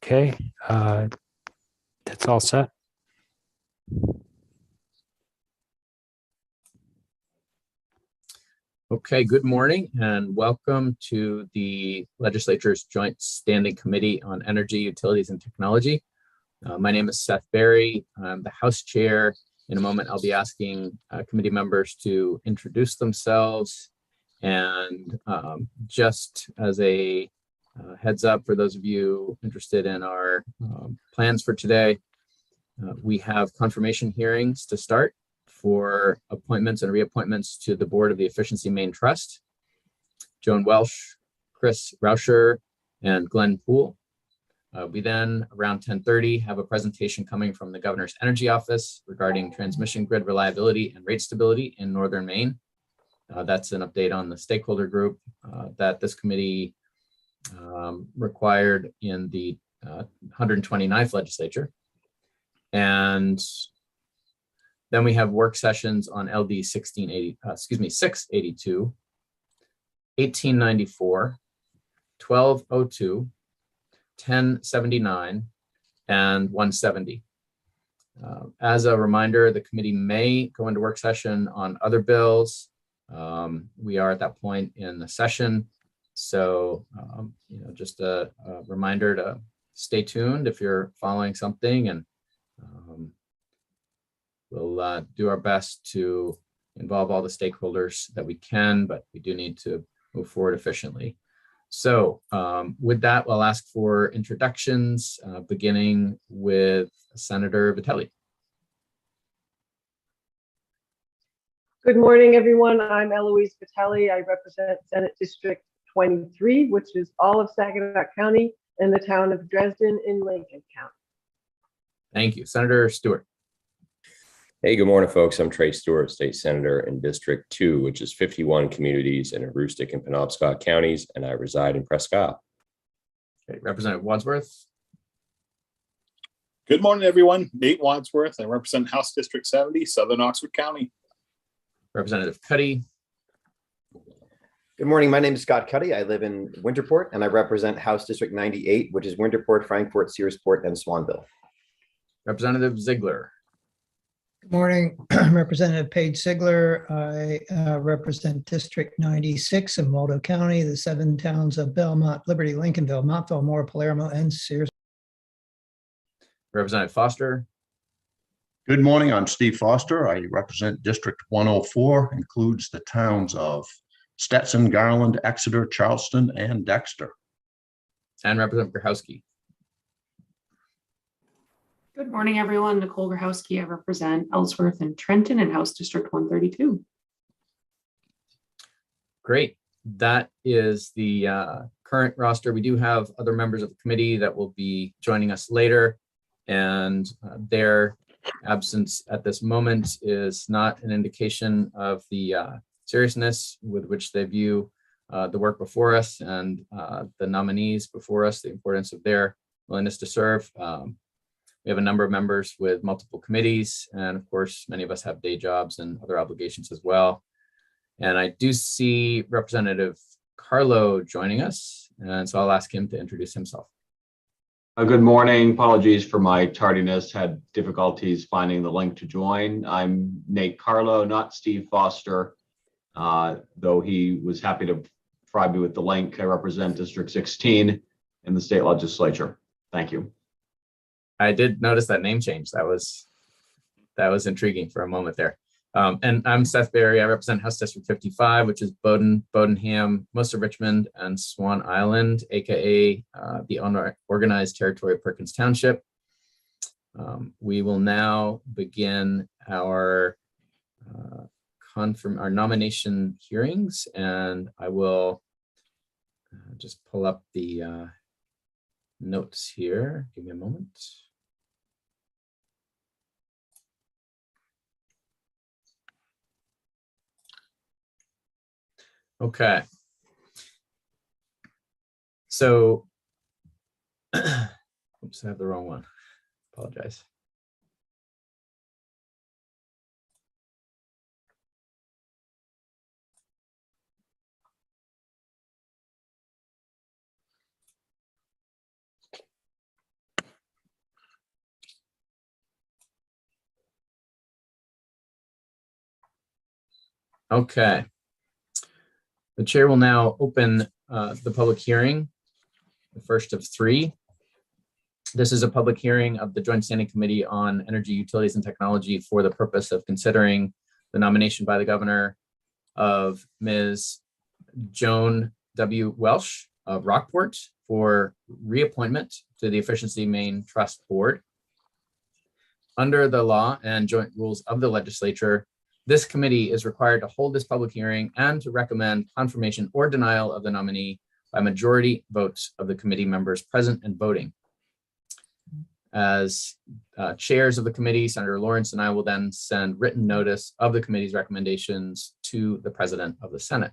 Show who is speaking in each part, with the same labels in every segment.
Speaker 1: Okay, that's all set.
Speaker 2: Okay, good morning and welcome to the Legislature's Joint Standing Committee on Energy, Utilities, and Technology. My name is Seth Berry. I'm the House Chair. In a moment, I'll be asking committee members to introduce themselves. And just as a heads up for those of you interested in our plans for today, we have confirmation hearings to start for appointments and reappointments to the board of the Efficiency Maine Trust. Joan Welsh, Chris Rauscher, and Glenn Poole. We then, around 10:30, have a presentation coming from the Governor's Energy Office regarding transmission grid reliability and rate stability in Northern Maine. That's an update on the stakeholder group that this committee required in the 129th legislature. And then we have work sessions on LD 682, 1894, 1202, 1079, and 170. As a reminder, the committee may go into work session on other bills. We are at that point in the session. So, just a reminder to stay tuned if you're following something, and we'll do our best to involve all the stakeholders that we can, but we do need to move forward efficiently. So with that, I'll ask for introductions, beginning with Senator Vitelli.
Speaker 3: Good morning, everyone. I'm Eloise Vitelli. I represent Senate District 23, which is all of Saginaw County and the town of Dresden in Lincoln County.
Speaker 2: Thank you. Senator Stewart.
Speaker 4: Hey, good morning, folks. I'm Trey Stewart, State Senator in District 2, which is 51 communities in Aroostook and Penobscot counties, and I reside in Prescott.
Speaker 2: Okay, Representative Wadsworth.
Speaker 5: Good morning, everyone. Nate Wadsworth. I represent House District 70, Southern Oxford County.
Speaker 2: Representative Cuddy.
Speaker 6: Good morning. My name is Scott Cuddy. I live in Winterport, and I represent House District 98, which is Winterport, Frankfort, Searsport, and Swanville.
Speaker 2: Representative Ziegler.
Speaker 7: Good morning, Representative Paige Sigler. I represent District 96 in Waldo County, the 7 towns of Belmont, Liberty, Lincolnville, Montville, Moore, Palermo, and Sears.
Speaker 2: Representative Foster.
Speaker 8: Good morning, I'm Steve Foster. I represent District 104, includes the towns of Stetson, Garland, Exeter, Charleston, and Dexter.
Speaker 2: And Representative Grahowski.
Speaker 9: Good morning, everyone. Nicole Grahowski. I represent Ellsworth and Trenton in House District 132.
Speaker 2: Great. That is the current roster. We do have other members of the committee that will be joining us later, and their absence at this moment is not an indication of the seriousness with which they view the work before us and the nominees before us, the importance of their willingness to serve. We have a number of members with multiple committees, and of course, many of us have day jobs and other obligations as well. And I do see Representative Carlo joining us, and so I'll ask him to introduce himself.
Speaker 10: Good morning. Apologies for my tardiness. Had difficulties finding the link to join. I'm Nate Carlo, not Steve Foster, though he was happy to provide me with the link. I represent District 16 in the state legislature. Thank you.
Speaker 2: I did notice that name change. That was intriguing for a moment there. And I'm Seth Berry. I represent House District 55, which is Bodenham, most of Richmond, and Swan Island, aka the organized territory of Perkins Township. We will now begin our nomination hearings, and I will just pull up the notes here. Give me a moment. Okay. So, oops, I have the wrong one. Apologize. Okay. The chair will now open the public hearing, the first of three. This is a public hearing of the Joint Standing Committee on Energy, Utilities, and Technology for the purpose of considering the nomination by the governor of Ms. Joan W. Welsh of Rockport for reappointment to the Efficiency Main Trust Board. Under the law and joint rules of the legislature, this committee is required to hold this public hearing and to recommend confirmation or denial of the nominee by majority votes of the committee members present and voting. As chairs of the committee, Senator Lawrence and I will then send written notice of the committee's recommendations to the President of the Senate.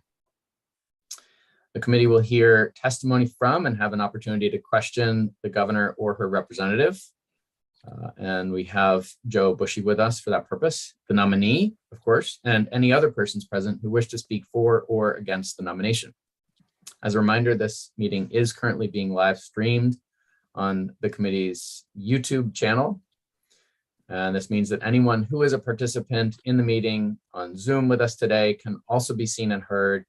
Speaker 2: The committee will hear testimony from and have an opportunity to question the governor or her representative. And we have Joe Bushy with us for that purpose, the nominee, of course, and any other persons present who wish to speak for or against the nomination. As a reminder, this meeting is currently being live streamed on the committee's YouTube channel. And this means that anyone who is a participant in the meeting on Zoom with us today can also be seen and heard.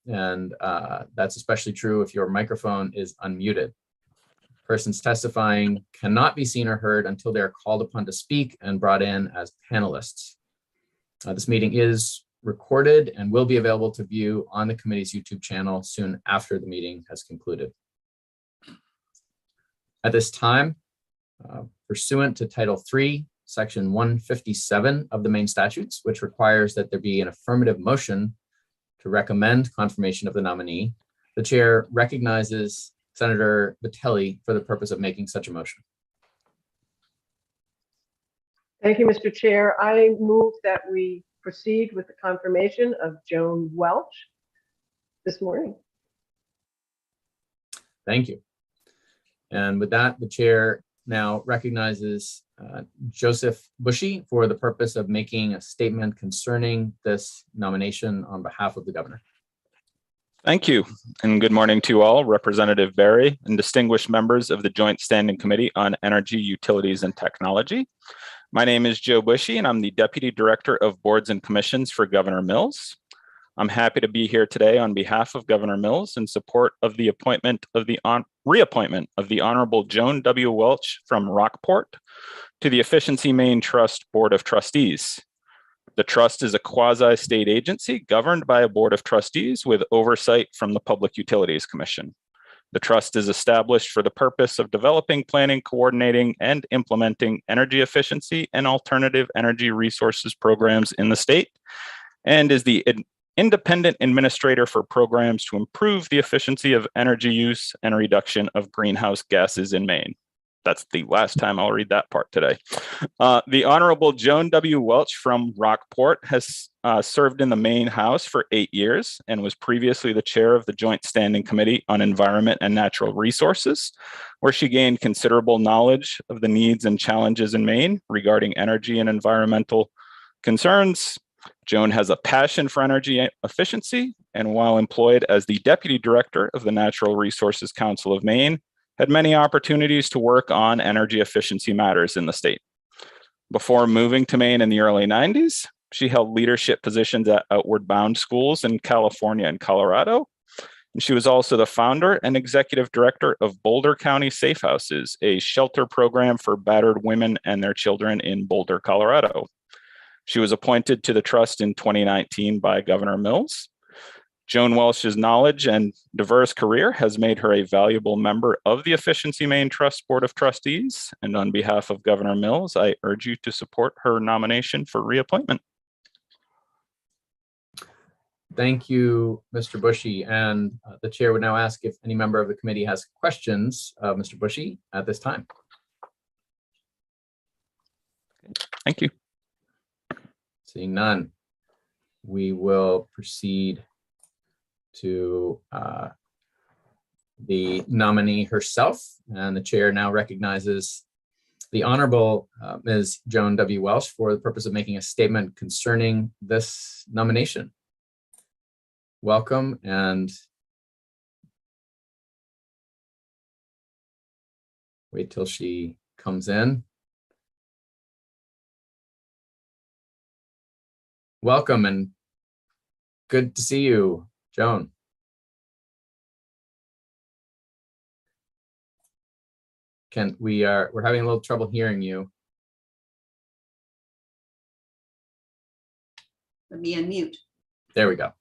Speaker 2: That's especially true if your microphone is unmuted. Persons testifying cannot be seen or heard until they are called upon to speak and brought in as panelists. This meeting is recorded and will be available to view on the committee's YouTube channel soon after the meeting has concluded. At this time, pursuant to Title III, Section 157 of the Maine statutes, which requires that there be an affirmative motion to recommend confirmation of the nominee, the chair recognizes Senator Vitelli for the purpose of making such a motion.
Speaker 3: Thank you, Mr. Chair. I move that we proceed with the confirmation of Joan Welch this morning.
Speaker 2: Thank you. And with that, the chair now recognizes Joseph Bushy for the purpose of making a statement concerning this nomination on behalf of the governor.
Speaker 11: Thank you, and good morning to all, Representative Berry and distinguished members of the Joint Standing Committee on Energy, Utilities, and Technology. My name is Joe Bushy, and I'm the Deputy Director of Boards and Commissions for Governor Mills. I'm happy to be here today on behalf of Governor Mills in support of the reappointment of the Honorable Joan W. Welch from Rockport to the Efficiency Main Trust Board of Trustees. The trust is a quasi-state agency governed by a board of trustees with oversight from the Public Utilities Commission. The trust is established for the purpose of developing, planning, coordinating, and implementing energy efficiency and alternative energy resources programs in the state, and is the independent administrator for programs to improve the efficiency of energy use and reduction of greenhouse gases in Maine. That's the last time I'll read that part today. The Honorable Joan W. Welch from Rockport has served in the Maine House for 8 years and was previously the chair of the Joint Standing Committee on Environment and Natural Resources, where she gained considerable knowledge of the needs and challenges in Maine regarding energy and environmental concerns. Joan has a passion for energy efficiency, and while employed as the Deputy Director of the Natural Resources Council of Maine, had many opportunities to work on energy efficiency matters in the state. Before moving to Maine in the early 90s, she held leadership positions at Outward Bound schools in California and Colorado. And she was also the founder and executive director of Boulder County Safe Houses, a shelter program for battered women and their children in Boulder, Colorado. She was appointed to the trust in 2019 by Governor Mills. Joan Welch's knowledge and diverse career has made her a valuable member of the Efficiency Main Trust Board of Trustees. And on behalf of Governor Mills, I urge you to support her nomination for reappointment.
Speaker 2: Thank you, Mr. Bushy. And the chair would now ask if any member of the committee has questions of Mr. Bushy at this time.
Speaker 11: Thank you.
Speaker 2: Seeing none, we will proceed to the nominee herself, and the chair now recognizes the Honorable Ms. Joan W. Welch for the purpose of making a statement concerning this nomination. Welcome, and wait till she comes in. Welcome, and Good to see you, Joan. We're having a little trouble hearing you.
Speaker 12: Let me unmute.
Speaker 2: There we go.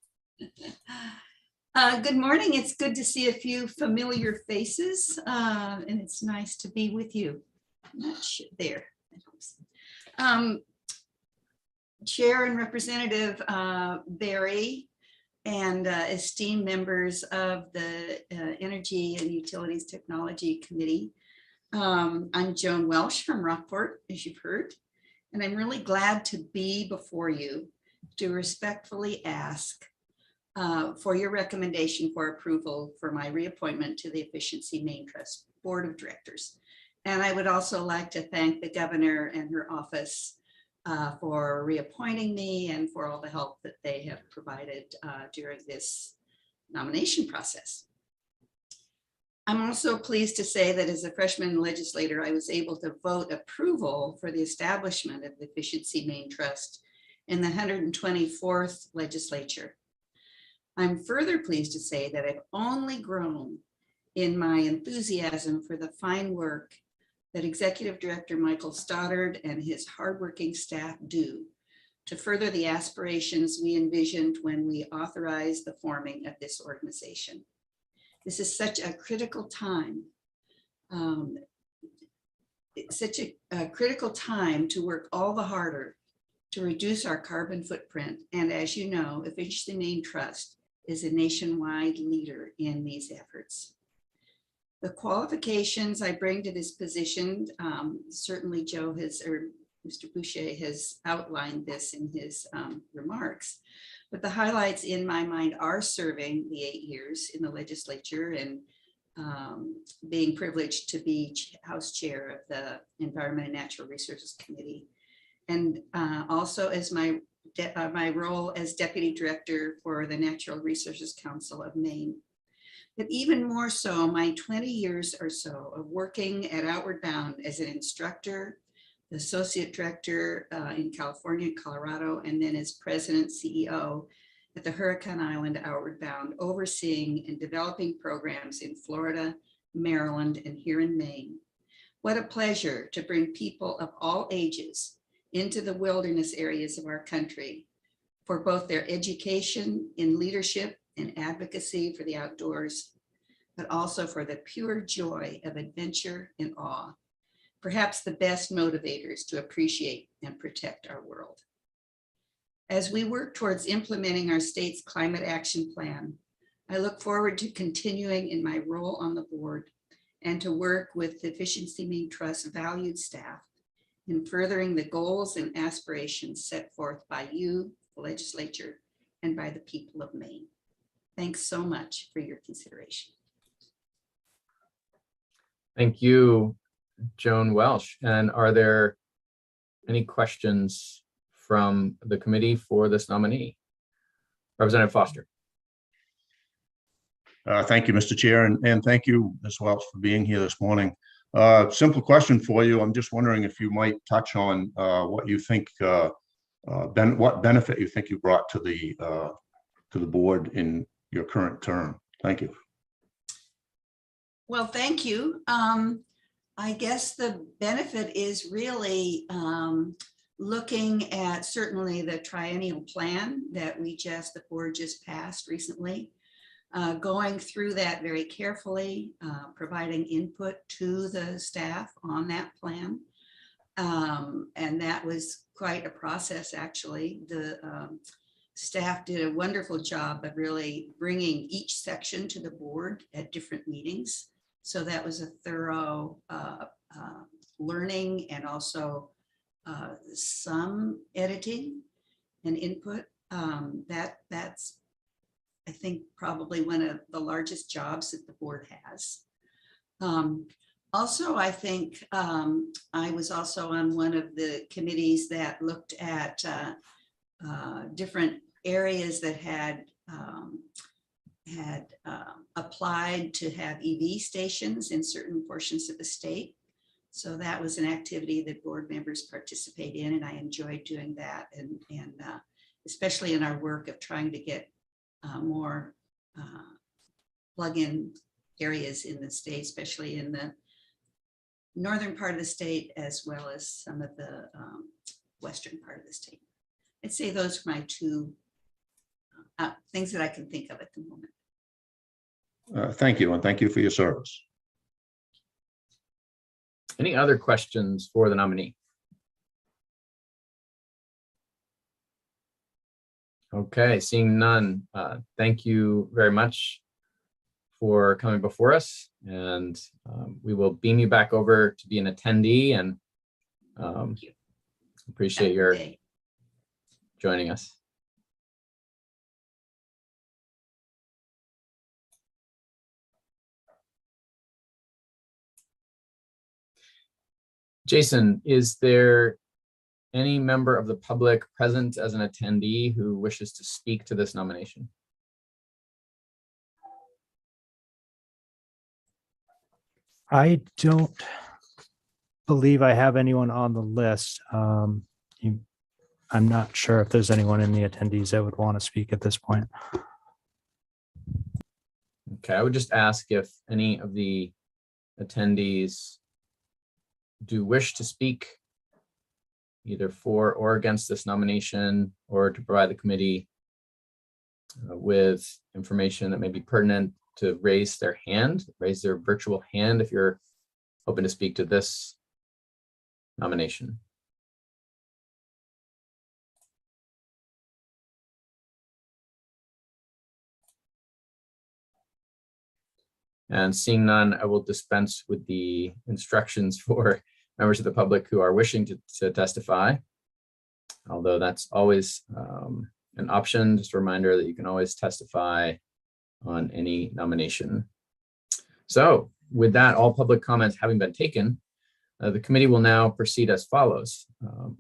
Speaker 12: Good morning. It's good to see a few familiar faces, and it's nice to be with you. Not sure, there. Chair and Representative Barry and esteemed members of the Energy and Utilities Technology Committee. I'm Joan Welsh from Rockport, as you've heard, and I'm really glad to be before you to respectfully ask for your recommendation for approval for my reappointment to the Efficiency Main Trust Board of Directors. And I would also like to thank the governor and her office for reappointing me and for all the help that they have provided during this nomination process. I'm also pleased to say that as a freshman legislator, I was able to vote approval for the establishment of the Efficiency Main Trust in the 124th legislature. I'm further pleased to say that I've only grown in my enthusiasm for the fine work that Executive Director Michael Stoddard and his hardworking staff do to further the aspirations we envisioned when we authorized the forming of this organization. This is such a critical time. It's such a critical time to work all the harder to reduce our carbon footprint. And as you know, Efficiency Main Trust is a nationwide leader in these efforts. The qualifications I bring to this position, certainly Joe has, or Mr. Boucher has outlined this in his remarks, but the highlights in my mind are serving the 8 years in the legislature and being privileged to be House Chair of the Environment and Natural Resources Committee. And also as my role as Deputy Director for the Natural Resources Council of Maine. But even more so, my 20 years or so of working at Outward Bound as an instructor, the Associate Director in California, Colorado, and then as President, CEO at the Hurricane Island Outward Bound, overseeing and developing programs in Florida, Maryland, and here in Maine. What a pleasure to bring people of all ages into the wilderness areas of our country for both their education in leadership and advocacy for the outdoors, but also for the pure joy of adventure and awe, perhaps the best motivators to appreciate and protect our world. As we work towards implementing our state's climate action plan, I look forward to continuing in my role on the board and to work with the Efficiency Main Trust valued staff in furthering the goals and aspirations set forth by you, the legislature, and by the people of Maine. Thanks so much for your consideration.
Speaker 2: Thank you, Joan Welsh. And are there any questions from the committee for this nominee? Representative Foster.
Speaker 8: Thank you, Mr. Chair, and thank you, Ms. Welch, for being here this morning. Simple question for you. I'm just wondering if you might touch on what you think, what benefit you think you brought to the board in your current term. Thank you.
Speaker 12: Well, thank you. I guess the benefit is really looking at certainly the triennial plan that the board just passed recently, going through that very carefully, providing input to the staff on that plan. And that was quite a process, actually. The staff did a wonderful job of really bringing each section to the board at different meetings. So that was a thorough learning and also some editing and input. That's, I think, probably one of the largest jobs that the board has. Also, I think I was also on one of the committees that looked at different areas that had applied to have EV stations in certain portions of the state. So that was an activity that board members participate in, and I enjoyed doing that, and especially in our work of trying to get more plug-in areas in the state, especially in the northern part of the state, as well as some of the western part of the state. I'd say those are my two things that I can think of at the moment.
Speaker 8: Thank you, and thank you for your service.
Speaker 2: Any other questions for the nominee? Okay, seeing none, thank you very much for coming before us, and we will beam you back over to be an attendee, and appreciate your joining us. Jason, is there any member of the public present as an attendee who wishes to speak to this nomination?
Speaker 1: I don't believe I have anyone on the list. I'm not sure if there's anyone in the attendees that would want to speak at this point.
Speaker 2: Okay, I would just ask if any of the attendees do wish to speak either for or against this nomination, or to provide the committee with information that may be pertinent, to raise their hand, raise their virtual hand if you're hoping to speak to this nomination. And seeing none, I will dispense with the instructions for members of the public who are wishing to testify, although that's always an option. Just a reminder that you can always testify on any nomination. So with that, all public comments having been taken, the committee will now proceed as follows.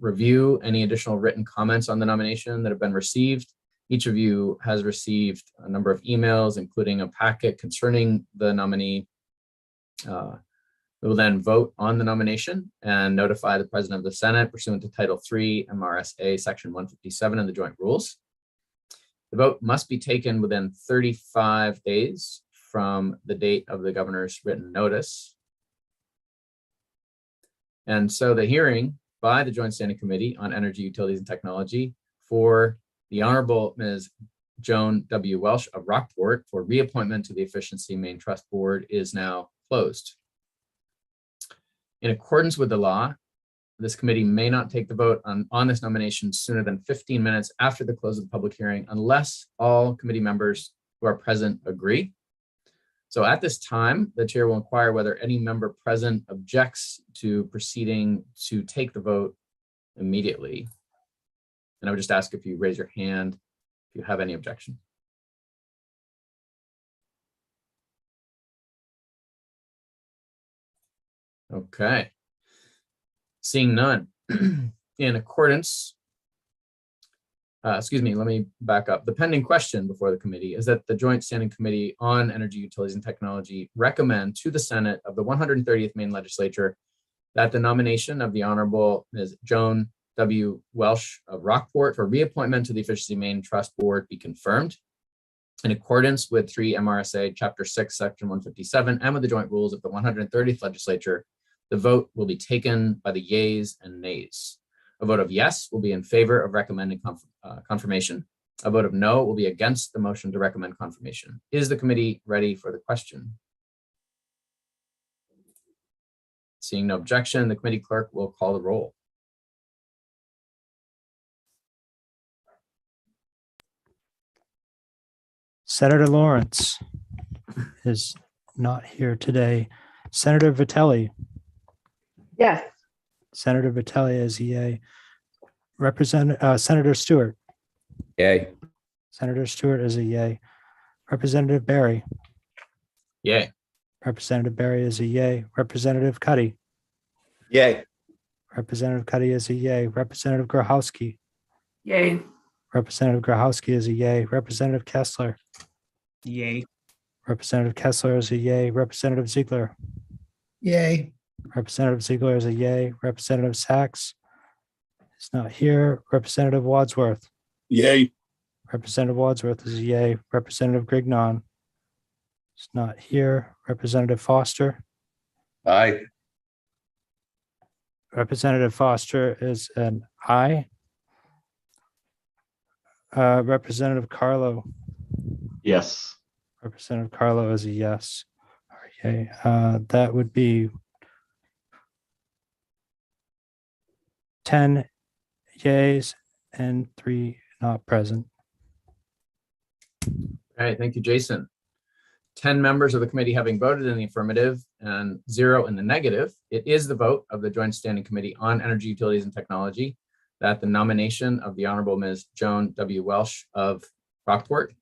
Speaker 2: Review any additional written comments on the nomination that have been received. Each of you has received a number of emails, including a packet concerning the nominee. We will then vote on the nomination and notify the President of the Senate pursuant to Title III MRSA Section 157 of the Joint Rules. The vote must be taken within 35 days from the date of the governor's written notice. And so the hearing by the Joint Standing Committee on Energy, Utilities, and Technology for the Honorable Ms. Joan W. Welsh of Rockport for reappointment to the Efficiency Main Trust Board is now closed. In accordance with the law, this committee may not take the vote on this nomination sooner than 15 minutes after the close of the public hearing, unless all committee members who are present agree. So at this time, the chair will inquire whether any member present objects to proceeding to take the vote immediately. And I would just ask if you raise your hand if you have any objection. Okay. Seeing none, in accordance, excuse me, let me back up. The pending question before the committee is that the Joint Standing Committee on Energy, Utilities, and Technology recommend to the Senate of the 130th Maine Legislature that the nomination of the Honorable Ms. Joan W. Welsh of Rockport for reappointment to the Efficiency Main Trust Board be confirmed in accordance with 3 MRSA Chapter 6, Section 157, and with the joint rules of the 130th Legislature. The vote will be taken by the yeas and nays. A vote of yes will be in favor of recommending confirmation. A vote of no will be against the motion to recommend confirmation. Is the committee ready for the question? Seeing no objection, the committee clerk will call the roll.
Speaker 1: Senator Lawrence is not here today. Senator Vitelli.
Speaker 3: Yes.
Speaker 1: Senator Vitelli is a yay. Senator Stewart.
Speaker 4: Yay.
Speaker 1: Senator Stewart is a yay. Representative Barry.
Speaker 2: Yay.
Speaker 1: Representative Barry is a yay. Representative Cuddy.
Speaker 6: Yay.
Speaker 1: Representative Cuddy is a yay. Representative Grochowski.
Speaker 9: Yay.
Speaker 1: Representative Grochowski is a yay. Representative Kessler.
Speaker 13: Yay.
Speaker 1: Representative Kessler is a yay. Representative Ziegler.
Speaker 7: Yay.
Speaker 1: Representative Ziegler is a yay. Representative Sachs is not here. Representative Wadsworth.
Speaker 5: Yay.
Speaker 1: Representative Wadsworth is a yay. Representative Grignon is not here. Representative Foster.
Speaker 8: Aye.
Speaker 1: Representative Foster is an aye. Representative Carlo.
Speaker 10: Yes.
Speaker 1: Representative Carlo is a yes. Okay, that would be 10 yays and 3 not present.
Speaker 2: All right, thank you, Jason. 10 members of the committee having voted in the affirmative and 0 in the negative, it is the vote of the Joint Standing Committee on Energy, Utilities, and Technology that the nomination of the Honorable Ms. Joan W. Welsh of Rockport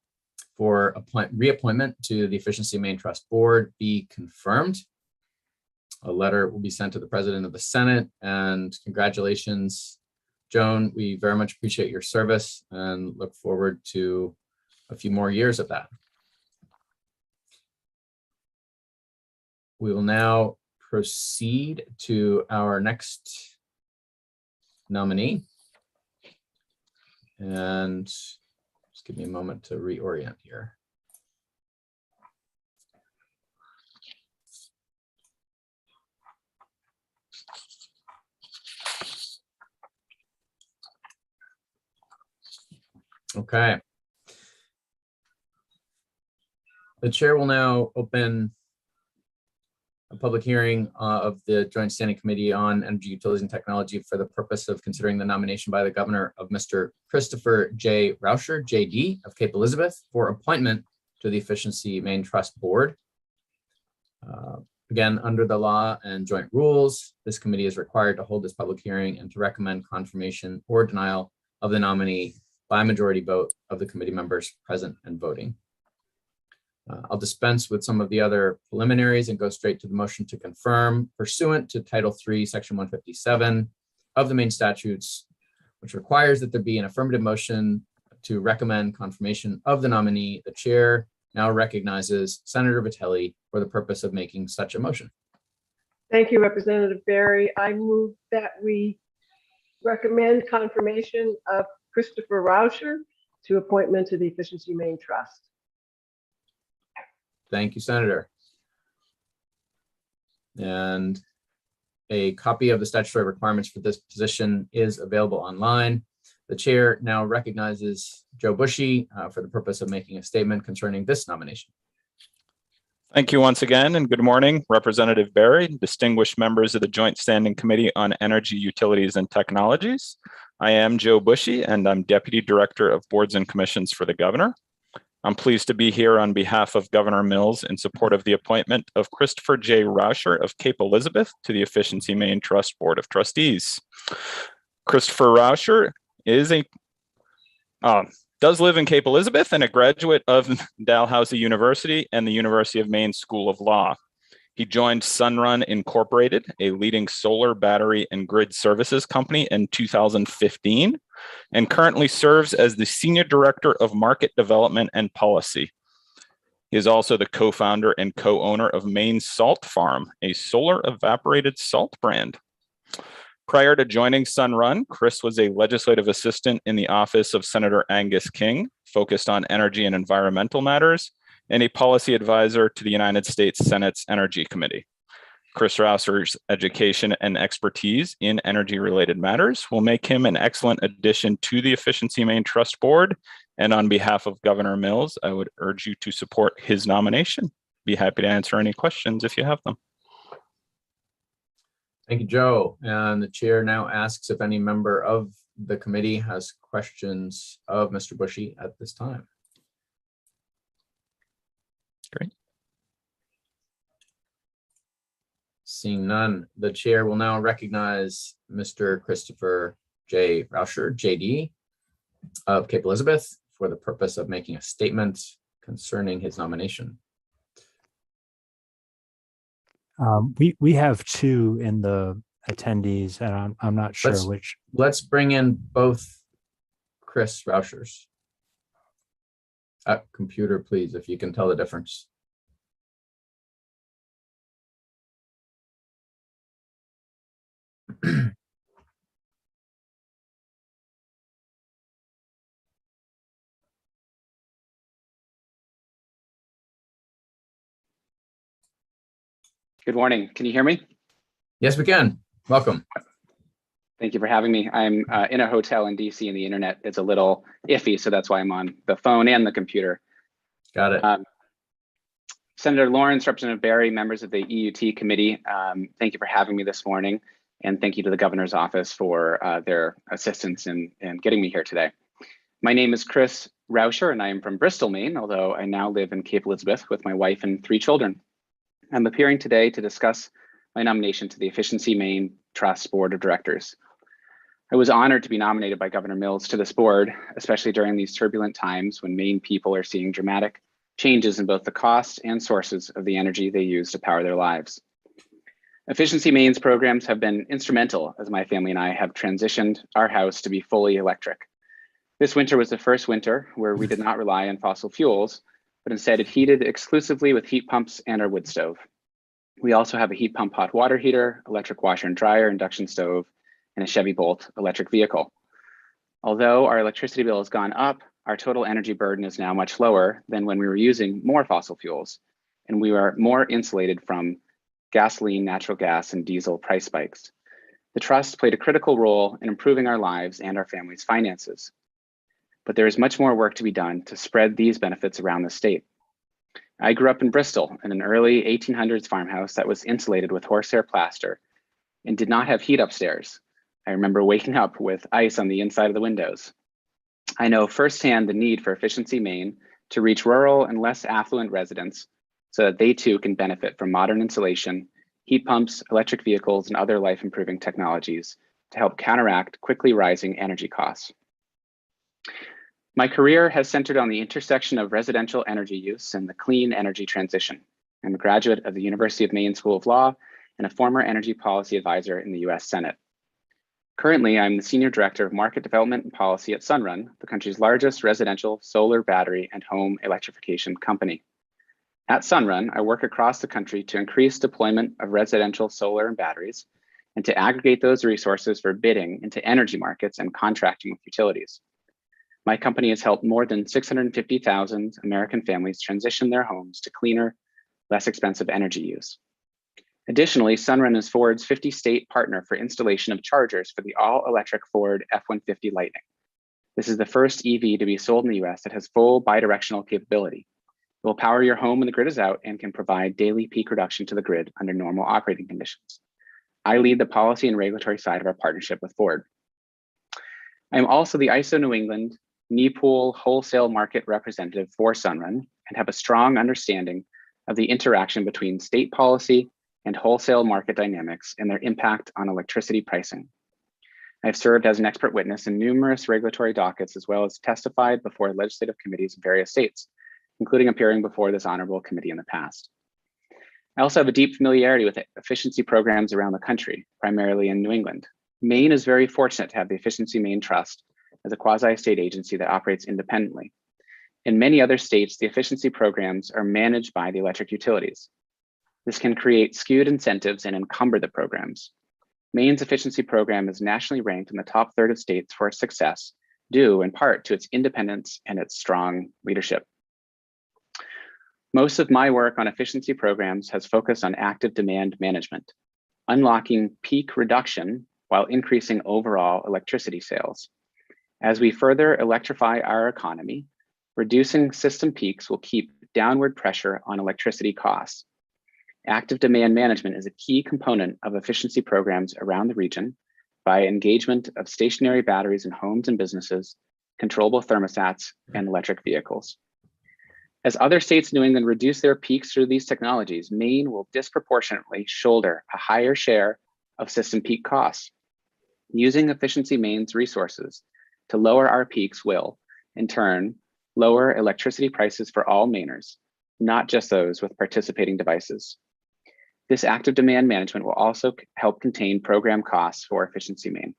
Speaker 2: for reappointment to the Efficiency Main Trust Board be confirmed. A letter will be sent to the President of the Senate, and congratulations, Joan. We very much appreciate your service and look forward to a few more years of that. We will now proceed to our next nominee. And just give me a moment to reorient here. Okay. The chair will now open a public hearing of the Joint Standing Committee on Energy, Utilities, and Technology for the purpose of considering the nomination by the governor of Mr. Christopher J. Rauscher, JD, of Cape Elizabeth for appointment to the Efficiency Main Trust Board. Again, under the law and joint rules, this committee is required to hold this public hearing and to recommend confirmation or denial of the nominee by majority vote of the committee members present and voting. I'll dispense with some of the other preliminaries and go straight to the motion to confirm pursuant to Title III, Section 157 of the main statutes, which requires that there be an affirmative motion to recommend confirmation of the nominee. The chair now recognizes Senator Vitelli for the purpose of making such a motion.
Speaker 3: Thank you, Representative Barry. I move that we recommend confirmation of Christopher Rauscher to appointment to the Efficiency Main Trust.
Speaker 2: Thank you, Senator. And a copy of the statutory requirements for this position is available online. The chair now recognizes Joe Bushy for the purpose of making a statement concerning this nomination.
Speaker 11: Thank you once again, and good morning, Representative Barry, distinguished members of the Joint Standing Committee on Energy, Utilities, and Technologies. I am Joe Bushy, and I'm Deputy Director of Boards and Commissions for the Governor. I'm pleased to be here on behalf of Governor Mills in support of the appointment of Christopher J. Rauscher of Cape Elizabeth to the Efficiency Main Trust Board of Trustees. Christopher Rauscher is does live in Cape Elizabeth and a graduate of Dalhousie University and the University of Maine School of Law. He joined Sunrun Incorporated, a leading solar, battery, and grid services company in 2015, and currently serves as the Senior Director of Market Development and Policy. He is also the co-founder and co-owner of Maine Salt Farm, a solar evaporated salt brand. Prior to joining Sunrun, Chris was a legislative assistant in the office of Senator Angus King, focused on energy and environmental matters, and a policy advisor to the United States Senate's Energy Committee. Chris Rauscher's education and expertise in energy-related matters will make him an excellent addition to the Efficiency Main Trust Board. And on behalf of Governor Mills, I would urge you to support his nomination. Be happy to answer any questions if you have them.
Speaker 2: Thank you, Joe. And the chair now asks if any member of the committee has questions of Mr. Bushy at this time.
Speaker 11: Great.
Speaker 2: Seeing none, the chair will now recognize Mr. Christopher J. Rauscher, JD, of Cape Elizabeth for the purpose of making a statement concerning his nomination.
Speaker 1: We have 2 in the attendees, and I'm not sure which.
Speaker 2: Let's bring in both Chris Rauschers. Computer, please, if you can tell the difference.
Speaker 13: Good morning. Can you hear me?
Speaker 2: Yes, we can. Welcome.
Speaker 13: Thank you for having me. I'm in a hotel in DC and the internet is a little iffy, so that's why I'm on the phone and the computer.
Speaker 2: Got it.
Speaker 13: Senator Lawrence, Representative Barry, members of the EUT committee, thank you for having me this morning. And thank you to the governor's office for their assistance in getting me here today. My name is Chris Rauscher and I am from Bristol, Maine, although I now live in Cape Elizabeth with my wife and 3 children. I'm appearing today to discuss my nomination to the Efficiency Maine Trust Board of Directors. I was honored to be nominated by Governor Mills to this board, especially during these turbulent times when Maine people are seeing dramatic changes in both the costs and sources of the energy they use to power their lives. Efficiency Maine's programs have been instrumental as my family and I have transitioned our house to be fully electric. This winter was the first winter where we did not rely on fossil fuels, but instead it heated exclusively with heat pumps and our wood stove. We also have a heat pump hot water heater, electric washer and dryer, induction stove, and a Chevy Bolt electric vehicle. Although our electricity bill has gone up, our total energy burden is now much lower than when we were using more fossil fuels, and we are more insulated from gasoline, natural gas, and diesel price spikes. The trust played a critical role in improving our lives and our families' finances. But there is much more work to be done to spread these benefits around the state. I grew up in Bristol in an early 1800s farmhouse that was insulated with horsehair plaster and did not have heat upstairs. I remember waking up with ice on the inside of the windows. I know firsthand the need for Efficiency Maine to reach rural and less affluent residents so that they too can benefit from modern insulation, heat pumps, electric vehicles, and other life-improving technologies to help counteract quickly rising energy costs. My career has centered on the intersection of residential energy use and the clean energy transition. I'm a graduate of the University of Maine School of Law and a former energy policy advisor in the US Senate. Currently, I'm the Senior Director of Market Development and Policy at Sunrun, the country's largest residential solar, battery, and home electrification company. At Sunrun, I work across the country to increase deployment of residential solar and batteries and to aggregate those resources for bidding into energy markets and contracting with utilities. My company has helped more than 650,000 American families transition their homes to cleaner, less expensive energy use. Additionally, Sunrun is Ford's 50-state partner for installation of chargers for the all-electric Ford F-150 Lightning. This is the first EV to be sold in the US that has full bidirectional capability. It will power your home when the grid is out and can provide daily peak reduction to the grid under normal operating conditions. I lead the policy and regulatory side of our partnership with Ford. I am also the ISO New England NEPOOL wholesale market representative for Sunrun and have a strong understanding of the interaction between state policy and wholesale market dynamics and their impact on electricity pricing. I've served as an expert witness in numerous regulatory dockets, as well as testified before legislative committees in various states, including appearing before this honorable committee in the past. I also have a deep familiarity with efficiency programs around the country, primarily in New England. Maine is very fortunate to have the Efficiency Maine Trust as a quasi-state agency that operates independently. In many other states, the efficiency programs are managed by the electric utilities. This can create skewed incentives and encumber the programs. Maine's efficiency program is nationally ranked in the top third of states for its success, due in part to its independence and its strong leadership. Most of my work on efficiency programs has focused on active demand management, unlocking peak reduction while increasing overall electricity sales. As we further electrify our economy, reducing system peaks will keep downward pressure on electricity costs. Active demand management is a key component of efficiency programs around the region by engagement of stationary batteries in homes and businesses, controllable thermostats, and electric vehicles. As other states in New England reduce their peaks through these technologies, Maine will disproportionately shoulder a higher share of system peak costs. Using Efficiency Maine's resources to lower our peaks will, in turn, lower electricity prices for all Mainers, not just those with participating devices. This active demand management will also help contain program costs for Efficiency Maine.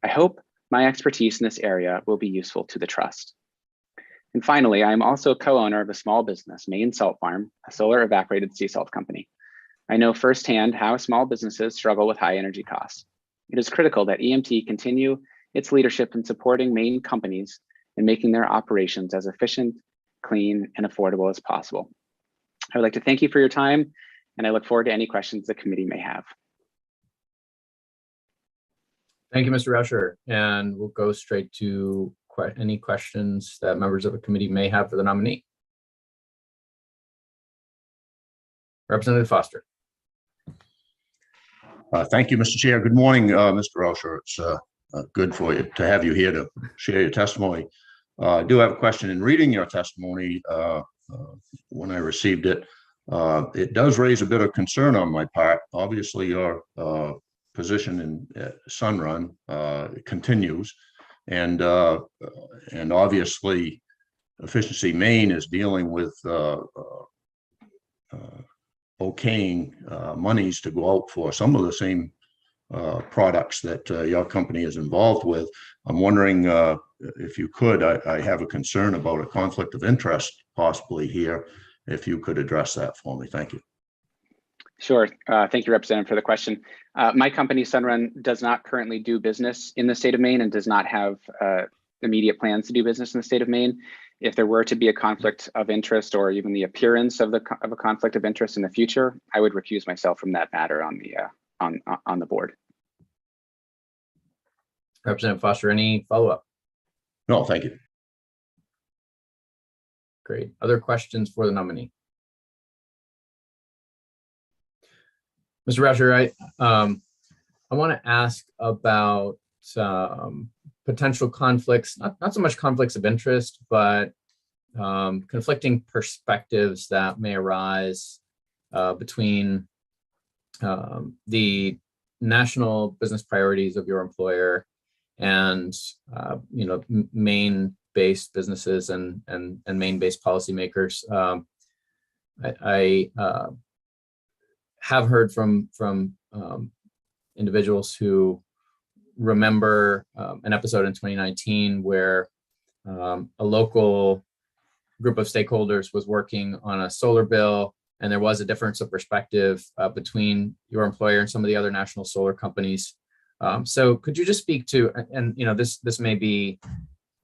Speaker 13: I hope my expertise in this area will be useful to the trust. And finally, I am also a co-owner of a small business, Maine Salt Farm, a solar evaporated sea salt company. I know firsthand how small businesses struggle with high energy costs. It is critical that EMT continue its leadership in supporting Maine companies and making their operations as efficient, clean, and affordable as possible. I would like to thank you for your time and I look forward to any questions the committee may have.
Speaker 2: Thank you, Mr. Rusher. And we'll go straight to any questions that members of the committee may have for the nominee. Representative Foster.
Speaker 8: Thank you, Mr. Chair. Good morning, Mr. Rauscher. It's good for you to have you here to share your testimony. I do have a question. In reading your testimony, when I received it, it does raise a bit of concern on my part. Obviously, your position in Sunrun continues, and obviously, Efficiency Maine is dealing with okaying monies to go out for some of the same products that your company is involved with. I'm wondering if you could, I have a concern about a conflict of interest possibly here, if you could address that for me. Thank you.
Speaker 13: Sure. Thank you, Representative, for the question. My company, Sunrun, does not currently do business in the state of Maine and does not have immediate plans to do business in the state of Maine. If there were to be a conflict of interest or even the appearance of a conflict of interest in the future, I would recuse myself from that matter on the board.
Speaker 2: Representative Foster, any follow-up?
Speaker 8: No, thank you.
Speaker 2: Great. Other questions for the nominee? Mr. Rusher, I want to ask about potential conflicts, not so much conflicts of interest, but conflicting perspectives that may arise between the national business priorities of your employer and Maine-based businesses and Maine-based policymakers. I have heard from individuals who remember an episode in 2019 where a local group of stakeholders was working on a solar bill, and there was a difference of perspective between your employer and some of the other national solar companies. So could you just speak to, and this may be,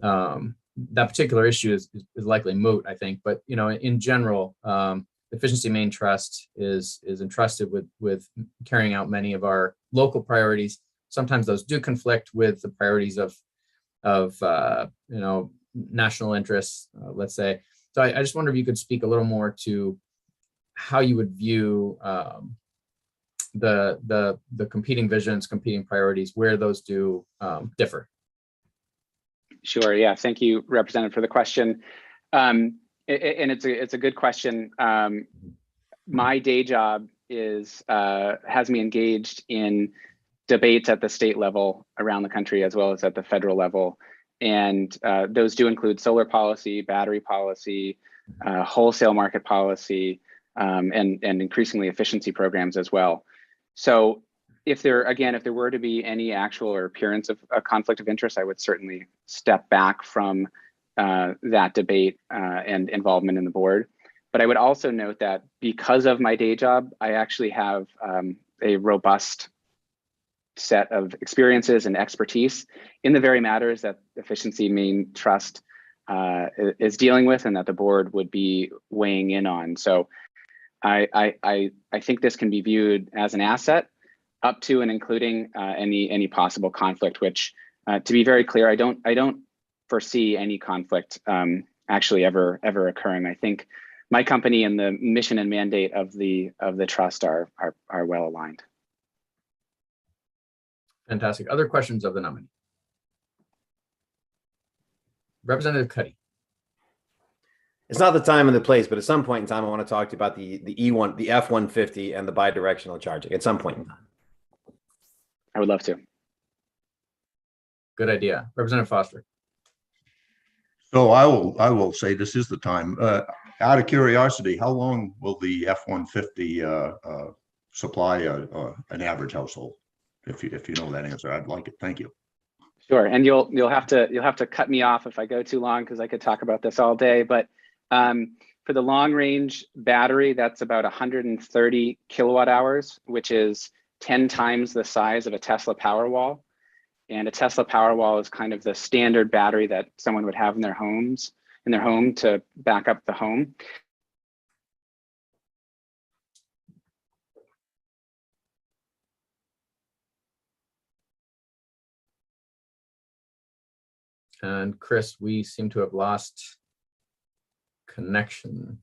Speaker 2: that particular issue is likely moot, I think, but in general, Efficiency Maine Trust is entrusted with carrying out many of our local priorities. Sometimes those do conflict with the priorities of national interests, let's say. So I just wonder if you could speak a little more to how you would view the competing visions, competing priorities, where those do differ.
Speaker 13: Sure. Yeah. Thank you, Representative, for the question. And it's a good question. My day job has me engaged in debates at the state level around the country, as well as at the federal level. And those do include solar policy, battery policy, wholesale market policy, and increasingly efficiency programs as well. So if there were to be any actual or appearance of a conflict of interest, I would certainly step back from that debate and involvement in the board. But I would also note that because of my day job, I actually have a robust set of experiences and expertise in the very matters that Efficiency Maine Trust is dealing with and that the board would be weighing in on. So I think this can be viewed as an asset up to and including any possible conflict, which to be very clear, I don't foresee any conflict actually ever occurring. I think my company and the mission and mandate of the trust are well aligned.
Speaker 2: Fantastic. Other questions of the nominee? Representative Cuddy.
Speaker 6: It's not the time and the place, but at some point in time, I want to talk to you about the F-150 and the bidirectional charging at some point in time.
Speaker 13: I would love to.
Speaker 2: Good idea. Representative Foster.
Speaker 8: So I will say this is the time. Out of curiosity, how long will the F-150 supply an average household? If you know that answer, I'd like it. Thank you.
Speaker 13: Sure, and you'll have to cut me off if I go too long, because I could talk about this all day. But for the long range battery, that's about 130 kilowatt hours, which is 10 times the size of a Tesla Powerwall. And a Tesla Powerwall is kind of the standard battery that someone would have in their home to back up the home.
Speaker 2: And Chris, we seem to have lost connection.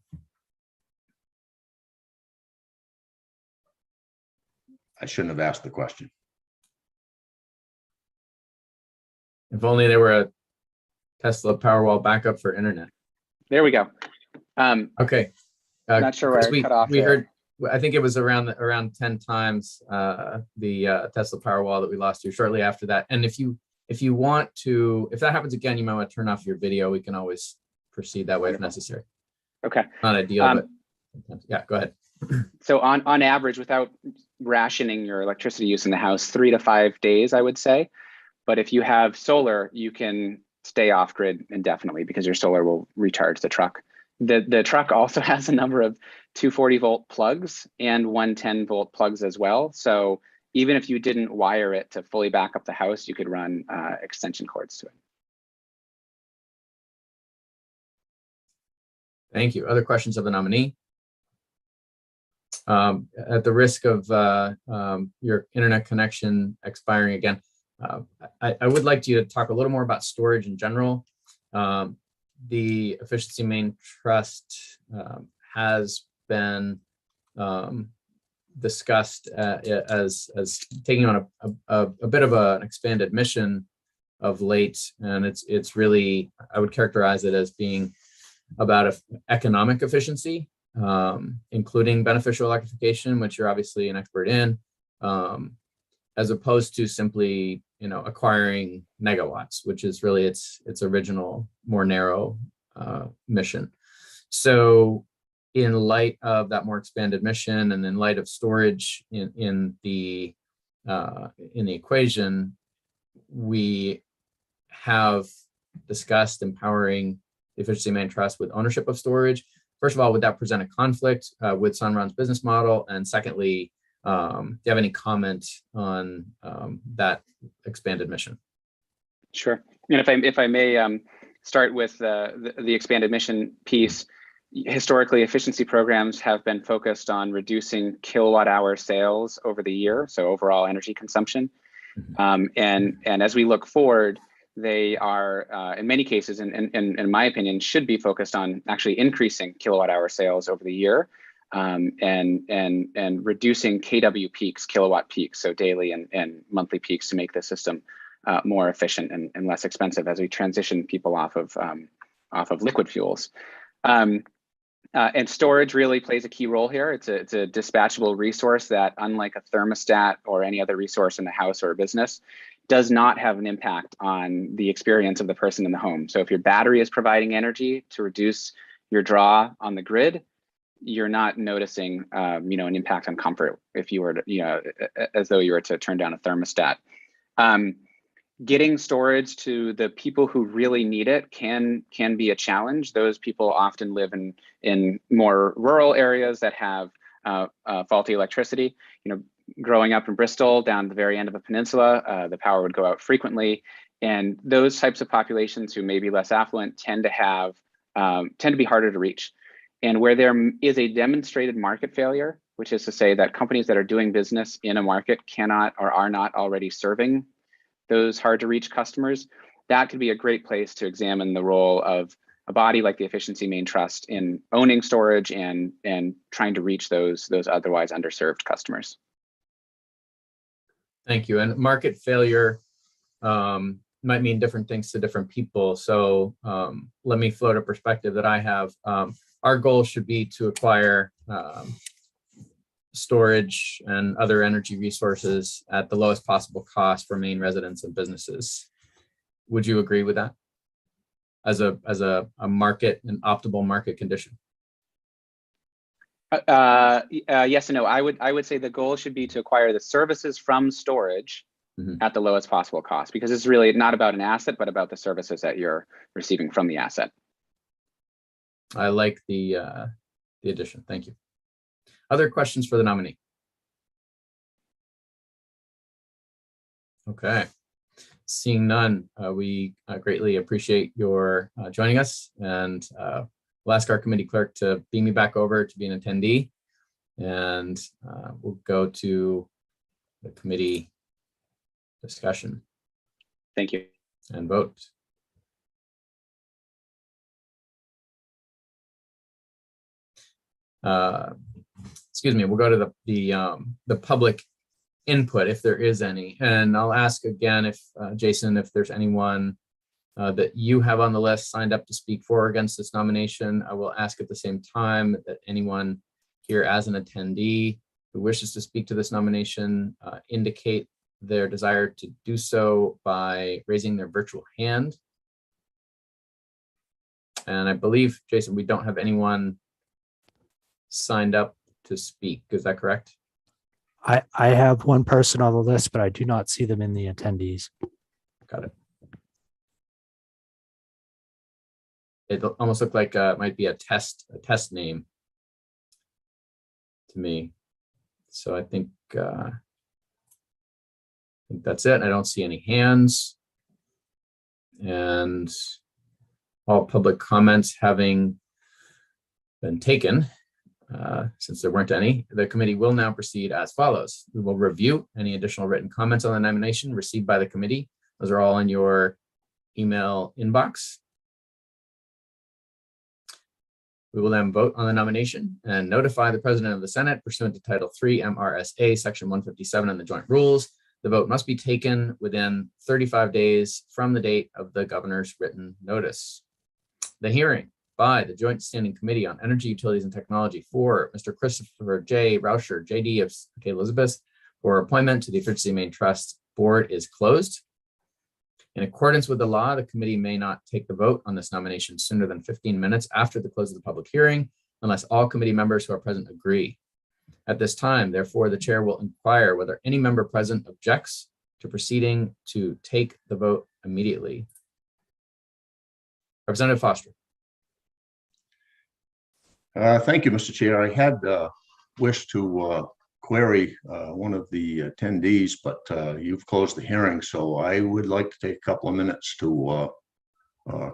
Speaker 8: I shouldn't have asked the question.
Speaker 2: If only there were a Tesla Powerwall backup for internet.
Speaker 13: There we go.
Speaker 2: Okay.
Speaker 13: Not sure where
Speaker 2: Chris,
Speaker 13: I cut off
Speaker 2: we
Speaker 13: there.
Speaker 2: heard, I think it was around 10 times the Tesla Powerwall that we lost you shortly after that. And if you want to, if that happens again, you might want to turn off your video. We can always proceed that way if necessary.
Speaker 13: Okay.
Speaker 2: Not ideal, but yeah, go ahead.
Speaker 13: So on average, without rationing your electricity use in the house, 3 to 5 days, I would say. But if you have solar, you can stay off grid indefinitely because your solar will recharge the truck. The truck also has a number of 240 volt plugs and 110 volt plugs as well. So even if you didn't wire it to fully back up the house, you could run extension cords to it.
Speaker 2: Thank you. Other questions of the nominee? At the risk of your internet connection expiring again, I would like you to talk a little more about storage in general. The Efficiency Main Trust has been discussed as taking on a bit of an expanded mission of late, and it's really, I would characterize it as being about economic efficiency, including beneficial electrification, which you're obviously an expert in, as opposed to simply, acquiring megawatts, which is really its original, more narrow mission. So, in light of that more expanded mission, and in light of storage in the equation, we have discussed empowering the Efficiency Main Trust with ownership of storage. First of all, would that present a conflict with Sunrun's business model? And secondly, do you have any comment on that expanded mission?
Speaker 13: Sure. And if I may start with the expanded mission piece, historically, efficiency programs have been focused on reducing kilowatt hour sales over the year, so overall energy consumption. And as we look forward, they are, in many cases, and in my opinion, should be focused on actually increasing kilowatt hour sales over the year, and reducing KW peaks, kilowatt peaks, so daily and monthly peaks, to make the system more efficient and less expensive as we transition people off of liquid fuels. And storage really plays a key role here. It's a dispatchable resource that, unlike a thermostat or any other resource in the house or a business, does not have an impact on the experience of the person in the home. So if your battery is providing energy to reduce your draw on the grid, you're not noticing, an impact on comfort if you were to, as though you were to turn down a thermostat. Getting storage to the people who really need it can be a challenge. Those people often live in more rural areas that have faulty electricity. Growing up in Bristol, down the very end of a peninsula, the power would go out frequently, and those types of populations who may be less affluent tend to be harder to reach. And where there is a demonstrated market failure, which is to say that companies that are doing business in a market cannot or are not already serving those hard to reach customers, that could be a great place to examine the role of a body like the Efficiency Main Trust in owning storage and trying to reach those otherwise underserved customers.
Speaker 2: Thank you. And market failure might mean different things to different people. So let me float a perspective that I have. Our goal should be to acquire storage and other energy resources at the lowest possible cost for Maine residents and businesses. Would you agree with that as a market, an optimal market condition?
Speaker 13: Yes and no. I would say the goal should be to acquire the services from storage at the lowest possible cost, because it's really not about an asset, but about the services that you're receiving from the asset.
Speaker 2: I like the addition. Thank you. Other questions for the nominee? Okay. Seeing none, we greatly appreciate your joining us, and we'll ask our committee clerk to beam me back over to be an attendee, and we'll go to the committee discussion.
Speaker 13: Thank you.
Speaker 2: And vote. excuse me, we'll go to the public input if there is any. And I'll ask again if, Jason, if there's anyone that you have on the list signed up to speak for or against this nomination. I will ask at the same time that anyone here as an attendee who wishes to speak to this nomination indicate their desire to do so by raising their virtual hand. And I believe, Jason, we don't have anyone signed up to speak. Is that correct?
Speaker 1: I have one person on the list, but I do not see them in the attendees.
Speaker 2: Got it. It almost looked like it might be a test name to me. So I think that's it. I don't see any hands. And all public comments having been taken, since there weren't any, the committee will now proceed as follows. We will review any additional written comments on the nomination received by the committee. Those are all in your email inbox. We will then vote on the nomination and notify the President of the Senate pursuant to Title III MRSA Section 157 and the joint rules. The vote must be taken within 35 days from the date of the governor's written notice. The hearing by the Joint Standing Committee on Energy, Utilities, and Technology for Mr. Christopher J. Rauscher, JD of K. Elizabeth, for appointment to the Efficiency Main Trust Board is closed. In accordance with the law, the committee may not take the vote on this nomination sooner than 15 minutes after the close of the public hearing, unless all committee members who are present agree. At this time, therefore, the chair will inquire whether any member present objects to proceeding to take the vote immediately. Representative Foster.
Speaker 8: Thank you, Mr. Chair. I had wished to query one of the attendees, but you've closed the hearing, so I would like to take a couple of minutes to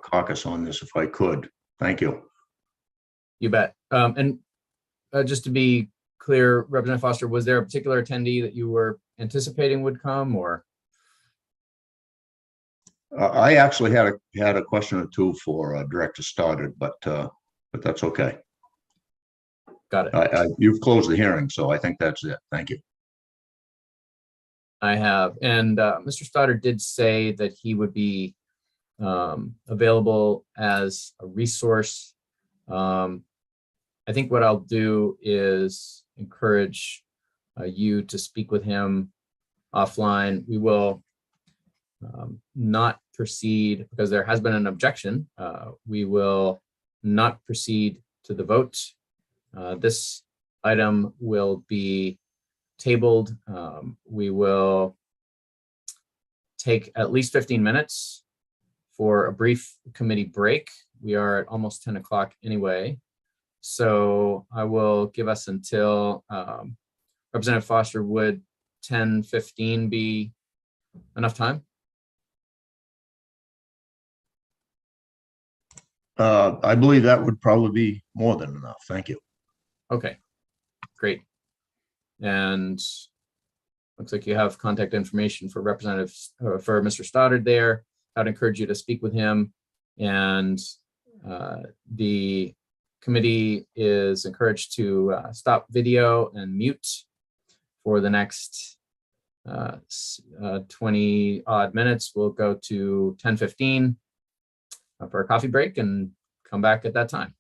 Speaker 8: caucus on this if I could. Thank you.
Speaker 2: You bet. And just to be clear, Representative Foster, was there a particular attendee that you were anticipating would come, or?
Speaker 8: I actually had a question or two for Director Stoddard, but that's okay.
Speaker 2: Got it.
Speaker 8: You've closed the hearing, so I think that's it. Thank you.
Speaker 2: I have, and Mr. Stoddard did say that he would be available as a resource. I think what I'll do is encourage you to speak with him offline. We will not proceed because there has been an objection. We will not proceed to the vote. This item will be tabled. We will take at least 15 minutes for a brief committee break. We are at almost 10 o'clock anyway. So I will give us until Representative Foster, would 10:15 be enough time?
Speaker 8: I believe that would probably be more than enough. Thank you.
Speaker 2: Okay, great. And looks like you have contact information for for Mr. Stoddard there. I'd encourage you to speak with him. And the committee is encouraged to stop video and mute for the next 20 odd minutes. We'll go to 10:15 for a coffee break and come back at that time.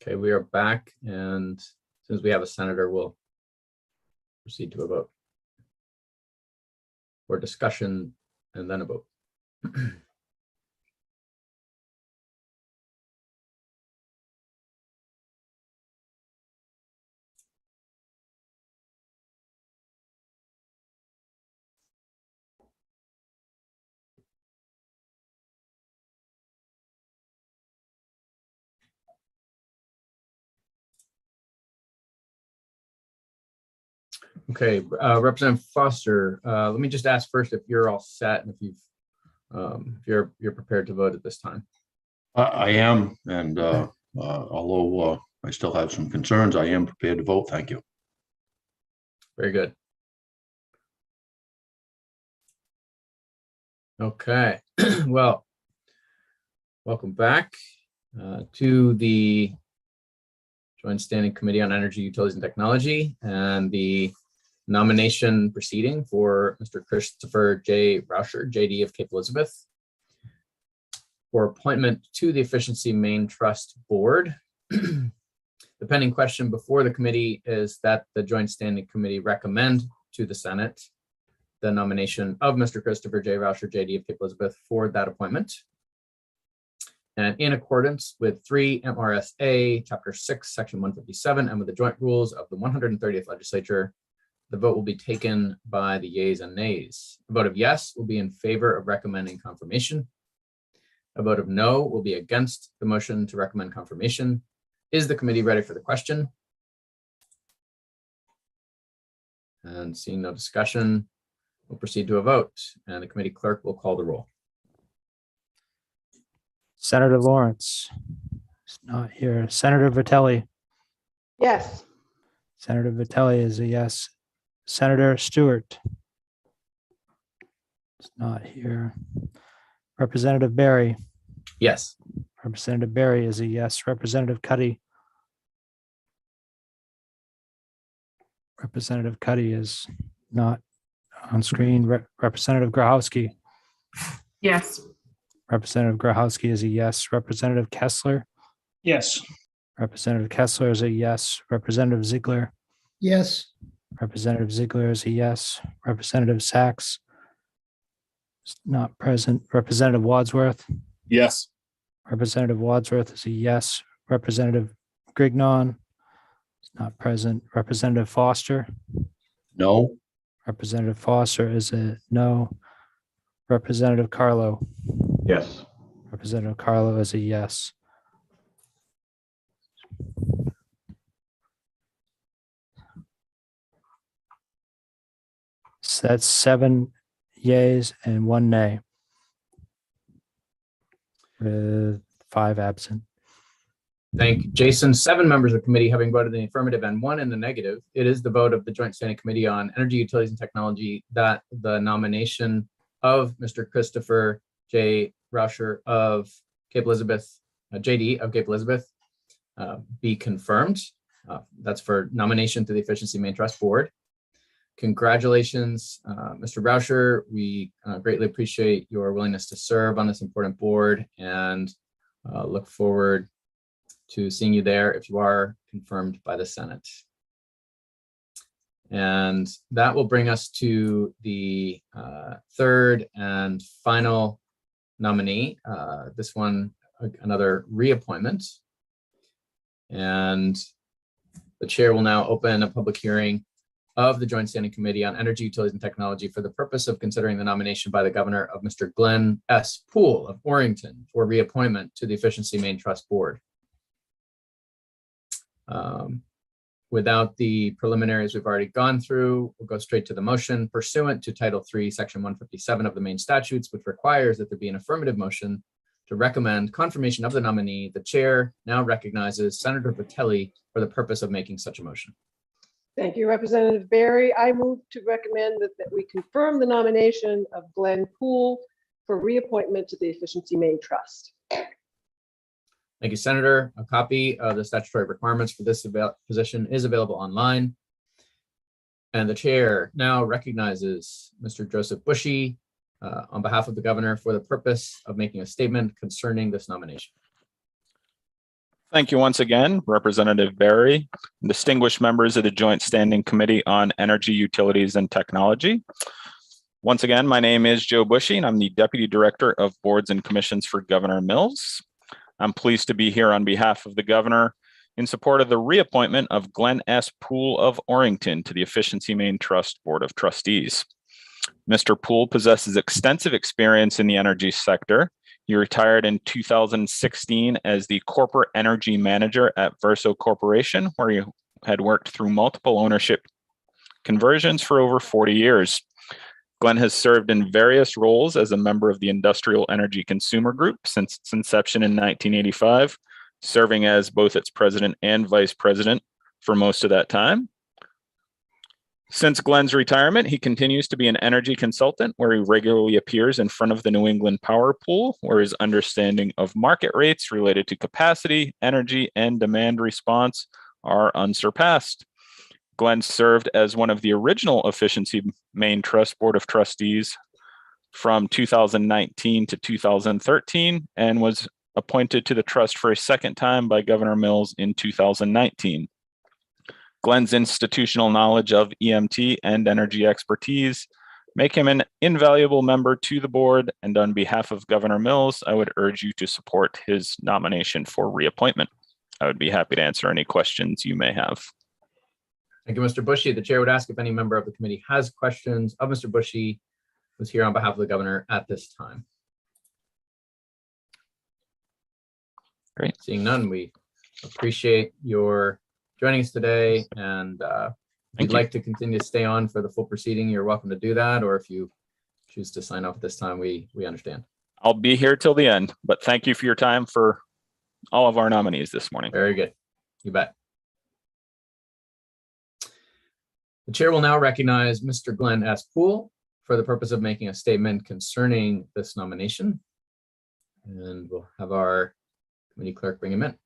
Speaker 2: Okay, we are back, and as soon as we have a senator, we'll proceed to a vote. Or discussion and then a vote. Okay, Representative Foster, let me just ask first if you're all set and if you're prepared to vote at this time.
Speaker 8: I am, and although I still have some concerns, I am prepared to vote. Thank you.
Speaker 2: Very good. Okay, well, welcome back to the Joint Standing Committee on Energy, Utilities, and Technology, and the nomination proceeding for Mr. Christopher J. Rauscher, JD of Cape Elizabeth, for appointment to the Efficiency Main Trust Board. The pending question before the committee is that the Joint Standing Committee recommend to the Senate the nomination of Mr. Christopher J. Rauscher, JD of Cape Elizabeth, for that appointment. And in accordance with 3 MRSA Chapter 6, Section 157, and with the joint rules of the 130th Legislature, the vote will be taken by the yeas and nays. A vote of yes will be in favor of recommending confirmation. A vote of no will be against the motion to recommend confirmation. Is the committee ready for the question? And seeing no discussion, we'll proceed to a vote, and the committee clerk will call the roll.
Speaker 1: Senator Lawrence is not here. Senator Vitelli.
Speaker 3: Yes.
Speaker 1: Senator Vitelli is a yes. Senator Stewart is not here. Representative Barry.
Speaker 2: Yes.
Speaker 1: Representative Barry is a yes. Representative Cuddy. Representative Cuddy is not on screen. Representative Grahowski.
Speaker 9: Yes.
Speaker 1: Representative Grahowski is a yes. Representative Kessler.
Speaker 14: Yes.
Speaker 1: Representative Kessler is a yes. Representative Ziegler.
Speaker 7: Yes.
Speaker 1: Representative Ziegler is a yes. Representative Sachs is not present. Representative Wadsworth.
Speaker 5: Yes.
Speaker 1: Representative Wadsworth is a yes. Representative Grignon is not present. Representative Foster.
Speaker 8: No.
Speaker 1: Representative Foster is a no. Representative Carlo.
Speaker 10: Yes.
Speaker 1: Representative Carlo is a yes. So that's 7 yeas and 1 nay, with 5 absent.
Speaker 2: Thank you, Jason. 7 members of the committee having voted in the affirmative and 1 in the negative. It is the vote of the Joint Standing Committee on Energy, Utilities, and Technology that the nomination of Mr. Christopher J. Rauscher of Cape Elizabeth, JD of Cape Elizabeth, be confirmed. That's for nomination to the Efficiency Main Trust Board. Congratulations, Mr. Rauscher. We greatly appreciate your willingness to serve on this important board, and look forward to seeing you there if you are confirmed by the Senate. And that will bring us to the third and final nominee. This one, another reappointment. And the chair will now open a public hearing of the Joint Standing Committee on Energy, Utilities, and Technology for the purpose of considering the nomination by the governor of Mr. Glenn S. Poole of Orrington for reappointment to the Efficiency Main Trust Board. Without the preliminaries we've already gone through, we'll go straight to the motion pursuant to Title III, Section 157 of the main statutes, which requires that there be an affirmative motion to recommend confirmation of the nominee. The chair now recognizes Senator Vitelli for the purpose of making such a motion.
Speaker 3: Thank you, Representative Barry. I move to recommend that we confirm the nomination of Glenn Poole for reappointment to the Efficiency Main Trust.
Speaker 2: Thank you, Senator. A copy of the statutory requirements for this position is available online. And the chair now recognizes Mr. Joseph Bushy on behalf of the governor for the purpose of making a statement concerning this nomination.
Speaker 11: Thank you once again, Representative Barry, and distinguished members of the Joint Standing Committee on Energy, Utilities, and Technology. Once again, my name is Joe Bushy, and I'm the Deputy Director of Boards and Commissions for Governor Mills. I'm pleased to be here on behalf of the Governor in support of the reappointment of Glenn S. Poole of Orrington to the Efficiency Maine Trust Board of Trustees. Mr. Poole possesses extensive experience in the energy sector. He retired in 2016 as the Corporate Energy Manager at Verso Corporation, where he had worked through multiple ownership conversions for over 40 years. Glenn has served in various roles as a member of the Industrial Energy Consumer Group since its inception in 1985, serving as both its president and vice president for most of that time. Since Glenn's retirement, he continues to be an energy consultant where he regularly appears in front of the New England Power Pool, where his understanding of market rates related to capacity, energy, and demand response are unsurpassed. Glenn served as one of the original Efficiency Maine Trust Board of Trustees from 2019 to 2013 and was appointed to the trust for a second time by Governor Mills in 2019. Glenn's institutional knowledge of EMT and energy expertise make him an invaluable member to the board, and on behalf of Governor Mills, I would urge you to support his nomination for reappointment. I would be happy to answer any questions you may have.
Speaker 2: Thank you, Mr. Bushy. The chair would ask if any member of the committee has questions of Mr. Bushy, who's here on behalf of the governor at this time.
Speaker 11: Great.
Speaker 2: Seeing none, we appreciate your joining us today. And if you'd like to continue to stay on for the full proceeding, you're welcome to do that. Or if you choose to sign off this time, we understand.
Speaker 11: I'll be here till the end, but thank you for your time for all of our nominees this morning.
Speaker 2: Very good. You bet. The chair will now recognize Mr. Glenn S. Poole for the purpose of making a statement concerning this nomination. And we'll have our committee clerk bring him in.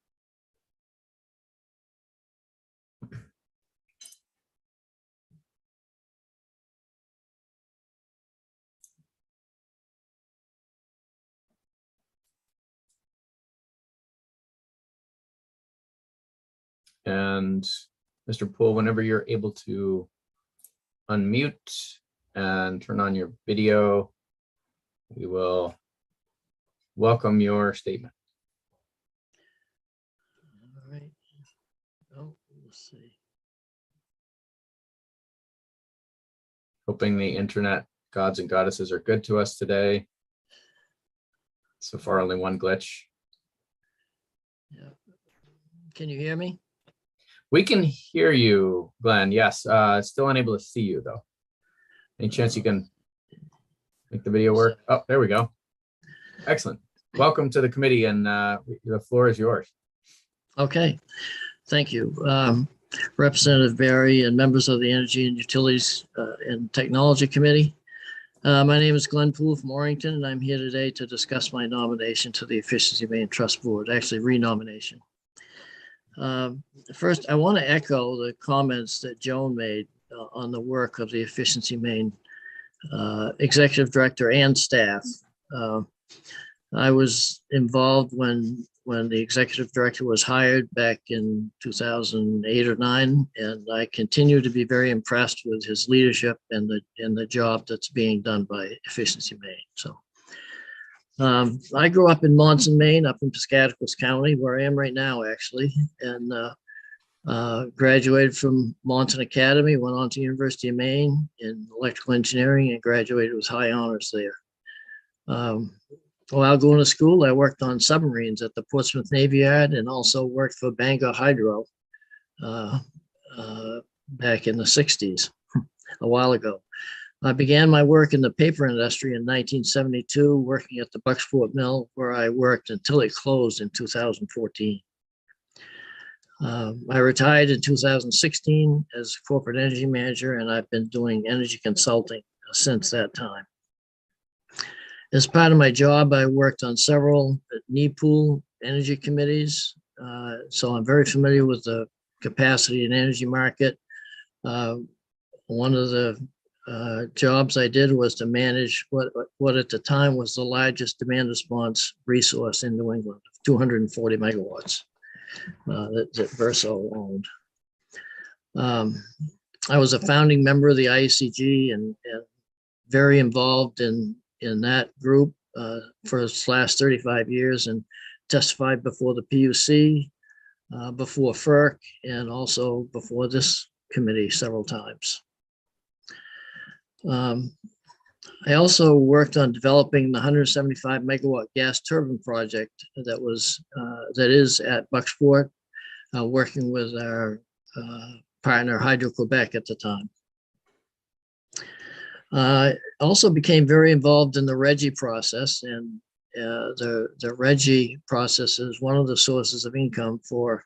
Speaker 2: And Mr. Poole, whenever you're able to unmute and turn on your video, we will welcome your statement.
Speaker 14: All right. Oh, let's see.
Speaker 2: Hoping the internet gods and goddesses are good to us today. So far, only one glitch.
Speaker 14: Yeah. Can you hear me?
Speaker 2: We can hear you, Glenn. Yes, still unable to see you though. Any chance you can make the video work? Oh, there we go. Excellent. Welcome to the committee, and the floor is yours.
Speaker 14: Okay, thank you. Representative Barry and members of the Energy and Utilities and Technology Committee. My name is Glenn Poole from Orrington, and I'm here today to discuss my nomination to the Efficiency Maine Trust Board, actually renomination. First, I want to echo the comments that Joan made on the work of the Efficiency Maine Executive Director and staff. I was involved when the Executive Director was hired back in 2008 or 9, and I continue to be very impressed with his leadership and the job that's being done by Efficiency Maine. So I grew up in Monson, Maine, up in Piscataquis County, where I am right now, actually, and graduated from Monson Academy, went on to University of Maine in electrical engineering, and graduated with high honors there. While going to school, I worked on submarines at the Portsmouth Navy Yard and also worked for Bangor Hydro back in the 60s, a while ago. I began my work in the paper industry in 1972, working at the Bucksport Mill, where I worked until it closed in 2014. I retired in 2016 as corporate energy manager, and I've been doing energy consulting since that time. As part of my job, I worked on several NEPOOL energy committees, so I'm very familiar with the capacity and energy market. One of the jobs I did was to manage what at the time was the largest demand response resource in New England, 240 megawatts. that Verso owned. I was a founding member of the IECG and very involved in that group for the last 35 years, and testified before the PUC, before FERC, and also before this committee several times. I also worked on developing the 175 megawatt gas turbine project that is at Bucksport, working with our partner Hydro-Quebec at the time. Also became very involved in the RGGI process, and the RGGI process is one of the sources of income for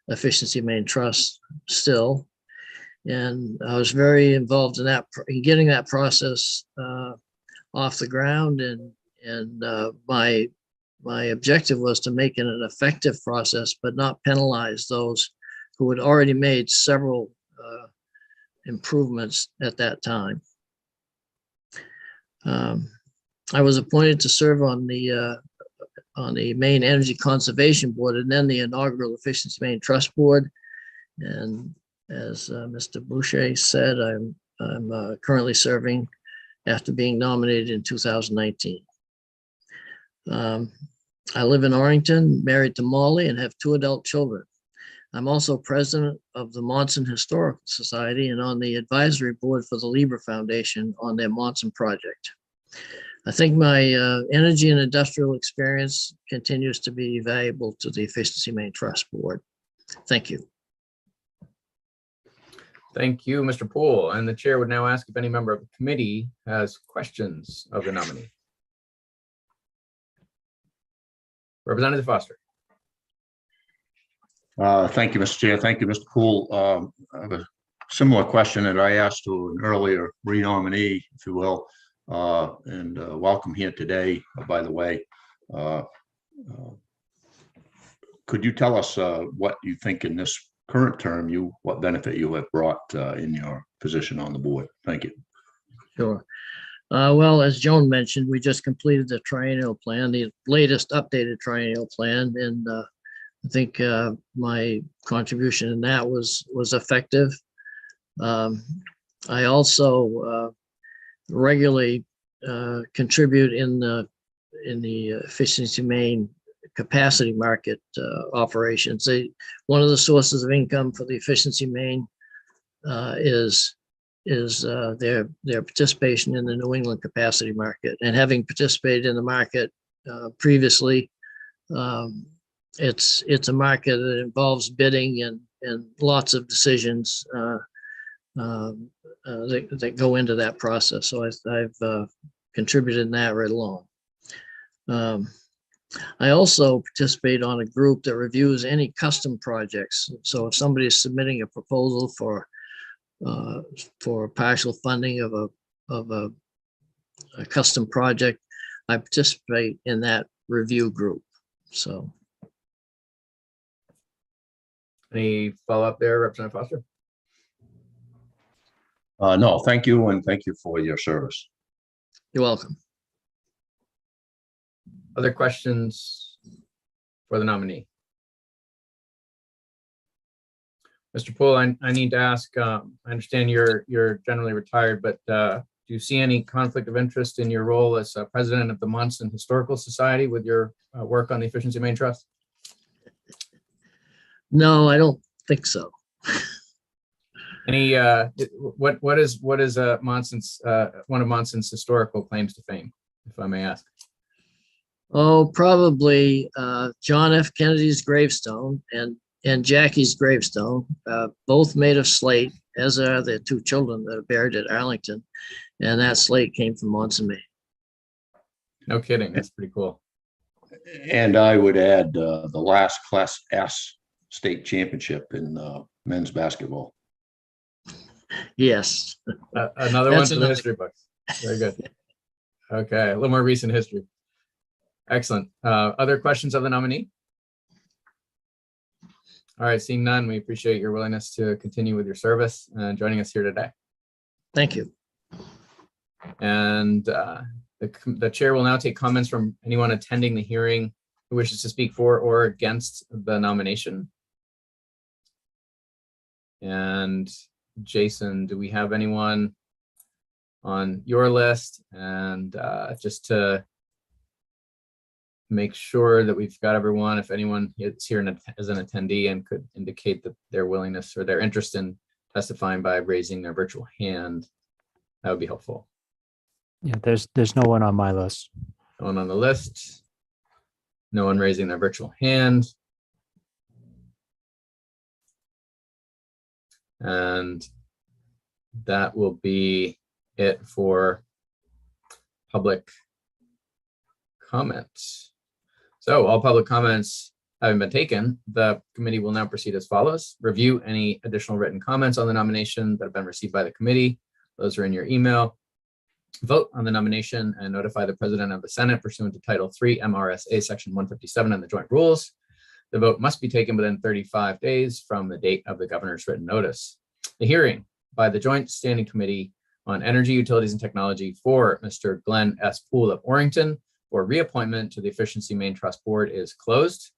Speaker 14: Efficiency Maine Trust still. And I was very involved in that, in getting that process off the ground. And my objective was to make it an effective process, but not penalize those who had already made several improvements at that time. I was appointed to serve on the Maine Energy Conservation Board and then the inaugural Efficiency Maine Trust Board. And as Mr. Boucher said, I'm currently serving after being nominated in 2019. I live in Orrington, married to Molly, and have 2 adult children. I'm also president of the Monson Historical Society and on the advisory board for the Lieber Foundation on their Monson project. I think my energy and industrial experience continues to be valuable to the Efficiency Maine Trust Board. Thank you.
Speaker 2: Thank you, Mr. Poole. And the chair would now ask if any member of the committee has questions of the nominee. Representative Foster.
Speaker 8: Thank you, Mr. Chair. Thank you, Mr. Poole. I have a similar question that I asked to an earlier renominee, if you will, and welcome here today, by the way. Could you tell us what you think in this current term, what benefit you have brought in your position on the board? Thank you.
Speaker 14: Sure. Well, as Joan mentioned, we just completed the triennial plan, the latest updated triennial plan, and I think my contribution in that was effective. I also regularly contribute in the Efficiency Maine capacity market operations. One of the sources of income for the Efficiency Maine is their participation in the New England capacity market. And having participated in the market previously, it's a market that involves bidding and lots of decisions that go into that process. So I've contributed in that right along. I also participate on a group that reviews any custom projects. So if somebody is submitting a proposal for partial funding of a custom project, I participate in that review group. So.
Speaker 2: Any follow-up there, Representative Foster?
Speaker 8: No, thank you, and thank you for your service.
Speaker 14: You're welcome.
Speaker 2: Other questions for the nominee? Mr. Poole, I need to ask, I understand you're generally retired, but do you see any conflict of interest in your role as president of the Monson Historical Society with your work on the Efficiency Maine Trust?
Speaker 14: No, I don't think so.
Speaker 2: Any what is Monson's one of Monson's historical claims to fame, if I may ask?
Speaker 14: Oh, probably John F. Kennedy's gravestone and Jackie's gravestone, both made of slate, as are the 2 children that are buried at Arlington, and that slate came from Monson, Maine.
Speaker 2: No kidding, that's pretty cool.
Speaker 8: And I would add the last Class S state championship in men's basketball.
Speaker 2: Yes. Another one for the history books. Very good. Okay, a little more recent history. Excellent. Other questions of the nominee? All right, seeing none, we appreciate your willingness to continue with your service and joining us here today.
Speaker 14: Thank you.
Speaker 2: And the chair will now take comments from anyone attending the hearing who wishes to speak for or against the nomination? And Jason, do we have anyone on your list? And just to make sure that we've got everyone, if anyone is here as an attendee and could indicate that their willingness or their interest in testifying by raising their virtual hand, that would be helpful.
Speaker 1: Yeah, there's no one on my list.
Speaker 2: No one on the list. No one raising their virtual hand. And that will be it for public comments. So all public comments having been taken, the committee will now proceed as follows. Review any additional written comments on the nomination that have been received by the committee. Those are in your email. Vote on the nomination and notify the President of the Senate pursuant to Title III MRSA Section 157 and the joint rules. The vote must be taken within 35 days from the date of the governor's written notice. The hearing by the Joint Standing Committee on Energy, Utilities, and Technology for Mr. Glenn S. Poole of Orrington for reappointment to the Efficiency Main Trust Board is closed.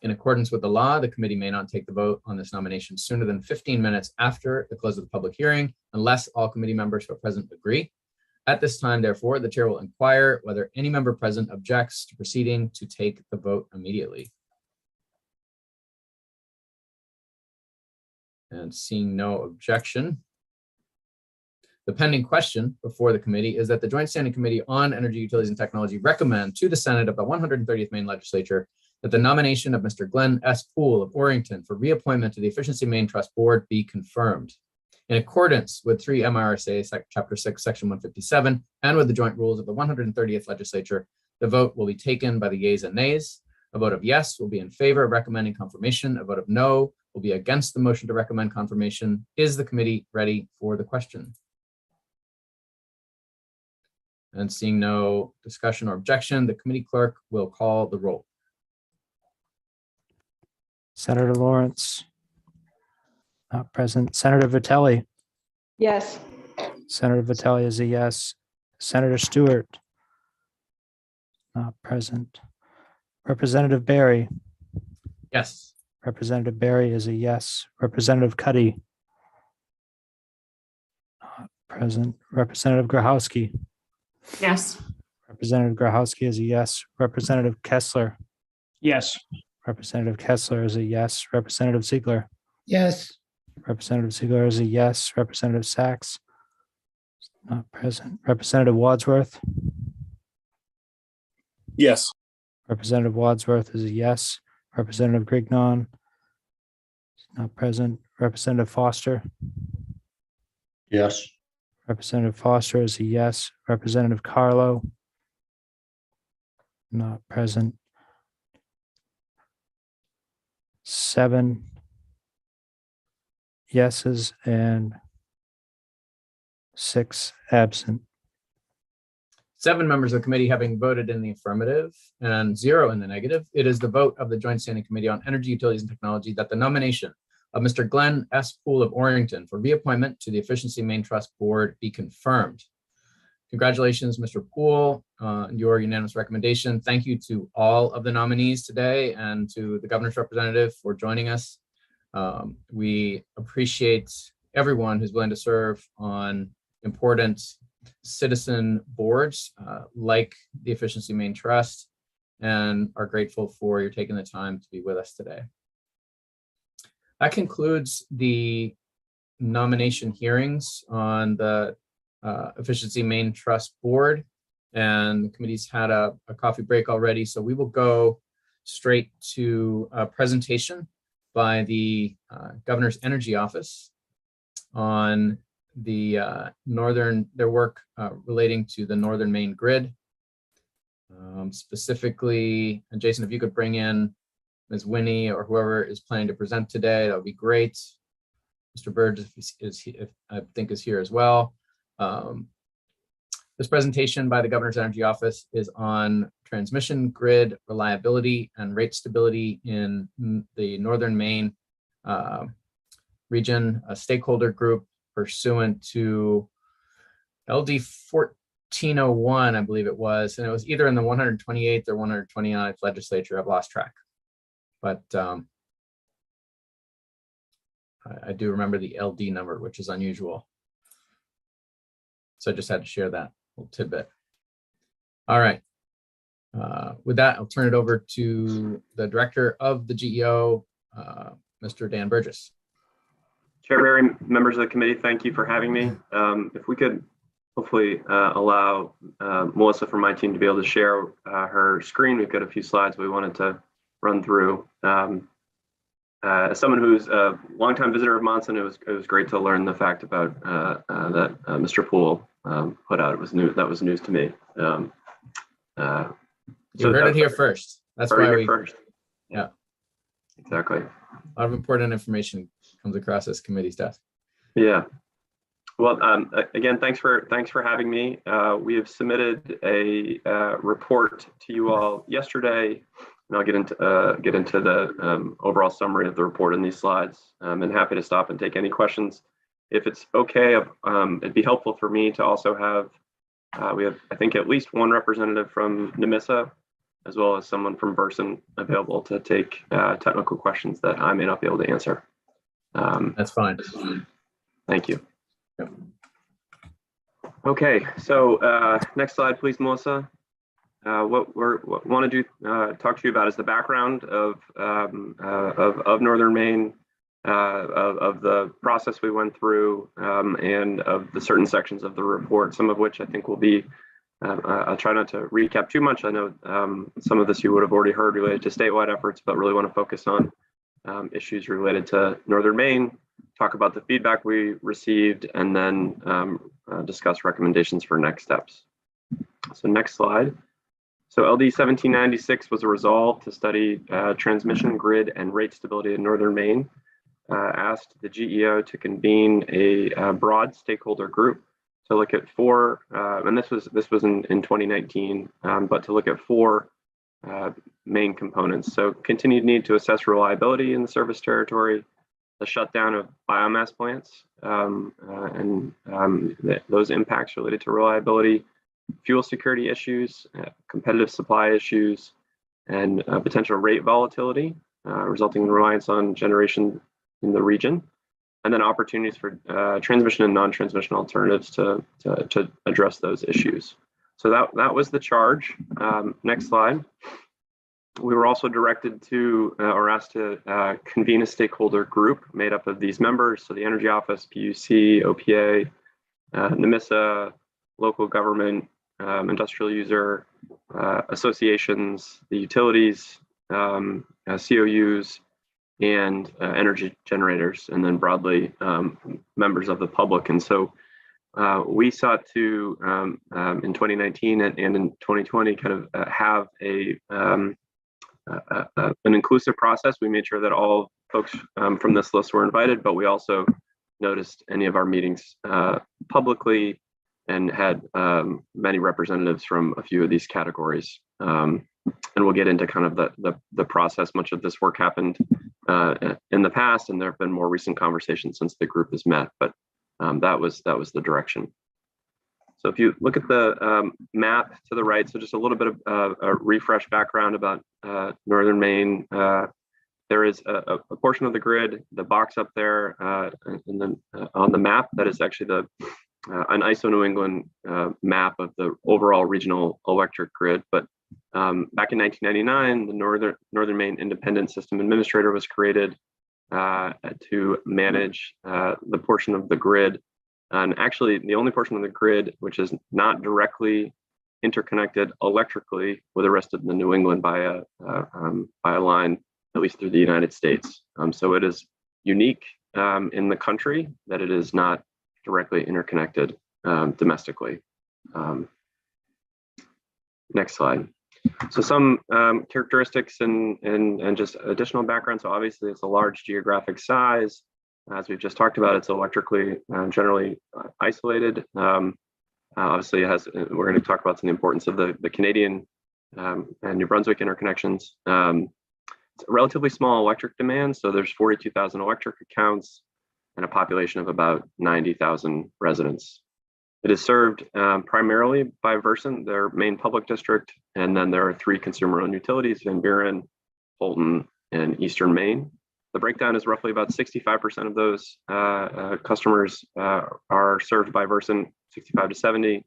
Speaker 2: In accordance with the law, the committee may not take the vote on this nomination sooner than 15 minutes after the close of the public hearing, unless all committee members who are present agree. At this time, therefore, the chair will inquire whether any member present objects to proceeding to take the vote immediately. And seeing no objection, the pending question before the committee is that the Joint Standing Committee on Energy, Utilities, and Technology recommend to the Senate of the 130th Maine Legislature that the nomination of Mr. Glenn S. Poole of Orrington for reappointment to the Efficiency Main Trust Board be confirmed. In accordance with 3 MRSA Chapter 6, Section 157, and with the joint rules of the 130th Legislature, the vote will be taken by the yeas and nays. A vote of yes will be in favor of recommending confirmation. A vote of no will be against the motion to recommend confirmation. Is the committee ready for the question? And seeing no discussion or objection, the committee clerk will call the roll.
Speaker 1: Senator Lawrence, not present. Senator Vitelli.
Speaker 3: Yes.
Speaker 1: Senator Vitelli is a yes. Senator Stewart, not present. Representative Barry.
Speaker 2: Yes.
Speaker 1: Representative Barry is a yes. Representative Cuddy, not present. Representative Grahowski.
Speaker 9: Yes.
Speaker 1: Representative Grahowski is a yes. Representative Kessler.
Speaker 14: Yes.
Speaker 1: Representative Kessler is a yes. Representative Ziegler.
Speaker 7: Yes.
Speaker 1: Representative Ziegler is a yes. Representative Sachs, not present. Representative Wadsworth.
Speaker 5: Yes.
Speaker 1: Representative Wadsworth is a yes. Representative Grignon, not present. Representative Foster.
Speaker 8: Yes.
Speaker 1: Representative Foster is a yes. Representative Carlo, not present. 7 yeses and 6 absent.
Speaker 2: 7 members of the committee having voted in the affirmative and 0 in the negative, it is the vote of the Joint Standing Committee on Energy, Utilities, and Technology that the nomination of Mr. Glenn S. Poole of Orrington for reappointment to the Efficiency Main Trust Board be confirmed. Congratulations, Mr. Poole, on your unanimous recommendation. Thank you to all of the nominees today and to the governor's representative for joining us. We appreciate everyone who's willing to serve on important citizen boards like the Efficiency Main Trust, and are grateful for your taking the time to be with us today. That concludes the nomination hearings on the Efficiency Main Trust Board, and the committee's had a coffee break already, so we will go straight to a presentation by the Governor's Energy Office on the their work relating to the Northern Maine grid. Specifically, and Jason, if you could bring in Ms. Winnie or whoever is planning to present today, that would be great. Mr. Bird I think is here as well. This presentation by the Governor's Energy Office is on transmission grid reliability and rate stability in the Northern Maine region, a stakeholder group pursuant to LD 1901, I believe it was, and it was either in the 128th or 129th legislature. I've lost track, but I do remember the LD number, which is unusual. So I just had to share that little tidbit. All right. With that, I'll turn it over to the director of the GEO, Mr. Dan Burgess.
Speaker 15: Chair Barry, members of the committee, thank you for having me. If we could hopefully allow Melissa from my team to be able to share her screen. We've got a few slides we wanted to run through. As someone who's a longtime visitor of Monson, it was great to learn the fact about that Mr. Poole put out. It was new. That was news to me.
Speaker 2: You heard it here first. That's why we
Speaker 15: first.
Speaker 2: Yeah,
Speaker 15: exactly.
Speaker 2: A lot of important information comes across this committee's desk.
Speaker 15: Yeah. Well, again, thanks for having me. We have submitted a report to you all yesterday, and I'll get into the overall summary of the report in these slides. And happy to stop and take any questions. If it's okay, it'd be helpful for me to also have we have, I think, at least one representative from NMISA, as well as someone from Burson available to take technical questions that I may not be able to answer.
Speaker 2: That's fine.
Speaker 15: Thank you. Okay, so next slide, please, Melissa. What we want to do, talk to you about is the background of Northern Maine, of the process we went through, and of the certain sections of the report, some of which I think will be, I'll try not to recap too much. I know some of this you would have already heard related to statewide efforts, but really want to focus on issues related to Northern Maine, talk about the feedback we received, and then discuss recommendations for next steps. So next slide. So LD 1796 was a resolve to study transmission grid and rate stability in Northern Maine. Asked the GEO to convene a broad stakeholder group to look at four, and this was in 2019, but to look at four main components. So continued need to assess reliability in the service territory, the shutdown of biomass plants, and those impacts related to reliability, fuel security issues, competitive supply issues, and potential rate volatility resulting in reliance on generation in the region, and then opportunities for transmission and non-transmission alternatives to address those issues. So that was the charge. Next slide. We were also directed to, or asked to convene a stakeholder group made up of these members. So the Energy Office, PUC, OPA, NMISA, local government, industrial user, associations, the utilities, COUs, and energy generators, and then broadly members of the public. And so we sought to, in 2019 and in 2020, kind of have an inclusive process. We made sure that all folks from this list were invited, but we also noticed any of our meetings publicly and had many representatives from a few of these categories. And we'll get into kind of the process. Much of this work happened in the past, and there have been more recent conversations since the group has met, but that was the direction. So if you look at the map to the right, so just a little bit of a refresh background about Northern Maine. There is a portion of the grid, the box up there, and then on the map, that is actually an ISO New England map of the overall regional electric grid. But back in 1999, the Northern Maine Independent System Administrator was created to manage the portion of the grid, and actually the only portion of the grid which is not directly interconnected electrically with the rest of the New England by a line, at least through the United States. So it is unique in the country that it is not directly interconnected domestically. Next slide. So some characteristics and just additional background. So obviously it's a large geographic size. As we've just talked about, it's electrically generally isolated. Obviously it has, we're going to talk about some of the importance of the Canadian and New Brunswick interconnections. It's a relatively small electric demand. So there's 42,000 electric accounts and a population of about 90,000 residents. It is served primarily by Versant, their main public district, and then there are 3 consumer-owned utilities: Van Buren, Holton, and Eastern Maine. The breakdown is roughly about 65% of those customers are served by Versant, 65 to 70,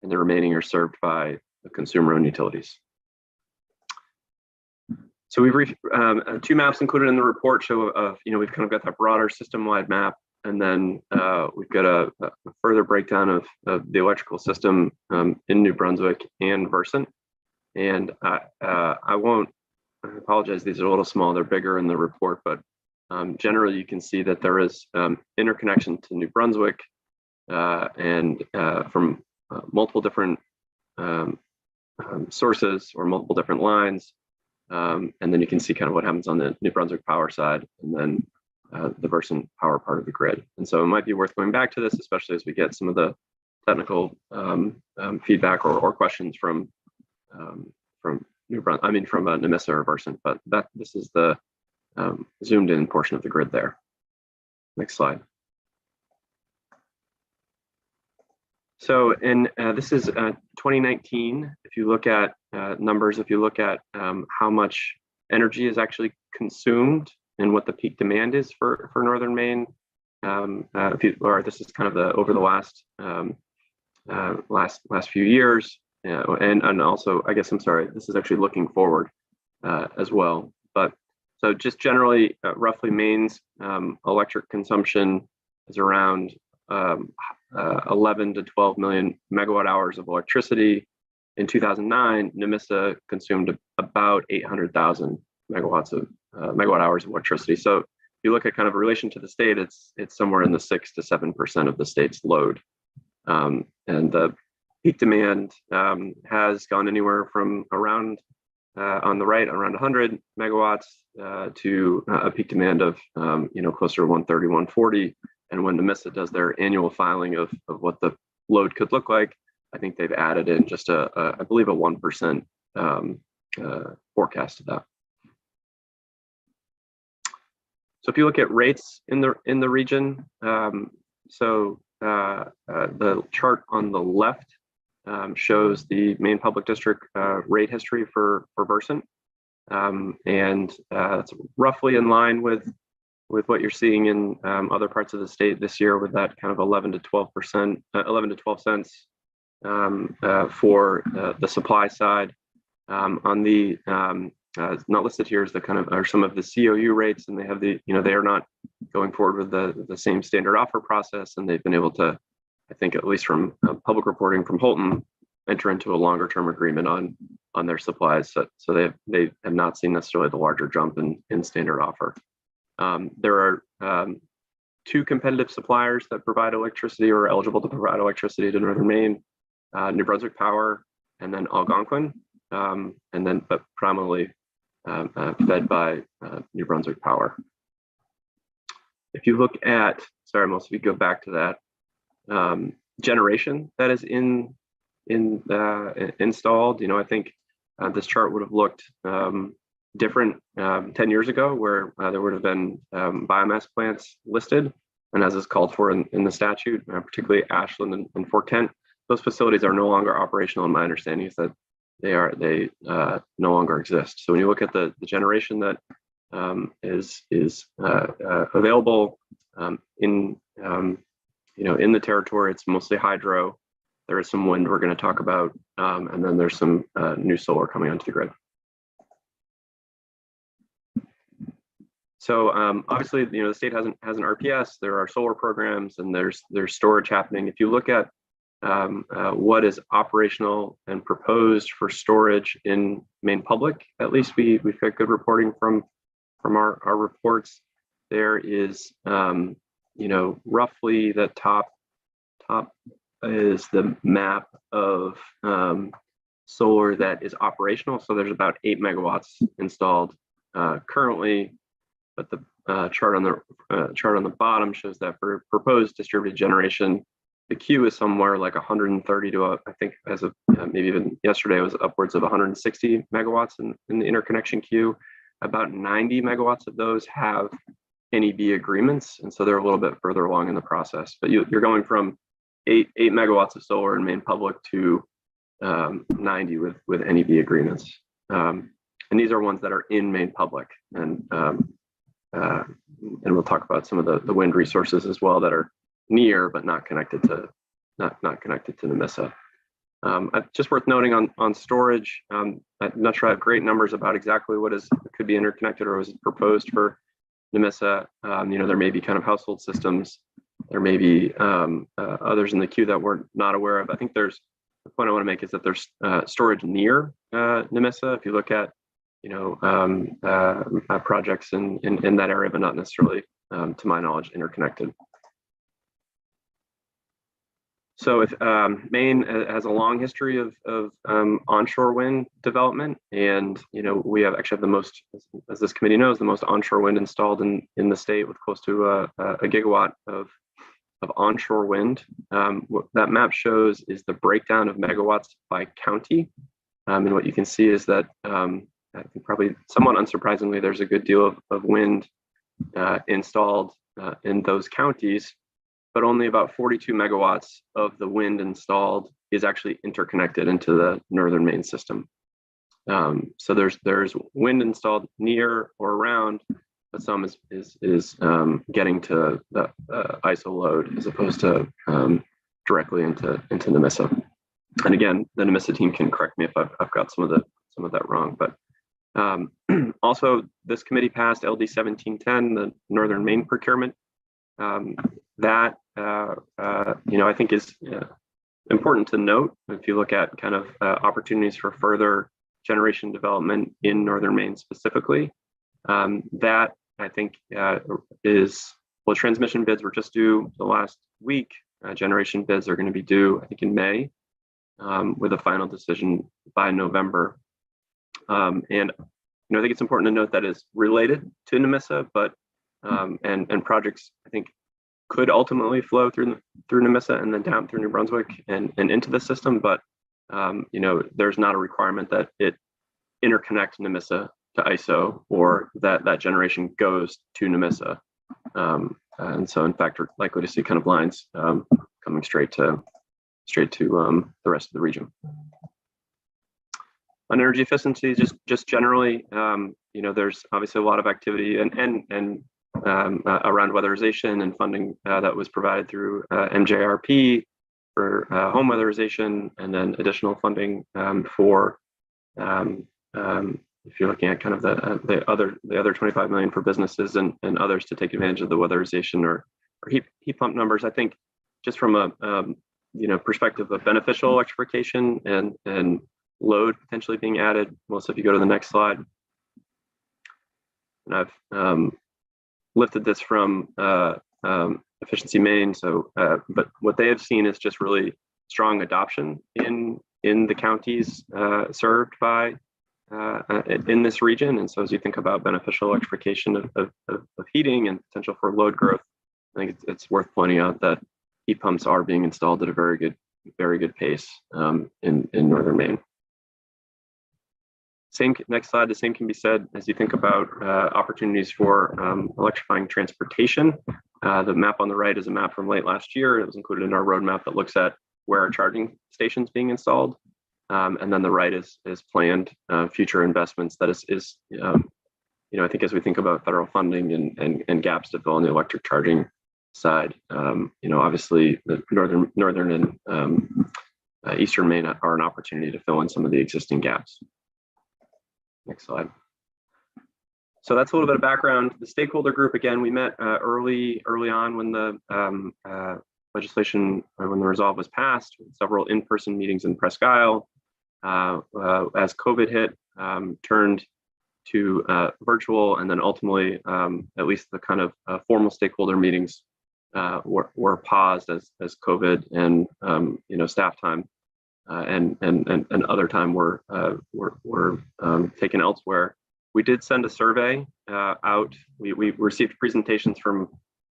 Speaker 15: and the remaining are served by the consumer-owned utilities. So we've 2 maps included in the report show we've kind of got that broader system-wide map, and then we've got a further breakdown of the electrical system in New Brunswick and Versant. And I apologize, these are a little small, they're bigger in the report, but generally you can see that there is interconnection to New Brunswick and from multiple different sources or multiple different lines. And then you can see kind of what happens on the New Brunswick power side, and then the Versant power part of the grid. And so it might be worth going back to this, especially as we get some of the technical feedback or questions from New Brunswick, from Nemissa or Versant, but this is the zoomed in portion of the grid there. Next slide. So this is 2019. If you look at numbers, if you look at how much energy is actually consumed and what the peak demand is for Northern Maine, this is kind of over the last few years, and also, I guess, I'm sorry, this is actually looking forward as well. But so just generally, roughly Maine's electric consumption is around 11 to 12 million megawatt hours of electricity. In 2009, Nemissa consumed about 800,000 megawatt hours of electricity. So if you look at kind of a relation to the state, it's somewhere in the 6 to 7% of the state's load. And the peak demand has gone anywhere from around on the right, around 100 megawatts to a peak demand of closer to 130, 140. And when Nemissa does their annual filing of what the load could look like, I think they've added in just I believe a 1% forecast to that. So if you look at rates in the region, the chart on the left shows the Maine Public District rate history for Versant, and it's roughly in line with what you're seeing in other parts of the state this year, with that kind of 11 to 12 cents for the supply side. On the not listed here is are some of the COU rates, and they have they are not going forward with the same standard offer process, and they've been able to, I think, at least from public reporting from Holton, enter into a longer term agreement on their supplies. So they have not seen necessarily the larger jump in standard offer. There are 2 competitive suppliers that provide electricity or are eligible to provide electricity to Northern Maine, New Brunswick Power, and then Algonquin, and then but predominantly fed by New Brunswick Power. If you look at, sorry, most of you go back to that generation that is installed. I think this chart would have looked different 10 years ago, where there would have been biomass plants listed, and as is called for in the statute, particularly Ashland and Fort Kent, those facilities are no longer operational. And my understanding is that they no longer exist. So when you look at the generation that is available in the territory, it's mostly hydro. There is some wind we're going to talk about, and then there's some new solar coming onto the grid. So obviously, the state has an RPS. There are solar programs, and there's storage happening. If you look at what is operational and proposed for storage in Maine Public, at least we've got good reporting from our reports. There is roughly the top is the map of solar that is operational. So there's about 8 megawatts installed currently. But the chart on the bottom shows that for proposed distributed generation, the queue is somewhere like 130 to I think as of maybe even yesterday, it was upwards of 160 megawatts in the interconnection queue. About 90 megawatts of those have NEB agreements, and so they're a little bit further along in the process. But you're going from 8 megawatts of solar in Maine public to 90 with NEB agreements. And these are ones that are in Maine public. And we'll talk about some of the wind resources as well that are near but not connected to NMISA. Just worth noting on storage, I'm not sure I have great numbers about exactly what could be interconnected or was proposed for NMISA. There may be kind of household systems. There may be others in the queue that we're not aware of. I think the point I want to make is that there's storage near NMISA. If you look at projects in that area, but not necessarily, to my knowledge, interconnected. So if Maine has a long history of onshore wind development, and we actually have the most, as this committee knows, the most onshore wind installed in the state, with close to a gigawatt of onshore wind. What that map shows is the breakdown of megawatts by county, and what you can see is that I think probably somewhat unsurprisingly, there's a good deal of wind installed in those counties, but only about 42 megawatts of the wind installed is actually interconnected into the northern Maine system. So there's wind installed near or around, but some is getting to the ISO load as opposed to directly into NMISA. And again, the NMISA team can correct me if I've got some of that wrong. But also, this committee passed LD 1710, the Northern Maine procurement. That I think is important to note if you look at kind of opportunities for further generation development in Northern Maine specifically. That I think transmission bids were just due the last week. Generation bids are going to be due, I think, in May, with a final decision by November. And I think it's important to note that it's related to NMISA, but and projects I think could ultimately flow through NMISA and then down through New Brunswick and into the system. But there's not a requirement that it interconnect NMISA to ISO or that generation goes to NMISA. And so in fact, we're likely to see kind of lines coming straight to the rest of the region. On energy efficiency, just generally, there's obviously a lot of activity and around weatherization and funding that was provided through MJRP for home weatherization, and then additional funding for if you're looking at kind of the other 25 million for businesses and others to take advantage of the weatherization or heat pump numbers. I think just from a perspective of beneficial electrification and load potentially being added. Melissa, if you go to the next slide. And I've lifted this from Efficiency Maine. So, but what they have seen is just really strong adoption in the counties served by in this region. And so as you think about beneficial electrification of heating and potential for load growth, I think it's worth pointing out that heat pumps are being installed at a very good pace in northern Maine. Next slide, the same can be said as you think about opportunities for electrifying transportation. The map on the right is a map from late last year. It was included in our roadmap that looks at where are charging stations being installed. And then the right is planned future investments that is I think as we think about federal funding and gaps to fill on the electric charging side, obviously the northern and eastern Maine are an opportunity to fill in some of the existing gaps. Next slide. So that's a little bit of background. The stakeholder group, again, we met early on when the legislation, or when the resolve was passed, several in-person meetings in Presque Isle. As COVID hit, turned to virtual, and then ultimately, at least the kind of formal stakeholder meetings were paused as COVID and staff time and other time were taken elsewhere. We did send a survey out. We received presentations from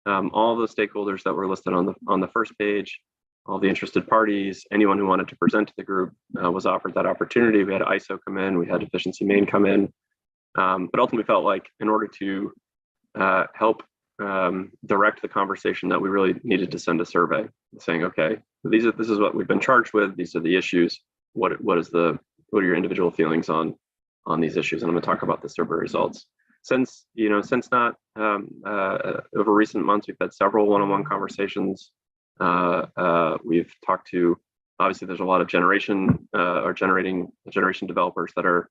Speaker 15: all the stakeholders that were listed on the first page. All the interested parties, anyone who wanted to present to the group was offered that opportunity. We had ISO come in, we had Efficiency Maine come in, but ultimately felt like in order to help direct the conversation that we really needed to send a survey saying, okay, this is what we've been charged with. These are the issues. What are your individual feelings on these issues? And I'm going to talk about the survey results. Since not over recent months, we've had several one-on-one conversations. We've talked to, obviously there's a lot of generating developers that are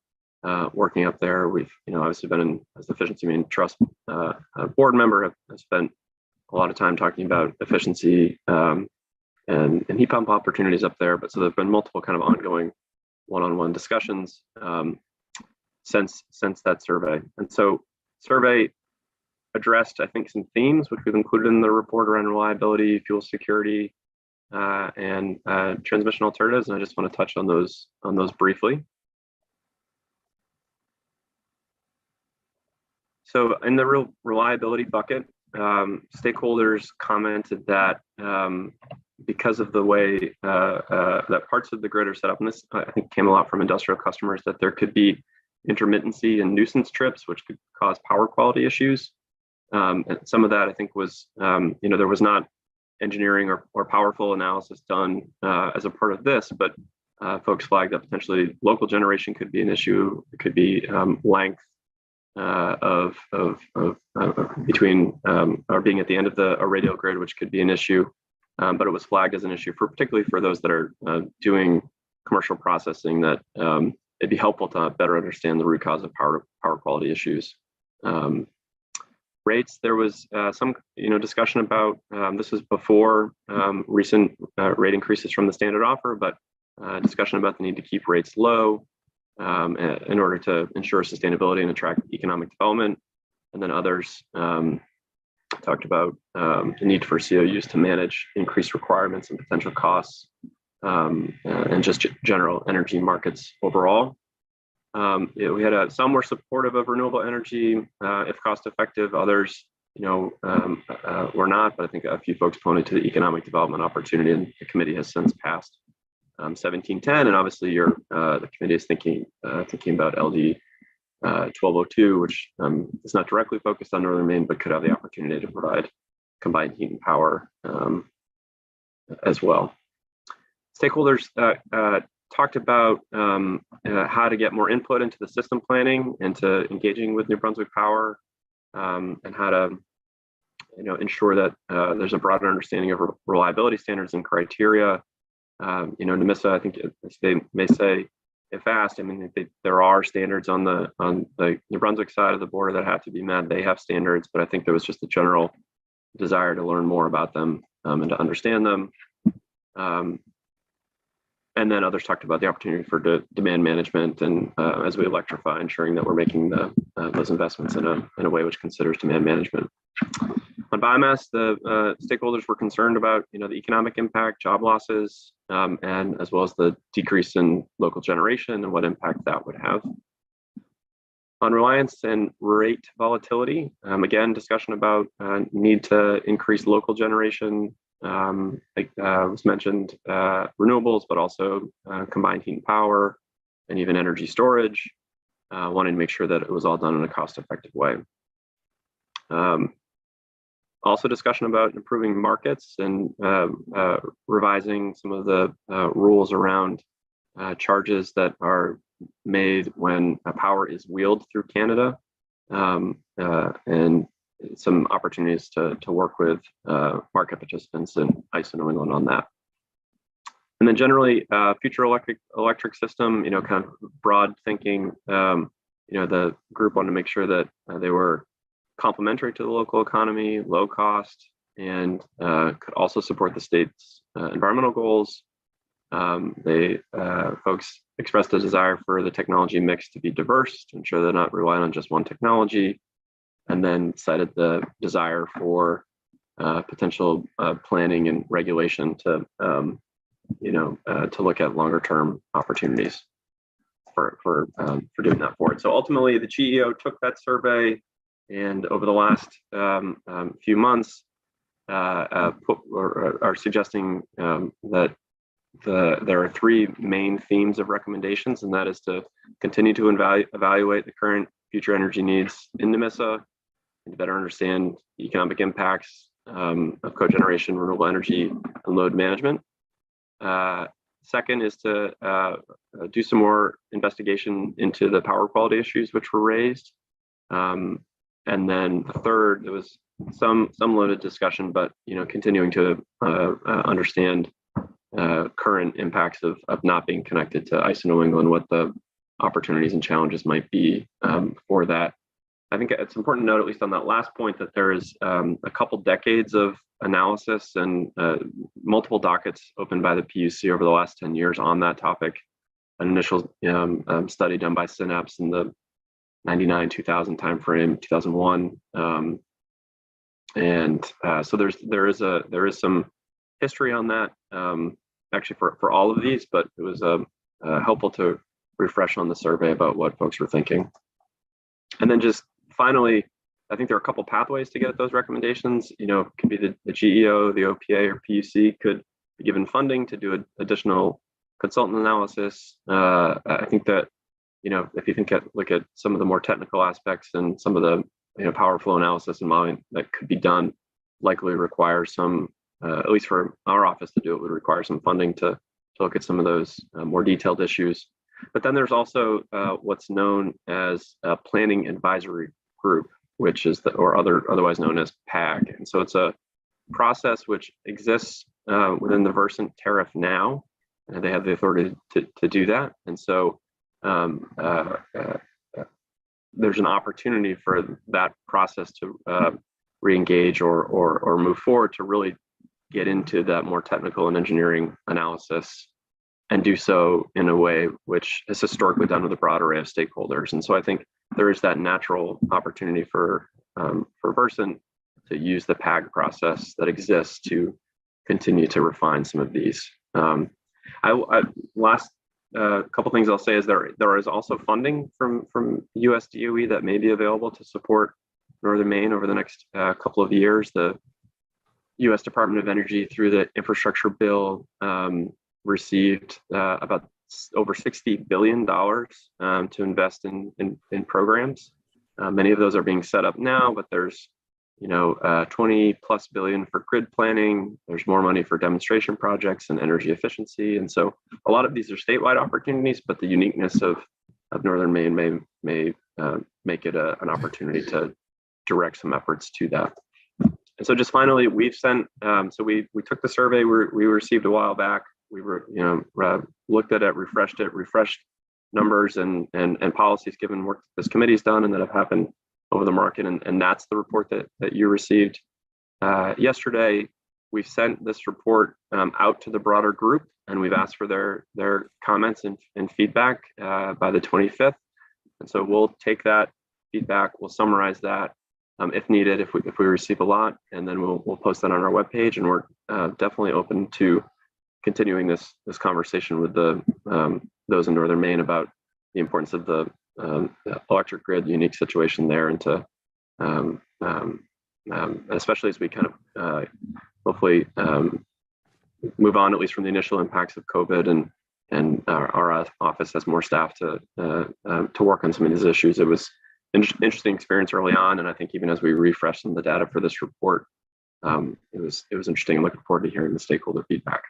Speaker 15: working up there. We've obviously been as the Efficiency Main Trust board member, have spent a lot of time talking about efficiency and heat pump opportunities up there. But so there've been multiple kind of ongoing one-on-one discussions since that survey. And so survey addressed, I think, some themes which we've included in the report around reliability, fuel security, and transmission alternatives. And I just want to touch on those briefly. So in the reliability bucket, stakeholders commented that because of the way that parts of the grid are set up, and this I think came a lot from industrial customers, that there could be intermittency and nuisance trips, which could cause power quality issues. And some of that I think was, there was not engineering or powerful analysis done as a part of this, but folks flagged that potentially local generation could be an issue. It could be length between or being at the end of a radial grid, which could be an issue. But it was flagged as an issue particularly for those that are doing commercial processing, that it'd be helpful to better understand the root cause of power quality issues. Rates, there was some discussion about, this was before recent rate increases from the standard offer, but discussion about the need to keep rates low in order to ensure sustainability and attract economic development. And then others talked about the need for COUs to manage increased requirements and potential costs, and just general energy markets overall. We had some were supportive of renewable energy if cost effective. Others, were not. But I think a few folks pointed to the economic development opportunity, and the committee has since passed 1710. And obviously, the committee is thinking about LD 1202, which is not directly focused on Northern Maine, but could have the opportunity to provide combined heat and power as well. Stakeholders talked about how to get more input into the system planning and to engaging with New Brunswick Power, and how to ensure that there's a broader understanding of reliability standards and criteria. NMISA, I think they may say, if asked, there are standards on the New Brunswick side of the border that have to be met. They have standards, but I think there was just a general desire to learn more about them and to understand them. And then others talked about the opportunity for demand management, and as we electrify, ensuring that we're making those investments in a way which considers demand management. On biomass, the stakeholders were concerned about the economic impact, job losses, and as well as the decrease in local generation and what impact that would have. On reliance and rate volatility, again, discussion about need to increase local generation. Like was mentioned, renewables, but also combined heat and power, and even energy storage, wanting to make sure that it was all done in a cost-effective way. Also discussion about improving markets and revising some of the rules around charges that are made when power is wheeled through Canada, and some opportunities to work with market participants in ISO New England on that. And then generally, future electric system, kind of broad thinking. The group wanted to make sure that they were complementary to the local economy, low cost, and could also support the state's environmental goals. Folks expressed a desire for the technology mix to be diverse, to ensure they're not relying on just one technology, and then cited the desire for potential planning and regulation to look at longer term opportunities for doing that forward. So ultimately, the GEO took that survey, and over the last few months, are suggesting that there are three main themes of recommendations, and that is to continue to evaluate the current future energy needs in NMISA, and to better understand the economic impacts of cogeneration, renewable energy, and load management. Second is to do some more investigation into the power quality issues which were raised. And then the third, there was some limited discussion, but continuing to understand current impacts of not being connected to ISO New England, what the opportunities and challenges might be for that. I think it's important to note, at least on that last point, that there is a couple decades of analysis and multiple dockets opened by the PUC over the last 10 years on that topic. An initial study done by Synapse in the 99, 2000 timeframe, 2001, so there is some history on that, actually for all of these, but it was helpful to refresh on the survey about what folks were thinking. And then just finally, I think there are a couple pathways to get at those recommendations. It could be the GEO, the OPA, or PUC could be given funding to do additional consultant analysis. I think that, if you look at some of the more technical aspects and some of the power flow analysis and modeling that could be done, likely require some, at least for our office to do it, would require some funding to look at some of those more detailed issues. But then there's also what's known as a planning advisory group, which is otherwise known as PAG. And so it's a process which exists within the Versant tariff now, and they have the authority to do that. And so there's an opportunity for that process to re-engage or move forward to really get into that more technical and engineering analysis, and do so in a way which is historically done with a broad array of stakeholders. And so I think there is that natural opportunity for Versant to use the PAG process that exists to continue to refine some of these. Last couple things I'll say is there is also funding from US DOE that may be available to support Northern Maine over the next couple of years. The US Department of Energy, through the infrastructure bill, received about over $60 billion to invest in programs. Many of those are being set up now, but there's 20+ billion for grid planning. There's more money for demonstration projects and energy efficiency. And so a lot of these are statewide opportunities, but the uniqueness of Northern Maine may make it an opportunity to direct some efforts to that. And so just finally, we've sent, so we took the survey we received a while back. We were, looked at it, refreshed numbers and policies given work that this committee's done and that have happened over the market. And that's the report that you received yesterday. We've sent this report out to the broader group, and we've asked for their comments and feedback by the 25th. And so we'll take that feedback, we'll summarize that if needed, if we receive a lot, and then we'll post that on our webpage. And we're definitely open to continuing this conversation with those in Northern Maine about the importance of the electric grid unique situation there, and to especially as we kind of hopefully move on, at least from the initial impacts of COVID, and our office has more staff to work on some of these issues. It was an interesting experience early on, and I think even as we refresh some of the data for this report, it was interesting. I'm looking forward to hearing the stakeholder feedback.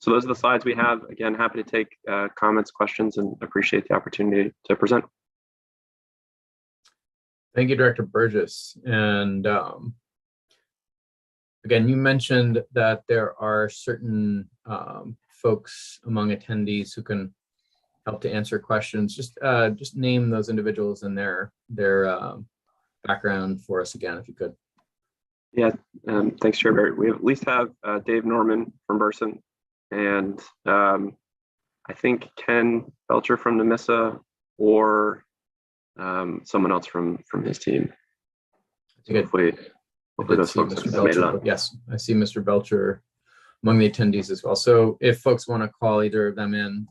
Speaker 15: So those are the slides we have. Again, happy to take comments, questions, and appreciate the opportunity to present.
Speaker 2: Thank you, Director Burgess. And again, you mentioned that there are certain folks among attendees who can help to answer questions. Just name those individuals and their background for us again, if you could.
Speaker 15: Yeah, thanks, Chair Barry. We at least have Dave Norman from Versant, and I think Ken Belcher from NMISA, or someone else from his team. Hopefully those folks have made it on.
Speaker 2: Yes, I see Mr. Belcher among the attendees as well. So if folks want to call either of them in,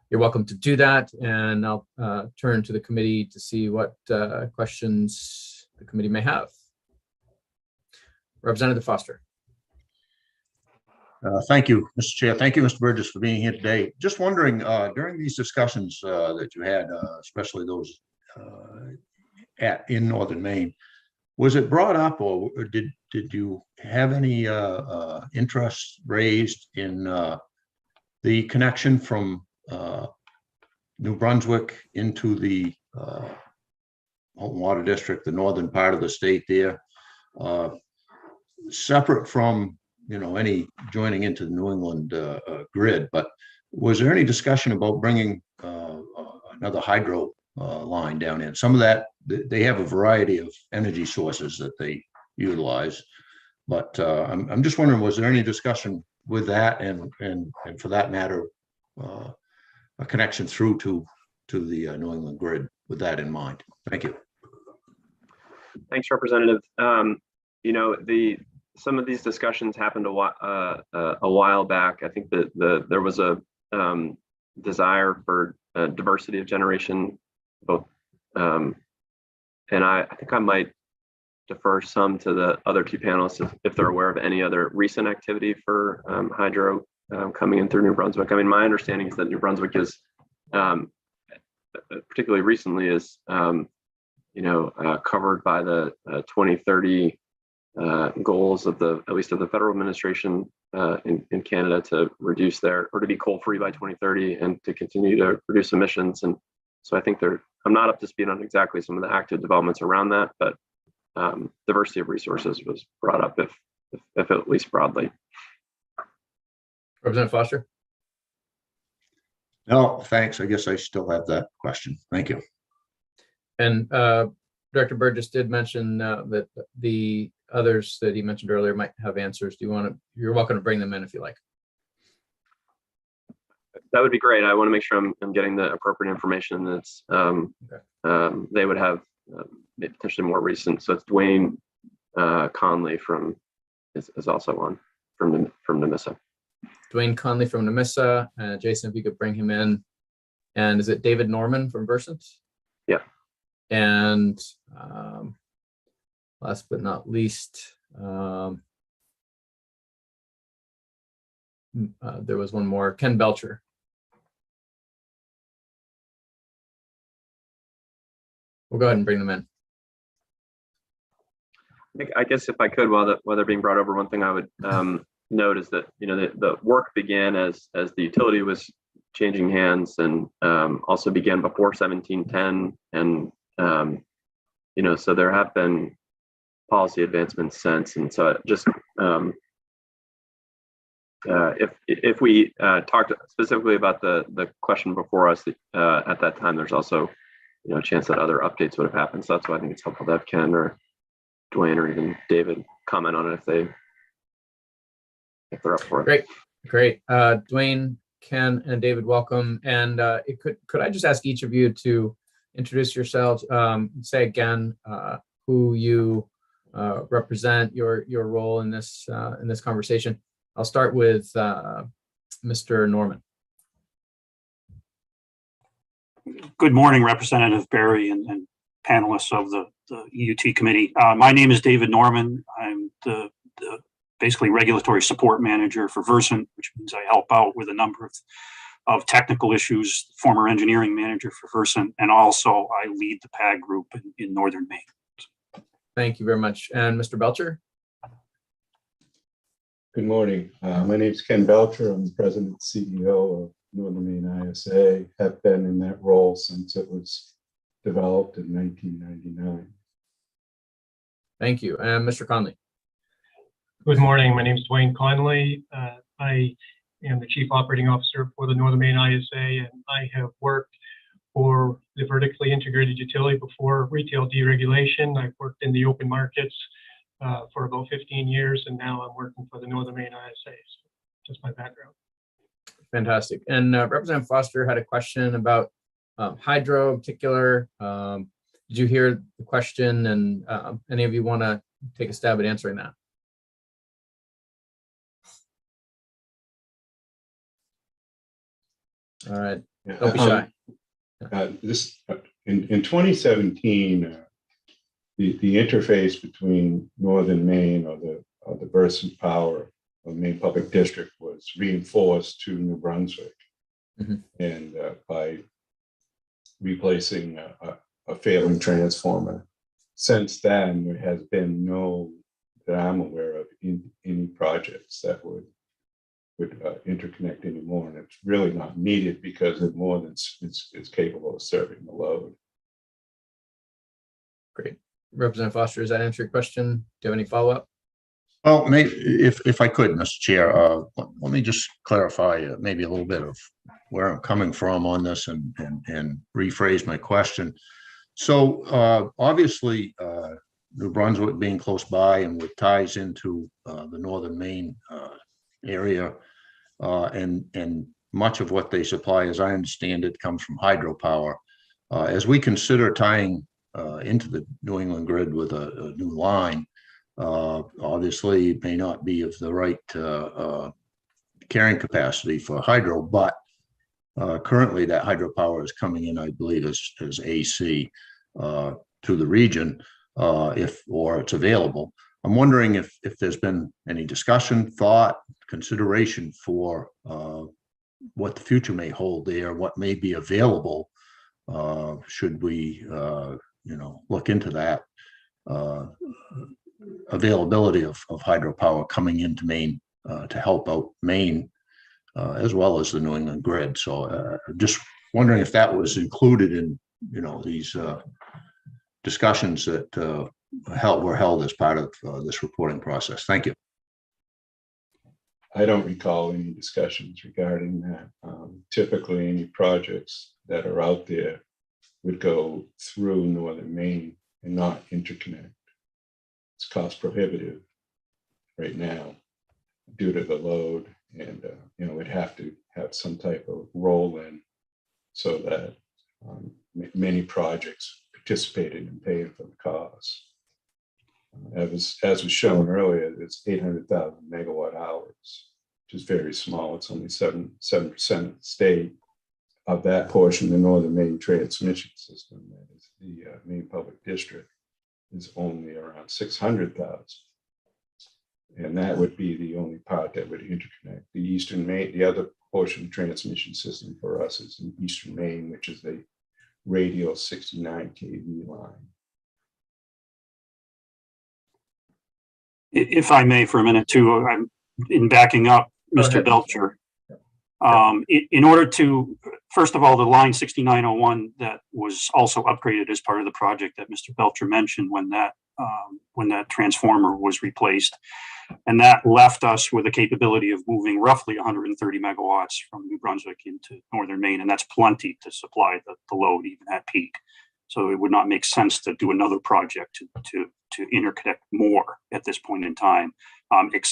Speaker 2: you're welcome to do that, and I'll turn to the committee to see what questions the committee may have. Representative Foster.
Speaker 8: Thank you, Mr. Chair. Thank you, Mr. Burgess, for being here today. Just wondering, during these discussions that you had, especially those in Northern Maine, Was it brought up, or did you have any interest raised in the connection from New Brunswick into the Holton Water District, the northern part of the state there, separate from any joining into the New England grid? But was there any discussion about bringing another hydro line down in? Some of that, they have a variety of energy sources that they utilize, but I'm just wondering, was there any discussion with that, and for that matter, a connection through to the New England grid with that in mind? Thank you.
Speaker 15: Thanks, Representative. Some of these discussions happened a while back. I think that there was a desire for diversity of generation, both, and I think I might defer some to the other two panelists if they're aware of any other recent activity for hydro coming in through New Brunswick. I mean, my understanding is that New Brunswick is, particularly recently, is covered by the 2030 goals of at least of the federal administration in Canada to reduce or to be coal free by 2030 and to continue to reduce emissions. And so I think I'm not up to speed on exactly some of the active developments around that, but diversity of resources was brought up, if at least broadly.
Speaker 2: Representative Foster.
Speaker 8: No, thanks. I guess I still have that question. Thank you.
Speaker 2: And Director Burgess did mention that the others that he mentioned earlier might have answers. You're welcome to bring them in if you like.
Speaker 15: That would be great. I want to make sure I'm getting the appropriate information that's they would have potentially more recent. So it's Dwayne Conley is also on from NMISA. Dwayne Conley from NMISA. Jason, if you could bring him in. And is it David Norman from Versant? Yeah. And last but not least, there was one more, Ken Belcher. We'll go ahead and bring them in. I guess if I could, while they're being brought over, one thing I would note is that the work began as the utility was changing hands, and also began before 1710, and so there have been policy advancements since. And so just if we talked specifically about the question before us at that time, there's also a chance that other updates would have happened. So that's why I think it's helpful to have Ken or Dwayne or even David comment on it if they're up for it. Great. Dwayne, Ken, and David, welcome. And could I just ask each of you to introduce yourselves, say again who you represent, your role in this conversation. I'll start with Mr. Norman.
Speaker 16: Good morning, Representative Berry and panelists of the EUT committee. My name is David Norman. I'm the basically regulatory support manager for Versant, which means I help out with a number of technical issues, former engineering manager for Versant, and also I lead the PAG group in Northern Maine.
Speaker 2: Thank you very much. And Mr. Belcher?
Speaker 17: Good morning. My name is Ken Belcher. I'm the president and CEO of Northern Maine ISA, have been in that role since it was developed in 1999.
Speaker 2: Thank you. And Mr. Conley?
Speaker 18: Good morning. My name is Dwayne Conley. I am the Chief Operating Officer for the Northern Maine ISA, and I have worked for the vertically integrated utility before retail deregulation. I've worked in the open markets for about 15 years, and now I'm working for the Northern Maine ISA. So just my background.
Speaker 2: Fantastic. And Representative Foster had a question about hydro in particular. Did you hear the question, and any of you want to take a stab at answering that? All right, don't be shy.
Speaker 17: In 2017, the interface between Northern Maine or the Versant Power of Maine Public District was reinforced to New Brunswick, and by replacing a failing transformer since then, there has been no, that I'm aware of, any projects that would interconnect anymore, and it's really not needed because it more than it's capable of serving the load.
Speaker 2: Great. Representative Foster, does that answer your question? Do you have any follow-up?
Speaker 8: Well, maybe if I could, Mr. Chair, let me just clarify maybe a little bit of where I'm coming from on this and rephrase my question. So obviously, New Brunswick being close by and with ties into the northern Maine area, and much of what they supply, as I understand it, comes from hydropower. As we consider tying into the New England grid with a new line, obviously it may not be of the right carrying capacity for hydro, but currently that hydropower is coming in, I believe, as AC to the region, or it's available. I'm wondering if there's been any discussion, thought, consideration for what the future may hold there, what may be available. Should we, look into that availability of hydropower coming into Maine to help out Maine as well as the New England grid. So just wondering if that was included in, these discussions that were held as part of this reporting process. Thank you.
Speaker 17: I don't recall any discussions regarding that. Typically, any projects that are out there would go through northern Maine and not interconnect. It's cost prohibitive right now due to the load, and we'd have to have some type of roll in so that many projects participated in paying for the cost. As was shown earlier, it's 800,000 megawatt hours, which is very small. It's only 7% of the state. Of that portion, the northern Maine transmission system, that is the Maine Public District, is only around 600,000. And that would be the only part that would interconnect. The eastern Maine, the other portion of the transmission system for us is in eastern Maine, which is the radial 69 kV line.
Speaker 16: If I may, for a minute too, I'm in backing up Mr. Belcher. In order to, first of all, the line 6901 that was also upgraded as part of the project that Mr. Belcher mentioned when that transformer was replaced, and that left us with a capability of moving roughly 130 megawatts from New Brunswick into northern Maine, and that's plenty to supply the load even at peak. So it would not make sense to do another project to interconnect more at this point in time,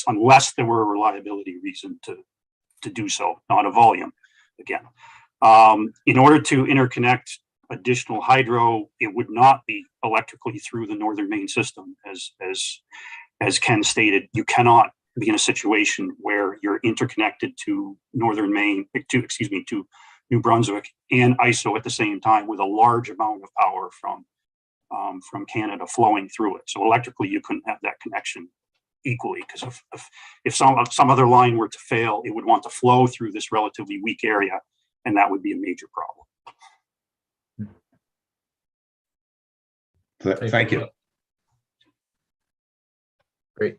Speaker 16: unless there were a reliability reason to do so, not a volume again. In order to interconnect additional hydro, it would not be electrically through the northern Maine system. As Ken stated, you cannot be in a situation where you're interconnected to northern Maine, to New Brunswick and ISO at the same time with a large amount of power from Canada flowing through it. So electrically, you couldn't have that connection equally, because if some other line were to fail, it would want to flow through this relatively weak area, and that would be a major problem.
Speaker 8: Thank you.
Speaker 2: Great.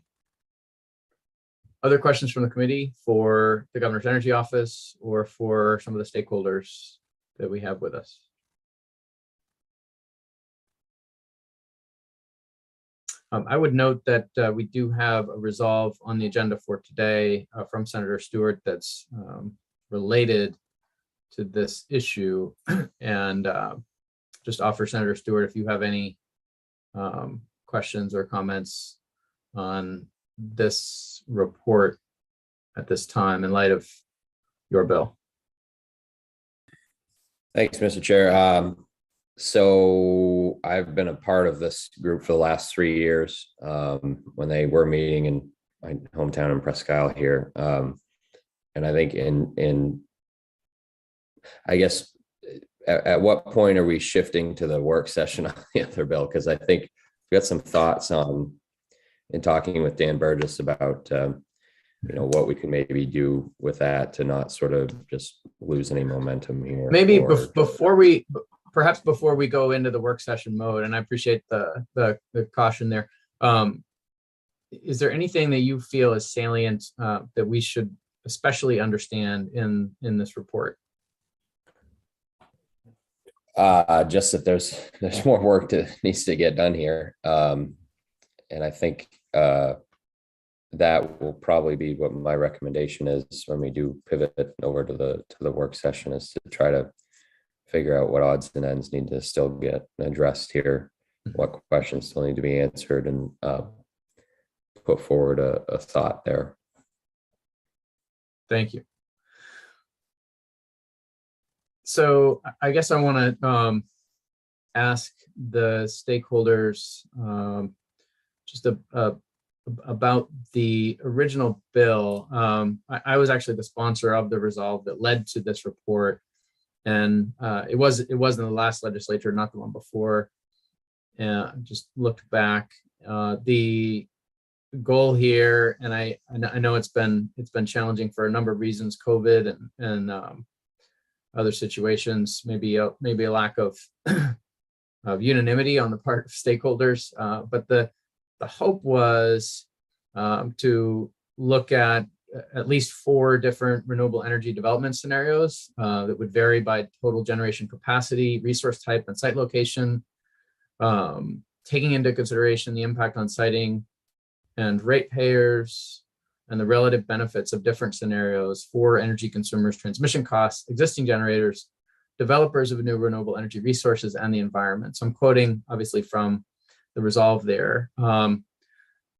Speaker 2: Other questions from the committee for the Governor's Energy Office or for some of the stakeholders that we have with us? I would note that we do have a resolve on the agenda for today from Senator Stewart that's related to this issue, and just offer Senator Stewart if you have any questions or comments on this report at this time in light of your bill.
Speaker 4: Thanks, Mr. Chair. So I've been a part of this group for the last 3 years when they were meeting in my hometown in Presque Isle here. And I think I guess, at what point are we shifting to the work session on the other bill? Because I think we got some thoughts in talking with Dan Burgess about what we can maybe do with that to not sort of just lose any momentum here.
Speaker 2: Maybe perhaps before we go into the work session mode, and I appreciate the caution there, is there anything that you feel is salient that we should especially understand in this report?
Speaker 4: Just that there's more work that needs to get done here. And I think that will probably be what my recommendation is when we do pivot over to the work session, is to try to figure out what odds and ends need to still get addressed here, what questions still need to be answered, and put forward a thought there.
Speaker 2: Thank you. So I guess I want to ask the stakeholders just about the original bill. I was actually the sponsor of the resolve that led to this report, and it wasn't the last legislature, not the one before. Just looked back. The goal here, and I know it's been challenging for a number of reasons, COVID and other situations, maybe a lack of unanimity on the part of stakeholders. But the hope was to look at least 4 different renewable energy development scenarios that would vary by total generation capacity, resource type, and site location, taking into consideration the impact on siting and ratepayers, and the relative benefits of different scenarios for energy consumers, transmission costs, existing generators, developers of new renewable energy resources, and the environment. So I'm quoting obviously from the resolve there.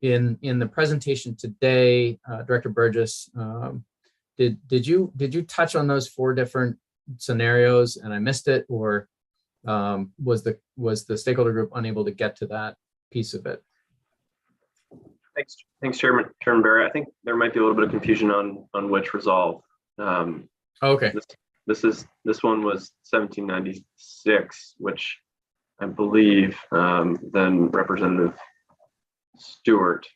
Speaker 2: In the presentation today, Director Burgess, did you touch on those 4 different scenarios and I missed it, or was the stakeholder group unable to get to that piece of it?
Speaker 15: Thanks, Chairman Barrett. I think there might be a little bit of confusion on which resolve.
Speaker 2: Okay.
Speaker 15: This one was 1796, which I believe then Representative Stewart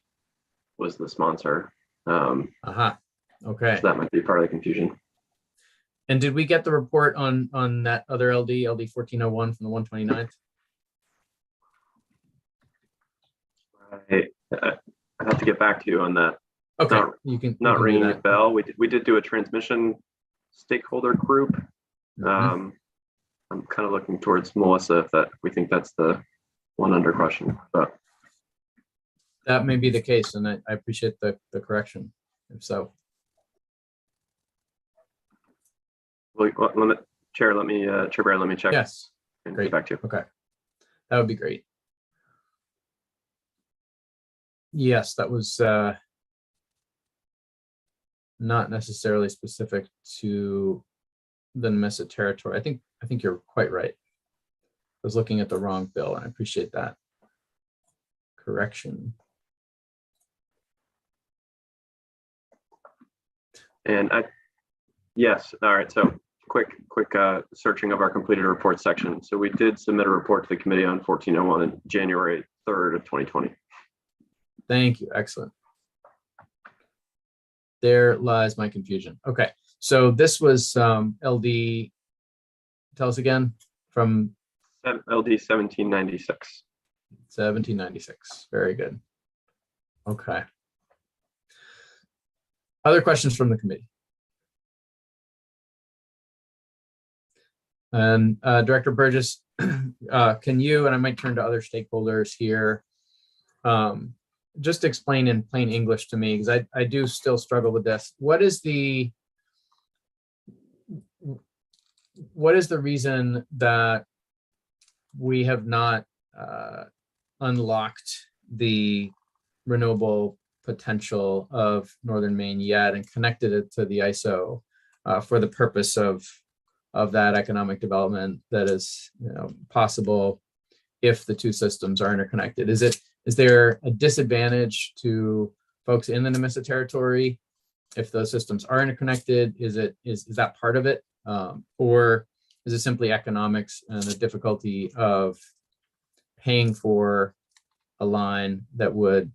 Speaker 15: was the sponsor.
Speaker 2: Okay.
Speaker 15: So that might be part of the confusion.
Speaker 2: And did we get the report on that other LD 1401 from the 129th?
Speaker 15: I have to get back to you on that.
Speaker 2: Okay, you can
Speaker 15: ringing
Speaker 2: do
Speaker 15: a bell. We did do a transmission stakeholder group. I'm kind of looking towards Melissa if we think that's the one under question, but
Speaker 2: that may be the case, and I appreciate the correction. If so,
Speaker 15: well, Chair Barrett, let me check.
Speaker 2: Yes,
Speaker 15: and
Speaker 2: great.
Speaker 15: get back to you.
Speaker 2: Okay, that would be great. Yes, that was not necessarily specific to the Nemesset territory. I think you're quite right. I was looking at the wrong bill, and I appreciate that correction.
Speaker 15: And yes, all right. So quick searching of our completed report section. So we did submit a report to the committee on 1401 on January 3rd of 2020.
Speaker 2: Thank you. Excellent. There lies my confusion. Okay, so this was LD. Tell us again from
Speaker 15: LD 1796.
Speaker 2: 1796. Very good. Okay. Other questions from the committee? And Director Burgess, can you, and I might turn to other stakeholders here, just explain in plain English to me, because I do still struggle with this. What is the reason that we have not unlocked the renewable potential of Northern Maine yet and connected it to the ISO for the purpose of that economic development that is possible if the two systems are interconnected? Is there a disadvantage to folks in the Nemesset territory if those systems are interconnected? Is that part of it, or is it simply economics and the difficulty of paying for a line that would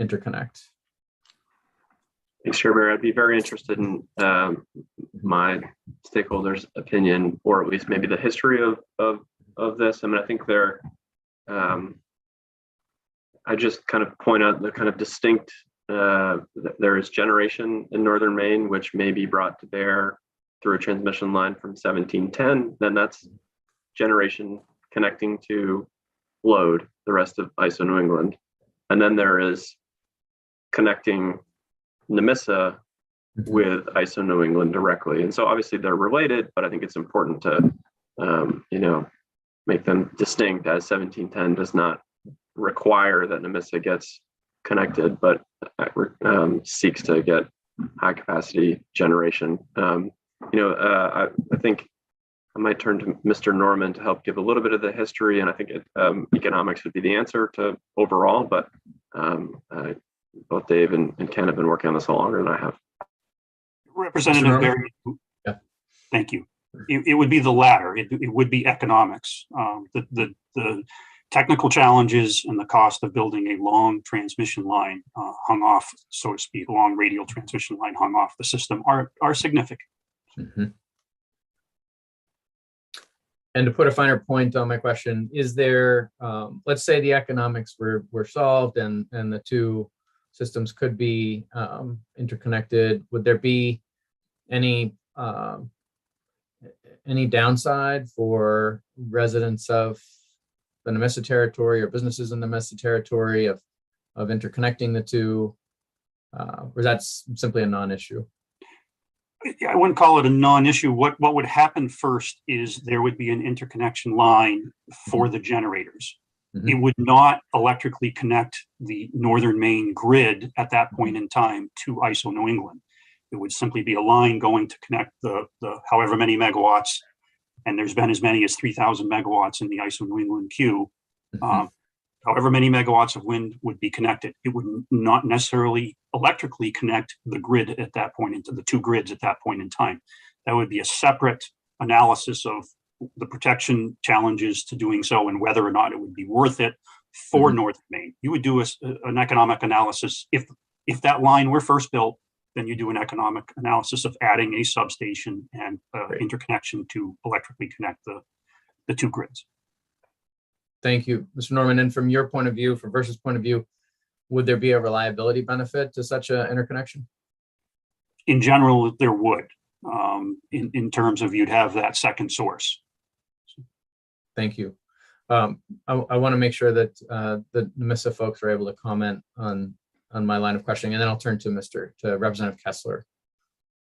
Speaker 2: interconnect?
Speaker 15: Thanks, Chair Bear. I'd be very interested in my stakeholders' opinion, or at least maybe the history of this. I mean, I think I just kind of point out the kind of distinct, there is generation in northern Maine, which may be brought to bear through a transmission line from 1710. Then that's generation connecting to load, the rest of ISO New England. And then there is connecting Nemissa with ISO New England directly. And so obviously they're related, but I think it's important to, make them distinct, as 1710 does not require that Nemissa gets connected, but seeks to get high capacity generation. I think I might turn to Mr. Norman to help give a little bit of the history, and I think economics would be the answer to overall, but both Dave and Ken have been working on this a lot longer than I have.
Speaker 16: Representative Barry.
Speaker 2: Yeah.
Speaker 16: Thank you. It would be the latter. It would be economics. The technical challenges and the cost of building a long transmission line hung off, so to speak, long radial transmission line hung off the system are significant.
Speaker 2: Mm-hmm. And to put a finer point on my question, is there, let's say the economics were solved and the two systems could be interconnected, would there be any downside for residents of the Nemissa territory or businesses in the Nemissa territory of interconnecting the two, or is that simply a non-issue?
Speaker 16: I wouldn't call it a non-issue. What would happen first is there would be an interconnection line for the generators. Mm-hmm. It would not electrically connect the northern Maine grid at that point in time to ISO New England. It would simply be a line going to connect the however many megawatts, and there's been as many as 3,000 megawatts in the ISO New England queue. Mm-hmm. However many megawatts of wind would be connected. It would not necessarily electrically connect the grid at that point, into the two grids at that point in time. That would be a separate analysis of the protection challenges to doing so and whether or not it would be worth it for Northern Maine. You would do an economic analysis. If that line were first built, then you do an economic analysis of adding a substation and interconnection to electrically connect the two grids.
Speaker 2: Thank you, Mr. Norman. And from your point of view, from Versa's point of view, would there be a reliability benefit to such an interconnection?
Speaker 16: In general, there would, in terms of you'd have that second source.
Speaker 2: Thank you. I want to make sure that the Nemissa folks are able to comment on my line of questioning, and then I'll turn to Representative Kessler.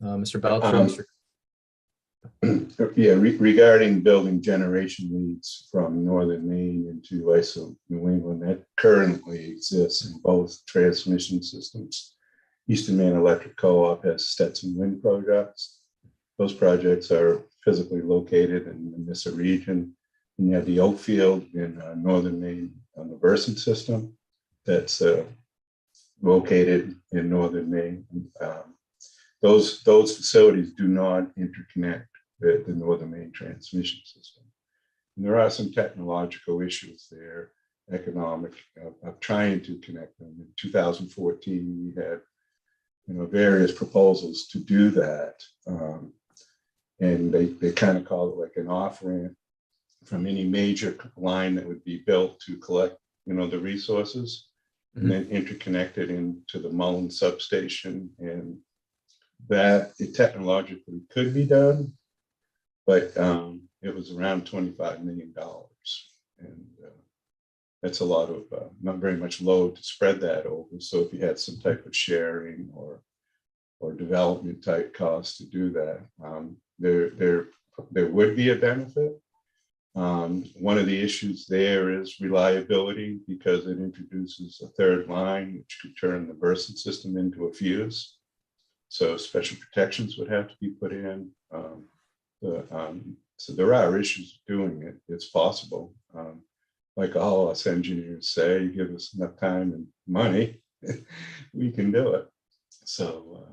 Speaker 2: Mr. Belcher.
Speaker 17: Yeah, regarding building generation leads from northern Maine into ISO New England, that currently exists in both transmission systems. Eastern Maine Electric Co-op has Stetson wind projects. Those projects are physically located in the Nemissa region. And you have the Oakfield in northern Maine on the Versant system that's located in northern Maine. Those facilities do not interconnect the northern Maine transmission system. And there are some technological issues there, economic, of trying to connect them. In 2014, we had various proposals to do that. And they kind of call it like an off-ramp from any major line that would be built to collect, the resources, and then interconnect it into the Mullen substation. And that it technologically could be done, but it was around $25 million. And that's a lot of, not very much load to spread that over. So if you had some type of sharing or development type costs to do that, there would be a benefit. One of the issues there is reliability, because it introduces a third line, which could turn the Versant system into a fuse. So special protections would have to be put in. So there are issues doing it. It's possible. Like all us engineers say, give us enough time and money, we can do it. So,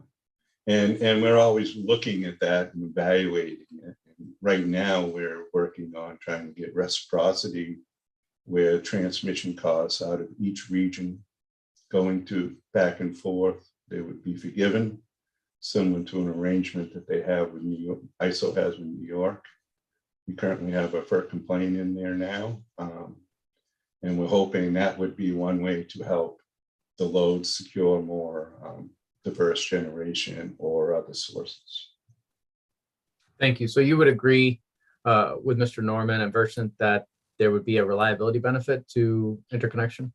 Speaker 17: and we're always looking at that and evaluating it. And right now, we're working on trying to get reciprocity where transmission costs out of each region going to back and forth they would be forgiven, similar to an arrangement that they have with New York, ISO has with New York. We currently have a FERC complaint in there now. And we're hoping that would be one way to help the load secure more diverse generation or other sources.
Speaker 2: Thank you. So you would agree with Mr. Norman and Versant that there would be a reliability benefit to interconnection?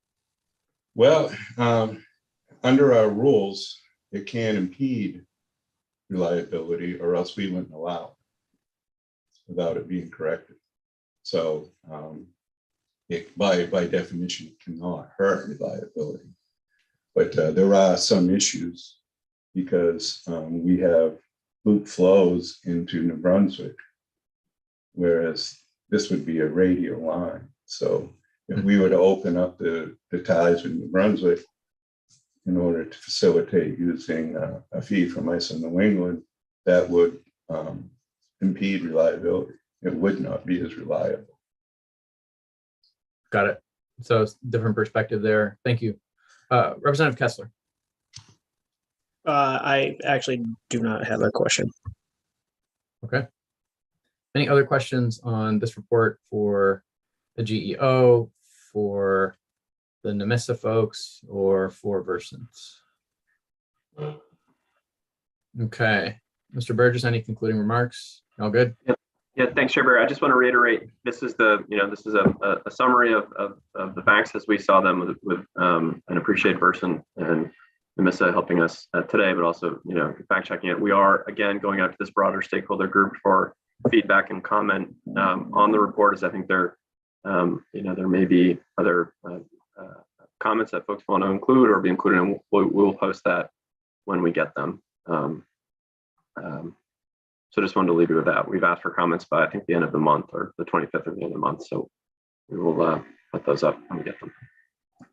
Speaker 17: Well, under our rules, it can impede reliability or else we wouldn't allow it without it being corrected. So it, by definition, it cannot hurt reliability. But there are some issues because we have loop flows into New Brunswick, whereas this would be a radial line. So if we were to open up the ties with New Brunswick in order to facilitate using a feed from ISO New England, that would impede reliability. It would not be as reliable.
Speaker 2: Got it. So it's a different perspective there. Thank you. Representative Kessler.
Speaker 19: I actually do not have a question.
Speaker 2: Okay. Any other questions on this report for the GEO, for the NMISA folks, or for Versant? Okay. Mr. Burgess, any concluding remarks? All good?
Speaker 15: Yeah, thanks, Chair. I just want to reiterate, this is this is a summary of the facts as we saw them with and appreciate Versant and NMISA helping us today, but also, fact checking it. We are, again, going out to this broader stakeholder group for feedback and comment on the report, as I think there may be other comments that folks want to include or be included, and we'll post that when we get them. So just wanted to leave you with that. We've asked for comments by, I think, the end of the month, or the 25th of the end of the month. So we will put those up when we get them.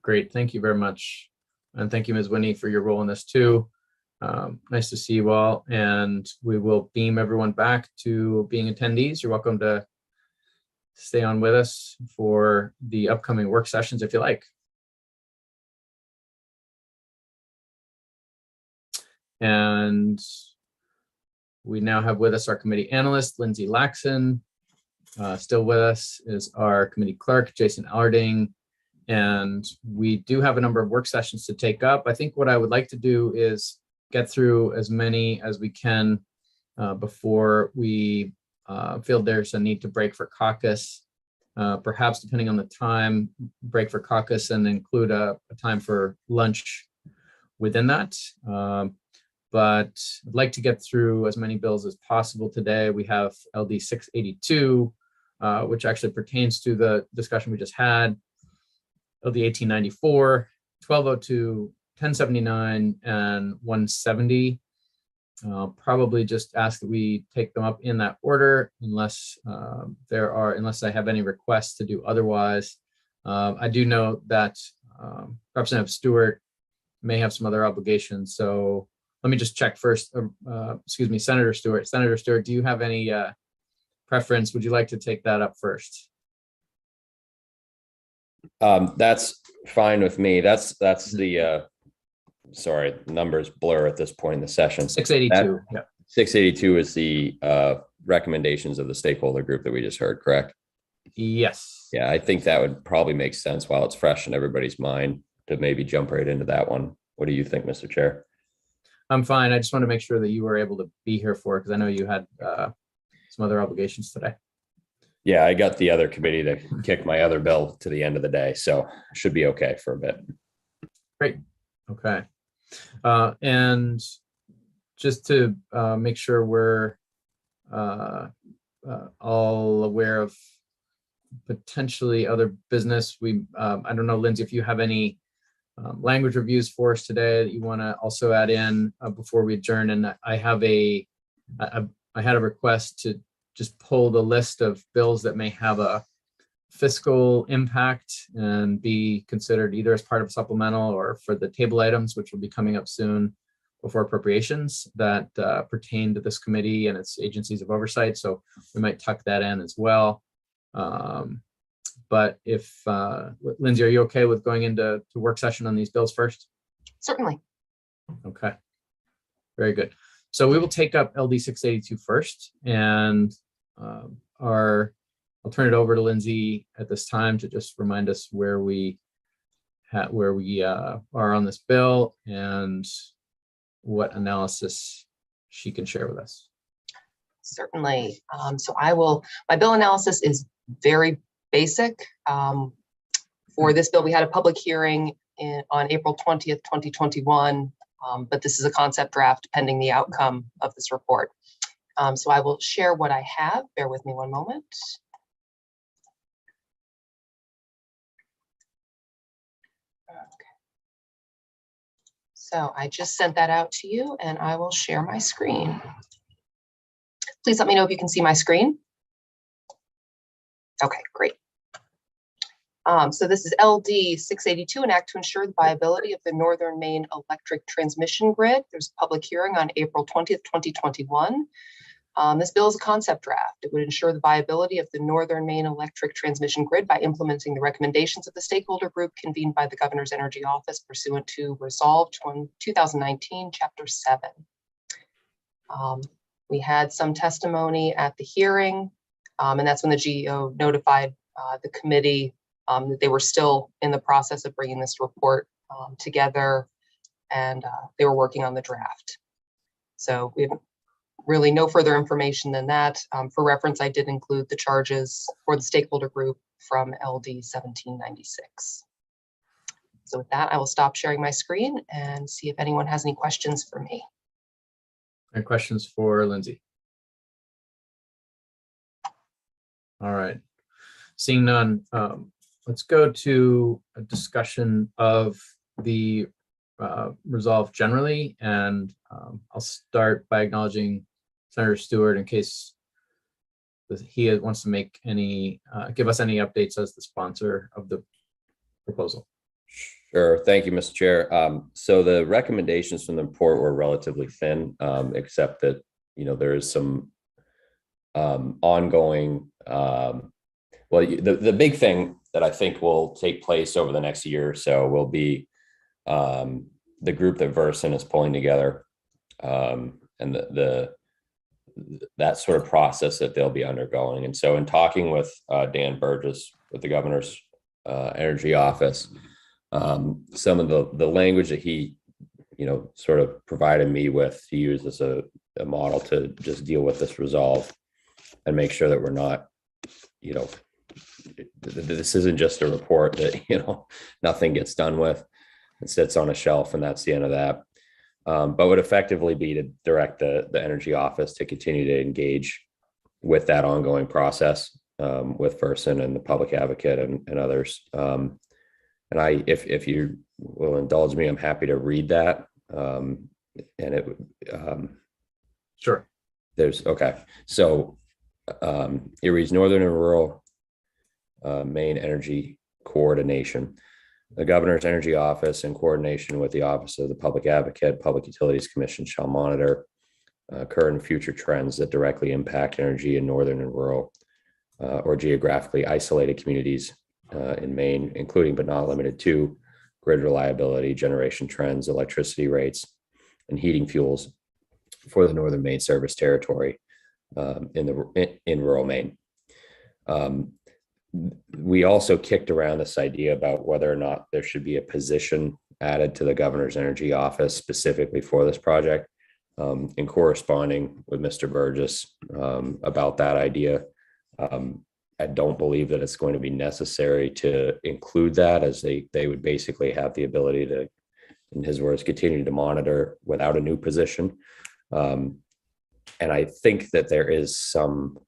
Speaker 2: Great. Thank you very much. And thank you, Ms. Winnie, for your role in this too. Nice to see you all. And we will beam everyone back to being attendees. You're welcome to stay on with us for the upcoming work sessions if you like. And we now have with us our committee analyst, Lindsay Laxon. Still with us is our committee clerk, Jason Allarding. And we do have a number of work sessions to take up. I think what I would like to do is get through as many as we can before we feel there's a need to break for caucus. Perhaps depending on the time, break for caucus and include a time for lunch within that. But I'd like to get through as many bills as possible today. We have LD 682, which actually pertains to the discussion we just had, LD 1894, 1202, 1079, and 170. I'll probably just ask that we take them up in that order, unless unless I have any requests to do otherwise. I do know that Representative Stewart may have some other obligations, so let me just check first. Excuse me, Senator Stewart. Senator Stewart, do you have any preference? Would you like to take that up first?
Speaker 4: That's fine with me. That's the sorry, numbers blur at this point in the session.
Speaker 2: 682. Yeah.
Speaker 4: 682 is the recommendations of the stakeholder group that we just heard, correct?
Speaker 2: Yes.
Speaker 4: Yeah, I think that would probably make sense while it's fresh in everybody's mind to maybe jump right into that one. What do you think, Mr. Chair?
Speaker 2: I'm fine. I just want to make sure that you were able to be here for it, because I know you had some other obligations today.
Speaker 4: Yeah, I got the other committee to kick my other bill to the end of the day, so should be okay for a bit.
Speaker 2: Great. Okay. And just to make sure we're all aware of potentially other business, I don't know, Lindsay, if you have any language reviews for us today that you want to also add in before we adjourn. And I had a request to just pull the list of bills that may have a fiscal impact and be considered either as part of supplemental or for the table items, which will be coming up soon before appropriations, that pertain to this committee and its agencies of oversight. So we might tuck that in as well. But if, Lindsay, are you okay with going into work session on these bills first?
Speaker 20: Certainly.
Speaker 2: Okay, very good. So we will take up LD 682 first, and I'll turn it over to Lindsay at this time to just remind us where we are on this bill and what analysis she can share with us.
Speaker 20: Certainly. So my bill analysis is very basic. For this bill, we had a public hearing on April 20th, 2021, but this is a concept draft pending the outcome of this report. So I will share what I have. Bear with me one moment. Okay. So I just sent that out to you, and I will share my screen. Please let me know if you can see my screen. Okay, great. So this is LD 682, an act to ensure the viability of the Northern Maine electric transmission grid. There's a public hearing on April 20th, 2021. This bill is a concept draft. It would ensure the viability of the Northern Maine electric transmission grid by implementing the recommendations of the stakeholder group convened by the Governor's Energy Office pursuant to Resolve 2019, Chapter 7. We had some testimony at the hearing, and that's when the GEO notified the committee that they were still in the process of bringing this report together, and they were working on the draft. So we have really no further information than that. For reference, I did include the charges for the stakeholder group from LD 1796. So with that, I will stop sharing my screen and see if anyone has any questions for me.
Speaker 2: Any questions for Lindsay? All right, seeing none, let's go to a discussion of the resolve generally, and I'll start by acknowledging Senator Stewart in case he wants to make any, give us any updates as the sponsor of the proposal.
Speaker 4: Sure. Thank you, Mr. Chair. So the recommendations from the report were relatively thin, except that, there is some ongoing, well, the big thing that I think will take place over the next year or so will be the group that Versen is pulling together, and that sort of process that they'll be undergoing. And so in talking with Dan Burgess with the Governor's Energy Office, some of the language that he, sort of provided me with to use as a model to just deal with this resolve and make sure that we're not, this isn't just a report that, nothing gets done with. It sits on a shelf and that's the end of that. But would effectively be to direct the Energy Office to continue to engage with that ongoing process with Versen and the Public Advocate and others. And if you will indulge me, I'm happy to read that. And it
Speaker 2: sure.
Speaker 4: Okay. So it reads Northern and Rural Maine Energy Coordination. The Governor's Energy Office, in coordination with the Office of the Public Advocate, Public Utilities Commission, shall monitor current and future trends that directly impact energy in northern and rural or geographically isolated communities in Maine, including but not limited to grid reliability, generation trends, electricity rates, and heating fuels for the Northern Maine service territory in rural Maine. We also kicked around this idea about whether or not there should be a position added to the Governor's Energy Office specifically for this project. In corresponding with Mr. Burgess about that idea, I don't believe that it's going to be necessary to include that, as they would basically have the ability to, in his words, continue to monitor without a new position. And I think that there is some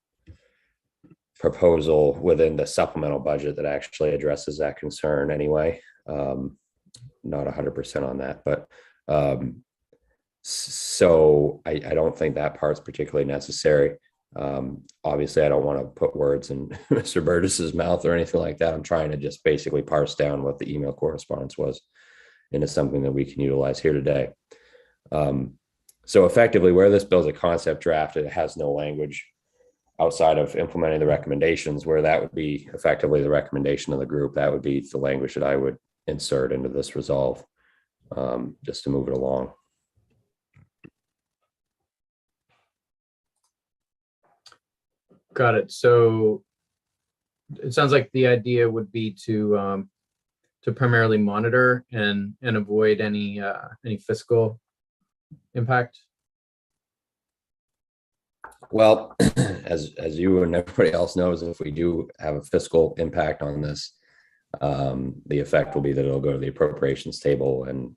Speaker 4: proposal within the supplemental budget that actually addresses that concern anyway. Not 100% on that, but so I don't think that part's particularly necessary. Obviously, I don't want to put words in Mr. Burgess's mouth or anything like that. I'm trying to just basically parse down what the email correspondence was into something that we can utilize here today. So effectively, where this bill is a concept draft, it has no language outside of implementing the recommendations, where that would be effectively the recommendation of the group. That would be the language that I would insert into this resolve, just to move it along.
Speaker 2: Got it. So it sounds like the idea would be to primarily monitor and avoid any fiscal impact.
Speaker 4: Well, as you and everybody else knows, if we do have a fiscal impact on this, the effect will be that it'll go to the appropriations table, and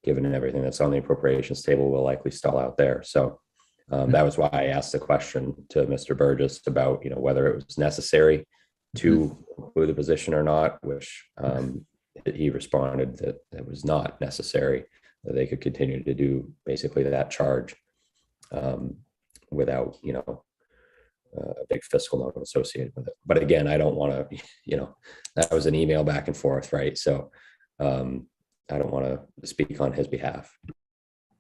Speaker 4: given everything that's on the appropriations table, will likely stall out there. So that was why I asked the question to Mr. Burgess about, whether it was necessary to include the position or not, which he responded that it was not necessary, that they could continue to do basically that charge without, a big fiscal note associated with it. But again, I don't want to, that was an email back and forth, right? So I don't want to speak on his behalf.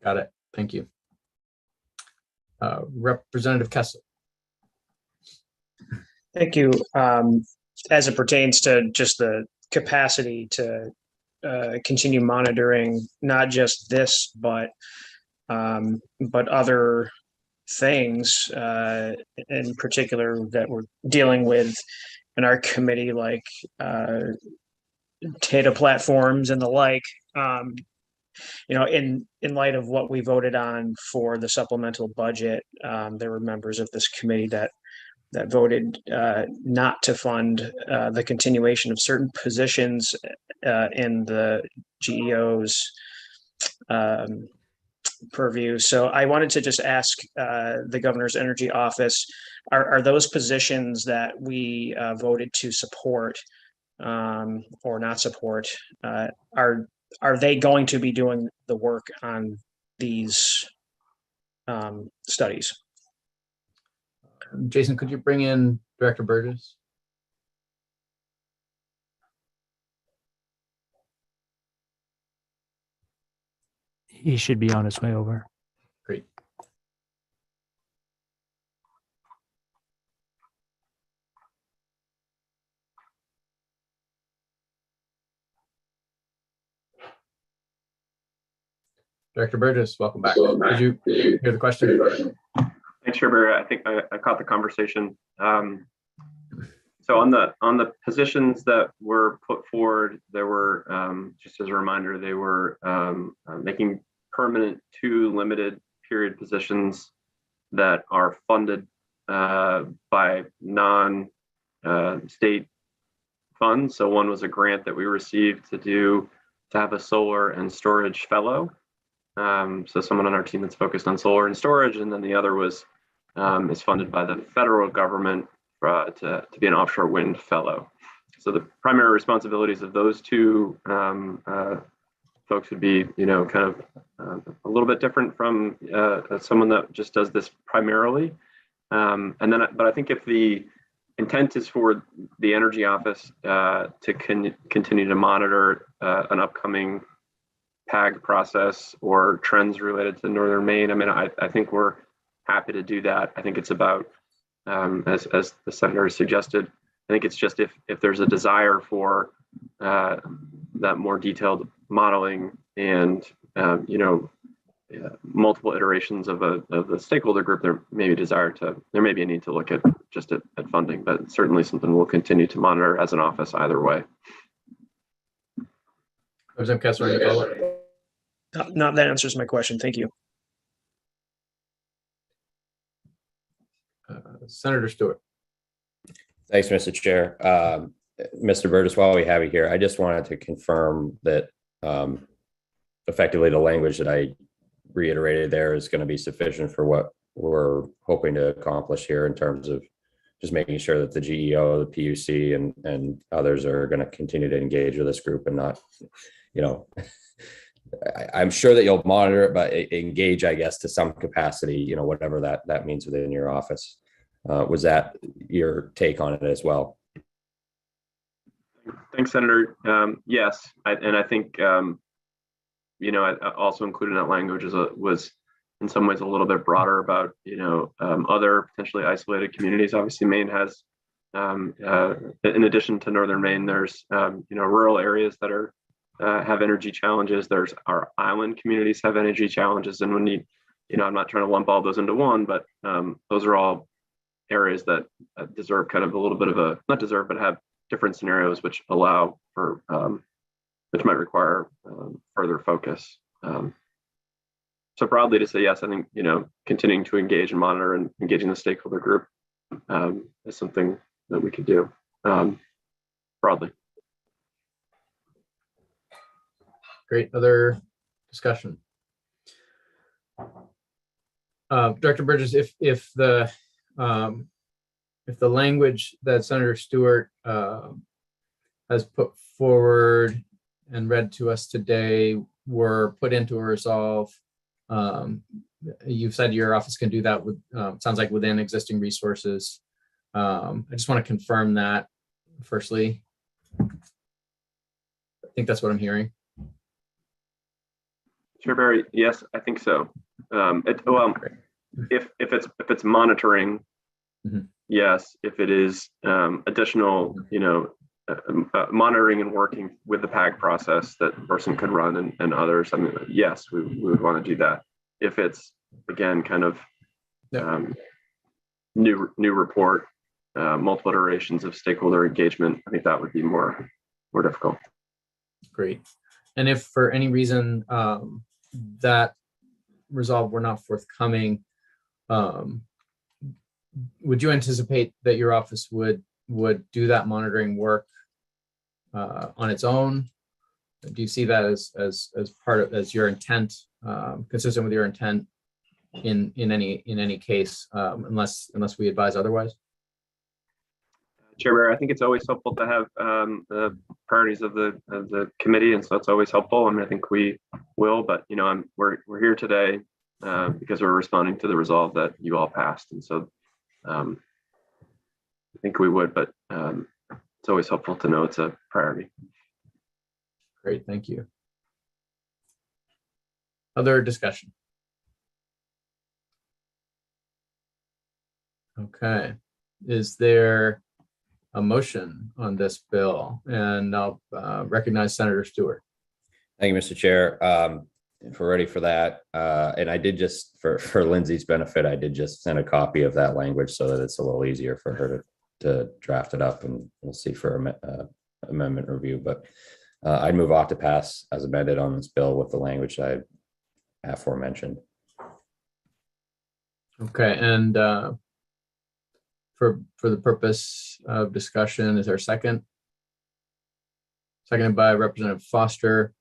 Speaker 2: Got it. Thank you. Representative Kessler.
Speaker 19: Thank you. As it pertains to just the capacity to continue monitoring, not just this, but other things in particular that we're dealing with in our committee, like data platforms and the like. In light of what we voted on for the supplemental budget, there were members of this committee that voted not to fund the continuation of certain positions in the GEO's purview. So I wanted to just ask the governor's energy office, are those positions that we voted to support or not support, are they going to be doing the work on these studies?
Speaker 2: Jason, could you bring in Director Burgess?
Speaker 1: He should be on his way over.
Speaker 2: Great. Director Burgess, welcome back. Did you hear the question?
Speaker 15: Thanks, Trevor. I think I caught the conversation. So on the positions that were put forward, there were, just as a reminder, they were making permanent 2 limited period positions that are funded by non-state funds. So one was a grant that we received to have a solar and storage fellow. So someone on our team that's focused on solar and storage, and then the other was is funded by the federal government to be an offshore wind fellow. So the primary responsibilities of those 2 folks would be, kind of a little bit different from someone that just does this primarily. But I think if the intent is for the energy office to continue to monitor an upcoming PAG process or trends related to Northern Maine, I think we're happy to do that. I think it's about, as the senator suggested, I think it's just if there's a desire for that more detailed modeling and multiple iterations of the stakeholder group, there may be a need to look at funding, but certainly something we'll continue to monitor as an office either way.
Speaker 2: Representative Kessler, any follow-up?
Speaker 19: No, that answers my question. Thank you.
Speaker 2: Senator Stewart.
Speaker 4: Thanks, Mr. Chair. Mr. Burgess, while we have you here, I just wanted to confirm that effectively the language that I reiterated there is going to be sufficient for what we're hoping to accomplish here in terms of just making sure that the GEO, the PUC, and others are going to continue to engage with this group and not, I'm sure that you'll monitor it, but engage, I guess, to some capacity, whatever that means within your office. Was that your take on it as well?
Speaker 15: Thanks, Senator. Yes, I think I also included in that language was in some ways a little bit broader about other potentially isolated communities. Obviously, Maine has, in addition to Northern Maine, there's rural areas that are have energy challenges. There's our island communities have energy challenges, and when I'm not trying to lump all those into one, but those are all areas that deserve kind of a little bit of a, not deserve, but have different scenarios which allow for, which might require further focus. So broadly to say yes, I think, continuing to engage and monitor and engaging the stakeholder group is something that we could do broadly.
Speaker 2: Great. Other discussion? Director Burgess, if the language that Senator Stewart has put forward and read to us today were put into a resolve, you've said your office can do that with, sounds like within existing resources. I just want to confirm that firstly. I think that's what I'm hearing.
Speaker 15: Chair Barry, yes, I think so. If it's monitoring, yes. If it is additional, monitoring and working with the PAG process that the person could run and others, I mean, yes, we would want to do that. If it's again kind of new report, multiple iterations of stakeholder engagement, I think that would be more difficult.
Speaker 2: Great. And if for any reason that resolve were not forthcoming, would you anticipate that your office would do that monitoring work on its own? Do you see that as part of, as your intent, consistent with your intent in any case, unless we advise otherwise?
Speaker 15: Chair Barry, I think it's always helpful to have the priorities of the committee, and so that's always helpful. I mean, I think we will, but we're here today because we're responding to the resolve that you all passed, and so I think we would, but it's always helpful to know it's a priority.
Speaker 2: Great, thank you. Other discussion? Okay, is there a motion on this bill? And I'll recognize Senator Stewart.
Speaker 4: Thank you, Mr. Chair. If we're ready for that, and I did just, for Lindsay's benefit, I did just send a copy of that language so that it's a little easier for her to draft it up, and we'll see for amendment review. But I'd move off to pass as amended on this bill with the language I aforementioned.
Speaker 2: Okay, and for the purpose of discussion, is there a second? Seconded by Representative Foster.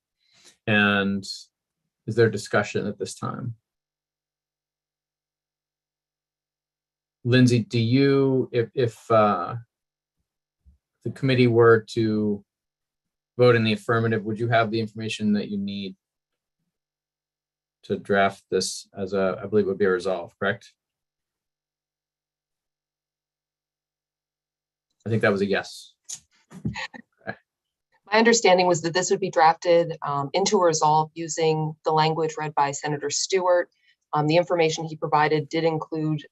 Speaker 2: And is there discussion at this time? Lindsay, do you, if the committee were to vote in the affirmative, would you have the information that you need to draft this as I believe it would be a resolve, correct? I think that was a yes. Okay.
Speaker 20: My understanding was that this would be drafted into a resolve using the language read by Senator Stewart. The information he provided did include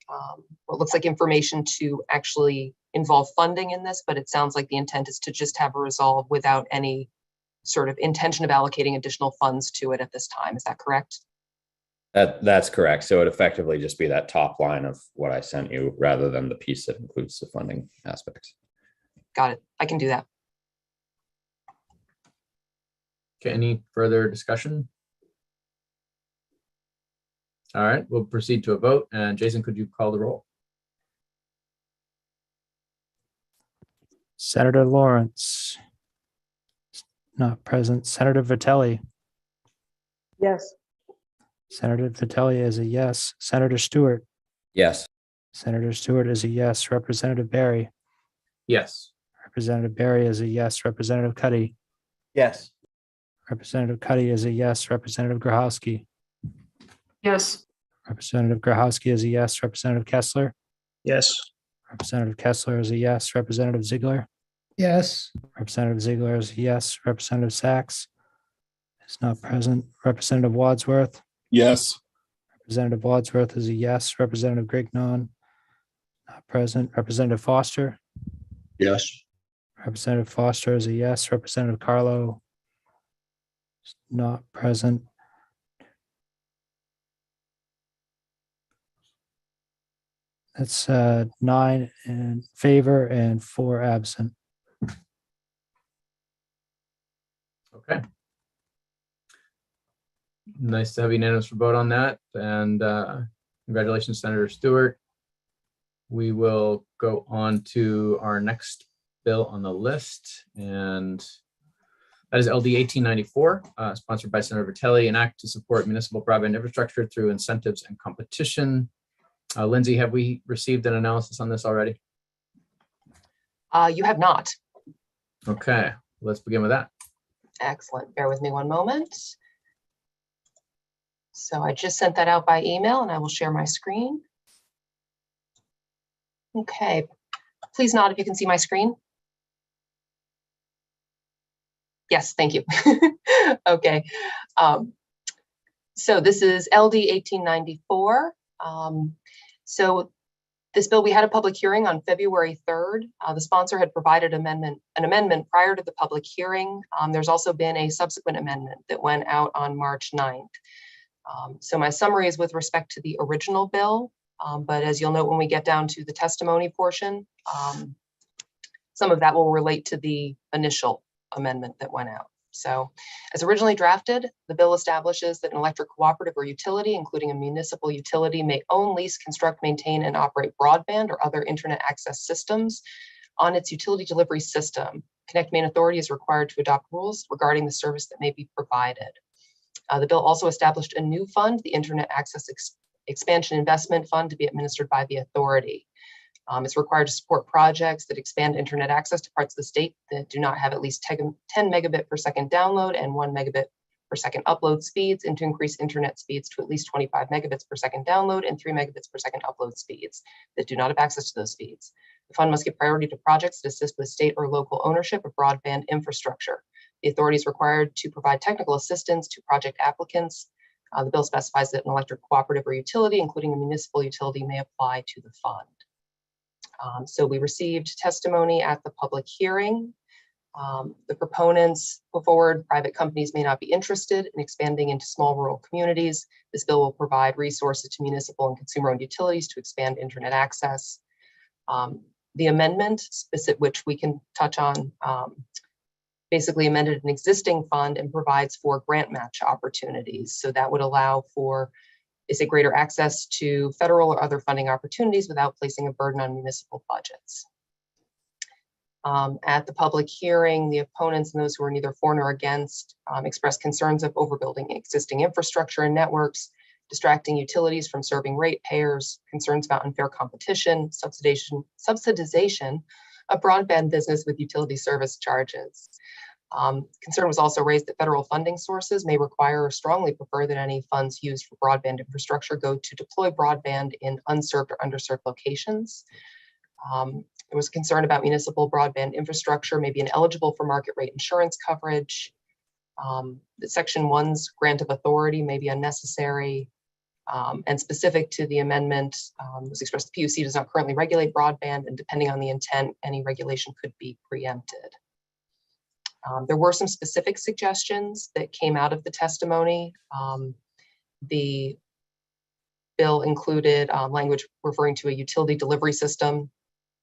Speaker 20: what looks like information to actually involve funding in this, but it sounds like the intent is to just have a resolve without any sort of intention of allocating additional funds to it at this time. Is that correct?
Speaker 4: That's correct. So it effectively just be that top line of what I sent you rather than the piece that includes the funding aspects.
Speaker 20: Got it. I can do that.
Speaker 2: Okay, any further discussion? All right, we'll proceed to a vote. And Jason, could you call the roll?
Speaker 1: Senator Lawrence. Not present. Senator Vitelli.
Speaker 3: Yes.
Speaker 1: Senator Vitelli is a yes. Senator Stewart.
Speaker 4: Yes.
Speaker 1: Senator Stewart is a yes. Representative Barry.
Speaker 2: Yes.
Speaker 1: Representative Barry is a yes. Representative Cuddy.
Speaker 6: Yes.
Speaker 1: Representative Cuddy is a yes. Representative Grohowski.
Speaker 9: Yes.
Speaker 1: Representative Grohowski is a yes. Representative Kessler.
Speaker 19: Yes.
Speaker 1: Representative Kessler is a yes. Representative Ziegler.
Speaker 7: Yes.
Speaker 1: Representative Ziegler is a yes. Representative Sachs is not present. Representative Wadsworth.
Speaker 5: Yes.
Speaker 1: Representative Wadsworth is a yes. Representative Grignon, not present. Representative Foster.
Speaker 8: Yes.
Speaker 1: Representative Foster is a yes. Representative Carlo is not present. That's 9 in favor and 4 absent.
Speaker 2: Okay. Nice to have unanimous vote on that. And congratulations, Senator Stewart. We will go on to our next bill on the list, and that is LD 1894, sponsored by Senator Vitelli, an act to support municipal broadband infrastructure through incentives and competition. Lindsay, have we received an analysis on this already?
Speaker 20: You have not.
Speaker 2: Okay, let's begin with that.
Speaker 20: Excellent. Bear with me one moment. So I just sent that out by email, and I will share my screen. Okay, please nod if you can see my screen. Yes, thank you. Okay, so this is LD 1894. So this bill, we had a public hearing on February 3rd. The sponsor had provided an amendment prior to the public hearing. There's also been a subsequent amendment that went out on March 9th. So my summary is with respect to the original bill, but as you'll note when we get down to the testimony portion, some of that will relate to the initial amendment that went out. So as originally drafted, the bill establishes that an electric cooperative or utility, including a municipal utility, may own, lease, construct, maintain, and operate broadband or other internet access systems on its utility delivery system. Connect Maine Authority is required to adopt rules regarding the service that may be provided. The bill also established a new fund, the Internet Access Expansion Investment Fund, to be administered by the authority. It's required to support projects that expand internet access to parts of the state that do not have at least 10 megabit per second download and 1 megabit per second upload speeds, and to increase internet speeds to at least 25 megabits per second download and 3 megabits per second upload speeds that do not have access to those speeds. The fund must give priority to projects that assist with state or local ownership of broadband infrastructure. The authority is required to provide technical assistance to project applicants. The bill specifies that an electric cooperative or utility, including a municipal utility, may apply to the fund. So we received testimony at the public hearing. The proponents put forward private companies may not be interested in expanding into small rural communities. This bill will provide resources to municipal and consumer-owned utilities to expand internet access. The amendment, which we can touch on, basically amended an existing fund and provides for grant match opportunities. So that would allow for greater access to federal or other funding opportunities without placing a burden on municipal budgets. At the public hearing, the opponents and those who are neither for nor against expressed concerns of overbuilding existing infrastructure and networks, distracting utilities from serving ratepayers, concerns about unfair competition, subsidization of broadband business with utility service charges. Concern was also raised that federal funding sources may require or strongly prefer that any funds used for broadband infrastructure go to deploy broadband in unserved or underserved locations. There was concern about municipal broadband infrastructure may be ineligible for market rate insurance coverage. That Section 1's grant of authority may be unnecessary. And specific to the amendment, was expressed the PUC does not currently regulate broadband, and depending on the intent, any regulation could be preempted. There were some specific suggestions that came out of the testimony. The bill included language referring to a utility delivery system.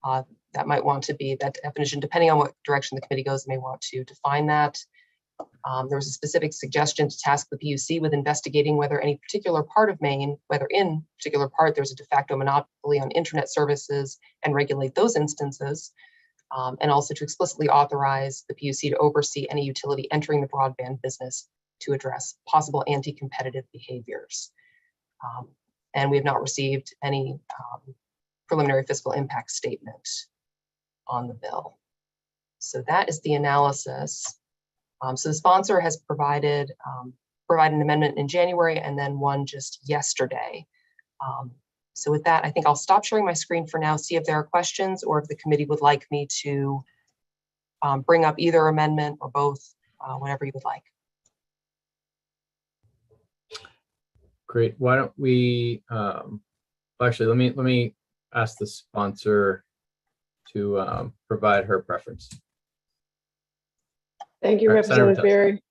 Speaker 20: That might want to be that definition, depending on what direction the committee goes, may want to define that. There was a specific suggestion to task the PUC with investigating whether any particular part of Maine, whether in particular part there's a de facto monopoly on internet services, and regulate those instances. And also to explicitly authorize the PUC to oversee any utility entering the broadband business to address possible anti-competitive behaviors. And we have not received any preliminary fiscal impact statement on the bill. So that is the analysis. So the sponsor has provided an amendment in January and then one just yesterday. So with that, I think I'll stop sharing my screen for now, see if there are questions, or if the committee would like me to bring up either amendment or both, whatever you would like.
Speaker 2: Great. Why don't we, actually, let me ask the sponsor to provide her preference.
Speaker 3: Thank you,
Speaker 2: All right,
Speaker 3: Representative Berry.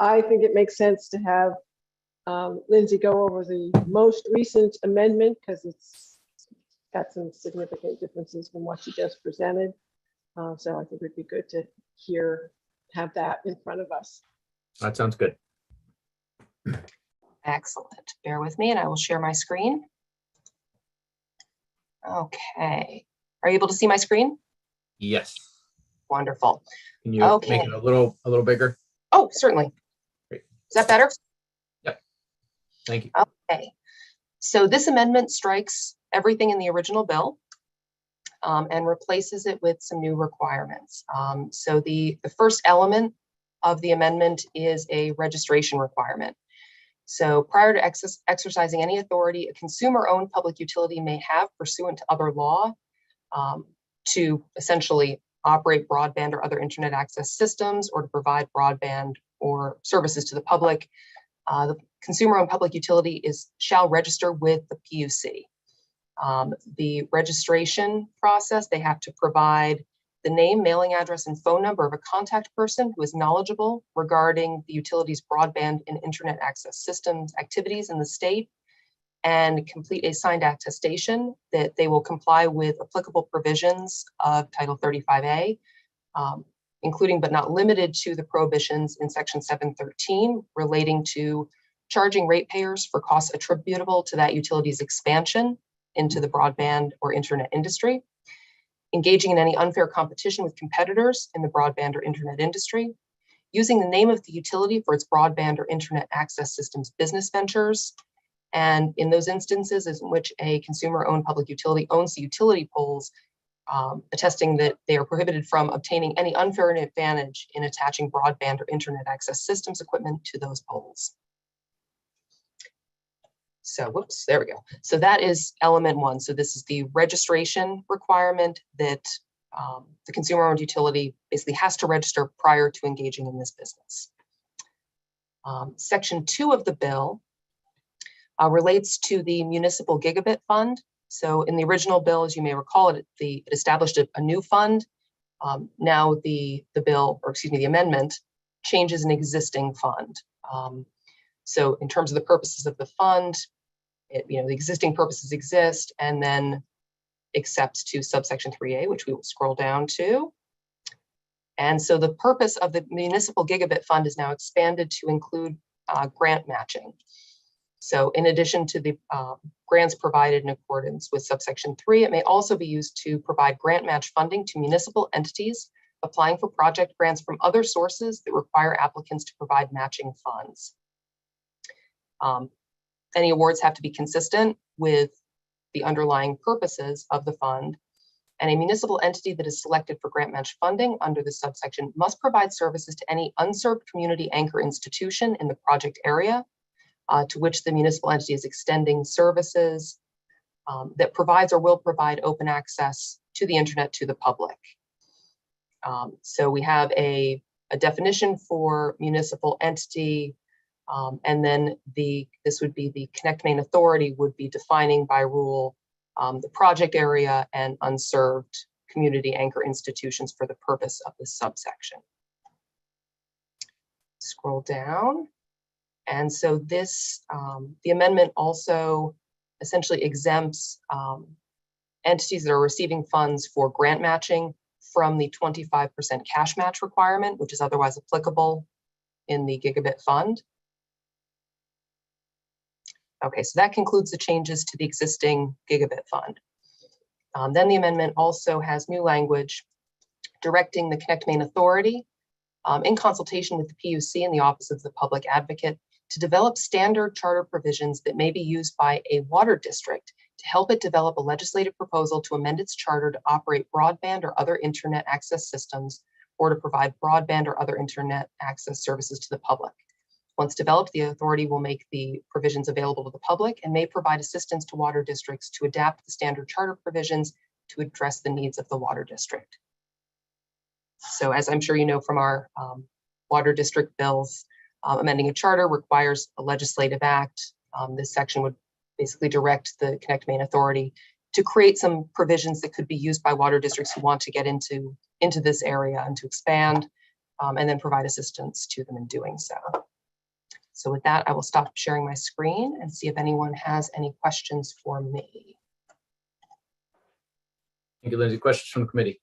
Speaker 3: I think it makes sense to have Lindsay go over the most recent amendment because it's got some significant differences from what you just presented. So I think it would be good to have that in front of us.
Speaker 2: That sounds good.
Speaker 20: Excellent. Bear with me and I will share my screen. Okay. Are you able to see my screen?
Speaker 2: Yes.
Speaker 20: Wonderful.
Speaker 2: Can you
Speaker 20: Okay.
Speaker 2: make it a little bigger?
Speaker 20: Oh, certainly.
Speaker 2: Great.
Speaker 20: Is that better?
Speaker 2: Yep. Thank you.
Speaker 20: Okay. So this amendment strikes everything in the original bill and replaces it with some new requirements. So the first element of the amendment is a registration requirement. So prior to exercising any authority a consumer-owned public utility may have pursuant to other law to essentially operate broadband or other internet access systems or to provide broadband or services to the public, the consumer-owned public utility shall register with the PUC. The registration process, they have to provide the name, mailing address, and phone number of a contact person who is knowledgeable regarding the utility's broadband and internet access systems activities in the state, and complete a signed attestation that they will comply with applicable provisions of Title 35A, including but not limited to the prohibitions in Section 713 relating to charging ratepayers for costs attributable to that utility's expansion into the broadband or internet industry, engaging in any unfair competition with competitors in the broadband or internet industry, using the name of the utility for its broadband or internet access systems business ventures, and in those instances in which a consumer-owned public utility owns the utility poles, attesting that they are prohibited from obtaining any unfair advantage in attaching broadband or internet access systems equipment to those poles. So, whoops, there we go. So that is element one. So this is the registration requirement that the consumer-owned utility basically has to register prior to engaging in this business. Section 2 of the bill relates to the municipal gigabit fund. So in the original bill, as you may recall, it established a new fund. Now the bill, or excuse me, the amendment changes an existing fund. So in terms of the purposes of the fund, the existing purposes exist, and then accepts to subsection 3A, which we will scroll down to. And so the purpose of the municipal gigabit fund is now expanded to include grant matching. So in addition to the grants provided in accordance with subsection 3, it may also be used to provide grant match funding to municipal entities applying for project grants from other sources that require applicants to provide matching funds. Any awards have to be consistent with the underlying purposes of the fund, and a municipal entity that is selected for grant match funding under this subsection must provide services to any unserved community anchor institution in the project area to which the municipal entity is extending services that provides or will provide open access to the internet to the public. So we have a definition for municipal entity, and then this would be the Connect Main Authority would be defining by rule the project area and unserved community anchor institutions for the purpose of this subsection. Scroll down. And so this, the amendment also essentially exempts entities that are receiving funds for grant matching from the 25% cash match requirement, which is otherwise applicable in the Gigabit Fund. Okay, so that concludes the changes to the existing Gigabit Fund. Then the amendment also has new language directing the Connect Main Authority in consultation with the PUC and the Office of the Public Advocate to develop standard charter provisions that may be used by a water district to help it develop a legislative proposal to amend its charter to operate broadband or other internet access systems or to provide broadband or other internet access services to the public. Once developed, the authority will make the provisions available to the public and may provide assistance to water districts to adapt the standard charter provisions to address the needs of the water district. So as I'm sure you know from our water district bills, amending a charter requires a legislative act. This section would basically direct the Connect Main Authority to create some provisions that could be used by water districts who want to get into this area and to expand, and then provide assistance to them in doing so. So with that, I will stop sharing my screen and see if anyone has any questions for me.
Speaker 2: Thank you, Lindsay. Questions from the committee?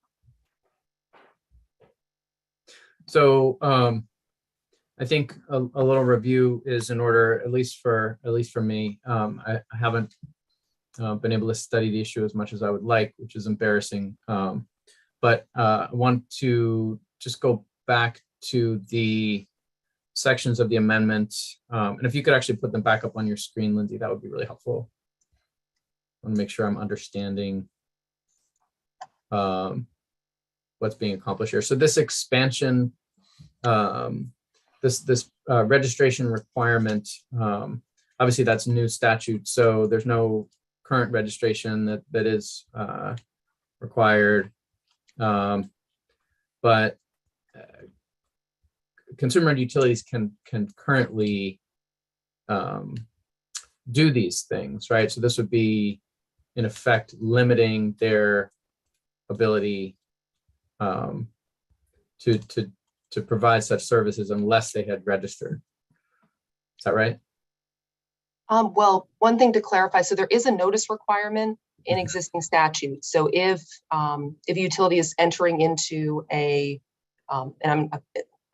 Speaker 2: So I think a little review is in order, at least for me. I haven't been able to study the issue as much as I would like, which is embarrassing. But I want to just go back to the sections of the amendment. And if you could actually put them back up on your screen, Lindsay, that would be really helpful. I want to make sure I'm understanding what's being accomplished here. So this expansion, this registration requirement, obviously that's new statute, so there's no current registration that is required. But consumer utilities can currently do these things, right? So this would be, in effect, limiting their ability to provide such services unless they had registered. Is that right?
Speaker 20: Well, one thing to clarify, so there is a notice requirement in existing statute. So if a utility is entering into an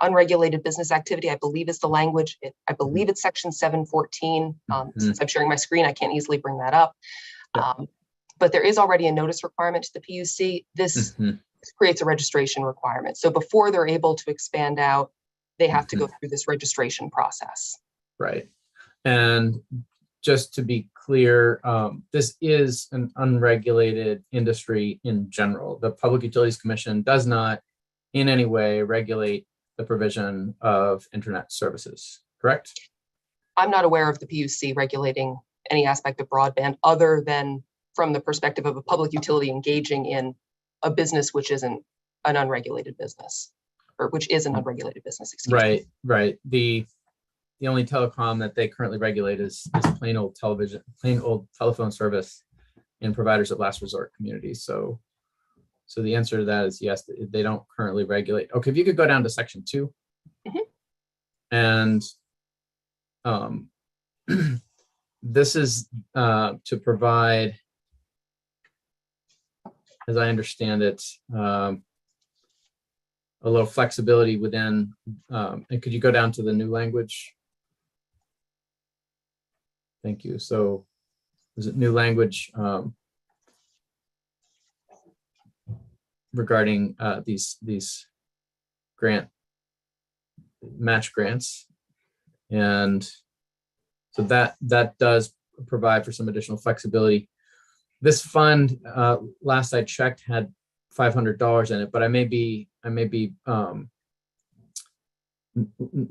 Speaker 20: unregulated business activity, I believe is the language. I believe it's section 714. Since I'm sharing my screen, I can't easily bring that up. But there is already a notice requirement to the PUC. This creates a registration requirement. So before they're able to expand out, they have to go through this registration process.
Speaker 2: Right. And just to be clear, this is an unregulated industry in general. The Public Utilities Commission does not in any way regulate the provision of internet services, correct?
Speaker 20: I'm not aware of the PUC regulating any aspect of broadband other than from the perspective of a public utility engaging in a business which isn't an unregulated business, or which is an unregulated business, excuse me.
Speaker 2: Right. The only telecom that they currently regulate is plain old telephone service in providers of last resort communities. So the answer to that is yes, they don't currently regulate. Okay, if you could go down to section 2. And this is to provide, as I understand it, a little flexibility within, and could you go down to the new language? Thank you. So is it new language regarding these match grants? And so that does provide for some additional flexibility. This fund, last I checked, had $500 in it, but I may be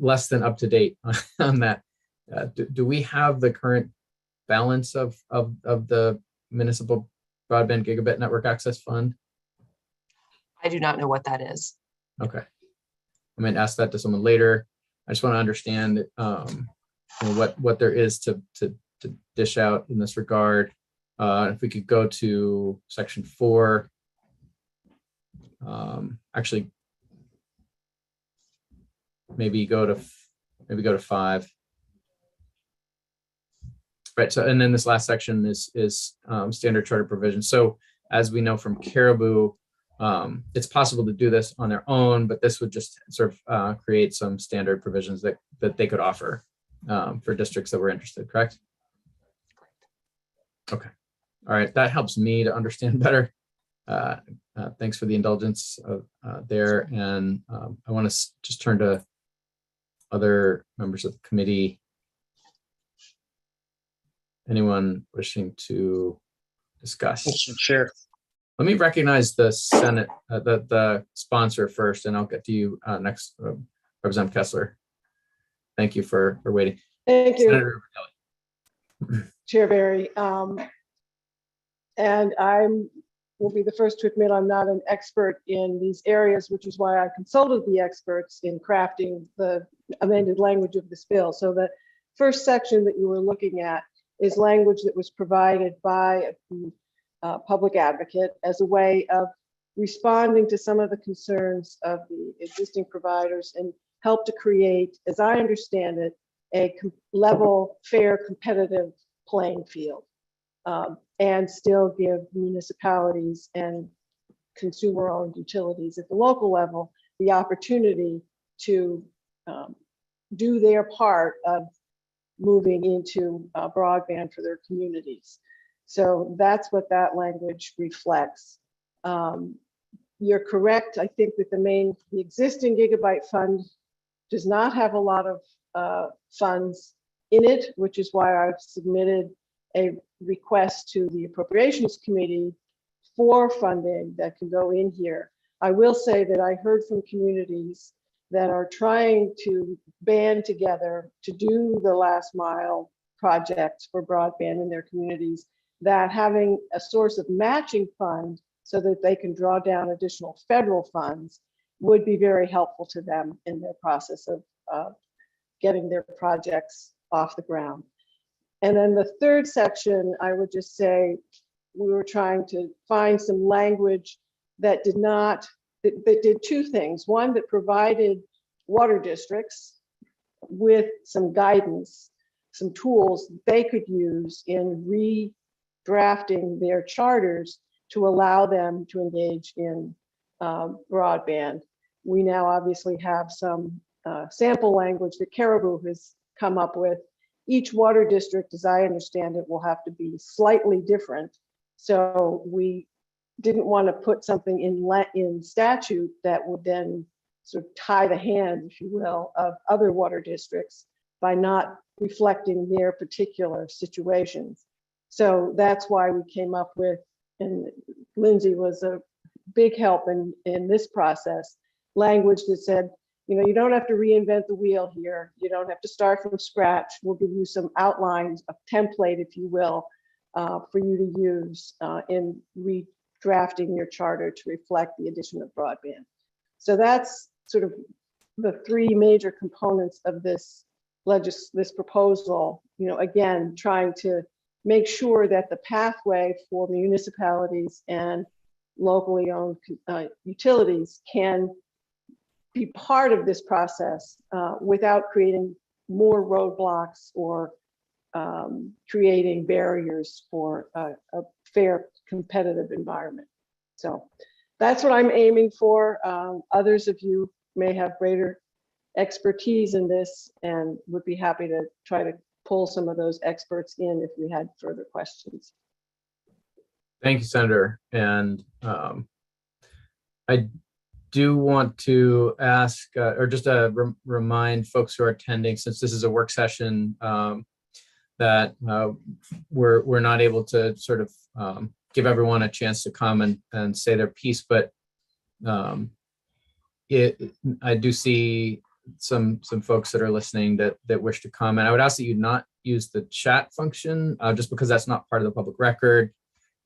Speaker 2: less than up to date on that. Do we have the current balance of the Municipal Broadband Gigabit Network Access Fund?
Speaker 20: I do not know what that is.
Speaker 2: Okay, I might ask that to someone later. I just want to understand what there is to dish out in this regard. If we could go to section 4, actually, maybe go to 5. Right. So, and then this last section is standard charter provision. So, as we know from Caribou, it's possible to do this on their own, but this would just sort of create some standard provisions that they could offer for districts that were interested. Correct? Okay. All right. That helps me to understand better. Thanks for the indulgence there. And I want to just turn to other members of the committee. Anyone wishing to discuss?
Speaker 19: Sure.
Speaker 2: Let me recognize the Senate, the sponsor first, and I'll get to you next, Representative Kessler. Thank you for waiting.
Speaker 3: Thank you,
Speaker 2: Senator Kelly.
Speaker 3: Chair Barry. And I will be the first to admit I'm not an expert in these areas, which is why I consulted the experts in crafting the amended language of this bill. So the first section that you were looking at is language that was provided by the public advocate as a way of responding to some of the concerns of the existing providers and help to create, as I understand it, a level, fair, competitive playing field, and still give municipalities and consumer-owned utilities at the local level the opportunity to do their part of moving into broadband for their communities. So that's what that language reflects. You're correct. I think that the existing Gigabyte Fund does not have a lot of funds in it, which is why I've submitted a request to the Appropriations Committee for funding that can go in here. I will say that I heard from communities that are trying to band together to do the last mile project for broadband in their communities, that having a source of matching fund so that they can draw down additional federal funds would be very helpful to them in their process of getting their projects off the ground. And then the third section, I would just say, we were trying to find some language that did two things. One, that provided water districts with some guidance, some tools they could use in redrafting their charters to allow them to engage in broadband. We now obviously have some sample language that Caribou has come up with. Each water district, as I understand it, will have to be slightly different. So we didn't want to put something in statute that would then sort of tie the hand, if you will, of other water districts by not reflecting their particular situations. So that's why we came up with, and Lindsay was a big help in this process, language that said, you know, you don't have to reinvent the wheel here. You don't have to start from scratch. We'll give you some outlines, a template, if you will, for you to use in redrafting your charter to reflect the addition of broadband. So that's sort of the three major components of this proposal. You know, again, trying to make sure that the pathway for municipalities and locally owned utilities can be part of this process without creating more roadblocks or creating barriers for a fair competitive environment. So that's what I'm aiming for. Others of you may have greater expertise in this and would be happy to try to pull some of those experts in if we had further questions.
Speaker 2: Thank you, Senator. And I do want to ask, or just remind folks who are attending, since this is a work session, that we're not able to sort of give everyone a chance to come and say their piece, but I do see some folks that are listening that wish to comment. I would ask that you not use the chat function, just because that's not part of the public record.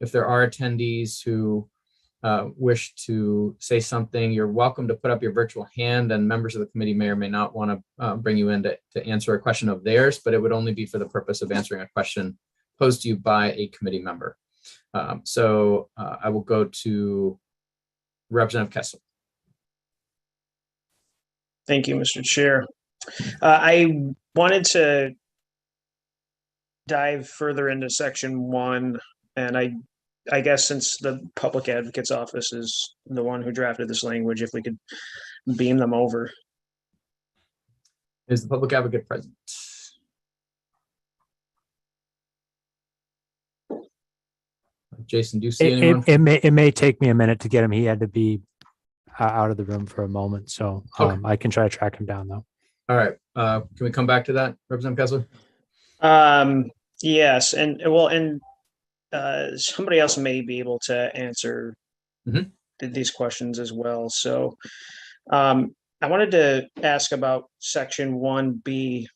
Speaker 2: If there are attendees who wish to say something, you're welcome to put up your virtual hand, and members of the committee may or may not want to bring you in to answer a question of theirs, but it would only be for the purpose of answering a question posed to you by a committee member. So I will go to Representative Kessler.
Speaker 19: Thank you, Mr. Chair. I wanted to dive further into section 1, and I guess since the Public Advocate's Office is the one who drafted this language, if we could beam them over.
Speaker 2: Is the Public Advocate present? Jason, do you see anyone?
Speaker 1: It may take me a minute to get him. He had to be out of the room for a moment, so
Speaker 2: Okay.
Speaker 1: I can try to track him down though.
Speaker 2: All right. Can we come back to that, Representative Kessler?
Speaker 19: Yes, and somebody else may be able to answer these questions as well. So I wanted to ask about section 1B,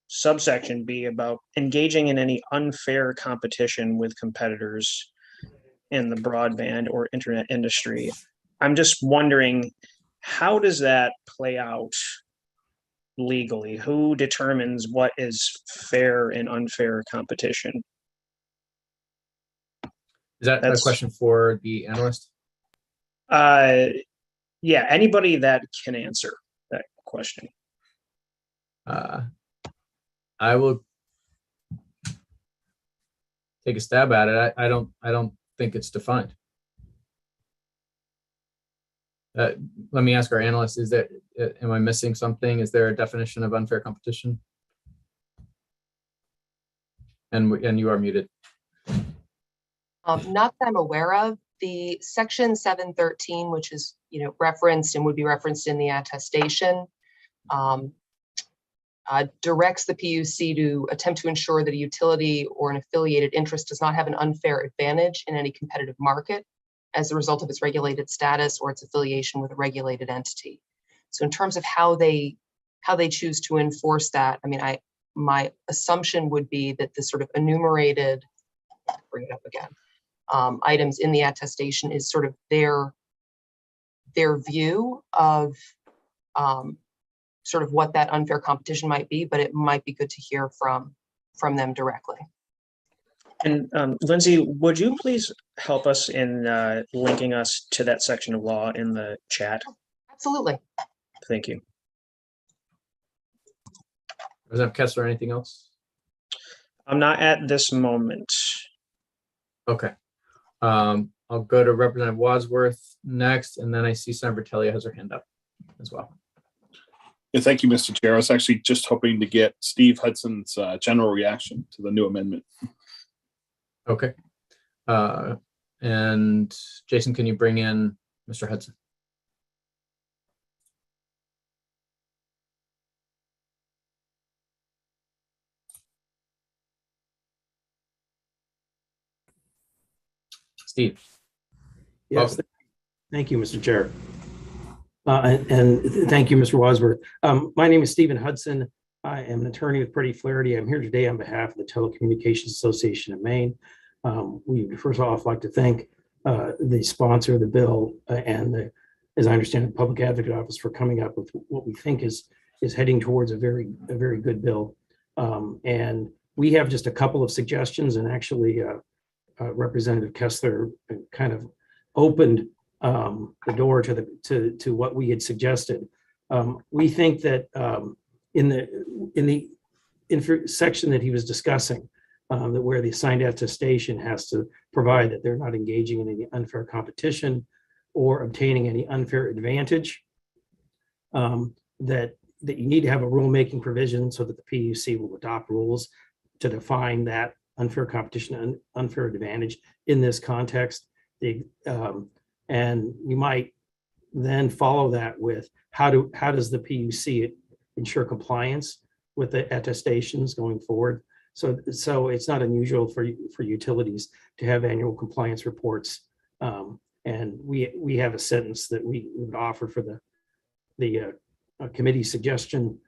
Speaker 19: subsection B, about engaging in any unfair competition with competitors in the broadband or internet industry. I'm just wondering, how does that play out legally? Who determines what is fair and unfair competition?
Speaker 2: Is that a question for the analyst?
Speaker 19: Yeah, anybody that can answer that question.
Speaker 2: I will take a stab at it. I don't think it's defined. let me ask our analyst, is there, am I missing something? Is there a definition of unfair competition? And you are muted.
Speaker 20: Not that I'm aware of. The section 713, which is, referenced and would be referenced in the attestation, directs the PUC to attempt to ensure that a utility or an affiliated interest does not have an unfair advantage in any competitive market as a result of its regulated status or its affiliation with a regulated entity. So in terms of how they choose to enforce that, I mean, my assumption would be that the sort of enumerated, bring it up again, items in the attestation is sort of their view of sort of what that unfair competition might be, but it might be good to hear from them directly.
Speaker 19: And Lindsay, would you please help us in linking us to that section of law in the chat?
Speaker 20: Absolutely.
Speaker 19: Thank you.
Speaker 2: Representative Kessler, anything else?
Speaker 19: I'm not at this moment.
Speaker 2: Okay. I'll go to Representative Wadsworth next, and then I see Senator Telia has her hand up as well.
Speaker 5: Yeah, thank you, Mr. Chair. I was actually just hoping to get Steve Hudson's general reaction to the new amendment.
Speaker 2: Okay. And Jason, can you bring in Mr. Hudson? Steve.
Speaker 21: Yes,
Speaker 2: Welcome.
Speaker 21: thank you, Mr. Chair. And thank you, Mr. Wadsworth. My name is Stephen Hudson. I am an attorney with Pretty Flaherty. I'm here today on behalf of the Telecommunications Association of Maine. We first off like to thank the sponsor of the bill and as I understand, the Public Advocate Office for coming up with what we think is heading towards a very good bill. And we have just a couple of suggestions, and actually Representative Kessler kind of opened the door to what we had suggested. We think that in the section that he was discussing, that where the assigned attestation has to provide that they're not engaging in any unfair competition or obtaining any unfair advantage, that you need to have a rulemaking provision so that the PUC will adopt rules to define that unfair competition and unfair advantage in this context. And you might then follow that with how does the PUC ensure compliance with the attestations going forward? So it's not unusual for utilities to have annual compliance reports. And we have a sentence that we would offer for the committee suggestion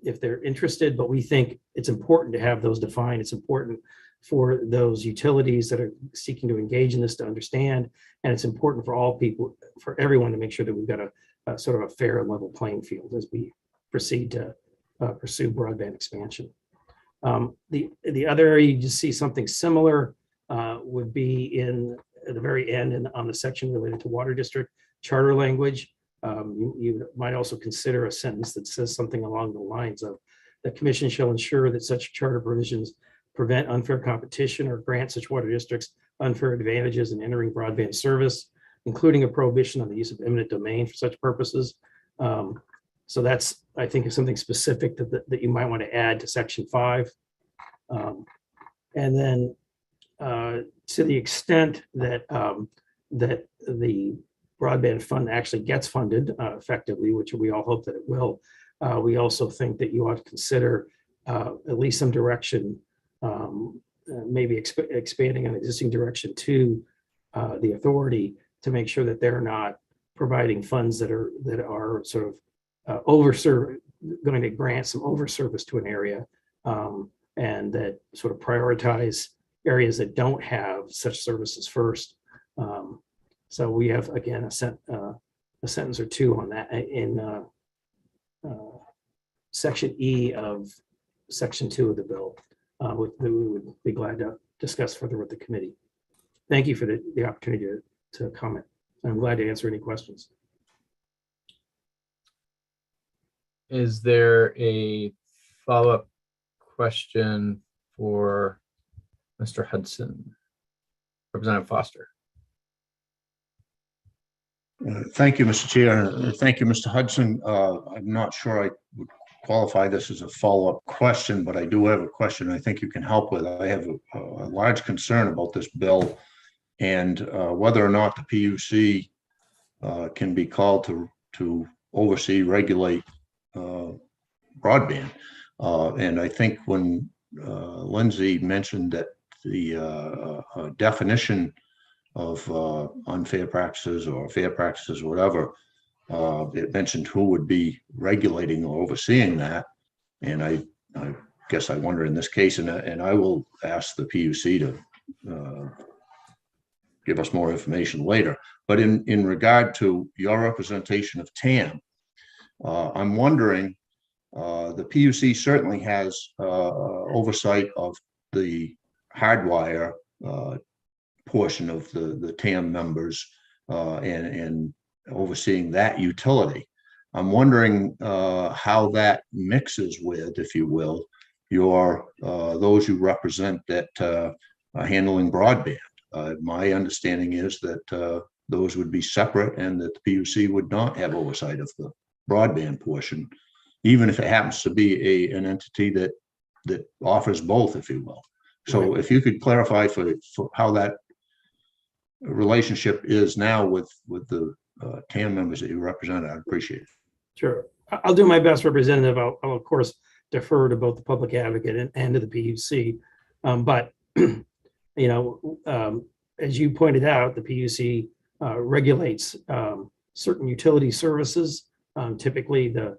Speaker 21: if they're interested, but we think it's important to have those defined. It's important for those utilities that are seeking to engage in this to understand, and it's important for all people, for everyone, to make sure that we've got a sort of a fair and level playing field as we proceed to pursue broadband expansion. The other area you just see something similar would be at the very end and on the section related to water district charter language. You might also consider a sentence that says something along the lines of the commission shall ensure that such charter provisions prevent unfair competition or grant such water districts unfair advantages in entering broadband service, including a prohibition on the use of eminent domain for such purposes. So that's, I think, is something specific that you might want to add to section 5. And then to the extent that that the broadband fund actually gets funded effectively, which we all hope that it will, we also think that you ought to consider at least some direction, maybe expanding on existing direction to the authority to make sure that they're not providing funds that are sort of going to grant some over service to an area, and that sort of prioritize areas that don't have such services first. So we have, again, a sentence or two on that in section E of section 2 of the bill, which we would be glad to discuss further with the committee. Thank you for the opportunity to comment. I'm glad to answer any questions.
Speaker 2: Is there a follow-up question for Mr. Hudson? Representative Foster.
Speaker 8: Thank you, Mr. Chair. Thank you, Mr. Hudson. I'm not sure I would qualify this as a follow-up question, but I do have a question I think you can help with. I have a large concern about this bill and whether or not the PUC can be called to oversee, regulate broadband. And I think when Lindsay mentioned that the definition of unfair practices or fair practices, whatever, it mentioned who would be regulating or overseeing that. And I guess I wonder in this case, and I will ask the PUC to give us more information later. But in regard to your representation of TAM, I'm wondering, the PUC certainly has oversight of the hardwire portion of the TAM members and overseeing that utility. I'm wondering how that mixes with, if you will, your those you represent that are handling broadband. My understanding is that those would be separate and that the PUC would not have oversight of the broadband portion, even if it happens to be an entity that offers both, if you will. So
Speaker 21: Right.
Speaker 8: if you could clarify for how that relationship is now with the TAM members that you represent, I'd appreciate it.
Speaker 21: Sure. I'll do my best, Representative. I'll of course defer to both the public advocate and to the PUC. But you know, as you pointed out, the PUC regulates certain utility services, typically the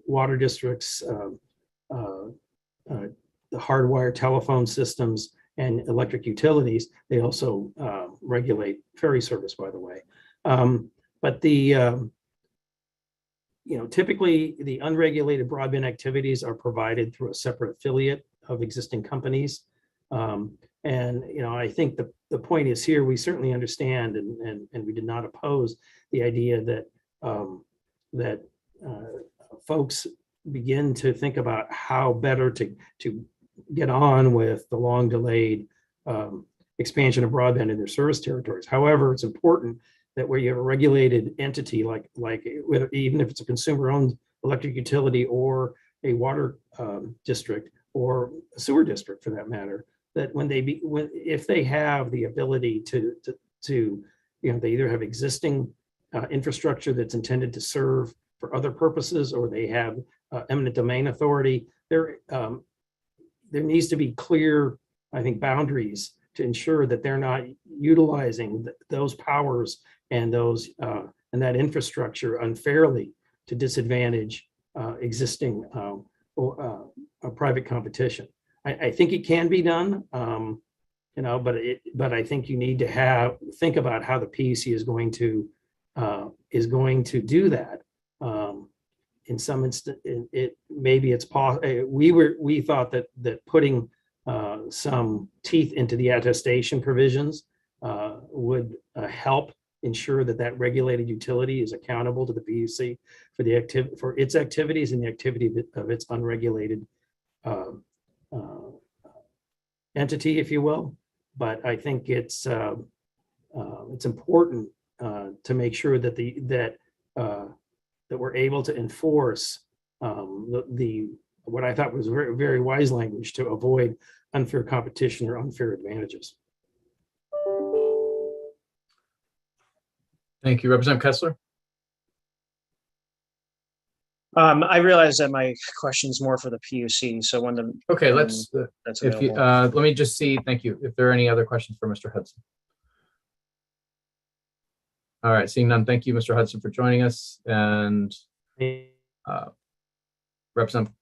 Speaker 21: water districts, the hardwire telephone systems, and electric utilities. They also regulate ferry service, by the way. But you know, typically the unregulated broadband activities are provided through a separate affiliate of existing companies. And you know, I think the point is here, we certainly understand and we did not oppose the idea that that folks begin to think about how better to get on with the long delayed expansion of broadband in their service territories. However, it's important that where you have a regulated entity, like even if it's a consumer-owned electric utility or a water district or a sewer district for that matter, that if they have the ability to you know, they either have existing infrastructure that's intended to serve for other purposes, or they have eminent domain authority, there needs to be clear, I think, boundaries to ensure that they're not utilizing those powers and those and that infrastructure unfairly to disadvantage existing private competition. I think it can be done, you know, but I think you need to think about how the PUC is going to do that. In some instance, maybe it's possible. We thought that putting some teeth into the attestation provisions would help ensure that regulated utility is accountable to the PUC for its activities and the activity of its unregulated entity, if you will. But I think it's important to make sure that we're able to enforce what I thought was very, very wise language to avoid unfair competition or unfair advantages.
Speaker 2: Thank you, Representative Kessler.
Speaker 19: I realize that my question's more for the PUC, so when the
Speaker 2: Okay, let's
Speaker 19: that's
Speaker 2: if you
Speaker 19: available.
Speaker 2: let me just see. Thank you. If there are any other questions for Mr. Hudson. All right, seeing none. Thank you, Mr. Hudson, for joining us. And Representative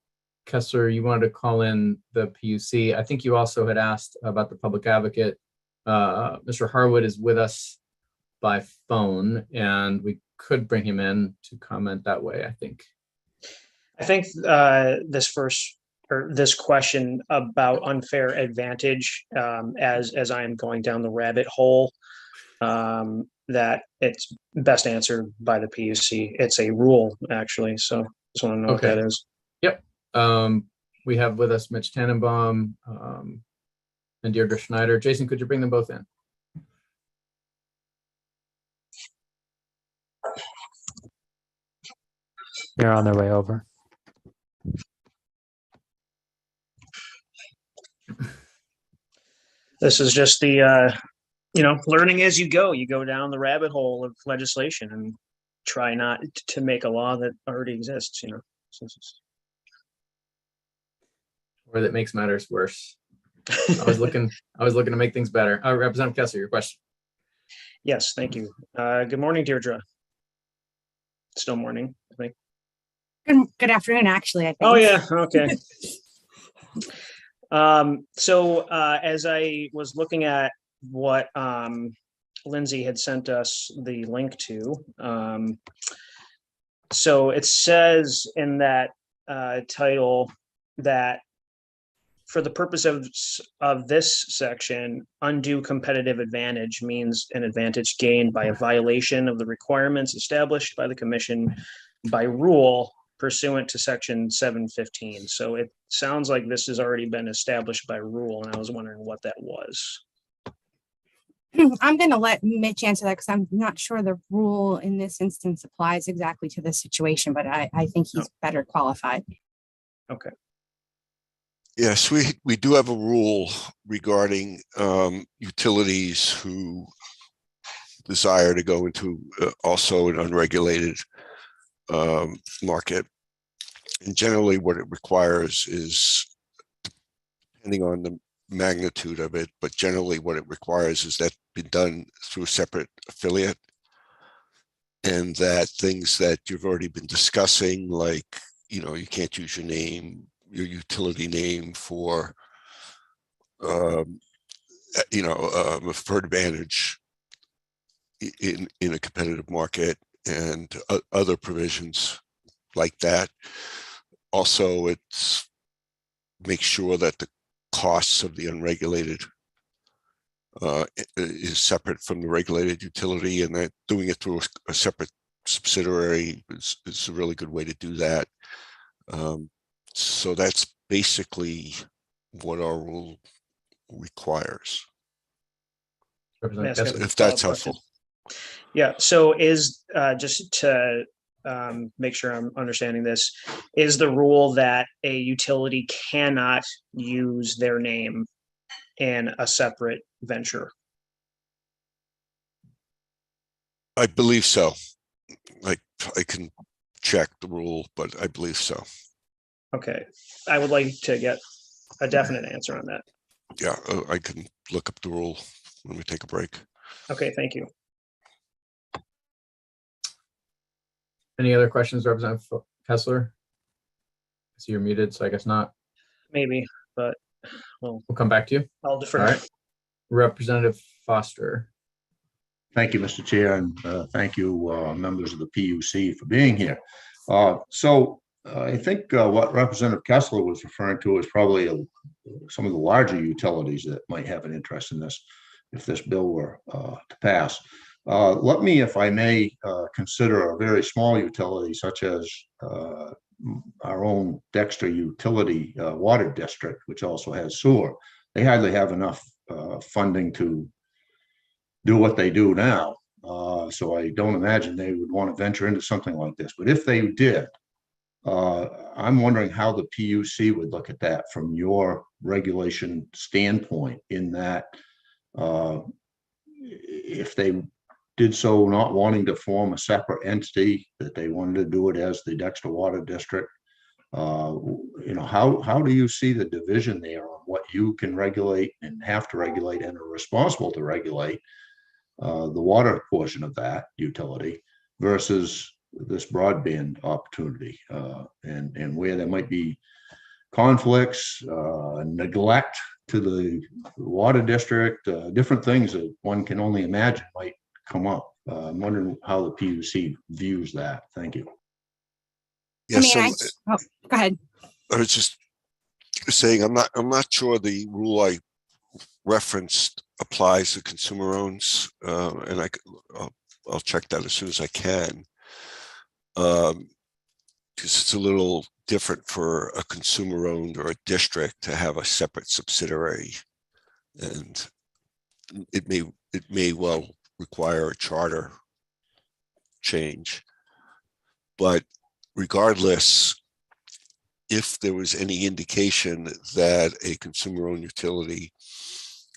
Speaker 2: Kessler, you wanted to call in the PUC. I think you also had asked about the public advocate. Mr. Harwood is with us by phone, and we could bring him in to comment that way, I think.
Speaker 19: I think this question about unfair advantage, as I am going down the rabbit hole, that it's best answered by the PUC. It's a rule, actually. So just want to know what that is.
Speaker 2: Yep. We have with us Mitch Tannenbaum and Deirdre Schneider. Jason, could you bring them both in?
Speaker 1: They're on their way over.
Speaker 19: This is just the, learning as you go. You go down the rabbit hole of legislation and try not to make a law that already exists,
Speaker 2: Or that makes matters worse. I was looking to make things better. Representative Kessler, your question.
Speaker 19: Yes, thank you. Good morning, Deirdre. Still morning, I think.
Speaker 12: Good afternoon, actually, I think.
Speaker 19: Oh, yeah, okay. So as I was looking at what Lindsay had sent us the link to, so it says in that title that for the purpose of this section, undue competitive advantage means an advantage gained by a violation of the requirements established by the commission by rule pursuant to section 715. So it sounds like this has already been established by rule, and I was wondering what that was.
Speaker 12: I'm going to let Mitch answer that because I'm not sure the rule in this instance applies exactly to this situation, but I think he's better qualified.
Speaker 19: Okay.
Speaker 22: Yes, we do have a rule regarding utilities who desire to go into also an unregulated market. And generally what it requires is, depending on the magnitude of it, but generally what it requires is that be done through a separate affiliate, and that things that you've already been discussing, like, you can't use your utility name for, for advantage in a competitive market, and other provisions like that. Also, it's make sure that the costs of the unregulated is separate from the regulated utility, and that doing it through a separate subsidiary is a really good way to do that. So that's basically what our rule requires. If that's helpful.
Speaker 19: Yeah, so is just to make sure I'm understanding this, is the rule that a utility cannot use their name in a separate venture?
Speaker 22: I believe so. I can check the rule, but I believe so.
Speaker 19: Okay, I would like to get a definite answer on that.
Speaker 22: Yeah, I can look up the rule when we take a break.
Speaker 19: Okay, thank you.
Speaker 2: Any other questions, Representative Kessler? I see you're muted, so I guess not.
Speaker 19: Maybe, but
Speaker 2: we'll come back to you.
Speaker 19: I'll defer.
Speaker 2: All right. Representative Foster.
Speaker 8: Thank you, Mr. Chair, and thank you, members of the PUC, for being here. So I think what Representative Kessler was referring to is probably some of the larger utilities that might have an interest in this, if this bill were to pass. Let me, if I may, consider a very small utility such as our own Dexter Utility Water District, which also has sewer. They hardly have enough funding to do what they do now. So I don't imagine they would want to venture into something like this. But if they did, I'm wondering how the PUC would look at that from your regulation standpoint, in that if they did so not wanting to form a separate entity, that they wanted to do it as the Dexter Water District, how do you see the division there on what you can regulate and have to regulate and are responsible to regulate the water portion of that utility versus this broadband opportunity, and where there might be conflicts, neglect to the water district, different things that one can only imagine might come up. I'm wondering how the PUC views that. Thank you.
Speaker 22: Yes,
Speaker 12: go ahead.
Speaker 22: I was just saying, I'm not sure the rule I referenced applies to consumer owns, and I'll check that as soon as I can, because it's a little different for a consumer owned or a district to have a separate subsidiary, and it may well require a charter change. But regardless, if there was any indication that a consumer-owned utility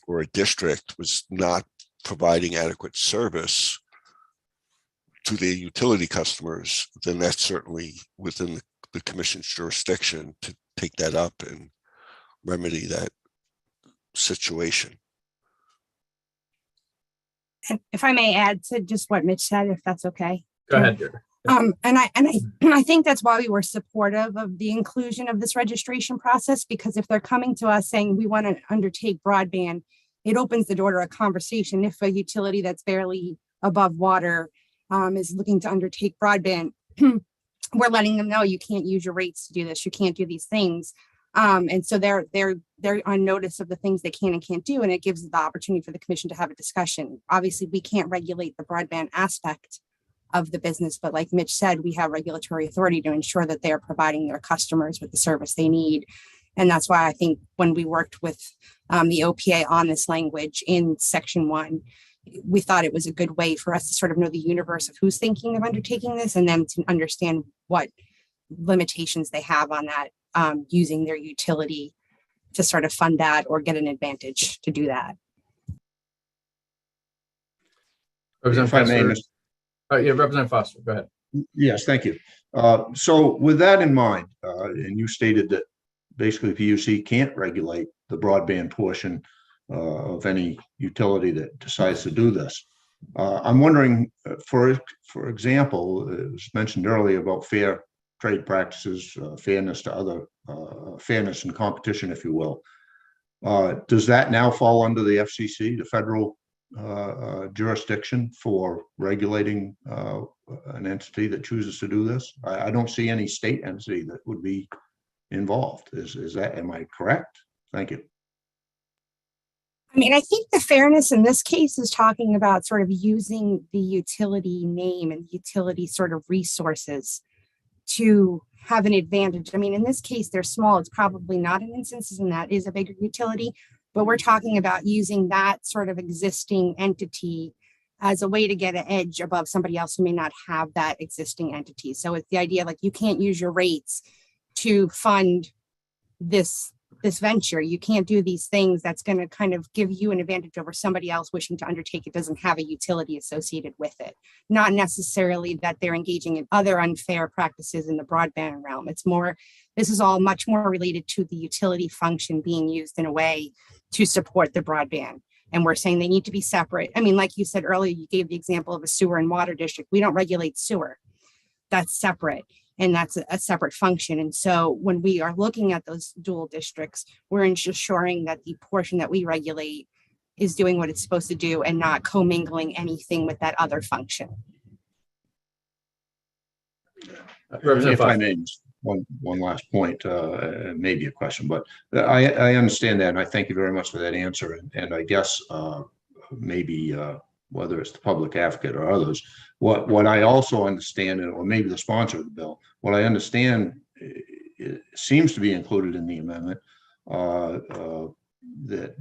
Speaker 22: or a district was not providing adequate service to their utility customers, then that's certainly within the commission's jurisdiction to take that up and remedy that situation.
Speaker 12: And if I may add to just what Mitch said, if that's okay.
Speaker 2: Go ahead, Jerry.
Speaker 12: I think that's why we were supportive of the inclusion of this registration process, because if they're coming to us saying we want to undertake broadband, it opens the door to a conversation. If a utility that's barely above water is looking to undertake broadband, we're letting them know you can't use your rates to do this. You can't do these things. And so they're on notice of the things they can and can't do, and it gives the opportunity for the commission to have a discussion. Obviously, we can't regulate the broadband aspect of the business, but like Mitch said, we have regulatory authority to ensure that they're providing their customers with the service they need. And that's why I think when we worked with the OPA on this language in section 1, we thought it was a good way for us to sort of know the universe of who's thinking of undertaking this, and then to understand what limitations they have on that, using their utility to sort of fund that or get an advantage to do that.
Speaker 2: Representative Foster, go ahead.
Speaker 8: Yes, thank you. So with that in mind, and you stated that basically PUC can't regulate the broadband portion of any utility that decides to do this. I'm wondering, for example, it was mentioned earlier about fair trade practices, fairness to other, fairness and competition, if you will. Does that now fall under the FCC, the federal jurisdiction for regulating an entity that chooses to do this? I don't see any state entity that would be involved. Is that, am I correct? Thank you.
Speaker 12: I mean, I think the fairness in this case is talking about sort of using the utility name and utility sort of resources to have an advantage. I mean, in this case, they're small. It's probably not an instance, and that is a bigger utility, but we're talking about using that sort of existing entity as a way to get an edge above somebody else who may not have that existing entity. So it's the idea like you can't use your rates to fund this venture. You can't do these things that's going to kind of give you an advantage over somebody else wishing to undertake it doesn't have a utility associated with it. Not necessarily that they're engaging in other unfair practices in the broadband realm. It's more, this is all much more related to the utility function being used in a way to support the broadband. And we're saying they need to be separate. I mean, like you said earlier, you gave the example of a sewer and water district. We don't regulate sewer. That's separate. And that's a separate function. And so when we are looking at those dual districts, we're ensuring that the portion that we regulate is doing what it's supposed to do and not commingling anything with that other function.
Speaker 8: If I may, one last point, maybe a question, but I understand that, and I thank you very much for that answer. And I guess maybe whether it's the public advocate or others, what I also understand, or maybe the sponsor of the bill, what I understand it seems to be included in the amendment, that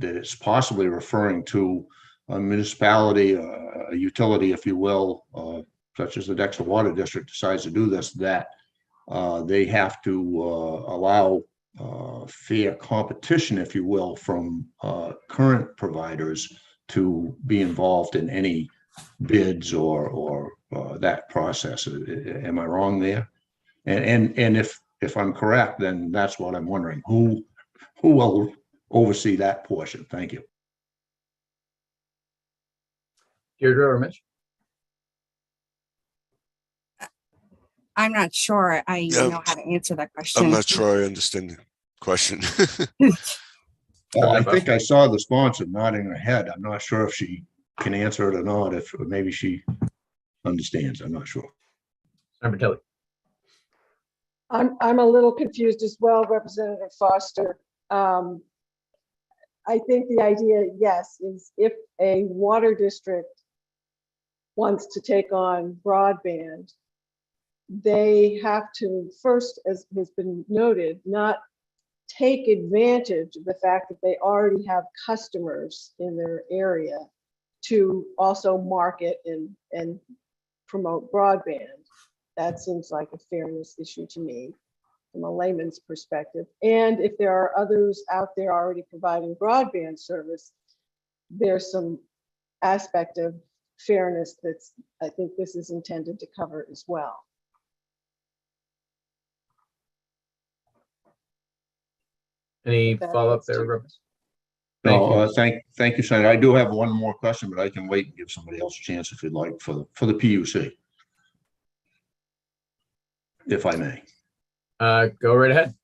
Speaker 8: it's possibly referring to a municipality, a utility, if you will, such as the Dexter Water District decides to do this, that they have to allow fair competition, if you will, from current providers to be involved in any bids or that process. Am I wrong there? And if I'm correct, then that's what I'm wondering. Who will oversee that portion? Thank you.
Speaker 2: Deirdre or Mitch?
Speaker 12: I'm not sure I know how to answer that question.
Speaker 22: I'm not sure I understand the question.
Speaker 8: Well, I think I saw the sponsor nodding her head. I'm not sure if she can answer it or not, if maybe she understands. I'm not sure.
Speaker 2: Member Kelly.
Speaker 3: I'm a little confused as well, Representative Foster. I think the idea, yes, is if a water district wants to take on broadband, they have to first, as has been noted, not take advantage of the fact that they already have customers in their area to also market and promote broadband. That seems like a fairness issue to me from a layman's perspective. And if there are others out there already providing broadband service, there's some aspect of fairness that's, I think this is intended to cover as well.
Speaker 2: Any
Speaker 3: That
Speaker 2: follow-up
Speaker 3: gets
Speaker 2: there,
Speaker 3: to-
Speaker 2: Rep? Thank
Speaker 8: No,
Speaker 2: you.
Speaker 8: thank you, Senator. I do have one more question, but I can wait and give somebody else a chance if you'd like for the PUC. If I may.
Speaker 2: Go right ahead.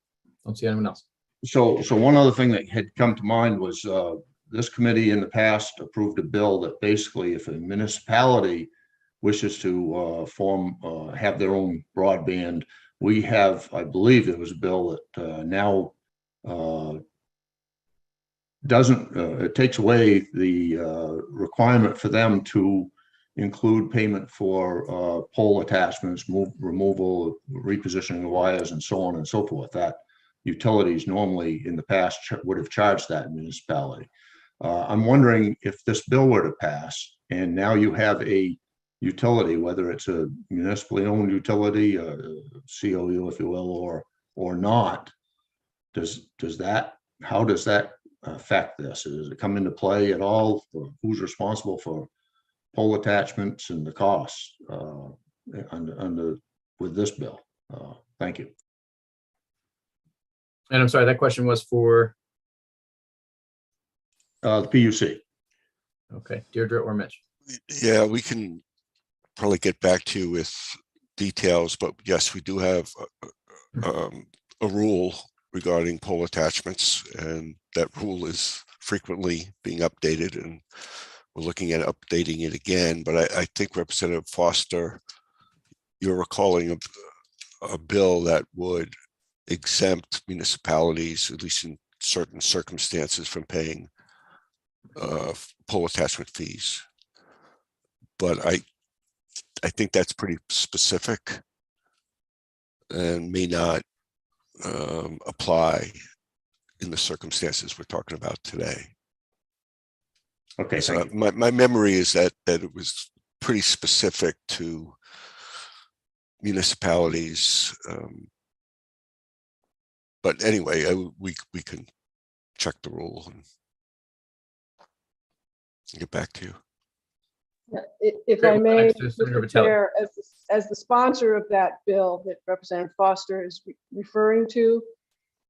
Speaker 2: Don't see anyone else.
Speaker 8: So one other thing that had come to mind was this committee in the past approved a bill that basically if a municipality wishes to have their own broadband, we have, I believe there was a bill that now it takes away the requirement for them to include payment for pole attachments, removal, repositioning of wires, and so on and so forth. That utilities normally in the past would have charged that municipality. I'm wondering if this bill were to pass and now you have a utility, whether it's a municipally owned utility, COU, if you will, or not, how does that affect this? Does it come into play at all? Who's responsible for pole attachments and the costs with this bill? Thank you.
Speaker 2: And I'm sorry, that question was for
Speaker 8: the PUC.
Speaker 2: Okay, Deirdre or Mitch?
Speaker 22: Yeah, we can probably get back to you with details, but yes, we do have a rule regarding pole attachments, and that rule is frequently being updated, and we're looking at updating it again. But I think Representative Foster, you're recalling a bill that would exempt municipalities, at least in certain circumstances, from paying pole attachment fees. But I think that's pretty specific and may not apply in the circumstances we're talking about today.
Speaker 8: Okay,
Speaker 22: so my memory is that it was pretty specific to municipalities. But anyway, we can check the rule and get back to you.
Speaker 3: If I may,
Speaker 2: Next to Senator
Speaker 3: Mr.
Speaker 2: Vitelli.
Speaker 3: Chair, as the sponsor of that bill that Representative Foster is referring to,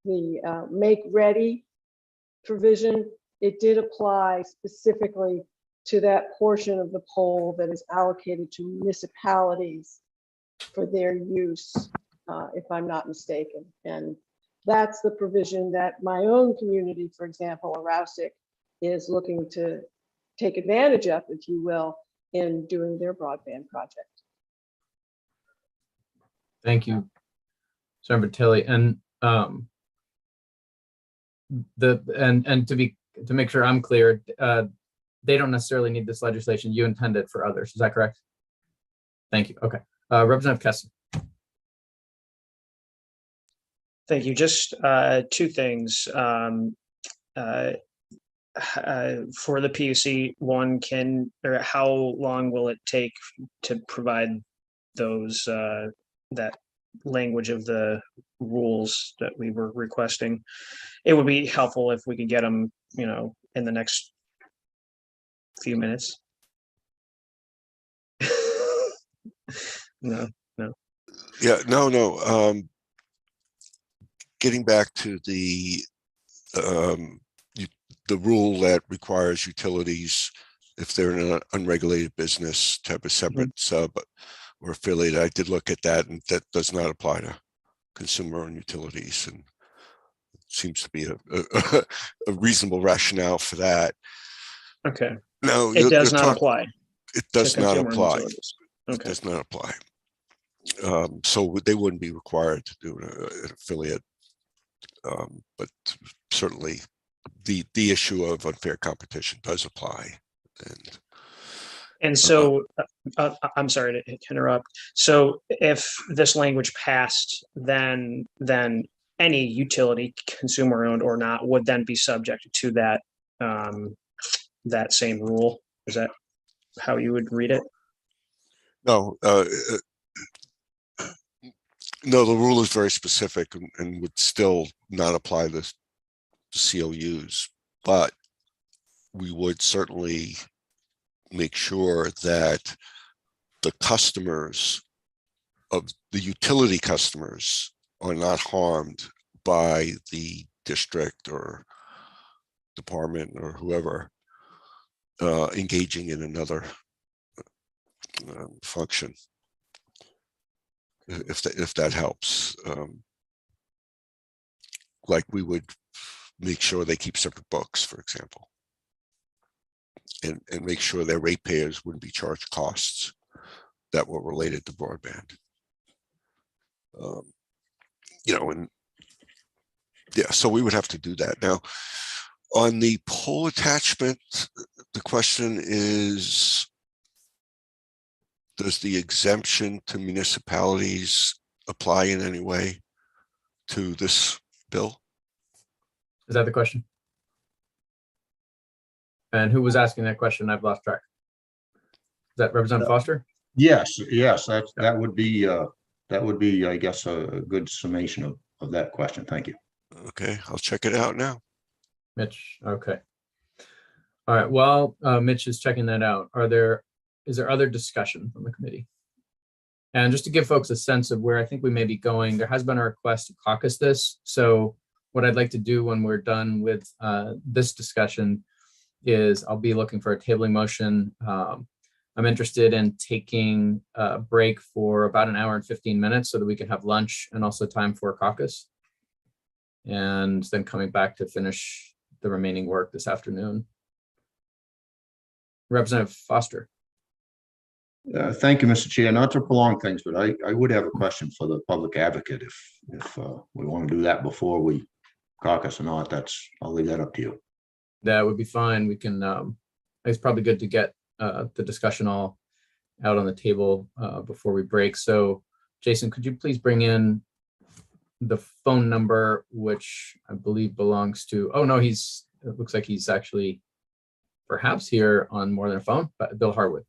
Speaker 3: the make ready provision, it did apply specifically to that portion of the pole that is allocated to municipalities for their use, if I'm not mistaken. And that's the provision that my own community, for example, Aroustic, is looking to take advantage of, if you will, in doing their broadband project.
Speaker 2: Thank you, Senator Tilly. And to make sure I'm clear, they don't necessarily need this legislation. You intend it for others. Is that correct? Thank you. Okay. Representative Kessler.
Speaker 19: Thank you. Just two things. For the PUC, one, how long will it take to provide those that language of the rules that we were requesting? It would be helpful if we could get them, in the next few minutes. No.
Speaker 22: Yeah, no. Getting back to the rule that requires utilities, if they're in an unregulated business, to have a separate sub or affiliate. I did look at that, and that does not apply to consumer-owned utilities, and it seems to be a reasonable rationale for that.
Speaker 19: Okay.
Speaker 22: No,
Speaker 19: it does not apply.
Speaker 22: It does not apply.
Speaker 19: Okay.
Speaker 22: It does not apply. So they wouldn't be required to do an affiliate, but certainly the issue of unfair competition does apply.
Speaker 19: And so, I'm sorry to interrupt. So if this language passed, then any utility, consumer owned or not, would then be subject to that that same rule. Is that how you would read it?
Speaker 22: No, No, the rule is very specific and would still not apply to COUs, but we would certainly make sure that the customers of the utility customers are not harmed by the district or department or whoever engaging in another function. If that helps, like we would make sure they keep separate books, for example, and make sure their ratepayers wouldn't be charged costs that were related to broadband. You know, and yeah, so we would have to do that. Now, on the pole attachment, the question is, does the exemption to municipalities apply in any way to this bill?
Speaker 2: Is that the question? And who was asking that question? I've lost track. Is that Representative Foster?
Speaker 8: Yes, that would be, I guess, a good summation of that question. Thank you.
Speaker 22: Okay, I'll check it out now.
Speaker 2: Mitch, okay. All right, while Mitch is checking that out, is there other discussion from the committee? And just to give folks a sense of where I think we may be going, there has been a request to caucus this. So what I'd like to do when we're done with this discussion is I'll be looking for a tabling motion. I'm interested in taking a break for about an hour and 15 minutes so that we can have lunch and also time for a caucus. And then coming back to finish the remaining work this afternoon. Representative Foster.
Speaker 8: Thank you, Mr. Chair. Not to prolong things, but I would have a question for the public advocate if we want to do that before we caucus or not. I'll leave that up to you.
Speaker 2: That would be fine. We can, it's probably good to get the discussion all out on the table before we break. So Jason, could you please bring in the phone number, which I believe belongs to, oh no, it looks like he's actually perhaps here on more than a phone, but Bill Harwood.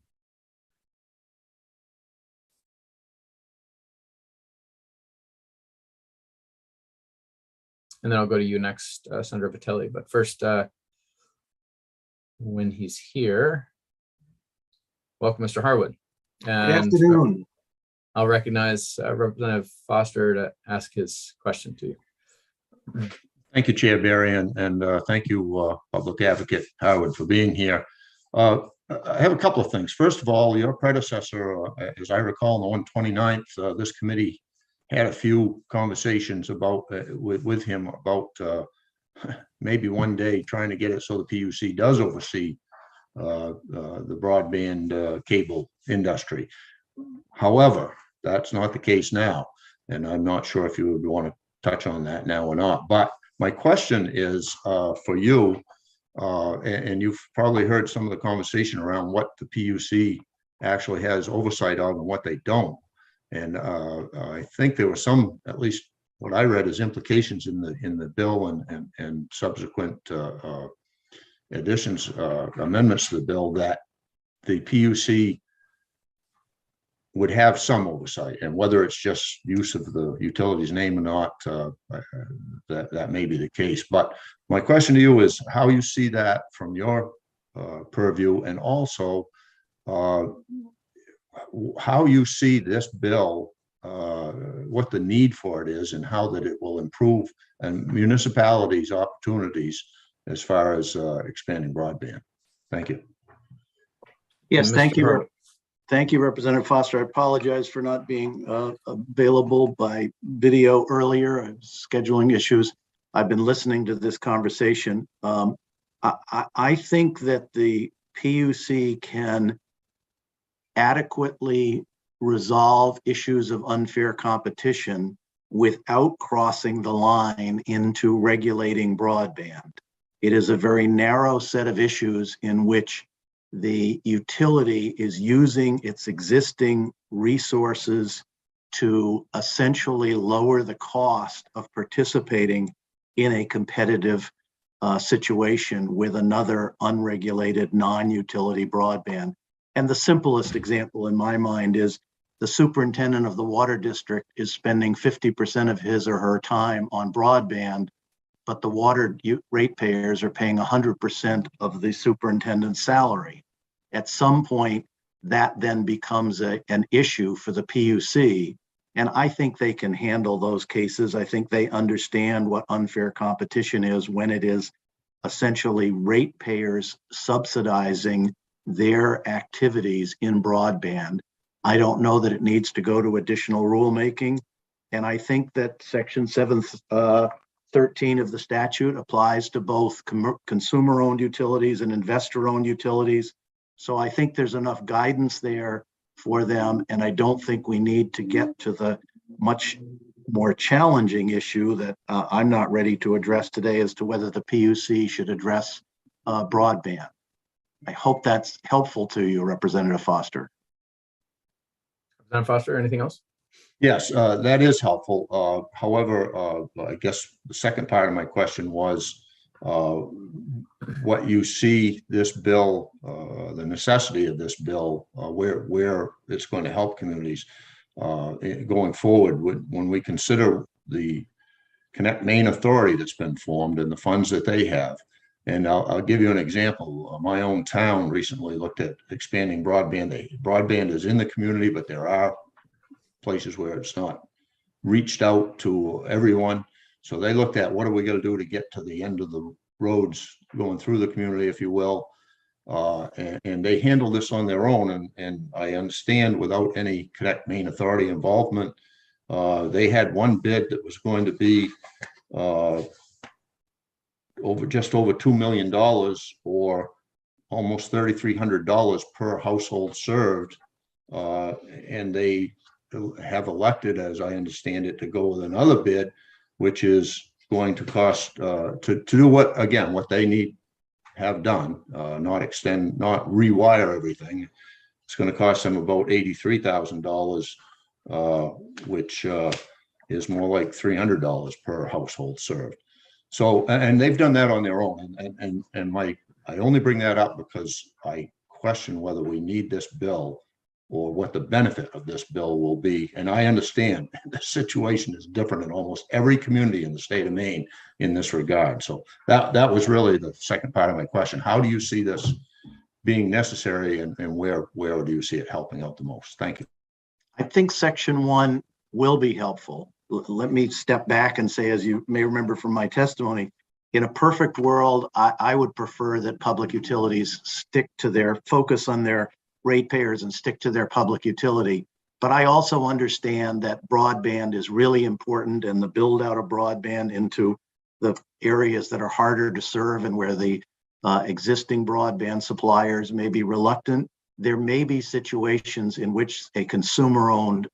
Speaker 2: And then I'll go to you next, Senator Vitelli. But first, when he's here, welcome, Mr. Harwood. And
Speaker 10: good afternoon.
Speaker 2: I'll recognize Representative Foster to ask his question to you.
Speaker 8: Thank you, Chair Barry, and thank you, Public Advocate Howard, for being here. I have a couple of things. First of all, your predecessor, as I recall, on the 129th, this committee had a few conversations about with him about maybe one day trying to get it so the PUC does oversee the broadband cable industry. However, that's not the case now, and I'm not sure if you would want to touch on that now or not. But my question is for you, and you've probably heard some of the conversation around what the PUC actually has oversight of and what they don't. And I think there were some, at least what I read, as implications in the bill and subsequent additions, amendments to the bill, that the PUC would have some oversight, and whether it's just use of the utility's name or not, that may be the case. But my question to you is how you see that from your purview, and also how you see this bill, what the need for it is, and how that it will improve and municipalities' opportunities as far as expanding broadband. Thank you.
Speaker 10: Yes, thank you. Thank you, Representative Foster. I apologize for not being available by video earlier. I have scheduling issues. I've been listening to this conversation. I think that the PUC can adequately resolve issues of unfair competition without crossing the line into regulating broadband. It is a very narrow set of issues in which the utility is using its existing resources to essentially lower the cost of participating in a competitive situation with another unregulated non-utility broadband. And the simplest example in my mind is the superintendent of the water district is spending 50% of his or her time on broadband, but the water ratepayers are paying 100% of the superintendent's salary. At some point, that then becomes an issue for the PUC. And I think they can handle those cases. I think they understand what unfair competition is when it is essentially ratepayers subsidizing their activities in broadband. I don't know that it needs to go to additional rulemaking. And I think that Section 713 of the statute applies to both consumer-owned utilities and investor-owned utilities. So I think there's enough guidance there for them. And I don't think we need to get to the much more challenging issue that I'm not ready to address today as to whether the PUC should address broadband. I hope that's helpful to you, Representative Foster.
Speaker 2: Representative Foster, anything else?
Speaker 8: Yes, that is helpful. However, I guess the second part of my question was what you see this bill, the necessity of this bill, where it's going to help communities going forward when we consider the Connect Maine Authority that's been formed and the funds that they have. And I'll give you an example. My own town recently looked at expanding broadband. Broadband is in the community, but there are places where it's not reached out to everyone. So they looked at what are we going to do to get to the end of the roads going through the community, if you will. And they handle this on their own. And I understand without any Connect Maine Authority involvement, they had one bid that was going to be just over $2 million or almost $3,300 per household served. And they have elected, as I understand it, to go with another bid, which is going to cost to do what they have done, not rewire everything. It's going to cost them about $83,000, which is more like $300 per household served. So, and they've done that on their own. And I only bring that up because I question whether we need this bill or what the benefit of this bill will be. And I understand the situation is different in almost every community in the state of Maine in this regard. So that was really the second part of my question. How do you see this being necessary and where do you see it helping out the most? Thank you.
Speaker 10: I think Section 1 will be helpful. Let me step back and say, as you may remember from my testimony, in a perfect world, I would prefer that public utilities stick to their focus on their ratepayers and stick to their public utility. But I also understand that broadband is really important, and the build out of broadband into the areas that are harder to serve and where the existing broadband suppliers may be reluctant. There may be situations in which a consumer-owned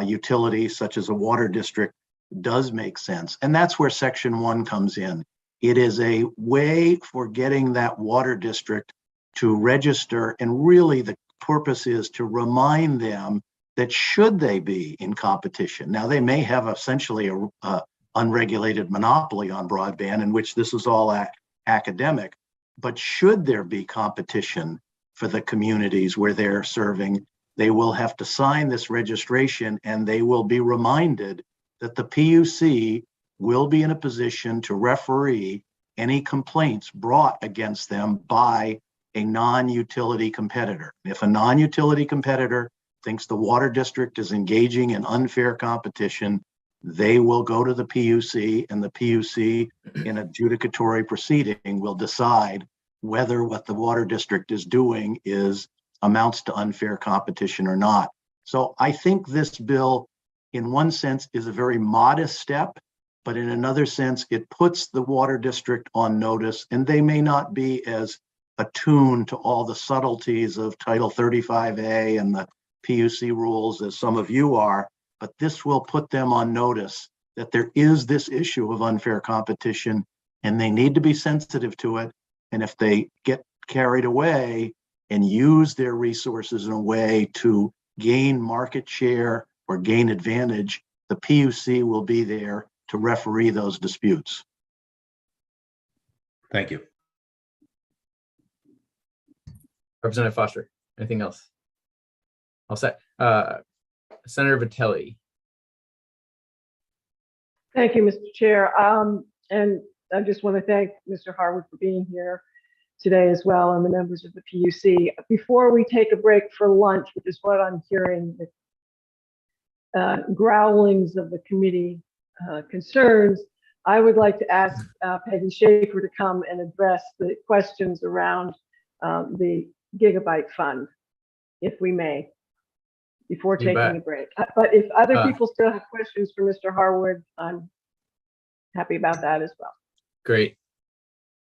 Speaker 10: utility, such as a water district, does make sense. And that's where Section 1 comes in. It is a way for getting that water district to register, and really the purpose is to remind them that should they be in competition. Now, they may have essentially a unregulated monopoly on broadband, in which this is all academic, but should there be competition for the communities where they're serving, they will have to sign this registration, and they will be reminded that the PUC will be in a position to referee any complaints brought against them by a non-utility competitor. If a non-utility competitor thinks the water district is engaging in unfair competition, they will go to the PUC, and the PUC in adjudicatory proceeding will decide whether what the water district is doing amounts to unfair competition or not. So I think this bill, in one sense, is a very modest step, but in another sense, it puts the water district on notice, and they may not be as attuned to all the subtleties of Title 35A and the PUC rules as some of you are, but this will put them on notice that there is this issue of unfair competition, and they need to be sensitive to it. And if they get carried away and use their resources in a way to gain market share or gain advantage, the PUC will be there to referee those disputes.
Speaker 8: Thank you.
Speaker 2: Representative Foster, anything else? All set. Senator Vitelli.
Speaker 3: Thank you, Mr. Chair. And I just want to thank Mr. Harwood for being here today as well, and the members of the PUC. Before we take a break for lunch, which is what I'm hearing, the growlings of the committee concerns, I would like to ask Peggy Schaefer to come and address the questions around the Gigabyte Fund, if we may, before
Speaker 2: You
Speaker 3: taking
Speaker 2: bet.
Speaker 3: a break. But if other people still have questions for Mr. Harwood, I'm happy about that as well.
Speaker 2: Great.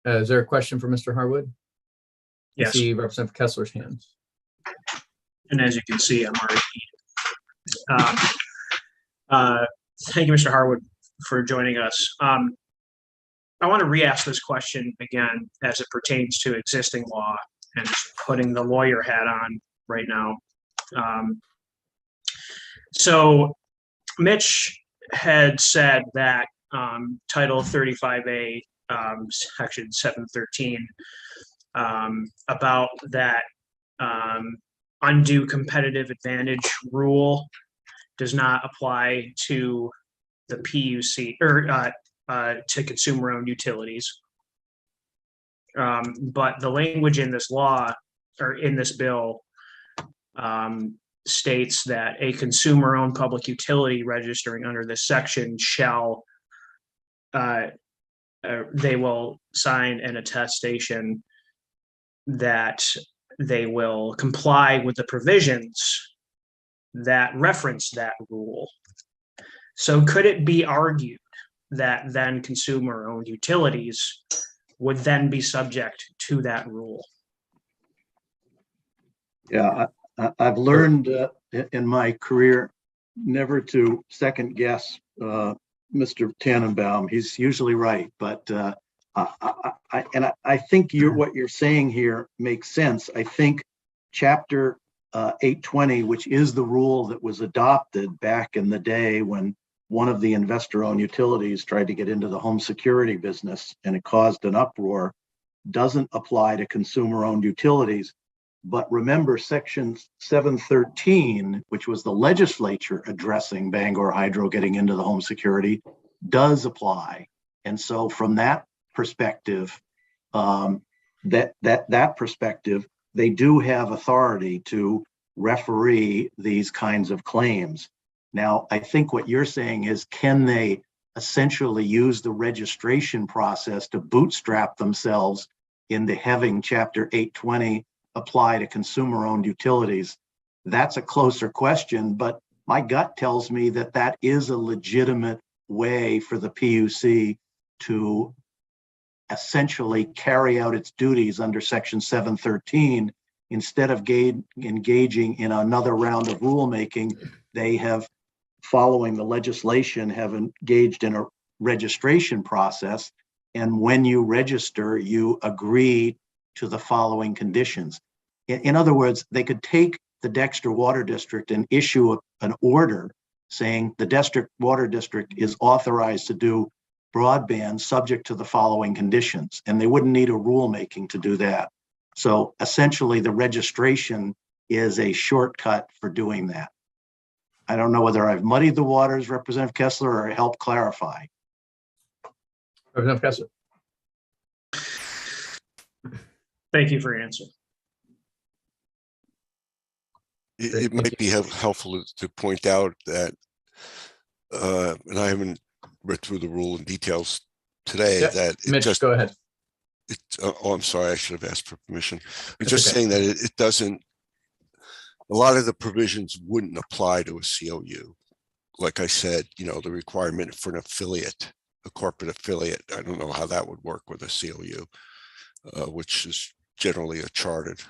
Speaker 2: Is there a question for Mr. Harwood? I
Speaker 19: Yes.
Speaker 2: see Representative Kessler's hand.
Speaker 19: And as you can see, I'm already. Thank you, Mr. Harwood, for joining us. I want to re-ask this question again as it pertains to existing law and putting the lawyer hat on right now. So Mitch had said that Title 35A, Section 713, about that undue competitive advantage rule does not apply to the PUC or to consumer-owned utilities. But the language in this law or in this bill states that a consumer-owned public utility registering under this section shall they will sign an attestation that they will comply with the provisions that reference that rule. So could it be argued that then consumer-owned utilities would then be subject to that rule?
Speaker 10: Yeah, I've learned in my career never to second guess Mr. Tannenbaum. He's usually right, but I think what you're saying here makes sense. I think Chapter 820, which is the rule that was adopted back in the day when one of the investor-owned utilities tried to get into the home security business and it caused an uproar, doesn't apply to consumer-owned utilities. But remember, Section 713, which was the legislature addressing Bangor Hydro getting into the home security, does apply. And so from that perspective, that perspective, they do have authority to referee these kinds of claims. Now, I think what you're saying is, can they essentially use the registration process to bootstrap themselves into having Chapter 820 apply to consumer-owned utilities? That's a closer question, but my gut tells me that that is a legitimate way for the PUC to essentially carry out its duties under Section 713. Instead of engaging in another round of rulemaking, they have, following the legislation, have engaged in a registration process. And when you register, you agree to the following conditions. In other words, they could take the Dexter Water District and issue an order saying the Dexter Water District is authorized to do broadband subject to the following conditions, and they wouldn't need a rulemaking to do that. So essentially, the registration is a shortcut for doing that. I don't know whether I've muddied the waters, Representative Kessler, or helped clarify.
Speaker 2: Representative Kessler.
Speaker 19: Thank you for your answer.
Speaker 22: It might be helpful to point out that, and I haven't read through the rule in details today, that it
Speaker 2: Mitch, go ahead.
Speaker 22: Oh, I'm sorry, I should have asked for permission. I'm just saying that it doesn't, a lot of the provisions wouldn't apply to a COU. Like I said, the requirement for an affiliate, a corporate affiliate, I don't know how that would work with a COU, which is generally a chartered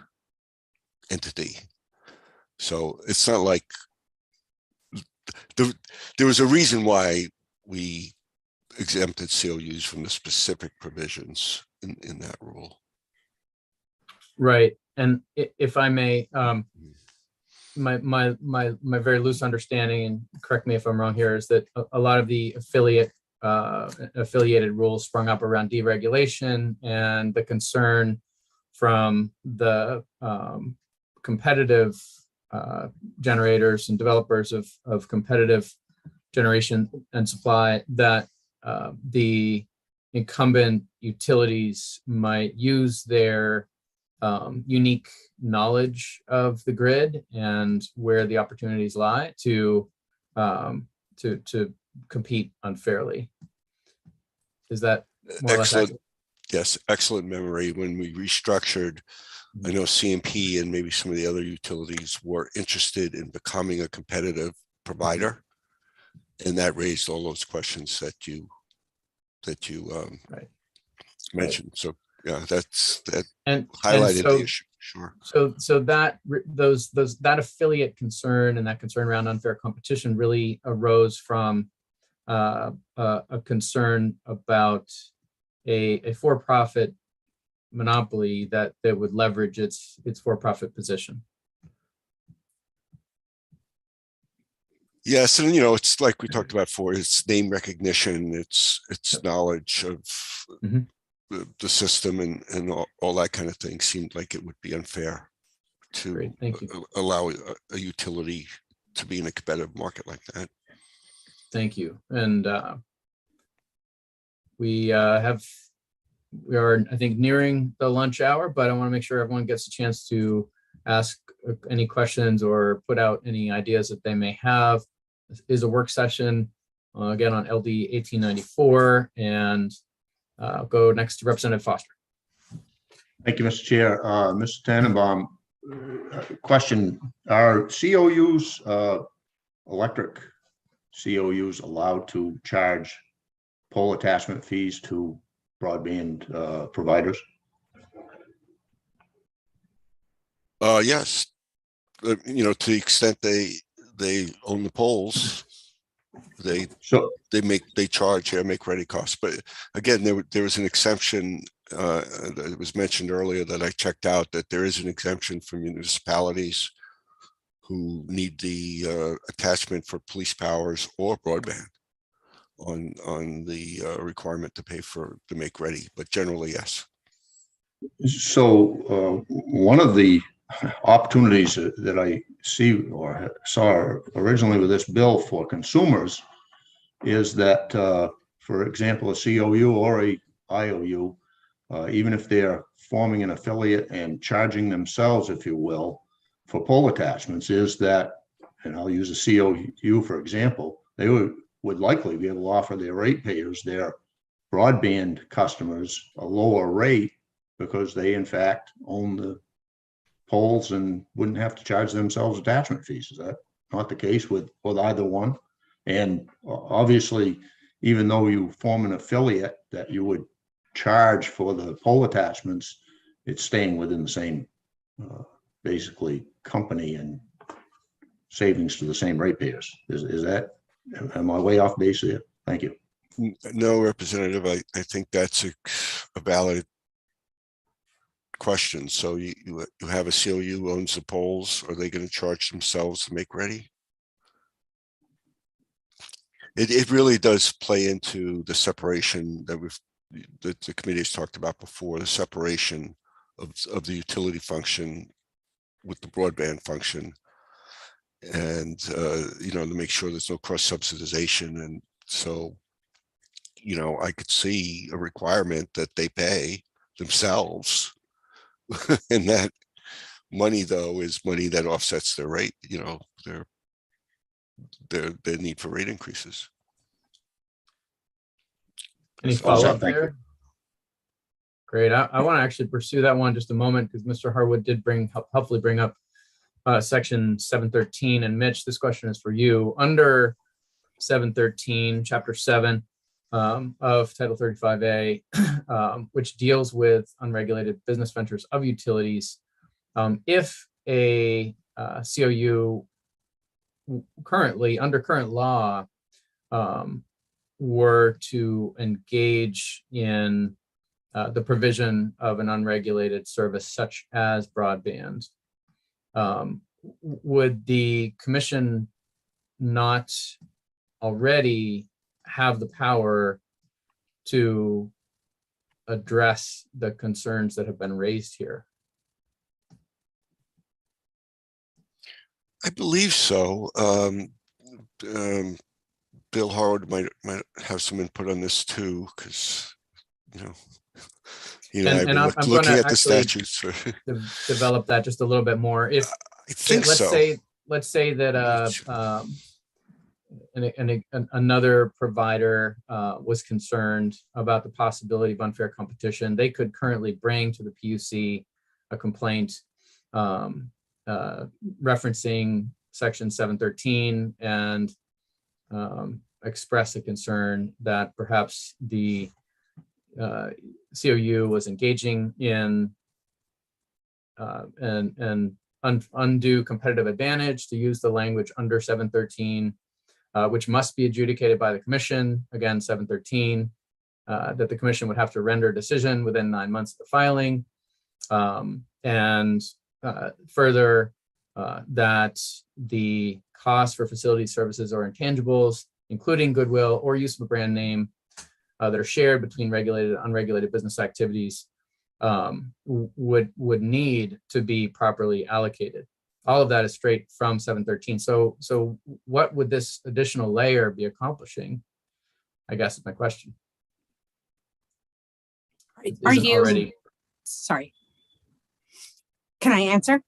Speaker 22: entity. So it's not like there was a reason why we exempted COUs from the specific provisions in that rule.
Speaker 2: Right. And if I may, my very loose understanding, and correct me if I'm wrong here, is that a lot of the affiliated rules sprung up around deregulation and the concern from the competitive generators and developers of competitive generation and supply, that the incumbent utilities might use their unique knowledge of the grid and where the opportunities lie to compete unfairly. Is that more or less
Speaker 22: Excellent.
Speaker 2: accurate?
Speaker 22: Yes, excellent memory. When we restructured, I know CMP and maybe some of the other utilities were interested in becoming a competitive provider, and that raised all those questions that you
Speaker 2: Right.
Speaker 22: mentioned. So yeah, that
Speaker 2: And
Speaker 22: highlighted
Speaker 2: so,
Speaker 22: the issue. Sure.
Speaker 2: So that that affiliate concern and that concern around unfair competition really arose from a concern about a for-profit monopoly that would leverage its for-profit position.
Speaker 22: Yes, and it's like we talked about before. It's name recognition. It's knowledge of the system and all that kind of thing. Seemed like it would be unfair to
Speaker 2: Great, thank you.
Speaker 22: allow a utility to be in a competitive market like that.
Speaker 2: Thank you. And we are, I think, nearing the lunch hour, but I want to make sure everyone gets a chance to ask any questions or put out any ideas that they may have. This is a work session, again, on LD 1894, and go next to Representative Foster.
Speaker 8: Thank you, Mr. Chair. Mr. Tannenbaum, question, are COUs, electric COUs, allowed to charge pole attachment fees to broadband providers?
Speaker 22: Yes, to the extent they own the poles, they charge make ready costs. But again, there was an exemption that was mentioned earlier that I checked out, that there is an exemption for municipalities who need the attachment for police powers or broadband on the requirement to pay to make ready, but generally yes.
Speaker 8: So one of the opportunities that I see or saw originally with this bill for consumers is that, for example, a COU or a IOU, even if they're forming an affiliate and charging themselves, if you will, for pole attachments, is that, and I'll use a COU for example, they would likely be able to offer their ratepayers, their broadband customers, a lower rate because they in fact own the poles and wouldn't have to charge themselves attachment fees. Is that not the case with either one? And obviously, even though you form an affiliate that you would charge for the pole attachments, it's staying within the same basically company and savings to the same ratepayers. Is that, am I way off base here? Thank you.
Speaker 22: No, Representative, I think that's a valid question. So you have a COU who owns the poles. Are they going to charge themselves to make ready? It really does play into the separation that the committee has talked about before, the separation of the utility function with the broadband function, and to make sure there's no cross subsidization. And so I could see a requirement that they pay themselves and that money though is money that offsets their rate, their need for rate increases.
Speaker 2: Any follow-up there? Great. I want to actually pursue that one just a moment because Mr. Harwood did helpfully bring up section 713. And Mitch, this question is for you. Under 713, chapter 7 of Title 35A, which deals with unregulated business ventures of utilities, if a COU currently, under current law, were to engage in the provision of an unregulated service such as broadband, would the commission not already have the power to address the concerns that have been raised here?
Speaker 22: I believe so. Bill Howard might have some input on this too, because I've
Speaker 2: And
Speaker 22: been
Speaker 2: I'm going
Speaker 22: looking
Speaker 2: to
Speaker 22: at the
Speaker 2: actually
Speaker 22: statutes for.
Speaker 2: develop that just a little bit more. If
Speaker 22: I think
Speaker 2: let's
Speaker 22: so.
Speaker 2: say that another provider was concerned about the possibility of unfair competition, they could currently bring to the PUC a complaint referencing section 713 and express a concern that perhaps the COU was engaging in an undue competitive advantage, to use the language under 713, which must be adjudicated by the commission, again 713, that the commission would have to render a decision within 9 months of the filing, and further that the cost for facility services or intangibles, including goodwill or use of a brand name, that are shared between regulated and unregulated business activities, would need to be properly allocated. All of that is straight from 713. So what would this additional layer be accomplishing, I guess is my question.
Speaker 12: Are you
Speaker 2: already?
Speaker 12: Sorry, can I answer?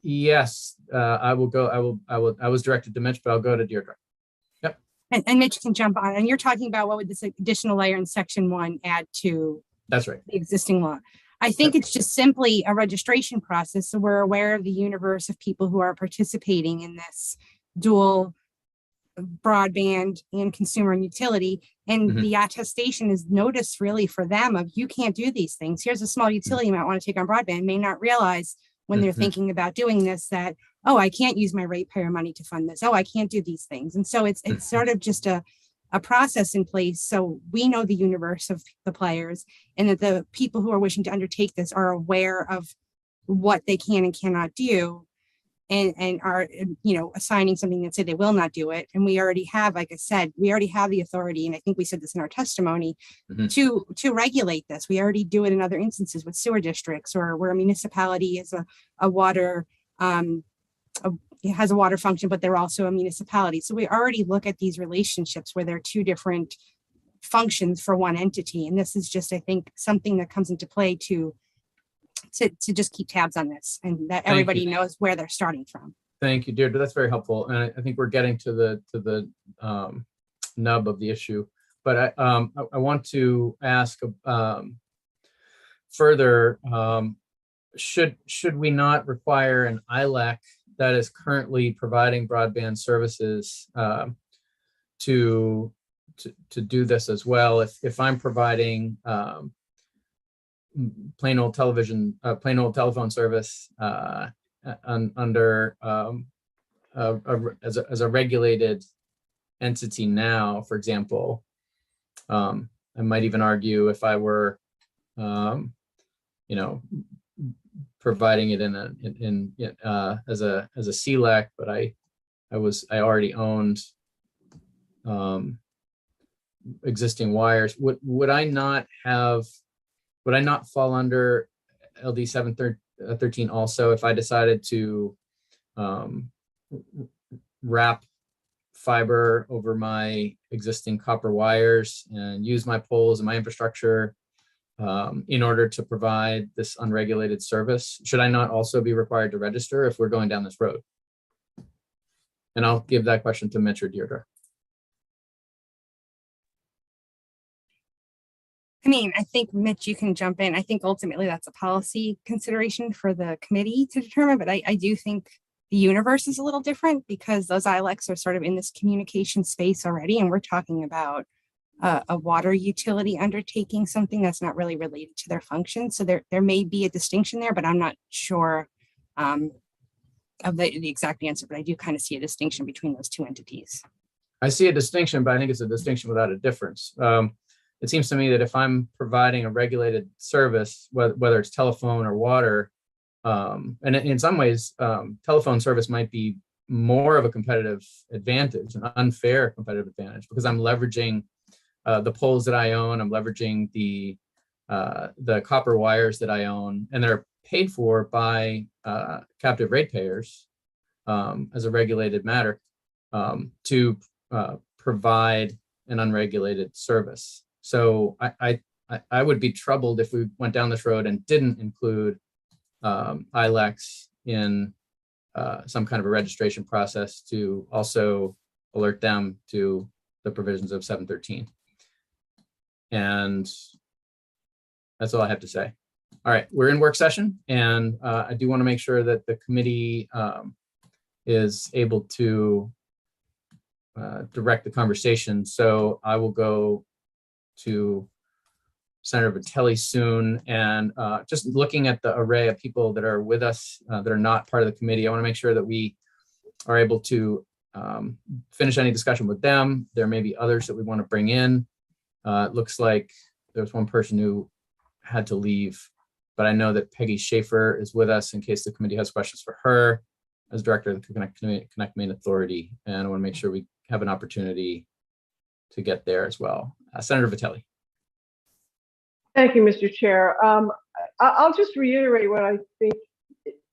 Speaker 2: Yes, I will go. I was directed to Mitch, but I'll go to Deirdre. Yep.
Speaker 12: And Mitch can jump on. And you're talking about what would this additional layer in section 1 add to
Speaker 2: That's right.
Speaker 12: the existing law? I think it's just simply a registration process. So we're aware of the universe of people who are participating in this dual broadband and consumer and utility. And the attestation is notice really for them of, you can't do these things. Here's a small utility you might want to take on broadband, may not realize when they're thinking about doing this that, oh, I can't use my ratepayer money to fund this. Oh, I can't do these things. And so it's sort of just a process in place. So we know the universe of the players, and that the people who are wishing to undertake this are aware of what they can and cannot do, and are, assigning something that say they will not do it. And we already have, like I said, we already have the authority. And I think we said this in our testimony to regulate this. We already do it in other instances with sewer districts, or where a municipality is a water, it has a water function, but they're also a municipality. So we already look at these relationships where there are two different functions for one entity. And this is just, I think, something that comes into play to just keep tabs on this, and that everybody knows where they're starting from.
Speaker 2: Thank you, Deirdre. That's very helpful. And I think we're getting to the nub of the issue. But I want to ask further, should we not require an ILEC that is currently providing broadband services to do this as well? If I'm providing plain old telephone service under as a regulated entity now, for example, I might even argue if I were providing it as a CLEC, but I already owned existing wires. Would I not fall under LD 713 also if I decided to wrap fiber over my existing copper wires and use my poles and my infrastructure in order to provide this unregulated service? Should I not also be required to register if we're going down this road? And I'll give that question to Mitch or Deirdre.
Speaker 12: I mean, I think, Mitch, you can jump in. I think ultimately that's a policy consideration for the committee to determine, but I do think the universe is a little different, because those ILECs are sort of in this communication space already, and we're talking about a water utility undertaking something that's not really related to their function. So there may be a distinction there, but I'm not sure of the exact answer, but I do kind of see a distinction between those two entities.
Speaker 2: I see a distinction, but I think it's a distinction without a difference. It seems to me that if I'm providing a regulated service, whether it's telephone or water, and in some ways, telephone service might be more of a competitive advantage, an unfair competitive advantage, because I'm leveraging the poles that I own, I'm leveraging the copper wires that I own, and there are paid for by captive ratepayers as a regulated matter to provide an unregulated service. So I would be troubled if we went down this road and didn't include ILECs in some kind of a registration process to also alert them to the provisions of 713. And that's all I have to say. All right, we're in work session, and I do want to make sure that the committee is able to direct the conversation. So I will go to Senator Vitelli soon, and just looking at the array of people that are with us that are not part of the committee, I want to make sure that we are able to finish any discussion with them. There may be others that we want to bring in. It looks like there's one person who had to leave, but I know that Peggy Schaefer is with us in case the committee has questions for her as director of the Connect Maine Authority, and I want to make sure we have an opportunity to get there as well. Senator Vitelli.
Speaker 3: Thank you, Mr. Chair. I'll just reiterate what I think,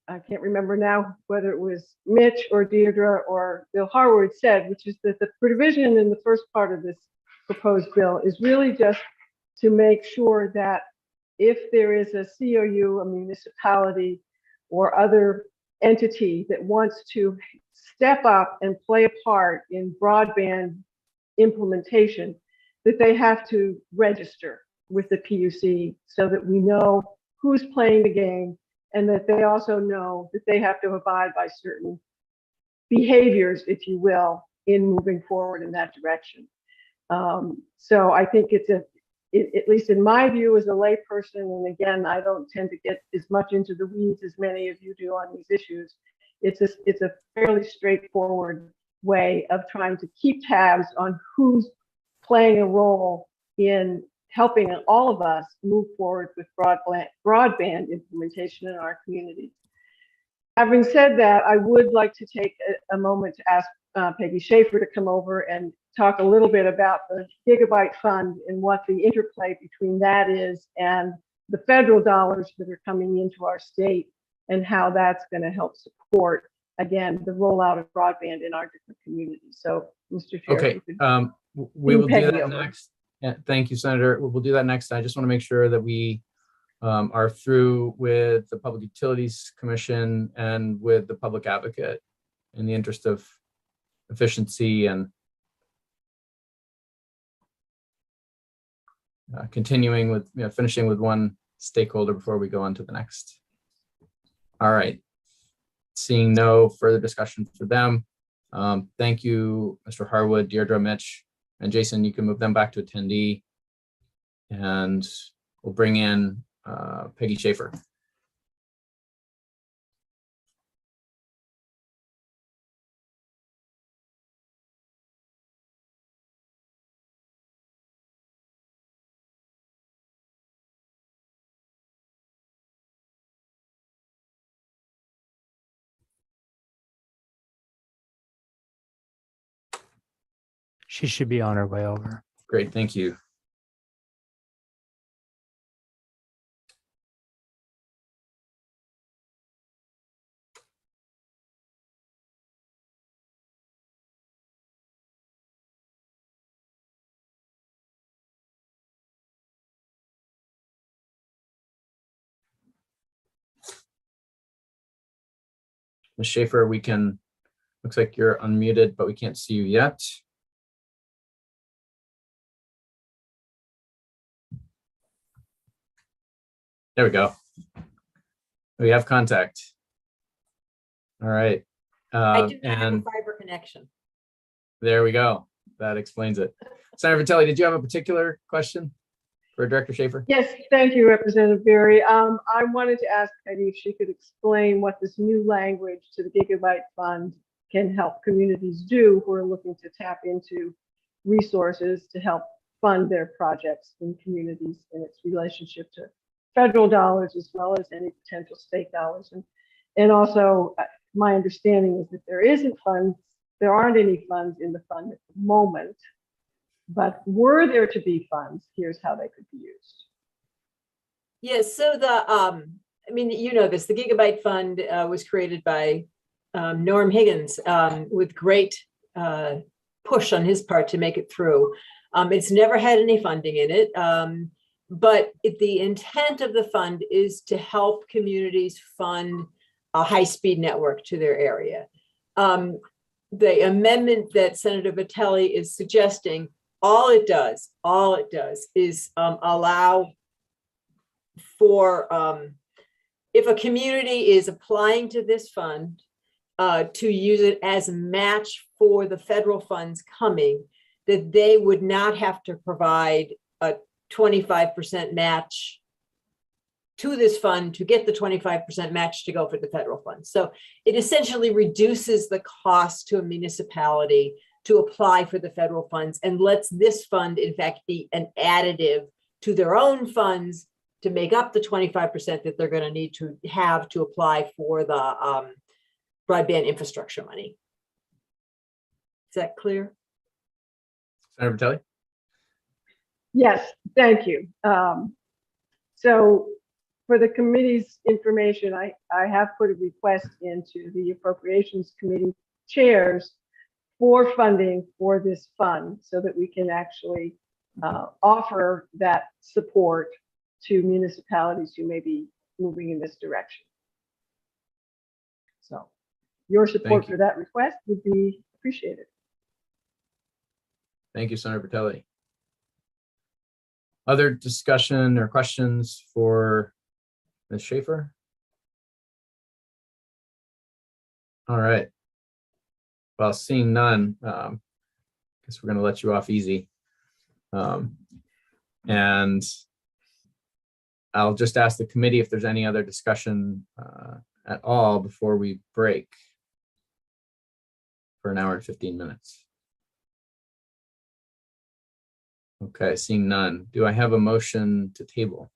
Speaker 3: I can't remember now whether it was Mitch or Deirdre or Bill Harwood said, which is that the provision in the first part of this proposed bill is really just to make sure that if there is a COU, a municipality, or other entity that wants to step up and play a part in broadband implementation, that they have to register with the PUC so that we know who's playing the game, and that they also know that they have to abide by certain behaviors, if you will, in moving forward in that direction. So I think it's at least in my view as a layperson, and again, I don't tend to get as much into the weeds as many of you do on these issues. It's a fairly straightforward way of trying to keep tabs on who's playing a role in helping all of us move forward with broadband implementation in our communities. Having said that, I would like to take a moment to ask Peggy Schaefer to come over and talk a little bit about the Gigabyte Fund and what the interplay between that is and the federal dollars that are coming into our state and how that's going to help support, again, the rollout of broadband in our different communities. So, Mr. Chair,
Speaker 2: okay, we will do that next. Yeah, thank you, Senator. We'll do that next. I just want to make sure that we are through with the Public Utilities Commission and with the Public Advocate in the interest of efficiency and continuing with, finishing with one stakeholder before we go on to the next. All right. Seeing no further discussion for them. Thank you, Mr. Harwood, Deirdre, Mitch, and Jason. You can move them back to attendee, and we'll bring in Peggy Schaefer.
Speaker 1: She should be on her way over.
Speaker 2: Great, thank you. Ms. Schaefer, looks like you're unmuted, but we can't see you yet. There we go. We have contact. All right.
Speaker 11: I do not have a fiber connection.
Speaker 2: There we go. That explains it. Senator Vitelli, did you have a particular question for Director Schaefer?
Speaker 3: Yes, thank you, Representative Berry. I wanted to ask Peggy if she could explain what this new language to the Gigabyte Fund can help communities do who are looking to tap into resources to help fund their projects in communities in its relationship to federal dollars as well as any potential state dollars. And also my understanding is that there aren't any funds in the fund at the moment, but were there to be funds, here's how they could be used.
Speaker 11: Yes, so I mean, you know this, the Gigabyte Fund was created by Norm Higgins with great push on his part to make it through. It's never had any funding in it, but the intent of the fund is to help communities fund a high-speed network to their area. The amendment that Senator Vitelli is suggesting, all it does is allow for, if a community is applying to this fund, to use it as a match for the federal funds coming, that they would not have to provide a 25% match to this fund to get the 25% match to go for the federal funds. So it essentially reduces the cost to a municipality to apply for the federal funds and lets this fund, in fact, be an additive to their own funds to make up the 25% that they're going to need to have to apply for the broadband infrastructure money. Is that clear?
Speaker 2: Senator Vitelli?
Speaker 3: Yes, thank you. So for the committee's information, I have put a request into the Appropriations Committee chairs for funding for this fund so that we can actually offer that support to municipalities who may be moving in this direction. So your support for that request would be appreciated.
Speaker 2: Thank you, Senator Vitelli. Other discussion or questions for Ms. Schaefer? All right. Well, seeing none, guess we're going to let you off easy. And I'll just ask the committee if there's any other discussion at all before we break for an hour and 15 minutes. Okay, seeing none. Do I have a motion to table?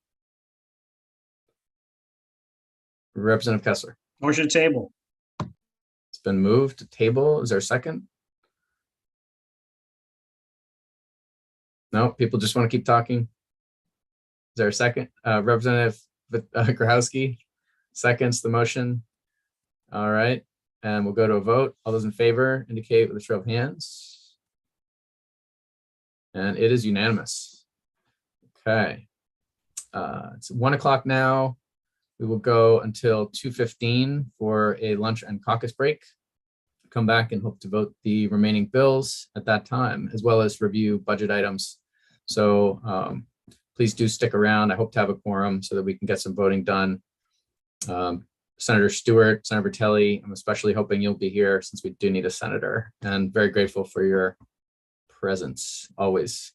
Speaker 2: Representative Kessler.
Speaker 19: Motion to table.
Speaker 2: It's been moved to table. Is there a second? No, people just want to keep talking. Is there a second? Representative Grahowski seconds the motion. All right, and we'll go to a vote. All those in favor indicate with a show of hands. And it is unanimous. Okay, it's 1 o'clock now. We will go until 2:15 for a lunch and caucus break. Come back and hope to vote the remaining bills at that time, as well as review budget items. So please do stick around. I hope to have a quorum so that we can get some voting done. Senator Stewart, Senator Vitelli, I'm especially hoping you'll be here since we do need a senator, and very grateful for your presence always.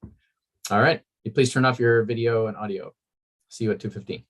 Speaker 2: All right, please turn off your video and audio. See you at 2:15.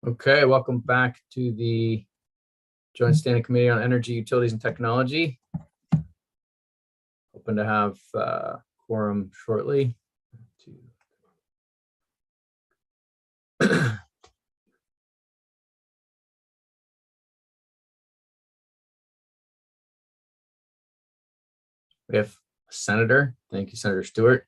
Speaker 2: Okay, welcome back to the Joint Standing Committee on Energy, Utilities, and Technology. Hoping to have quorum shortly. We have a senator. Thank you, Senator Stewart.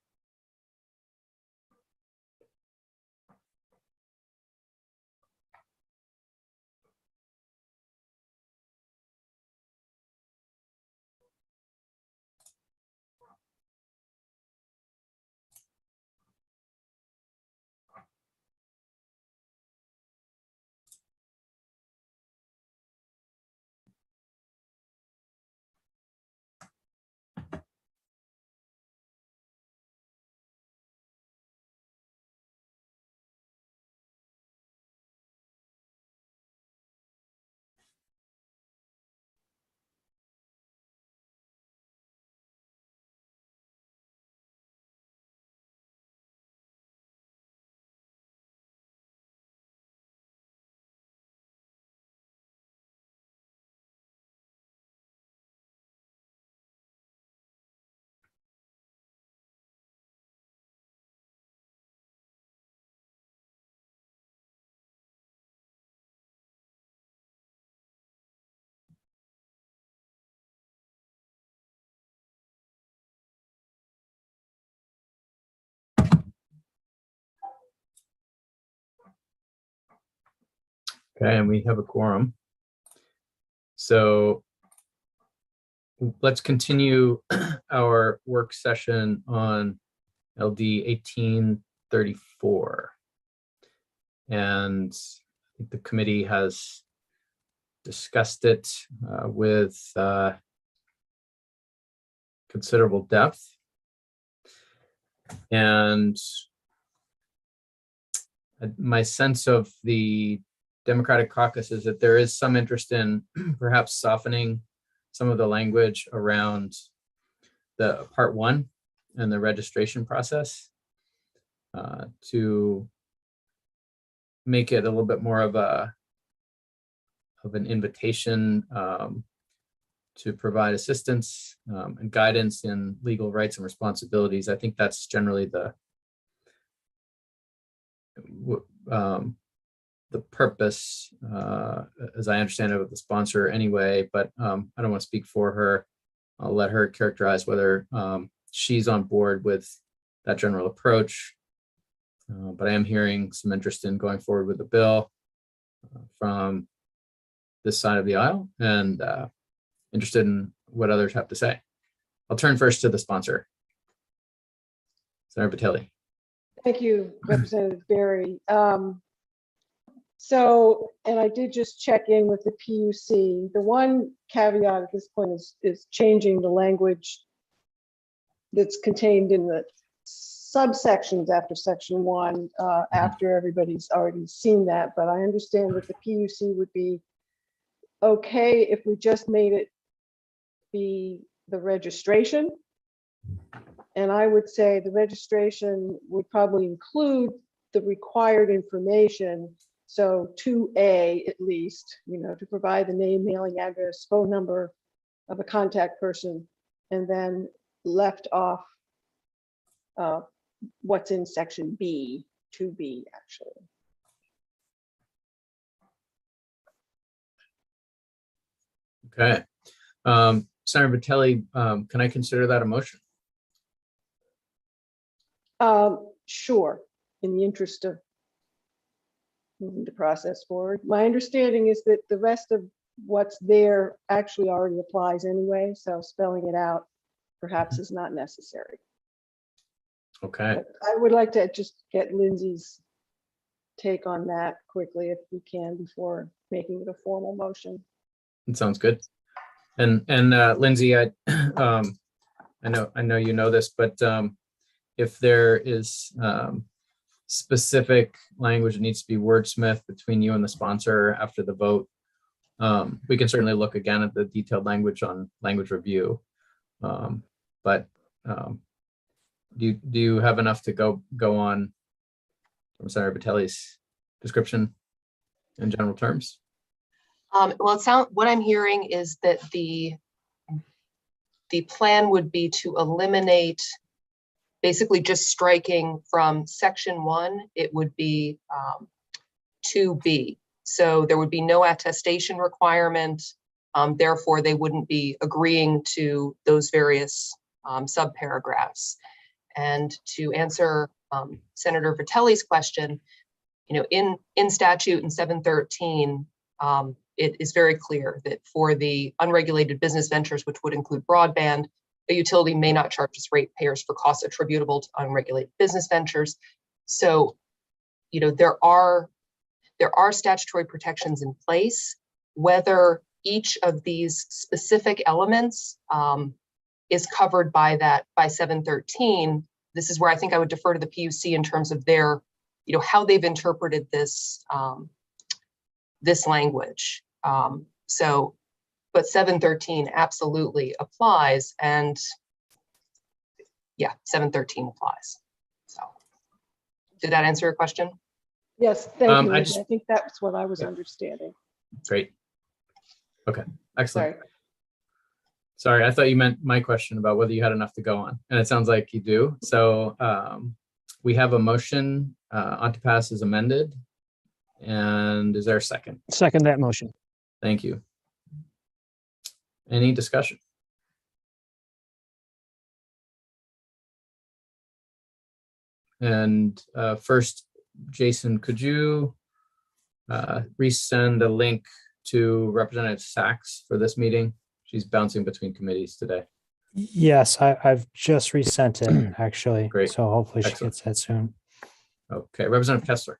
Speaker 2: Okay, and we have a quorum. So let's continue our work session on LD 1834. And I think the committee has discussed it with considerable depth. And my sense of the Democratic caucus is that there is some interest in perhaps softening some of the language around the part 1 and the registration process to make it a little bit more of an invitation to provide assistance and guidance in legal rights and responsibilities. I think that's generally the purpose, as I understand it, of the sponsor anyway, but I don't want to speak for her. I'll let her characterize whether she's on board with that general approach. But I am hearing some interest in going forward with the bill from this side of the aisle, and interested in what others have to say. I'll turn first to the sponsor, Senator Batili.
Speaker 3: Thank you, Representative Berry. So, and I did just check in with the PUC. The one caveat at this point is changing the language that's contained in the subsections after section 1, after everybody's already seen that. But I understand that the PUC would be okay if we just made it be the registration. And I would say the registration would probably include the required information. So 2A at least, to provide the name, mailing address, phone number of a contact person, and then left off what's in section B, 2B actually.
Speaker 2: Okay. Senator Batili, can I consider that a motion?
Speaker 3: Sure, in the interest of moving the process forward. My understanding is that the rest of what's there actually already applies anyway, so spelling it out perhaps is not necessary.
Speaker 2: Okay.
Speaker 3: But I would like to just get Lindsay's take on that quickly if we can before making it a formal motion.
Speaker 2: It sounds good. And Lindsay, I know you know this, but if there is specific language that needs to be wordsmithed between you and the sponsor after the vote, we can certainly look again at the detailed language on language review. But do you have enough to go on from Senator Vitelli's description in general terms?
Speaker 20: Well, what I'm hearing is that the plan would be to eliminate, basically just striking from section 1, it would be 2B. So there would be no attestation requirement. Therefore, they wouldn't be agreeing to those various subparagraphs. And to answer Senator Vitelli's question, in statute in 713, it is very clear that for the unregulated business ventures, which would include broadband, a utility may not charge its ratepayers for costs attributable to unregulated business ventures. So, there are statutory protections in place. Whether each of these specific elements is covered by 713, this is where I think I would defer to the PUC in terms of their, how they've interpreted this this language. But 713 absolutely applies, and yeah, 713 applies. So, did that answer your question?
Speaker 3: Yes, thank you.
Speaker 2: I
Speaker 3: I think that's what I was understanding.
Speaker 2: Great. Okay, excellent.
Speaker 3: Sorry.
Speaker 2: Sorry, I thought you meant my question about whether you had enough to go on, and it sounds like you do. So we have a motion on to pass as amended. And is there a second?
Speaker 19: Second that motion.
Speaker 2: Thank you. Any discussion? And first, Jason, could you resend a link to Representative Sachs for this meeting? She's bouncing between committees today.
Speaker 1: Yes, I've just resent it, actually.
Speaker 2: Great.
Speaker 1: So hopefully she
Speaker 2: Excellent.
Speaker 1: gets that soon.
Speaker 2: Okay, Representative Kessler.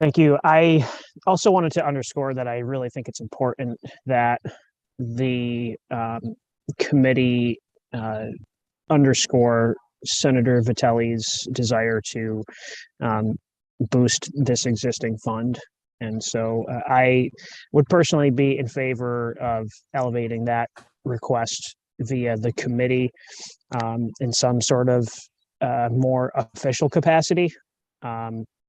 Speaker 19: Thank you. I also wanted to underscore that I really think it's important that the committee underscore Senator Vitelli's desire to boost this existing fund. And so I would personally be in favor of elevating that request via the committee in some sort of more official capacity.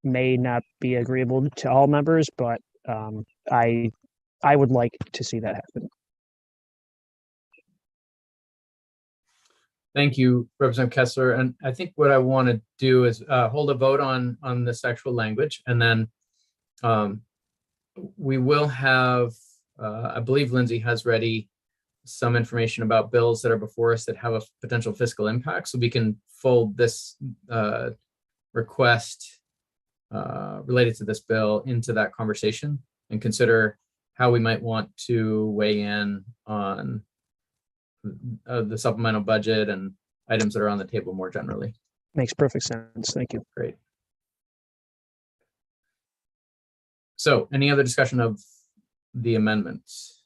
Speaker 19: May not be agreeable to all members, but I would like to see that happen.
Speaker 2: Thank you, Representative Kessler. And I think what I want to do is hold a vote on this actual language, and then we will have, I believe Lindsay has ready some information about bills that are before us that have a potential fiscal impact, so we can fold this request related to this bill into that conversation and consider how we might want to weigh in on the supplemental budget and items that are on the table more generally.
Speaker 19: Makes perfect sense. Thank you.
Speaker 2: Great. So any other discussion of the amendments?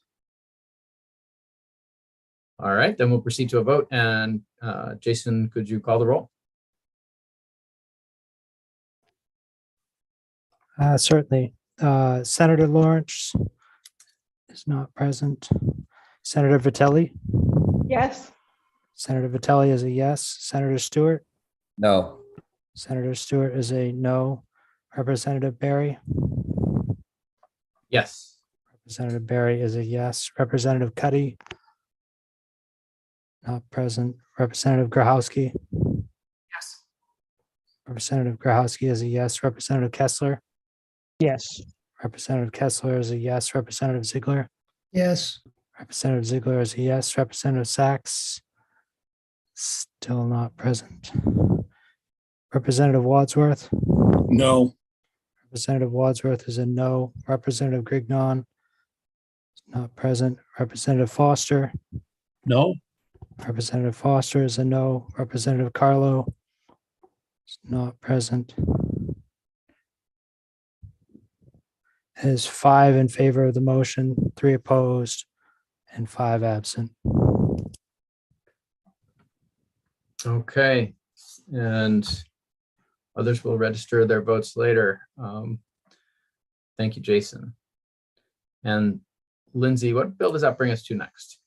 Speaker 2: All right, then we'll proceed to a vote. And Jason, could you call the roll?
Speaker 1: Certainly. Senator Lawrence is not present. Senator Vitelli?
Speaker 3: Yes.
Speaker 1: Senator Vitelli is a yes. Senator Stewart?
Speaker 4: No.
Speaker 1: Senator Stewart is a no. Representative Barry?
Speaker 2: Yes.
Speaker 1: Representative Barry is a yes. Representative Cuddy? Not present. Representative Grahowski?
Speaker 9: Yes.
Speaker 1: Representative Grahowski is a yes. Representative Kessler?
Speaker 19: Yes.
Speaker 1: Representative Kessler is a yes. Representative Ziegler?
Speaker 7: Yes.
Speaker 1: Representative Ziegler is a yes. Representative Sachs? Still not present. Representative Wadsworth?
Speaker 5: No.
Speaker 1: Representative Wadsworth is a no. Representative Grignon is not present. Representative Foster?
Speaker 5: No.
Speaker 1: Representative Foster is a no. Representative Carlo is not present. is 5 in favor of the motion, 3 opposed, and 5 absent.
Speaker 2: Okay, and others will register their votes later. Thank you, Jason. And Lindsay, what bill does that bring us to next?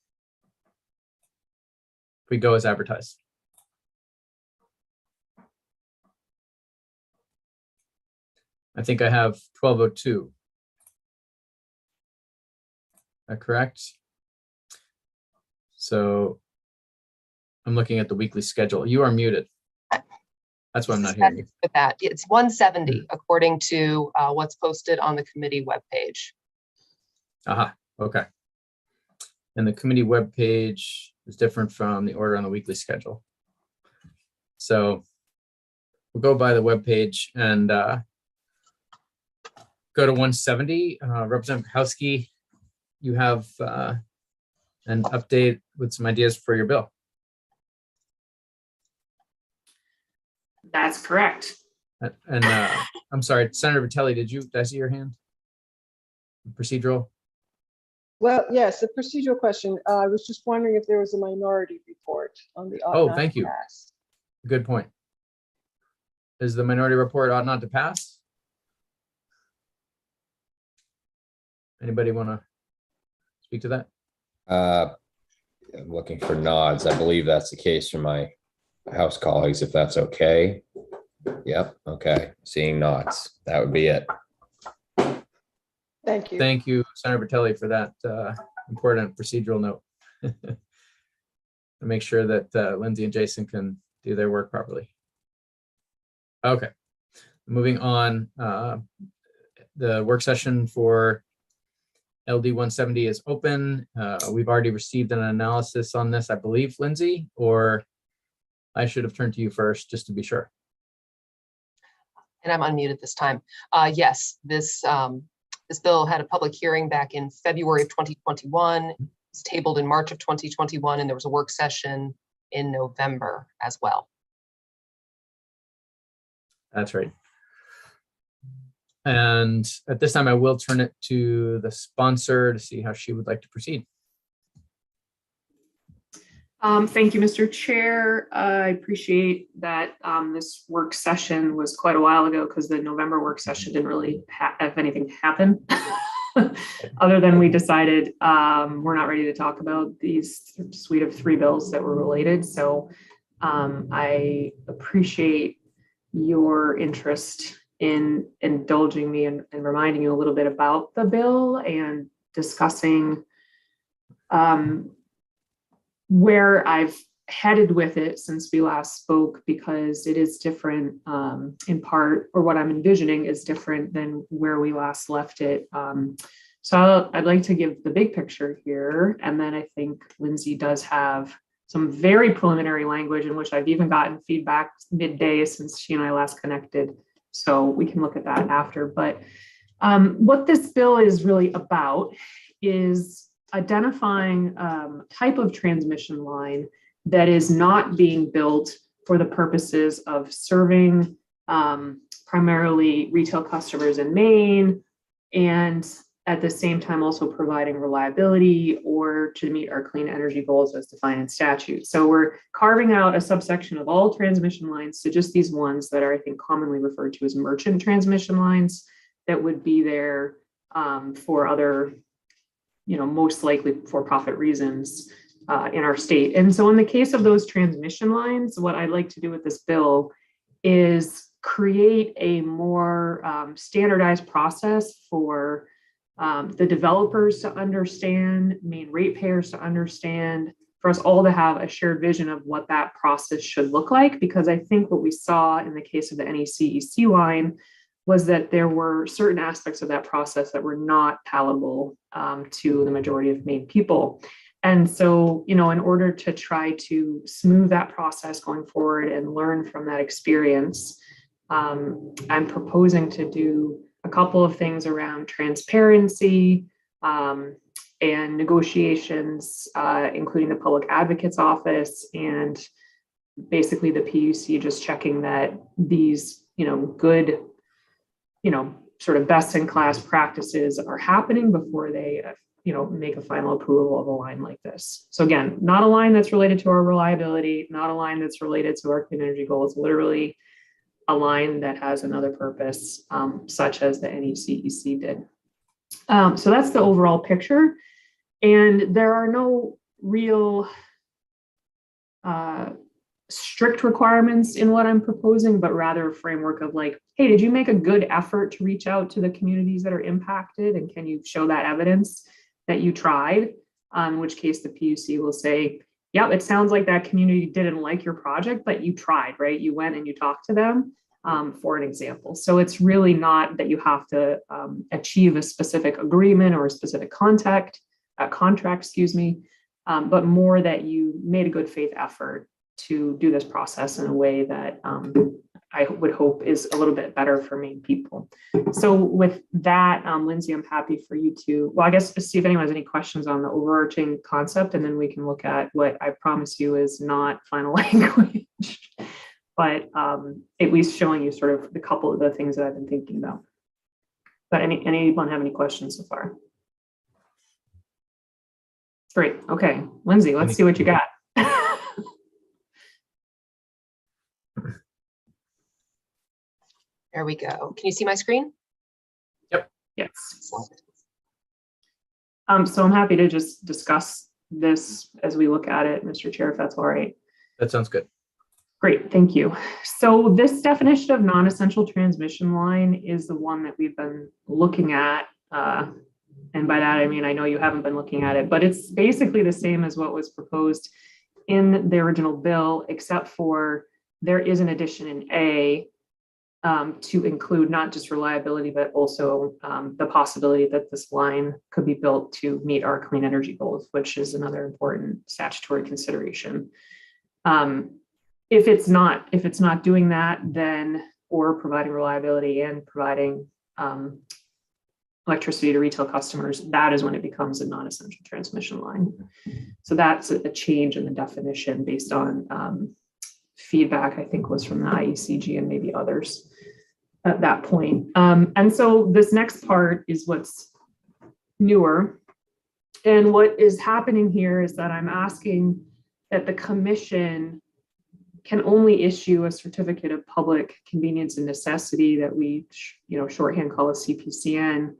Speaker 2: If we go as advertised. I think I have 1202. Is that correct? So I'm looking at the weekly schedule. You are muted. That's why I'm not hearing you.
Speaker 20: With that, it's 170 according to what's posted on the committee webpage.
Speaker 2: Aha, okay. And the committee webpage is different from the order on the weekly schedule. So we'll go by the webpage and go to 170. Representative Kowski, you have an update with some ideas for your bill.
Speaker 9: That's correct.
Speaker 2: And I'm sorry, Senator Vitelli, did I see your hand? Procedural?
Speaker 3: Well, yes, a procedural question. I was just wondering if there was a minority report on the.
Speaker 2: Oh, thank you. Good point. Is the minority report ought not to pass? Anybody want to speak to that?
Speaker 4: I'm looking for nods. I believe that's the case for my House colleagues, if that's okay. Yep, okay, seeing nods. That would be it.
Speaker 3: Thank you.
Speaker 2: Thank you, Senator Vitelli, for that important procedural note. To make sure that Lindsay and Jason can do their work properly. Okay, moving on. The work session for LD 170 is open. We've already received an analysis on this, I believe, Lindsay, or I should have turned to you first just to be sure.
Speaker 20: And I'm unmuted this time. Yes, this bill had a public hearing back in February of 2021. It's tabled in March of 2021, and there was a work session in November as well.
Speaker 2: That's right. And at this time, I will turn it to the sponsor to see how she would like to proceed.
Speaker 9: Thank you, Mr. Chair. I appreciate that this work session was quite a while ago because the November work session didn't really have anything happen other than we decided we're not ready to talk about these suite of 3 bills that were related. So I appreciate your interest in indulging me and reminding you a little bit about the bill and discussing where I've headed with it since we last spoke, because it is different in part, or what I'm envisioning is different than where we last left it. So I'd like to give the big picture here. And then I think Lindsay does have some very preliminary language in which I've even gotten feedback midday since she and I last connected. So we can look at that after. But what this bill is really about is identifying type of transmission line that is not being built for the purposes of serving primarily retail customers in Maine, and at the same time also providing reliability or to meet our clean energy goals as defined in statute. So we're carving out a subsection of all transmission lines to just these ones that are, I think, commonly referred to as merchant transmission lines that would be there for other, most likely for-profit reasons in our state. And so in the case of those transmission lines, what I'd like to do with this bill is create a more standardized process for the developers to understand, Maine ratepayers to understand, for us all to have a shared vision of what that process should look like. Because I think what we saw in the case of the NECEC line was that there were certain aspects of that process that were not palatable to the majority of Maine people. And so, in order to try to smooth that process going forward and learn from that experience, I'm proposing to do a couple of things around transparency and negotiations, including the Public Advocate's Office and basically the PUC just checking that these, good, sort of best in class practices are happening before they, make a final approval of a line like this. So again, not a line that's related to our reliability, not a line that's related to our clean energy goals, literally a line that has another purpose, such as the NECEC did. So that's the overall picture. And there are no real strict requirements in what I'm proposing, but rather a framework of like, hey, did you make a good effort to reach out to the communities that are impacted? And can you show that evidence that you tried? In which case the PUC will say, yep, it sounds like that community didn't like your project, but you tried, right? You went and you talked to them, for an example. So it's really not that you have to achieve a specific agreement or a specific contract, but more that you made a good faith effort to do this process in a way that I would hope is a little bit better for Maine people. So with that, Lindsay, I'm happy for you to, well, I guess see if anyone has any questions on the overarching concept, and then we can look at what I promise you is not final language, but at least showing you sort of the couple of the things that I've been thinking about. But anyone have any questions so far? Great. Okay, Lindsay, let's see what you got.
Speaker 20: There we go. Can you see my screen?
Speaker 2: Yep.
Speaker 9: Yes. So I'm happy to just discuss this as we look at it, Mr. Chair, if that's all right.
Speaker 2: That sounds good.
Speaker 9: Great, thank you. So this definition of non-essential transmission line is the one that we've been looking at. And by that, I mean, I know you haven't been looking at it, but it's basically the same as what was proposed in the original bill, except for there is an addition in A to include not just reliability, but also the possibility that this line could be built to meet our clean energy goals, which is another important statutory consideration. If it's not doing that, then, or providing reliability and providing electricity to retail customers, that is when it becomes a non-essential transmission line. So that's a change in the definition based on feedback, I think was from the IECG and maybe others at that point. And so this next part is what's newer. And what is happening here is that I'm asking that the commission can only issue a certificate of public convenience and necessity that we, shorthand call a CPCN,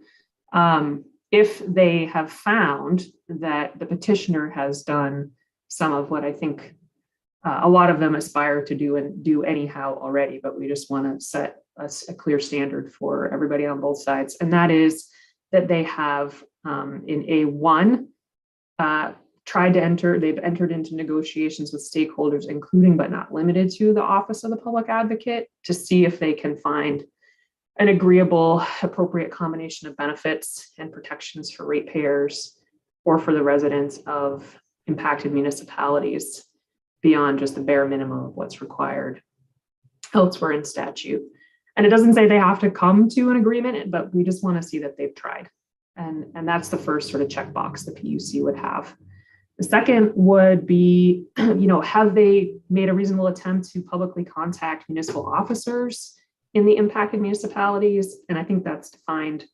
Speaker 9: if they have found that the petitioner has done some of what I think a lot of them aspire to do and do anyhow already, but we just want to set a clear standard for everybody on both sides. And that is that they have in A1 they've entered into negotiations with stakeholders, including but not limited to the Office of the Public Advocate, to see if they can find an agreeable, appropriate combination of benefits and protections for ratepayers or for the residents of impacted municipalities beyond just the bare minimum of what's required elsewhere in statute. And it doesn't say they have to come to an agreement, but we just want to see that they've tried. And that's the first sort of checkbox the PUC would have. The second would be, have they made a reasonable attempt to publicly contact municipal officers in the impacted municipalities? And I think that's defined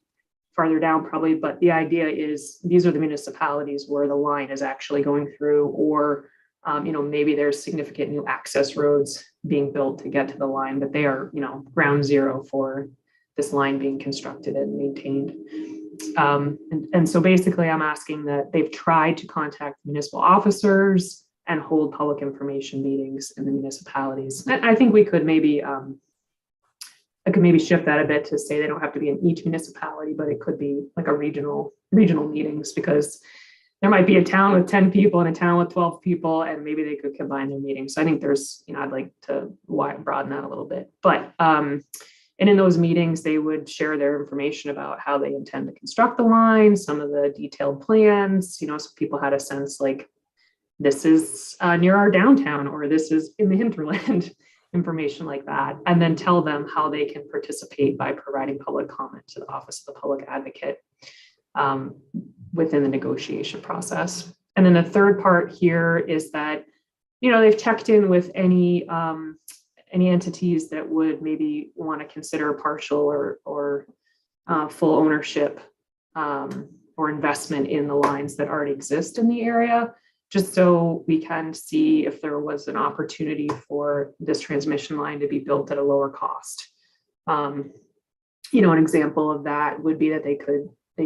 Speaker 9: farther down probably, but the idea is these are the municipalities where the line is actually going through, or maybe there's significant new access roads being built to get to the line, but they are, ground zero for this line being constructed and maintained. And so basically I'm asking that they've tried to contact municipal officers and hold public information meetings in the municipalities. And I think we could maybe, I could maybe shift that a bit to say they don't have to be in each municipality, but it could be like a regional meetings, because there might be a town with 10 people and a town with 12 people, and maybe they could combine their meetings. So I think there's, I'd like to broaden that a little bit, but, and in those meetings, they would share their information about how they intend to construct the line, some of the detailed plans, so people had a sense like, this is near our downtown, or this is in the hinterland, information like that, and then tell them how they can participate by providing public comment to the Office of the Public Advocate within the negotiation process. And then the third part here is that, they've checked in with any entities that would maybe want to consider partial or full ownership or investment in the lines that already exist in the area, just so we can see if there was an opportunity for this transmission line to be built at a lower cost. You know, an example of that would be that they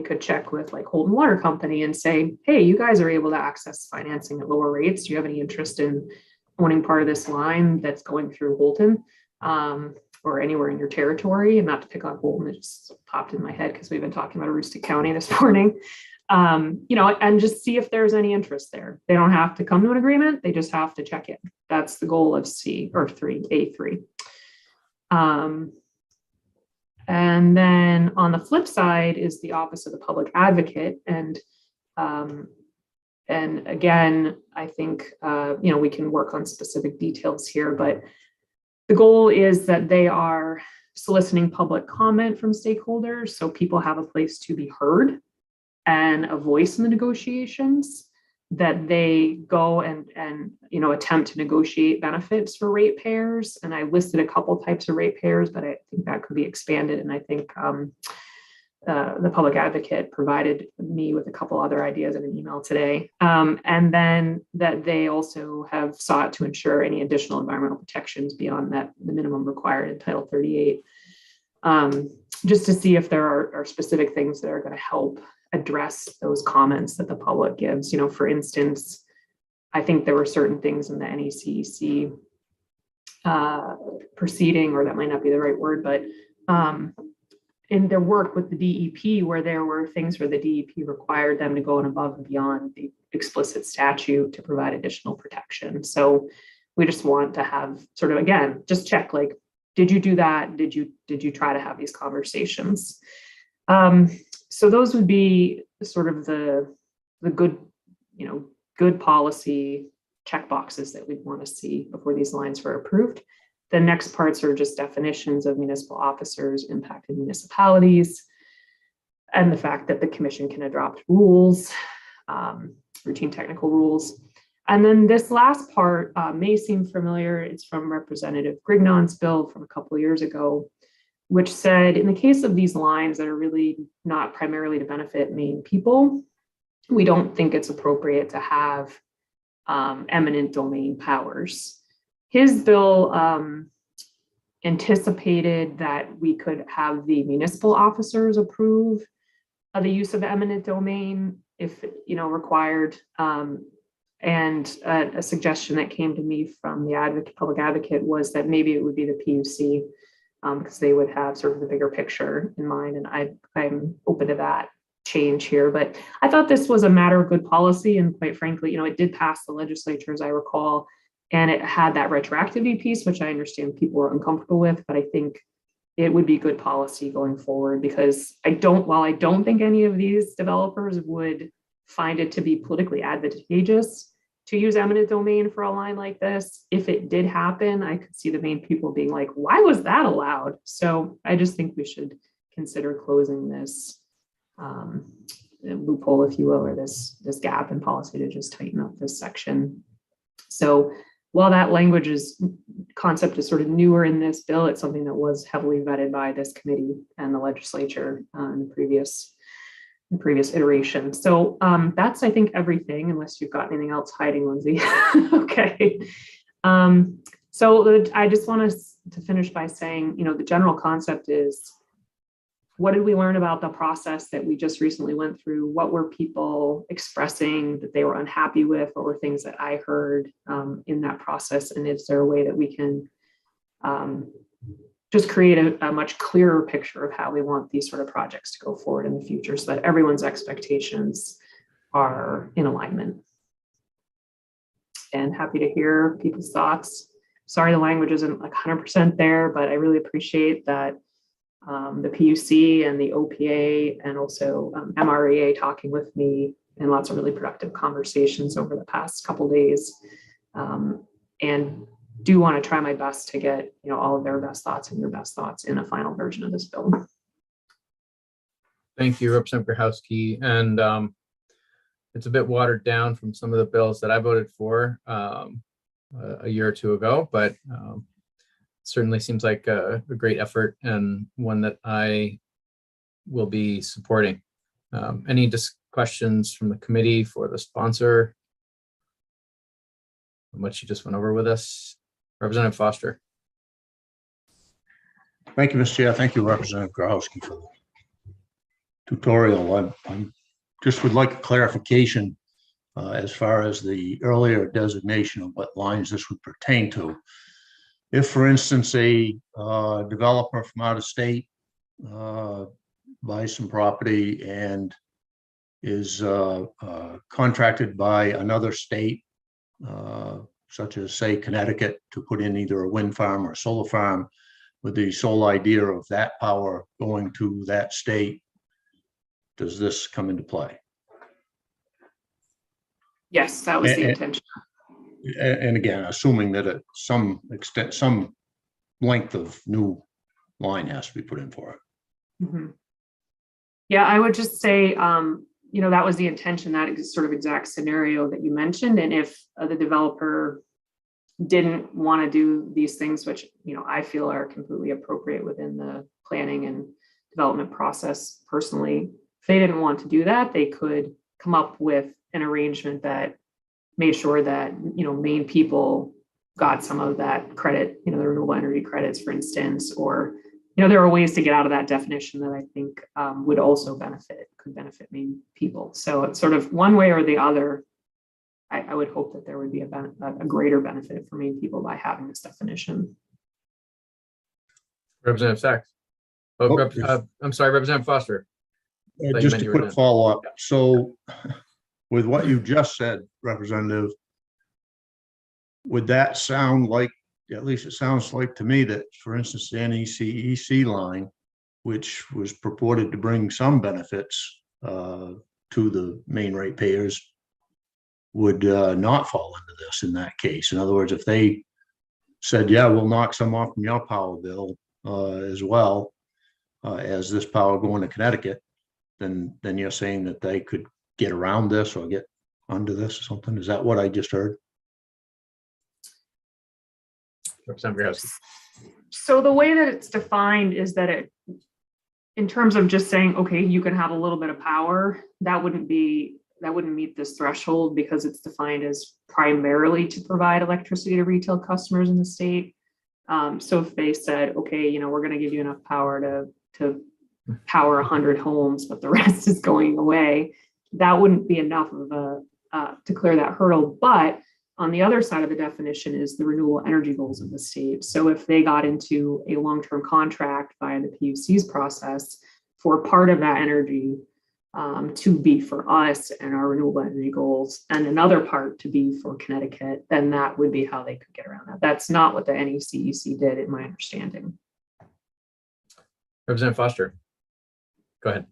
Speaker 9: could check with like Holton Water Company and say, hey, you guys are able to access financing at lower rates. Do you have any interest in owning part of this line that's going through Holton or anywhere in your territory? And not to pick on Holton, it just popped in my head because we've been talking about Aroostook County this morning. You know, and just see if there's any interest there. They don't have to come to an agreement. They just have to check in. That's the goal of A3. And then on the flip side is the Office of the Public Advocate. And again, I think, you know, we can work on specific details here, but the goal is that they are soliciting public comment from stakeholders so people have a place to be heard and a voice in the negotiations, that they go and you know, attempt to negotiate benefits for ratepayers. And I listed a couple types of ratepayers, but I think that could be expanded. And I think the public advocate provided me with a couple other ideas in an email today. And then that they also have sought to ensure any additional environmental protections beyond that, the minimum required in Title 38, just to see if there are specific things that are going to help address those comments that the public gives. You know, for instance, I think there were certain things in the NECEC proceeding, or that might not be the right word, but in their work with the DEP, where there were things where the DEP required them to go above and beyond the explicit statute to provide additional protection. So we just want to have sort of, again, just check, like, did you do that? Did you try to have these conversations? So those would be sort of the good, you know, good policy check boxes that we'd want to see before these lines were approved. The next parts are just definitions of municipal officers, impacted municipalities, and the fact that the commission can adopt rules, routine technical rules. And then this last part may seem familiar. It's from Representative Grignon's bill from a couple of years ago, which said, in the case of these lines that are really not primarily to benefit Maine people, we don't think it's appropriate to have eminent domain powers. His bill anticipated that we could have the municipal officers approve of the use of eminent domain if, you know, required. And a suggestion that came to me from the public advocate was that maybe it would be the PUC, because they would have sort of the bigger picture in mind. And I'm open to that change here, but I thought this was a matter of good policy. And quite frankly, you know, it did pass the legislature, as I recall, and it had that retroactivity piece, which I understand people are uncomfortable with, but I think it would be good policy going forward, because while I don't think any of these developers would find it to be politically advantageous to use eminent domain for a line like this, if it did happen, I could see the Maine people being like, why was that allowed? So I just think we should consider closing this loophole, if you will, or this gap in policy to just tighten up this section. So while that concept is sort of newer in this bill, it's something that was heavily vetted by this committee and the legislature in the previous iteration. So that's, I think, everything, unless you've got anything else hiding, Lindsay. Okay. So I just want us to finish by saying, you know, the general concept is, what did we learn about the process that we just recently went through? What were people expressing that they were unhappy with? What were things that I heard in that process? And is there a way that we can just create a much clearer picture of how we want these sort of projects to go forward in the future, so that everyone's expectations are in alignment? And happy to hear people's thoughts. Sorry, the language isn't like 100% there, but I really appreciate that the PUC and the OPA and also MREA talking with me in lots of really productive conversations over the past couple of days, and do want to try my best to get, you know, all of their best thoughts and your best thoughts in a final version of this bill.
Speaker 2: Thank you, Representative Grahowski. And it's a bit watered down from some of the bills that I voted for a year or two ago, but certainly seems like a great effort, and one that I will be supporting. Any questions from the committee for the sponsor? What you just went over with us, Representative Foster.
Speaker 8: Thank you, Mr. Chair. Thank you, Representative Grahowski, for the tutorial. I just would like a clarification as far as the earlier designation of what lines this would pertain to. If, for instance, a developer from out of state buys some property and is contracted by another state, such as, say, Connecticut, to put in either a wind farm or a solar farm, with the sole idea of that power going to that state, does this come into play?
Speaker 9: Yes, that was the intention.
Speaker 8: And again, assuming that at some extent, some length of new line has to be put in for it.
Speaker 9: Mm-hmm. Yeah, I would just say, that was the intention, that sort of exact scenario that you mentioned. And if the developer didn't want to do these things, which, I feel are completely appropriate within the planning and development process personally, if they didn't want to do that, they could come up with an arrangement that made sure that, Maine people got some of that credit, the renewable energy credits, for instance, or, there are ways to get out of that definition that I think would also could benefit Maine people. So it's sort of one way or the other. I would hope that there would be a greater benefit for Maine people by having this definition.
Speaker 2: Representative Sachs. I'm sorry, Representative Foster.
Speaker 8: Just a quick follow-up. So with what you just said, Representative, would that sound like, at least it sounds like to me, that, for instance, the NECEC line, which was purported to bring some benefits to the main ratepayers, would not fall into this in that case? In other words, if they said, yeah, we'll knock some off from your power bill as well as this power going to Connecticut, then you're saying that they could get around this or get under this or something? Is that what I just heard?
Speaker 9: So the way that it's defined is that in terms of just saying, okay, you can have a little bit of power, that wouldn't meet this threshold, because it's defined as primarily to provide electricity to retail customers in the state. So if they said, okay, we're going to give you enough power to power 100 homes, but the rest is going away, that wouldn't be enough of to clear that hurdle. But on the other side of the definition is the renewable energy goals of the state. So if they got into a long-term contract via the PUC's process for part of that energy to be for us and our renewable energy goals, and another part to be for Connecticut, then that would be how they could get around that. That's not what the NECEC did, in my understanding.
Speaker 2: Representative Foster, go ahead.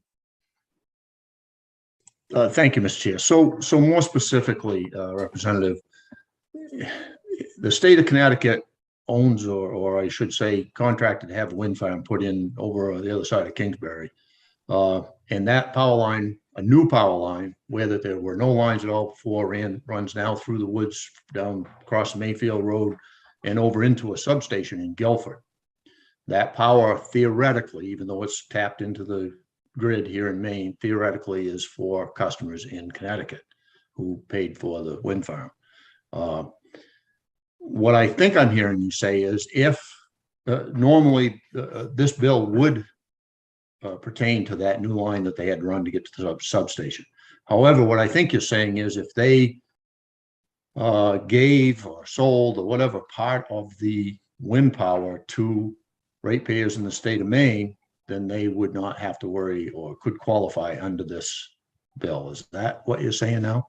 Speaker 8: Thank you, Mr. Chair. So more specifically, Representative, the state of Connecticut owns, or I should say contracted to have a wind farm put in over the other side of Kingsbury. And that power line, a new power line, where that there were no lines at all before, runs now through the woods, down across the Mayfield Road and over into a substation in Guilford. That power theoretically, even though it's tapped into the grid here in Maine, theoretically is for customers in Connecticut who paid for the wind farm. What I think I'm hearing you say is, if normally this bill would pertain to that new line that they had run to get to the substation. However, what I think you're saying is, if they gave or sold or whatever part of the wind power to ratepayers in the state of Maine, then they would not have to worry or could qualify under this bill. Is that what you're saying now?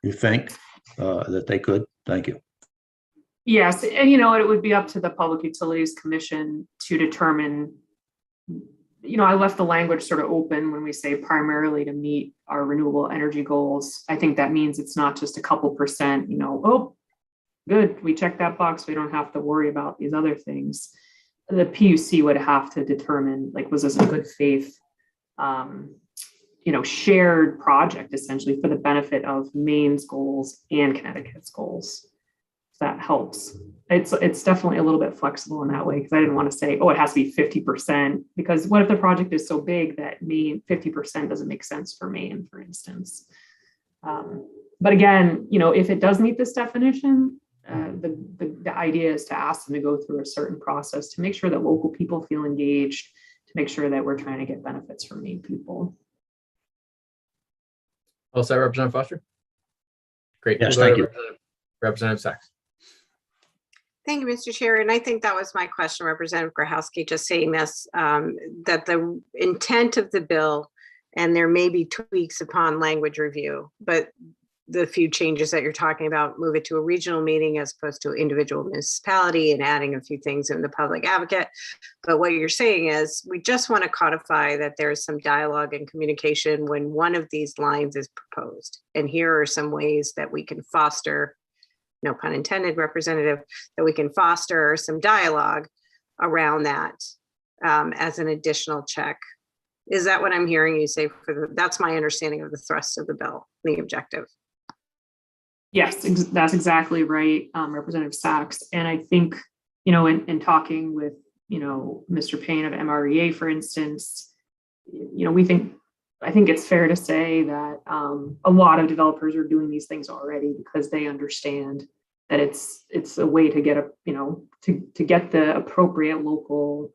Speaker 8: You think that they could? Thank you.
Speaker 9: Yes, and it would be up to the Public Utilities Commission to determine. I left the language sort of open when we say primarily to meet our renewable energy goals. I think that means it's not just a couple percent, oh, good, we checked that box, we don't have to worry about these other things. The PUC would have to determine, was this a good faith, shared project, essentially, for the benefit of Maine's goals and Connecticut's goals. if that helps. It's definitely a little bit flexible in that way, because I didn't want to say, oh, it has to be 50%, because what if the project is so big that 50% doesn't make sense for Maine, for instance. But again, if it does meet this definition, the idea is to ask them to go through a certain process to make sure that local people feel engaged, to make sure that we're trying to get benefits from Maine people.
Speaker 2: All set, Representative Foster? Great.
Speaker 8: Yes,
Speaker 2: We'll go to
Speaker 8: thank you.
Speaker 2: Representative Sachs.
Speaker 13: Thank you, Mr. Chair. And I think that was my question, Representative Grahowski, just saying this, that the intent of the bill, and there may be tweaks upon language review, but the few changes that you're talking about, move it to a regional meeting as opposed to individual municipality, and adding a few things in the public advocate. But what you're saying is we just want to codify that there is some dialogue and communication when one of these lines is proposed. And here are some ways that we can foster, no pun intended, Representative, that we can foster some dialogue around that as an additional check. Is that what I'm hearing you say? That's my understanding of the thrust of the bill, the objective.
Speaker 9: Yes, that's exactly right, Representative Sachs. And I think, in talking with, Mr. Payne of MREA, for instance, I think it's fair to say that a lot of developers are doing these things already because they understand that it's a way to get to get the appropriate local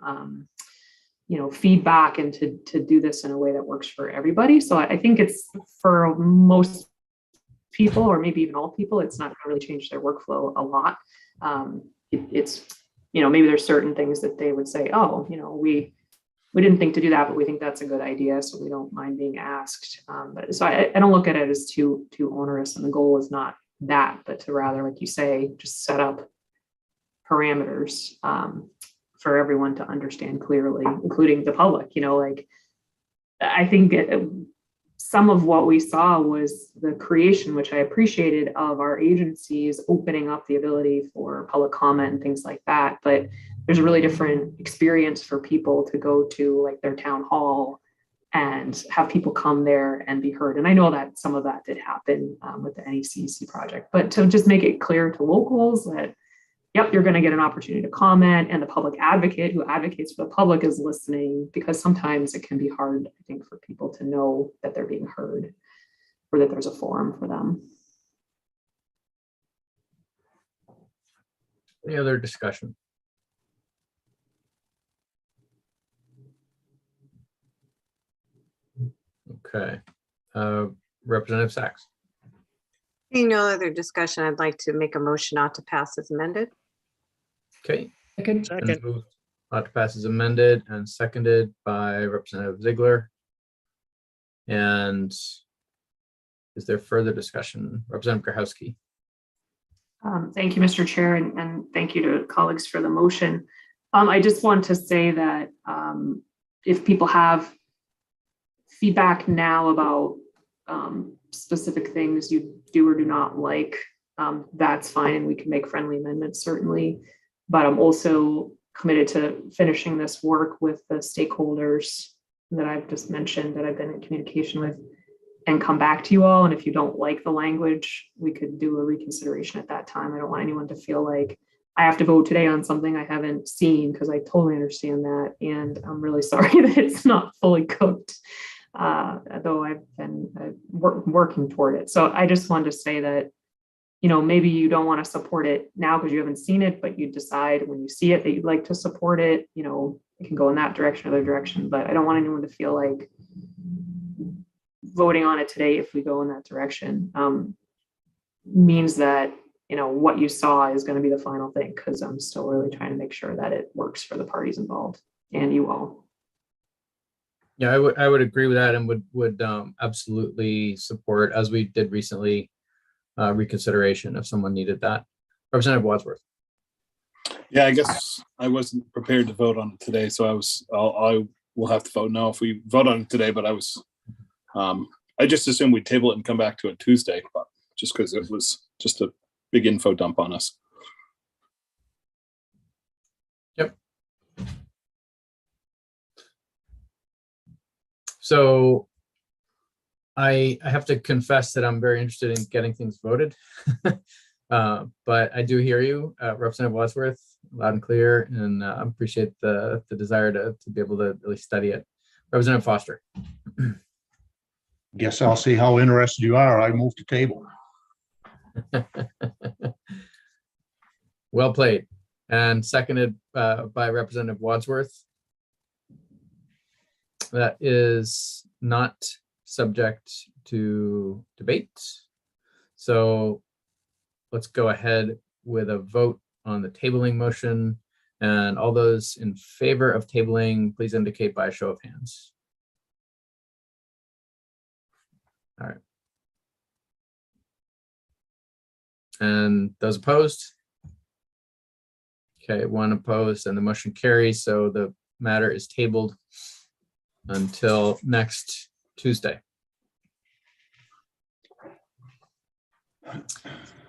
Speaker 9: feedback, and to do this in a way that works for everybody. So I think it's, for most people, or maybe even all people, it's not going to really change their workflow a lot. It's maybe there's certain things that they would say, oh, we didn't think to do that, but we think that's a good idea, so we don't mind being asked. But so I don't look at it as too onerous, and the goal is not that, but to rather, like you say, just set up parameters for everyone to understand clearly, including the public. I think some of what we saw was the creation, which I appreciated, of our agencies opening up the ability for public comment and things like that. But there's a really different experience for people to go to, like, their town hall and have people come there and be heard. And I know that some of that did happen with the NECEC project, but to just make it clear to locals that, yep, you're going to get an opportunity to comment, and the public advocate who advocates for the public is listening, because sometimes it can be hard, I think, for people to know that they're being heard, or that there's a forum for them.
Speaker 2: Any other discussion? Okay. Representative Sachs.
Speaker 13: Seeing no other discussion, I'd like to make a motion not to pass as amended.
Speaker 2: Okay.
Speaker 9: Second.
Speaker 2: Moved not to pass as amended, and seconded by Representative Ziegler. And is there further discussion? Representative Grahowski.
Speaker 9: Thank you, Mr. Chair, and thank you to colleagues for the motion. I just want to say that if people have feedback now about specific things you do or do not like, that's fine, and we can make friendly amendments, certainly. But I'm also committed to finishing this work with the stakeholders that I've just mentioned, that I've been in communication with, and come back to you all. And if you don't like the language, we could do a reconsideration at that time. I don't want anyone to feel like I have to vote today on something I haven't seen, because I totally understand that. And I'm really sorry that it's not fully cooked, though I've been working toward it. So I just wanted to say that, maybe you don't want to support it now because you haven't seen it, but you decide when you see it that you'd like to support it. It can go in that direction or the other direction, but I don't want anyone to feel like voting on it today, if we go in that direction, means that, what you saw is going to be the final thing, because I'm still really trying to make sure that it works for the parties involved and you all.
Speaker 2: Yeah, I would agree with that, and would absolutely support, as we did recently, reconsideration if someone needed that. Representative Wadsworth.
Speaker 5: Yeah, I guess I wasn't prepared to vote on it today, so I will have to vote no if we vote on it today. But I just assumed we'd table it and come back to it Tuesday, but just because it was just a big info dump on us.
Speaker 2: Yep. So I have to confess that I'm very interested in getting things voted. But I do hear you, Representative Wadsworth, loud and clear, and I appreciate the desire to be able to really study it. Representative Foster.
Speaker 8: Guess I'll see how interested you are. I move to table.
Speaker 2: Well played. And seconded by Representative Wadsworth. That is not subject to debate. So let's go ahead with a vote on the tabling motion. And all those in favor of tabling, please indicate by a show of hands. All right. And those opposed? Okay, one opposed and the motion carries. So the matter is tabled until next Tuesday.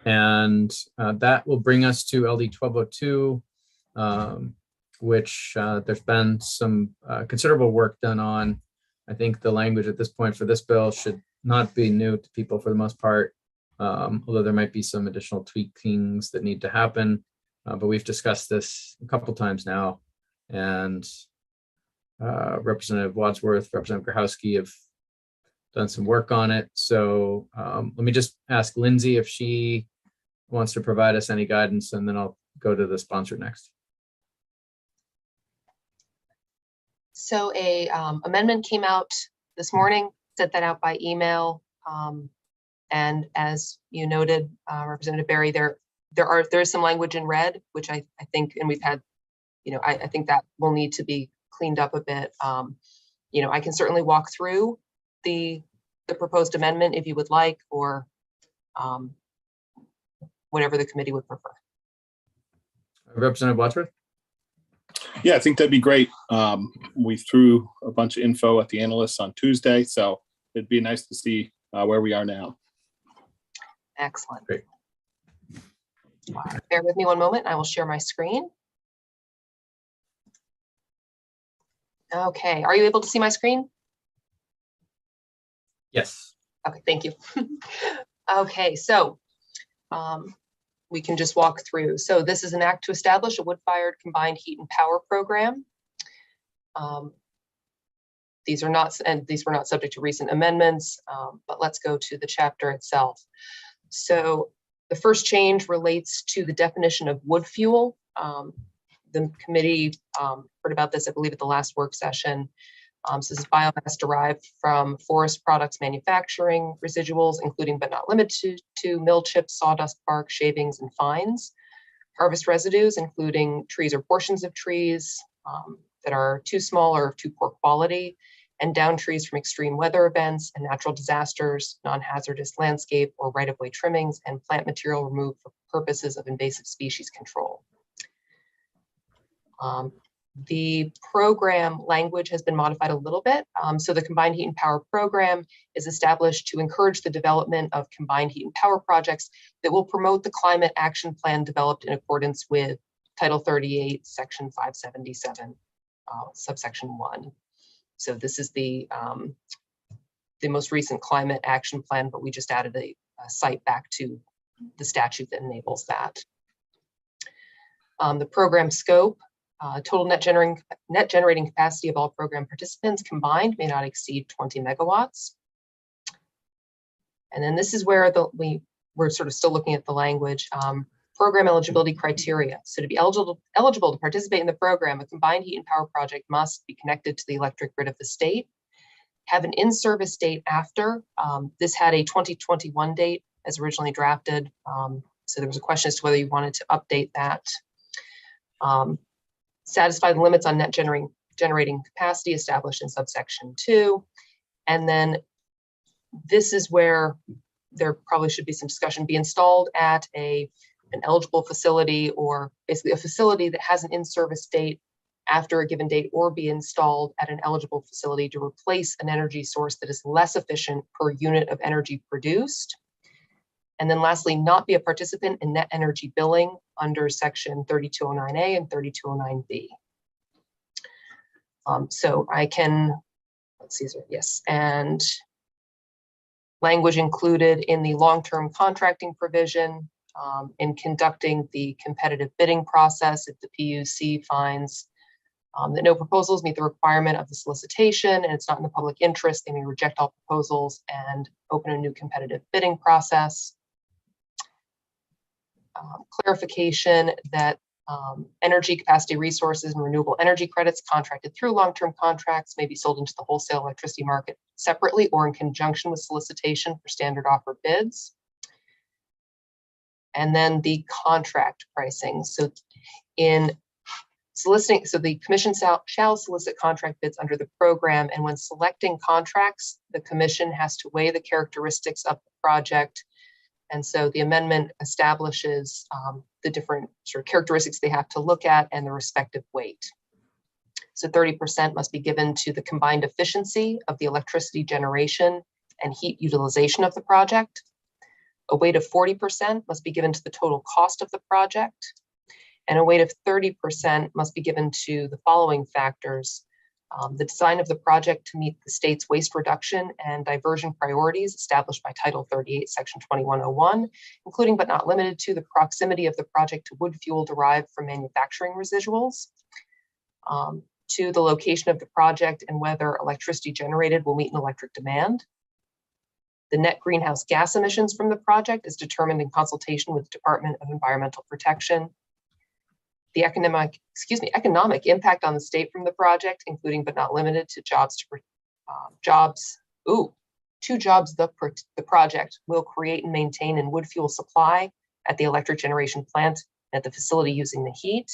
Speaker 2: And that will bring us to LD 1202, which there's been some considerable work done on. I think the language at this point for this bill should not be new to people for the most part, although there might be some additional tweakings that need to happen. But we've discussed this a couple times now, and Representative Wadsworth, Representative Grochowski have done some work on it. So let me just ask Lindsay if she wants to provide us any guidance, and then I'll go to the sponsor next.
Speaker 20: So a amendment came out this morning, sent that out by email. And as you noted, Representative Berry, there is some language in red, which I think, and we've had, I think that will need to be cleaned up a bit. I can certainly walk through the proposed amendment if you would like, or whatever the committee would prefer.
Speaker 2: Representative Wadsworth?
Speaker 5: Yeah, I think that'd be great. We threw a bunch of info at the analysts on Tuesday, so it'd be nice to see where we are now.
Speaker 20: Excellent.
Speaker 2: Great.
Speaker 20: Bear with me one moment. I will share my screen. Okay, are you able to see my screen?
Speaker 2: Yes.
Speaker 20: Okay, thank you. Okay, so we can just walk through. So this is an act to establish a wood-fired combined heat and power program. These were not subject to recent amendments, but let's go to the chapter itself. So the first change relates to the definition of wood fuel. The committee heard about this, I believe, at the last work session. So this is biomass derived from forest products manufacturing residuals, including but not limited to mill chips, sawdust, bark, shavings, and fines. Harvest residues, including trees or portions of trees that are too small or of too poor quality, and down trees from extreme weather events and natural disasters, non-hazardous landscape or right-of-way trimmings, and plant material removed for purposes of invasive species control. The program language has been modified a little bit. So the Combined Heat and Power Program is established to encourage the development of combined heat and power projects that will promote the climate action plan developed in accordance with Title 38, Section 577, subsection 1. So this is the most recent climate action plan, but we just added a site back to the statute that enables that. The program scope. Total net generating capacity of all program participants combined may not exceed 20 megawatts. And then this is where we're sort of still looking at the language. Program eligibility criteria. So to be eligible to participate in the program, a combined heat and power project must be connected to the electric grid of the state, have an in-service date after. This had a 2021 date as originally drafted. So there was a question as to whether you wanted to update that. Satisfy the limits on net generating capacity established in subsection 2. And then this is where there probably should be some discussion. Be installed at an eligible facility, or basically a facility that has an in-service date after a given date, or be installed at an eligible facility to replace an energy source that is less efficient per unit of energy produced. And then lastly, not be a participant in net energy billing under section 3209A and 3209B. So I can, let's see, yes, and language included in the long-term contracting provision in conducting the competitive bidding process. If the PUC finds that no proposals meet the requirement of the solicitation and it's not in the public interest, they may reject all proposals and open a new competitive bidding process. Clarification that energy capacity resources and renewable energy credits contracted through long-term contracts may be sold into the wholesale electricity market separately or in conjunction with solicitation for standard offer bids. And then the contract pricing. So in soliciting, so the commission shall solicit contract bids under the program, and when selecting contracts, the commission has to weigh the characteristics of the project. And so the amendment establishes the different sort of characteristics they have to look at and the respective weight. So 30% must be given to the combined efficiency of the electricity generation and heat utilization of the project. A weight of 40% must be given to the total cost of the project. And a weight of 30% must be given to the following factors: the design of the project to meet the state's waste reduction and diversion priorities established by Title 38, Section 2101, including but not limited to the proximity of the project to wood fuel derived from manufacturing residuals, to the location of the project and whether electricity generated will meet an electric demand. The net greenhouse gas emissions from the project is determined in consultation with the Department of Environmental Protection. The economic impact on the state from the project, including but not limited to the project will create and maintain in wood fuel supply at the electric generation plant and at the facility using the heat.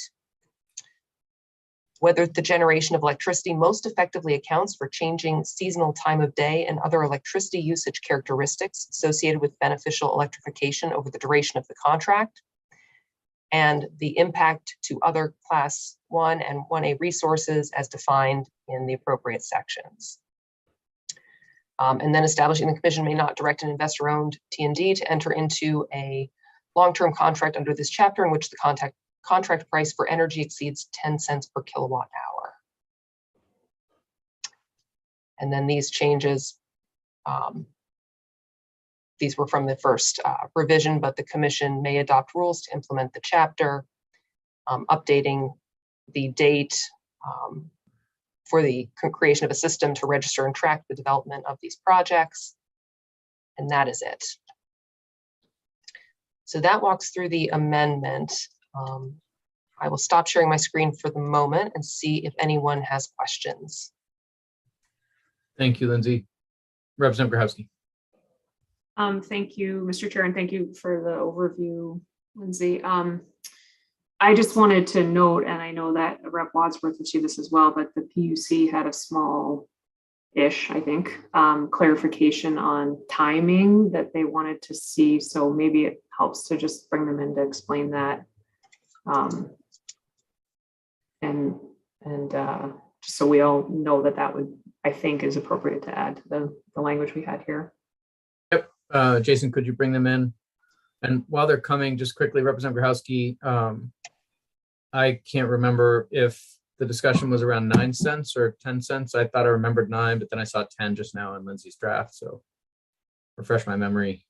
Speaker 20: Whether the generation of electricity most effectively accounts for changing seasonal time of day and other electricity usage characteristics associated with beneficial electrification over the duration of the contract, and the impact to other Class 1 and 1A resources as defined in the appropriate sections. And then establishing the commission may not direct an investor-owned T&D to enter into a long-term contract under this chapter in which the contract price for energy exceeds 10 cents per kilowatt hour. And then these changes, these were from the first revision, but the commission may adopt rules to implement the chapter, updating the date for the creation of a system to register and track the development of these projects. And that is it. So that walks through the amendment. I will stop sharing my screen for the moment and see if anyone has questions.
Speaker 2: Thank you, Lindsay. Representative Grochowski.
Speaker 9: Thank you, Mr. Chair, and thank you for the overview, Lindsay. I just wanted to note, and I know that Rep. Wadsworth will see this as well, but the PUC had a small-ish, I think, clarification on timing that they wanted to see. So maybe it helps to just bring them in to explain that. Just so we all know that that would, I think, is appropriate to add to the language we had here.
Speaker 2: Yep. Jason, could you bring them in? And while they're coming, just quickly, Representative Grochowski, I can't remember if the discussion was around 9 cents or 10 cents. I thought I remembered 9, but then I saw 10 just now in Lindsay's draft. So refresh my memory.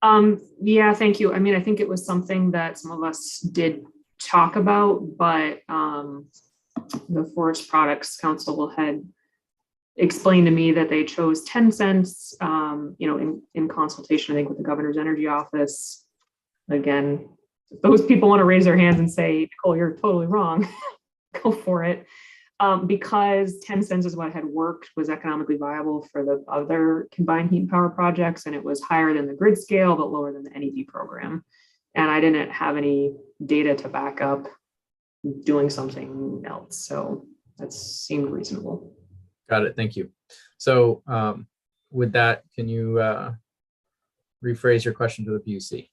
Speaker 9: Yeah, thank you. I mean, I think it was something that some of us did talk about, but the Forest Products Council had explained to me that they chose 10 cents, in consultation, I think, with the governor's energy office. Again, if those people want to raise their hands and say, Nicole, you're totally wrong, go for it. Because 10 cents is what had worked, was economically viable for the other combined heat and power projects, and it was higher than the grid scale, but lower than the NED program. And I didn't have any data to back up doing something else. So that seemed reasonable.
Speaker 2: Got it. Thank you. So with that, can you rephrase your question to the PUC?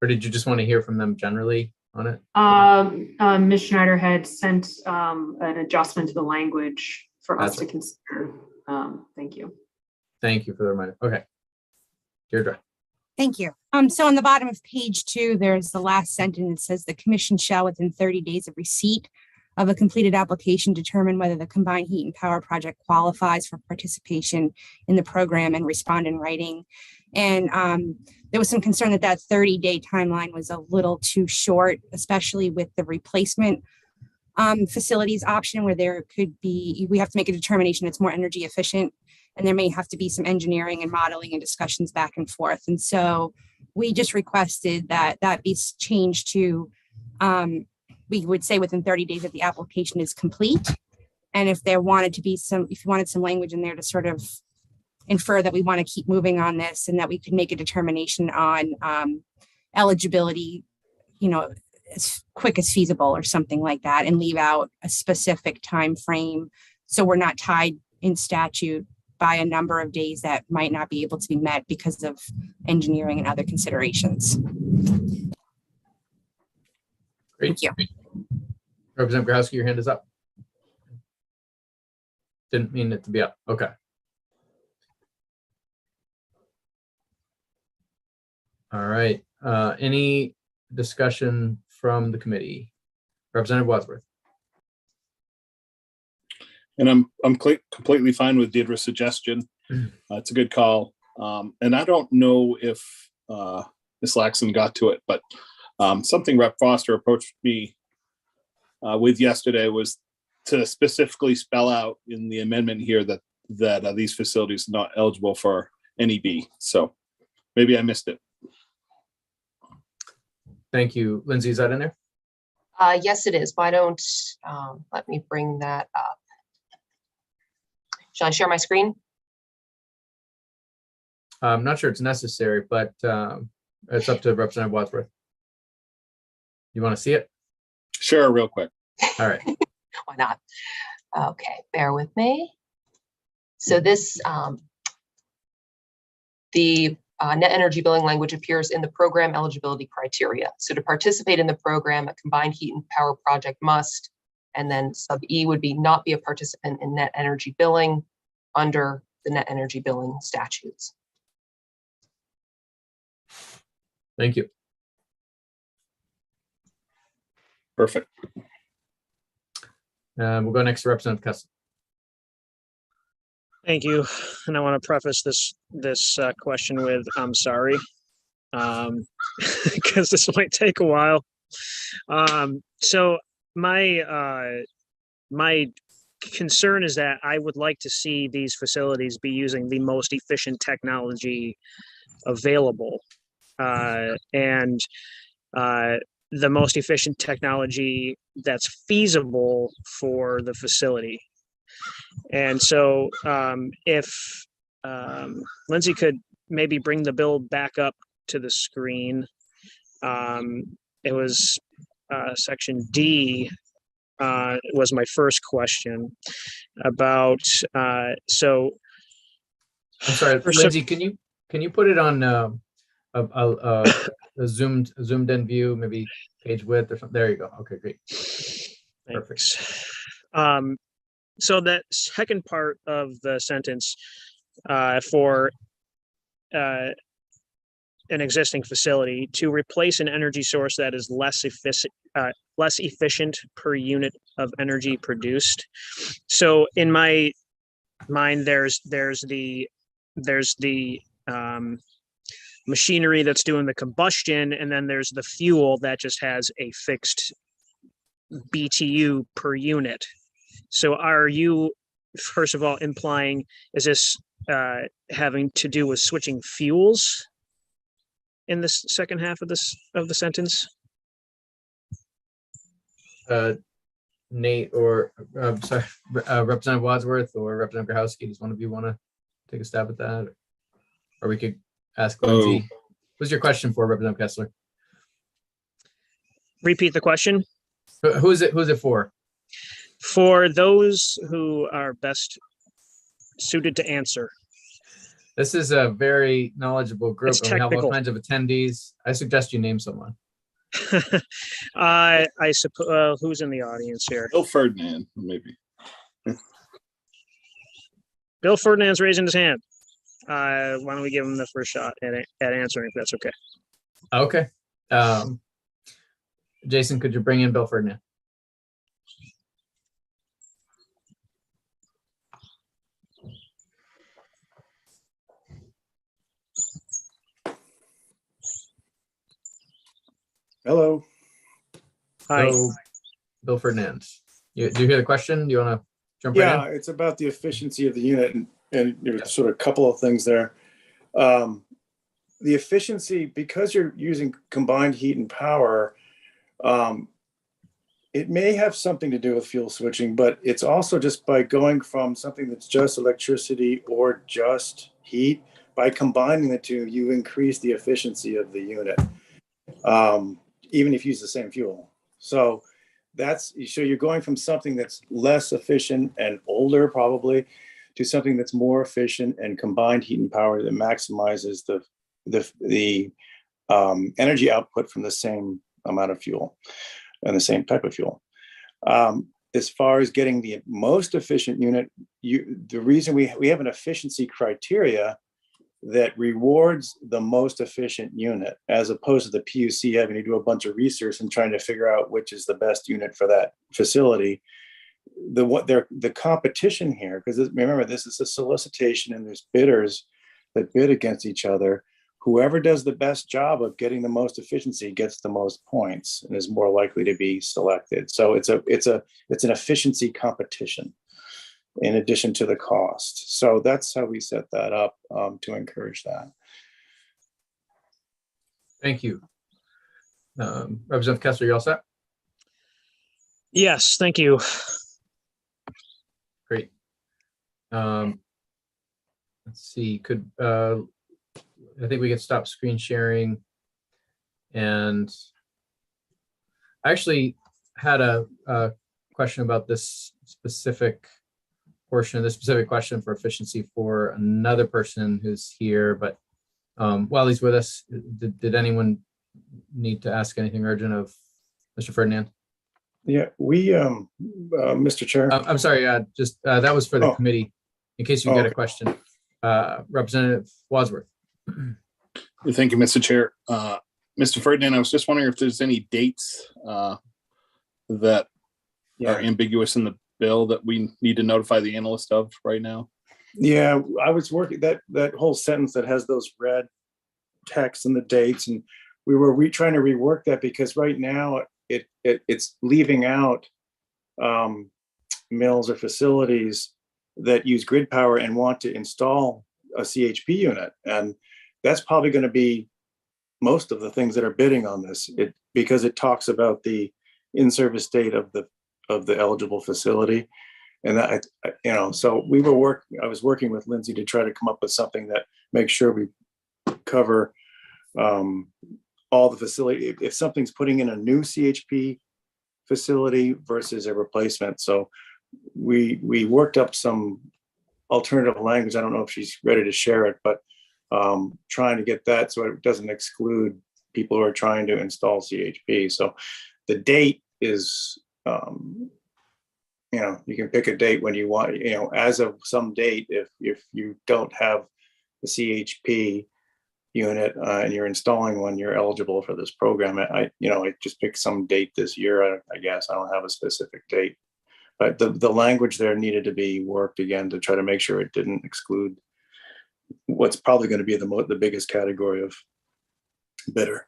Speaker 2: Or did you just want to hear from them generally on it?
Speaker 9: Ms. Schneider had sent an adjustment to the language for us to consider. Thank you.
Speaker 2: Thank you for the reminder. Okay. Deirdre.
Speaker 12: Thank you. So on the bottom of page 2, there's the last sentence. It says the commission shall, within 30 days of receipt of a completed application determine whether the combined heat and power project qualifies for participation in the program and respond in writing. And there was some concern that that 30-day timeline was a little too short, especially with the replacement facilities option, where there could be, we have to make a determination that's more energy efficient, and there may have to be some engineering and modeling and discussions back and forth. And so we just requested that that be changed to, we would say within 30 days that the application is complete. And if there wanted to be some, if you wanted some language in there to sort of infer that we want to keep moving on this and that we could make a determination on eligibility, you know, as quick as feasible or something like that, and leave out a specific time frame so we're not tied in statute by a number of days that might not be able to be met because of engineering and other considerations.
Speaker 2: Great.
Speaker 12: Thank you.
Speaker 2: Representative Grahowski, your hand is up. Didn't mean it to be up. Okay. All right. Any discussion from the committee? Representative Wadsworth.
Speaker 5: And I'm completely fine with Deirdre's suggestion. It's a good call. And I don't know if Ms. Laxon got to it, but something Rep. Foster approached me with yesterday was to specifically spell out in the amendment here that these facilities are not eligible for NEB. So maybe I missed it.
Speaker 2: Thank you. Lindsay, is that in there?
Speaker 20: Yes, it is. Why don't, let me bring that up. Shall I share my screen?
Speaker 2: I'm not sure it's necessary, but it's up to Representative Wadsworth. You want to see it?
Speaker 5: Sure, real quick.
Speaker 2: All right.
Speaker 20: Why not? Okay, bear with me. So this, the net energy billing language appears in the program eligibility criteria. So to participate in the program, a combined heat and power project must, and then sub E would be not be a participant in net energy billing under the net energy billing statutes.
Speaker 2: Thank you.
Speaker 5: Perfect.
Speaker 2: We'll go next to Representative Kessler.
Speaker 19: Thank you. And I want to preface this question with, I'm sorry, because this might take a while. So my concern is that I would like to see these facilities be using the most efficient technology available, and the most efficient technology that's feasible for the facility. And so if Lindsay could maybe bring the bill back up to the screen. It was section D was my first question about, so.
Speaker 2: I'm sorry, Lindsay, can you put it on a zoomed in view, maybe page width or something? There you go. Okay, great. Perfect.
Speaker 19: So that second part of the sentence for an existing facility to replace an energy source that is less efficient per unit of energy produced. So in my mind, there's the machinery that's doing the combustion, and then there's the fuel that just has a fixed BTU per unit. So are you, first of all, implying, is this having to do with switching fuels in the second half of the sentence?
Speaker 2: Nate, or sorry, Representative Wadsworth or Representative Grahowski, does one of you want to take a stab at that? Or we could ask Lindsay. What's your question for, Representative Kessler?
Speaker 19: Repeat the question.
Speaker 2: Who's it for?
Speaker 19: For those who are best suited to answer.
Speaker 2: This is a very knowledgeable group,
Speaker 19: It's
Speaker 2: and we have all
Speaker 19: technical.
Speaker 2: kinds of attendees. I suggest you name someone.
Speaker 19: I suppose who's in the audience here?
Speaker 5: Bill Ferdinand, maybe.
Speaker 19: Bill Ferdinand's raising his hand. Why don't we give him the first shot at answering, if that's okay?
Speaker 2: Okay. Jason, could you bring in Bill Ferdinand?
Speaker 5: Hello.
Speaker 19: Hi.
Speaker 2: So, Bill Ferdinand, do you hear the question? Do you want to jump right
Speaker 5: Yeah,
Speaker 2: in?
Speaker 5: it's about the efficiency of the unit, and there's sort of a couple of things there. The efficiency, because you're using combined heat and power, it may have something to do with fuel switching, but it's also just by going from something that's just electricity or just heat, by combining the two, you increase the efficiency of the unit, even if you use the same fuel. So you're going from something that's less efficient and older probably to something that's more efficient and combined heat and power that maximizes the energy output from the same amount of fuel and the same type of fuel. As far as getting the most efficient unit, the reason we have an efficiency criteria that rewards the most efficient unit, as opposed to the PUC having to do a bunch of research and trying to figure out which is the best unit for that facility. The competition here, because remember, this is a solicitation and there's bidders that bid against each other. Whoever does the best job of getting the most efficiency gets the most points and is more likely to be selected. So it's an efficiency competition in addition to the cost. So that's how we set that up to encourage that.
Speaker 2: Thank you. Representative Kessler, you all set?
Speaker 19: Yes, thank you.
Speaker 2: Great. Let's see, I think we could stop screen sharing. And I actually had a question about this specific portion of this specific question for efficiency for another person who's here, but while he's with us, did anyone need to ask anything urgent of Mr. Ferdinand?
Speaker 5: Yeah, Mr. Chair.
Speaker 2: I'm sorry, that was for the committee, in case you get a question. Representative Wadsworth.
Speaker 5: Thank you, Mr. Chair. Mr. Ferdinand, I was just wondering if there's any dates that are ambiguous in the bill that we need to notify the analyst of right now. Yeah, I was working that whole sentence that has those red text and the dates, and we were trying to rework that because right now it's leaving out mills or facilities that use grid power and want to install a CHP unit, and that's probably going to be most of the things that are bidding on this. Because it talks about the in-service date of the eligible facility, and that so I was working with Lindsay to try to come up with something that makes sure we cover all the facility if something's putting in a new CHP facility versus a replacement. So we worked up some alternative language. I don't know if she's ready to share it, but trying to get that so it doesn't exclude people who are trying to install CHP. So the date is, you can pick a date when you want, as of some date, if you don't have the CHP unit and you're installing one, you're eligible for this program. I just picked some date this year. I guess I don't have a specific date, but the language there needed to be worked again to try to make sure it didn't exclude what's probably going to be the biggest category of bidder.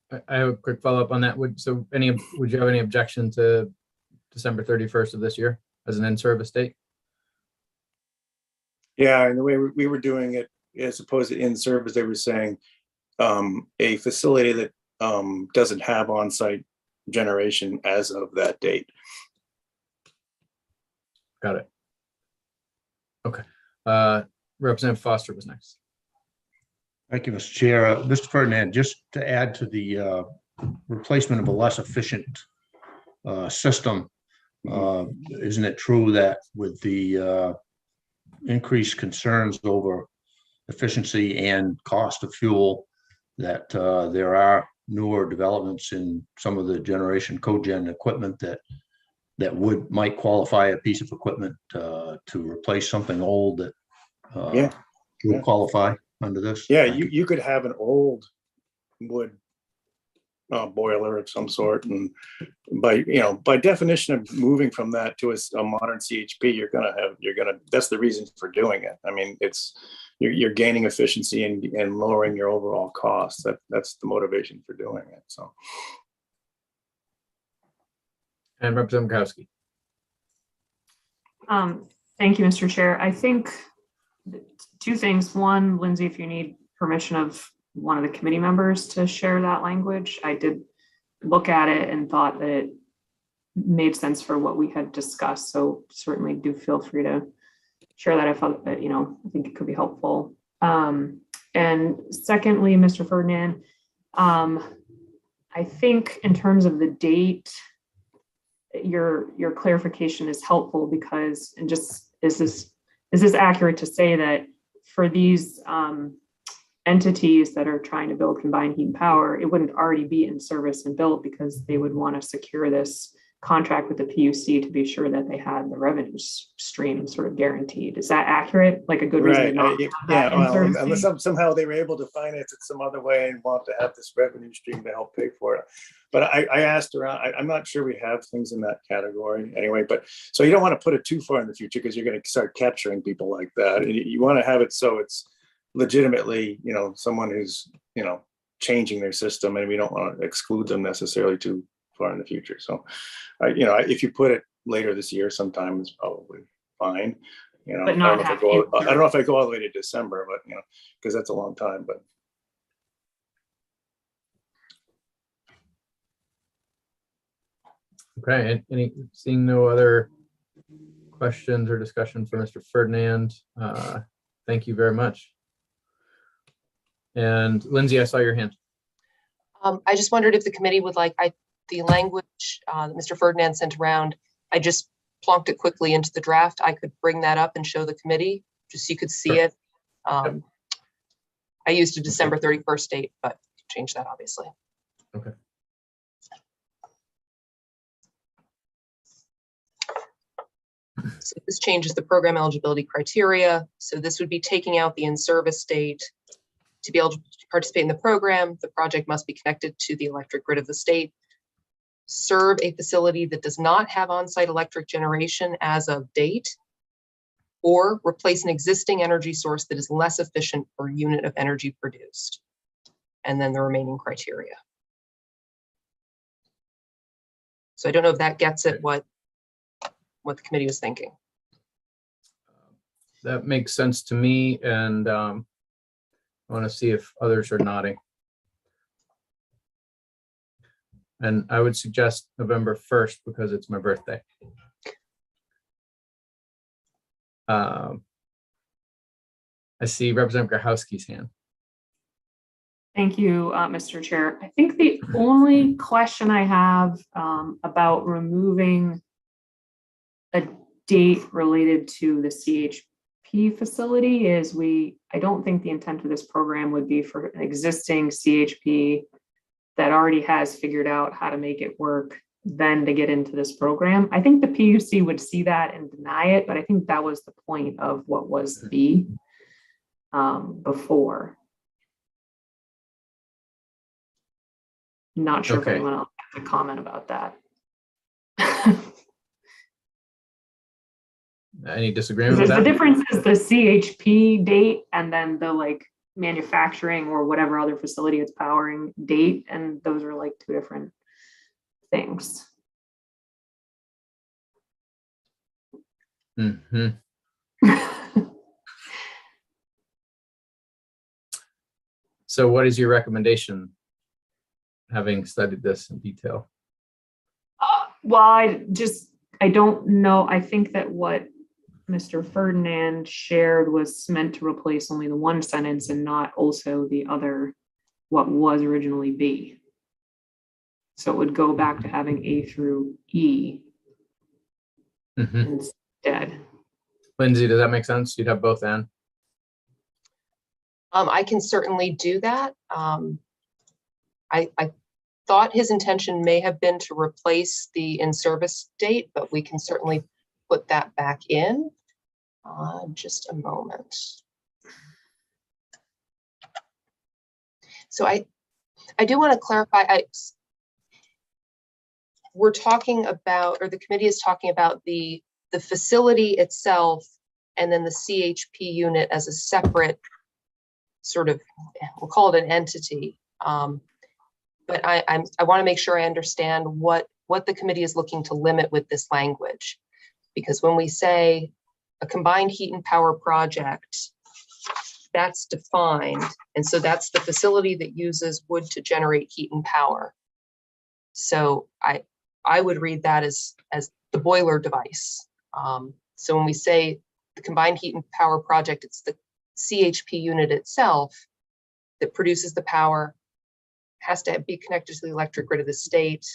Speaker 2: I have a quick follow-up on that. Would you have any objection to December 31st of this year as an in-service date?
Speaker 5: Yeah, and the way we were doing it, as opposed to in-service, they were saying a facility that doesn't have on-site generation as of that date.
Speaker 2: Got it. Okay. Representative Foster was next.
Speaker 8: Thank you, Mr. Chair. Mr. Ferdinand, just to add to the replacement of a less efficient system, isn't it true that with the increased concerns over efficiency and cost of fuel, that there are newer developments in some of the cogen equipment that might qualify a piece of equipment to replace something old that would qualify under this?
Speaker 5: Yeah, you could have an old wood boiler of some sort. And by definition of moving from that to a modern CHP, that's the reason for doing it. I mean, you're gaining efficiency and lowering your overall costs. That's the motivation for doing it. So.
Speaker 2: And Representative Gronkowski.
Speaker 9: Thank you, Mr. Chair. I think two things. One, Lindsay, if you need permission of one of the committee members to share that language, I did look at it and thought that it made sense for what we had discussed. So certainly do feel free to share that. I thought that, I think it could be helpful. And secondly, Mr. Ferdinand, I think in terms of the date, your clarification is helpful because, and just, is this accurate to say that for these entities that are trying to build combined heat and power, it wouldn't already be in service and built because they would want to secure this contract with the PUC to be sure that they had the revenue stream sort of guaranteed. Is that accurate? Like a good reason to not have that in service
Speaker 5: unless somehow they were able to finance it some other way and want to have this revenue stream to help pay for it. But I asked around, I'm not sure we have things in that category anyway, but so you don't want to put it too far in the future because you're going to start capturing people like that. And you want to have it so it's legitimately, someone who's, changing their system, and we don't want to exclude them necessarily too far in the future. So, if you put it later this year, sometime is probably fine.
Speaker 9: But not
Speaker 5: I don't know if I go all the way to December, but because that's a long time. But
Speaker 2: okay, seeing no other questions or discussion for Mr. Ferdinand, thank you very much. And Lindsay, I saw your hand.
Speaker 20: I just wondered if the committee would like the language that Mr. Ferdinand sent around. I just plonked it quickly into the draft. I could bring that up and show the committee just so you could see it. I used a December 31st date, but change that obviously.
Speaker 2: Okay.
Speaker 20: So this changes the program eligibility criteria. So this would be taking out the in-service date. To be able to participate in the program, the project must be connected to the electric grid of the state, serve a facility that does not have on-site electric generation as of date, or replace an existing energy source that is less efficient per unit of energy produced. And then the remaining criteria. So I don't know if that gets at what the committee was thinking.
Speaker 2: That makes sense to me, and I want to see if others are nodding. And I would suggest November 1st because it's my birthday. I see Representative Gronkowski's hand.
Speaker 9: Thank you, Mr. Chair. I think the only question I have about removing a date related to the CHP facility is I don't think the intent of this program would be for an existing CHP that already has figured out how to make it work, then to get into this program. I think the PUC would see that and deny it, but I think that was the point of what was the before. Not sure if anyone else has a comment about that.
Speaker 2: Any disagreement with that?
Speaker 9: The difference is the CHP date and then the manufacturing or whatever other facility it's powering date, and those are two different things.
Speaker 2: Mm-hmm. So what is your recommendation, having studied this in detail?
Speaker 9: Well, I don't know. I think that what Mr. Ferdinand shared was meant to replace only the one sentence and not also the other, what was originally B. So it would go back to having A through E instead.
Speaker 2: Lindsay, does that make sense? You'd have both and?
Speaker 20: I can certainly do that. I thought his intention may have been to replace the in-service date, but we can certainly put that back in. Just a moment. So I do want to clarify, we're talking about, or the committee is talking about the facility itself and then the CHP unit as a separate sort of, we'll call it an entity. But I want to make sure I understand what the committee is looking to limit with this language. Because when we say a combined heat and power project, that's defined. And so that's the facility that uses wood to generate heat and power. So I would read that as the boiler device. So when we say the combined heat and power project, it's the CHP unit itself that produces the power, has to be connected to the electric grid of the state,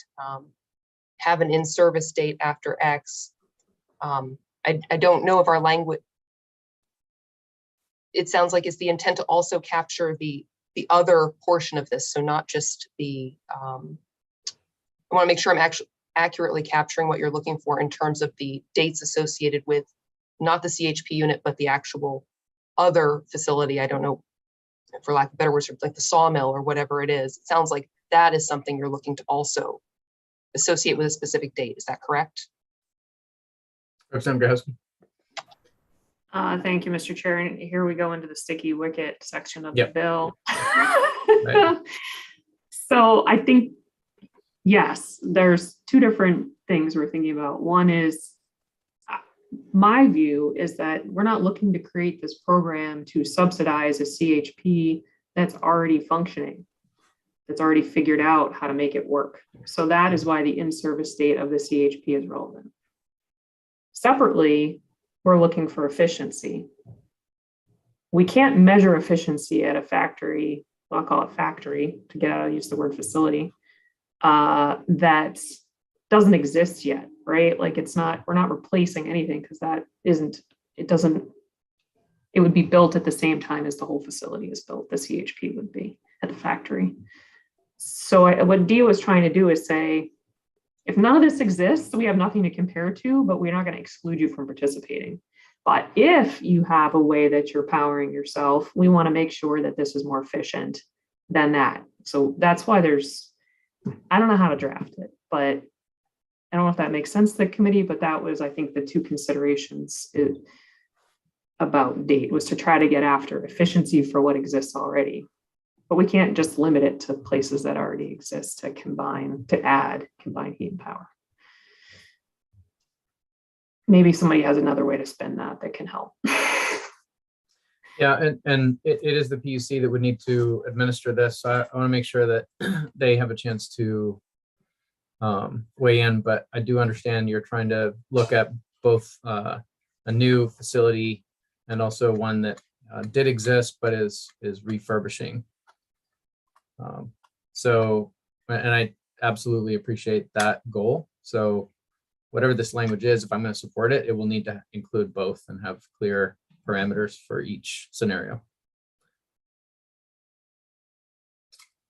Speaker 20: have an in-service date after X. I don't know if our language, it sounds like it's the intent to also capture the other portion of this. So not just the, I want to make sure I'm actually accurately capturing what you're looking for in terms of the dates associated with not the CHP unit, but the actual other facility. I don't know, for lack of better words, like the sawmill or whatever it is. It sounds like that is something you're looking to also associate with a specific date. Is that correct?
Speaker 2: Representative Grochowski.
Speaker 9: Thank you, Mr. Chair. And here we go into the sticky wicket section of
Speaker 2: Yep.
Speaker 9: the bill.
Speaker 2: Right.
Speaker 9: So I think, yes, there's two different things we're thinking about. One is, my view is that we're not looking to create this program to subsidize a CHP that's already functioning, that's already figured out how to make it work. So that is why the in-service date of the CHP is relevant. Separately, we're looking for efficiency. We can't measure efficiency at a factory, well, I'll call it factory to get out of use the word facility, that doesn't exist yet, right? Like it's not, we're not replacing anything because that isn't, it doesn't, it would be built at the same time as the whole facility is built. The CHP would be at the factory. So what Dee was trying to do is say, if none of this exists, we have nothing to compare to, but we're not going to exclude you from participating. But if you have a way that you're powering yourself, we want to make sure that this is more efficient than that. So that's why there's, I don't know how to draft it, but I don't know if that makes sense to the committee, but that was, I think, the two considerations about date was to try to get after efficiency for what exists already. But we can't just limit it to places that already exist to add combined heat and power. Maybe somebody has another way to spin that can help.
Speaker 2: Yeah, and it is the PUC that would need to administer this. So I want to make sure that they have a chance to weigh in, but I do understand you're trying to look at both a new facility and also one that did exist but is refurbishing. So, and I absolutely appreciate that goal. So whatever this language is, if I'm going to support it, it will need to include both and have clear parameters for each scenario.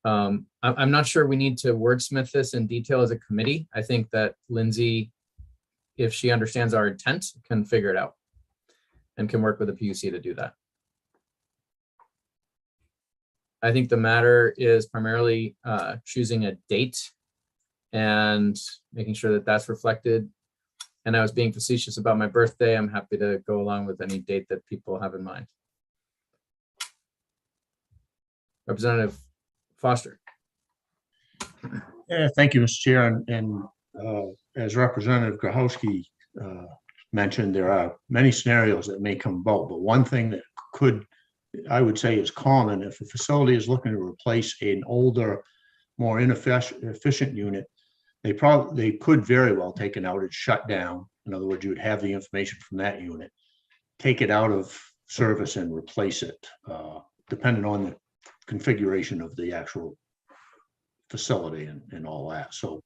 Speaker 2: I'm not sure we need to wordsmith this in detail as a committee. I think that Lindsay, if she understands our intent, can figure it out and can work with the PUC to do that. I think the matter is primarily choosing a date and making sure that that's reflected. And I was being facetious about my birthday. I'm happy to go along with any date that people have in mind. Representative Foster.
Speaker 8: Yeah, thank you, Mr. Chair. And as Representative Grochowski mentioned, there are many scenarios that may come about, but one thing that could, I would say, is common if a facility is looking to replace an older, more inefficient unit, they could very well take an outage, shut down. In other words, you would have the information from that unit, take it out of service and replace it, depending on the configuration of the actual facility and all that. So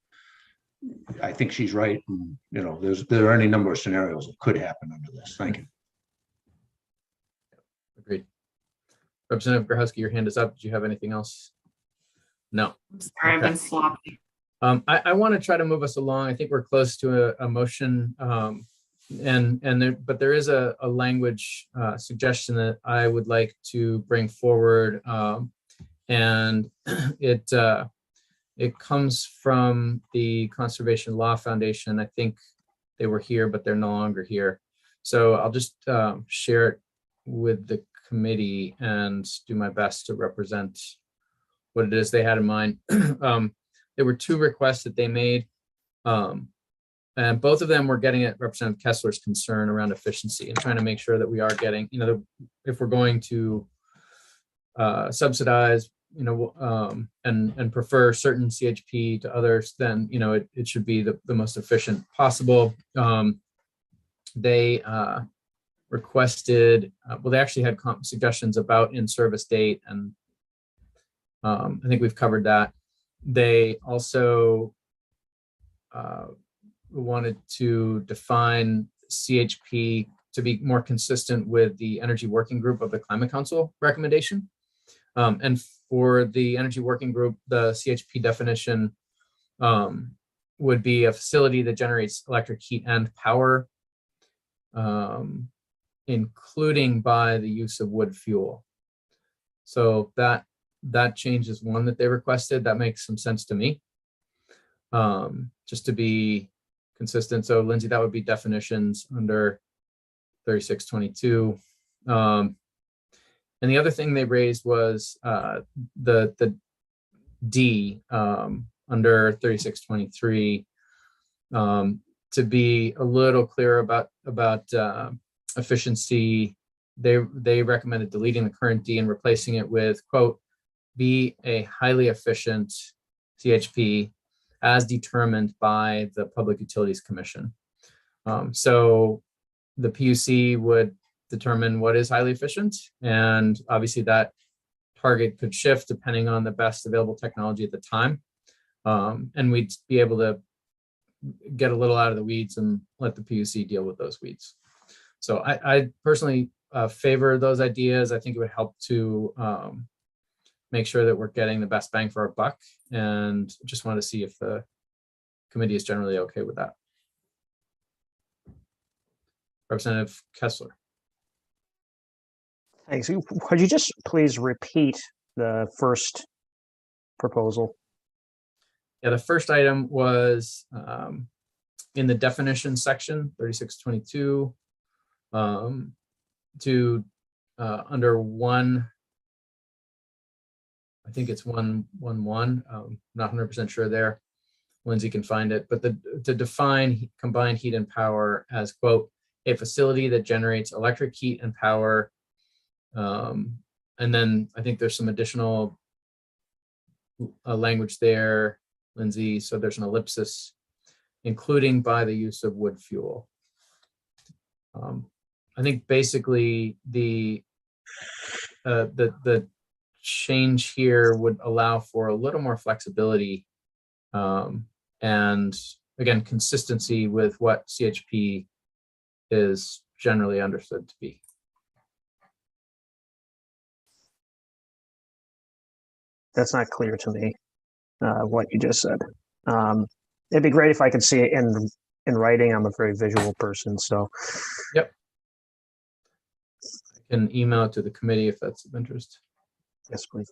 Speaker 8: I think she's right. And, you know, there are any number of scenarios that could happen under this. Thank you.
Speaker 2: Agreed. Representative Grochowski, your hand is up. Did you have anything else? No.
Speaker 9: I'm sorry, I've been sloppy.
Speaker 2: I want to try to move us along. I think we're close to a motion, but there is a language suggestion that I would like to bring forward, and it It comes from the Conservation Law Foundation. I think they were here, but they're no longer here. So I'll just share it with the committee and do my best to represent what it is they had in mind. There were two requests that they made. And both of them were getting at Representative Kessler's concern around efficiency and trying to make sure that we are getting, if we're going to subsidize, and prefer certain CHP to others, then, it should be the most efficient possible. They requested, they actually had suggestions about in-service date, and I think we've covered that. They also wanted to define CHP to be more consistent with the Energy Working Group of the Climate Council recommendation. And for the Energy Working Group, the CHP definition would be a facility that generates electric heat and power, including by the use of wood fuel. So that change is one that they requested. That makes some sense to me. Just to be consistent. So Lindsay, that would be definitions under 3622. And the other thing they raised was the D under 3623 to be a little clearer about efficiency. They recommended deleting the current D and replacing it with, quote, be a highly efficient CHP as determined by the Public Utilities Commission. So the PUC would determine what is highly efficient, and obviously that target could shift depending on the best available technology at the time. And we'd be able to get a little out of the weeds and let the PUC deal with those weeds. So I personally favor those ideas. I think it would help to make sure that we're getting the best bang for our buck, and just want to see if the committee is generally okay with that. Representative Kessler.
Speaker 19: Thanks. Could you just please repeat the first proposal?
Speaker 2: Yeah, the first item was in the definition section, 3622, to under one, I think it's 111, not 100% sure there. Lindsay can find it, but to define combined heat and power as, quote, a facility that generates electric heat and power. And then I think there's some additional language there, Lindsay. So there's an ellipsis, including by the use of wood fuel. I think basically the change here would allow for a little more flexibility, and again, consistency with what CHP is generally understood to be.
Speaker 19: That's not clear to me, what you just said. It'd be great if I could see it in writing. I'm a very visual person, so.
Speaker 2: Yep. I can email it to the committee if that's of interest.
Speaker 19: Yes, please.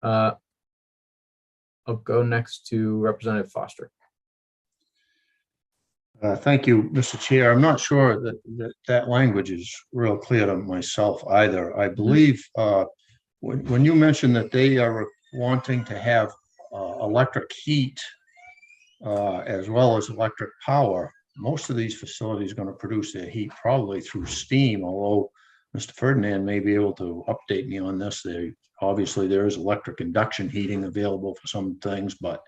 Speaker 2: I'll go next to Representative Foster.
Speaker 8: Thank you, Mr. Chair. I'm not sure that language is real clear to myself either. I believe when you mentioned that they are wanting to have electric heat as well as electric power, most of these facilities are going to produce their heat probably through steam, although Mr. Ferdinand may be able to update me on this. Obviously, there is electric induction heating available for some things, but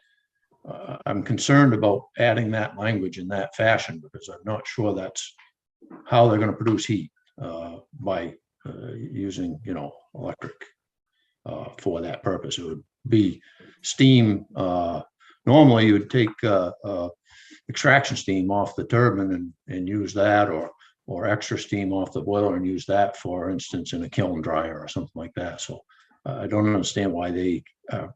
Speaker 8: I'm concerned about adding that language in that fashion because I'm not sure that's how they're going to produce heat by using, electric for that purpose. It would be steam. Normally, you would take extraction steam off the turbine and use that, or extra steam off the boiler and use that, for instance, in a kiln dryer or something like that. So I don't understand why they are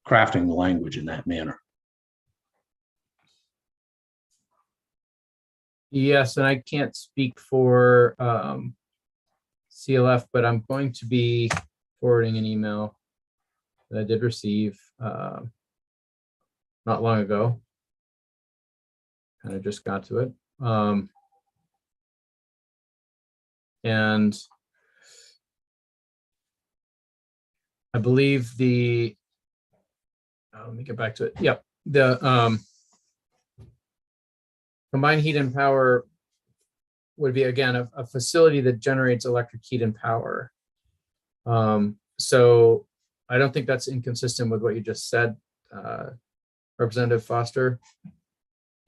Speaker 8: crafting the language in that manner.
Speaker 2: Yes, and I can't speak for CLF, but I'm going to be forwarding an email that I did receive not long ago. Kind of just got to it. And I believe let me get back to it. Yep. The combined heat and power would be, again, a facility that generates electric heat and power. So I don't think that's inconsistent with what you just said, Representative Foster.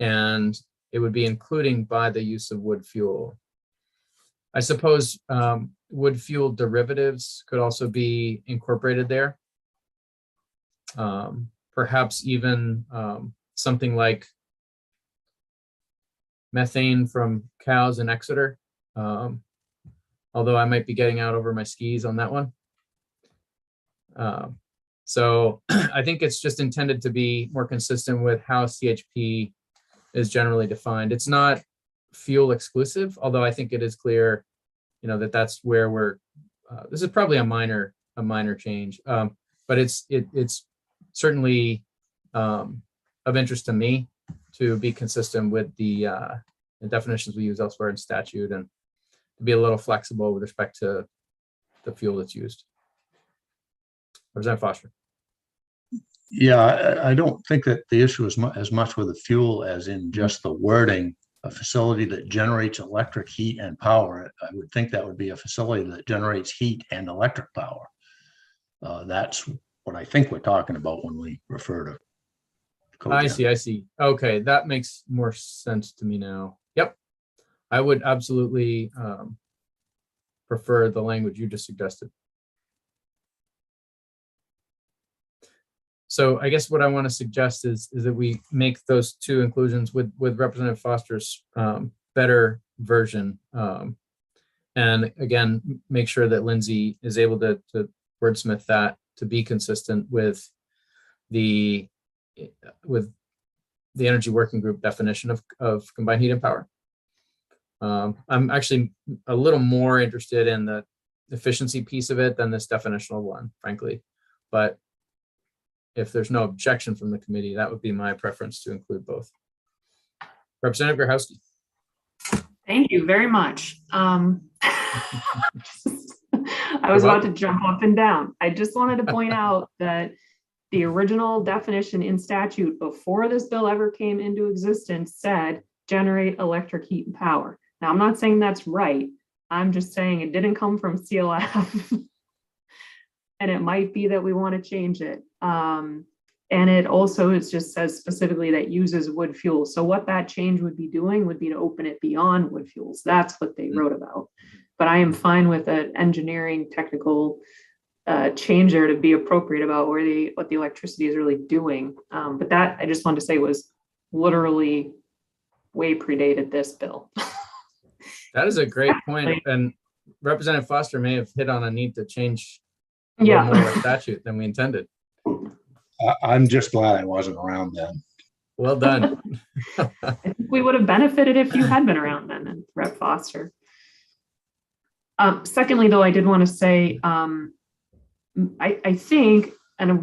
Speaker 2: And it would be including by the use of wood fuel. I suppose wood fuel derivatives could also be incorporated there. Perhaps even something like methane from cows in Exeter. Although I might be getting out over my skis on that one. So I think it's just intended to be more consistent with how CHP is generally defined. It's not fuel exclusive, although I think it is clear, that that's where we're. This is probably a minor change, but it's certainly of interest to me to be consistent with the definitions we use elsewhere in statute, and to be a little flexible with respect to the fuel that's used. Representative Foster.
Speaker 8: Yeah, I don't think that the issue is as much with the fuel as in just the wording, a facility that generates electric heat and power. I would think that would be a facility that generates heat and electric power. That's what I think we're talking about when we refer to cogen.
Speaker 2: I see. Okay, that makes more sense to me now. Yep. I would absolutely prefer the language you just suggested. So I guess what I want to suggest is that we make those two inclusions with Representative Foster's better version. And again, make sure that Lindsay is able to wordsmith that to be consistent with the Energy Working Group definition of combined heat and power. I'm actually a little more interested in the efficiency piece of it than this definitional one, frankly. But if there's no objection from the committee, that would be my preference to include both. Representative Grochowski.
Speaker 9: Thank you very much. I was about to jump up and down. I just wanted to point out that the original definition in statute before this bill ever came into existence said generate electric heat and power. Now, I'm not saying that's right. I'm just saying it didn't come from CLF. And it might be that we want to change it. And it also just says specifically that uses wood fuels. So what that change would be doing would be to open it beyond wood fuels. That's what they wrote about. But I am fine with an engineering technical change there to be appropriate about what the electricity is really doing. But that I just wanted to say was literally way predated this bill.
Speaker 2: That is a great point. And Representative Foster may have hit on a need to change more of the statute than we intended.
Speaker 8: I'm just glad I wasn't around then.
Speaker 2: Well done.
Speaker 9: I think we would have benefited if you had been around then, and Rep. Foster. Secondly, though, I did want to say, I think, and I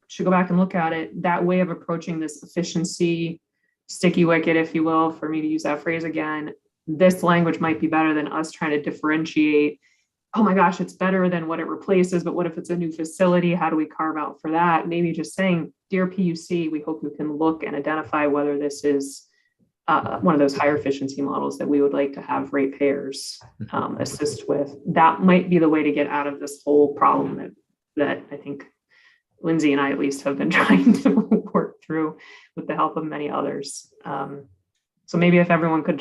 Speaker 9: should go back and look at it, that way of approaching this efficiency sticky wicket, if you will, for me to use that phrase again, this language might be better than us trying to differentiate. Oh my gosh, it's better than what it replaces, but what if it's a new facility? How do we carve out for that? Maybe just saying, dear PUC, we hope you can look and identify whether this is one of those higher efficiency models that we would like to have ratepayers assist with. That might be the way to get out of this whole problem that I think Lindsay and I at least have been trying to work through with the help of many others. So maybe if everyone could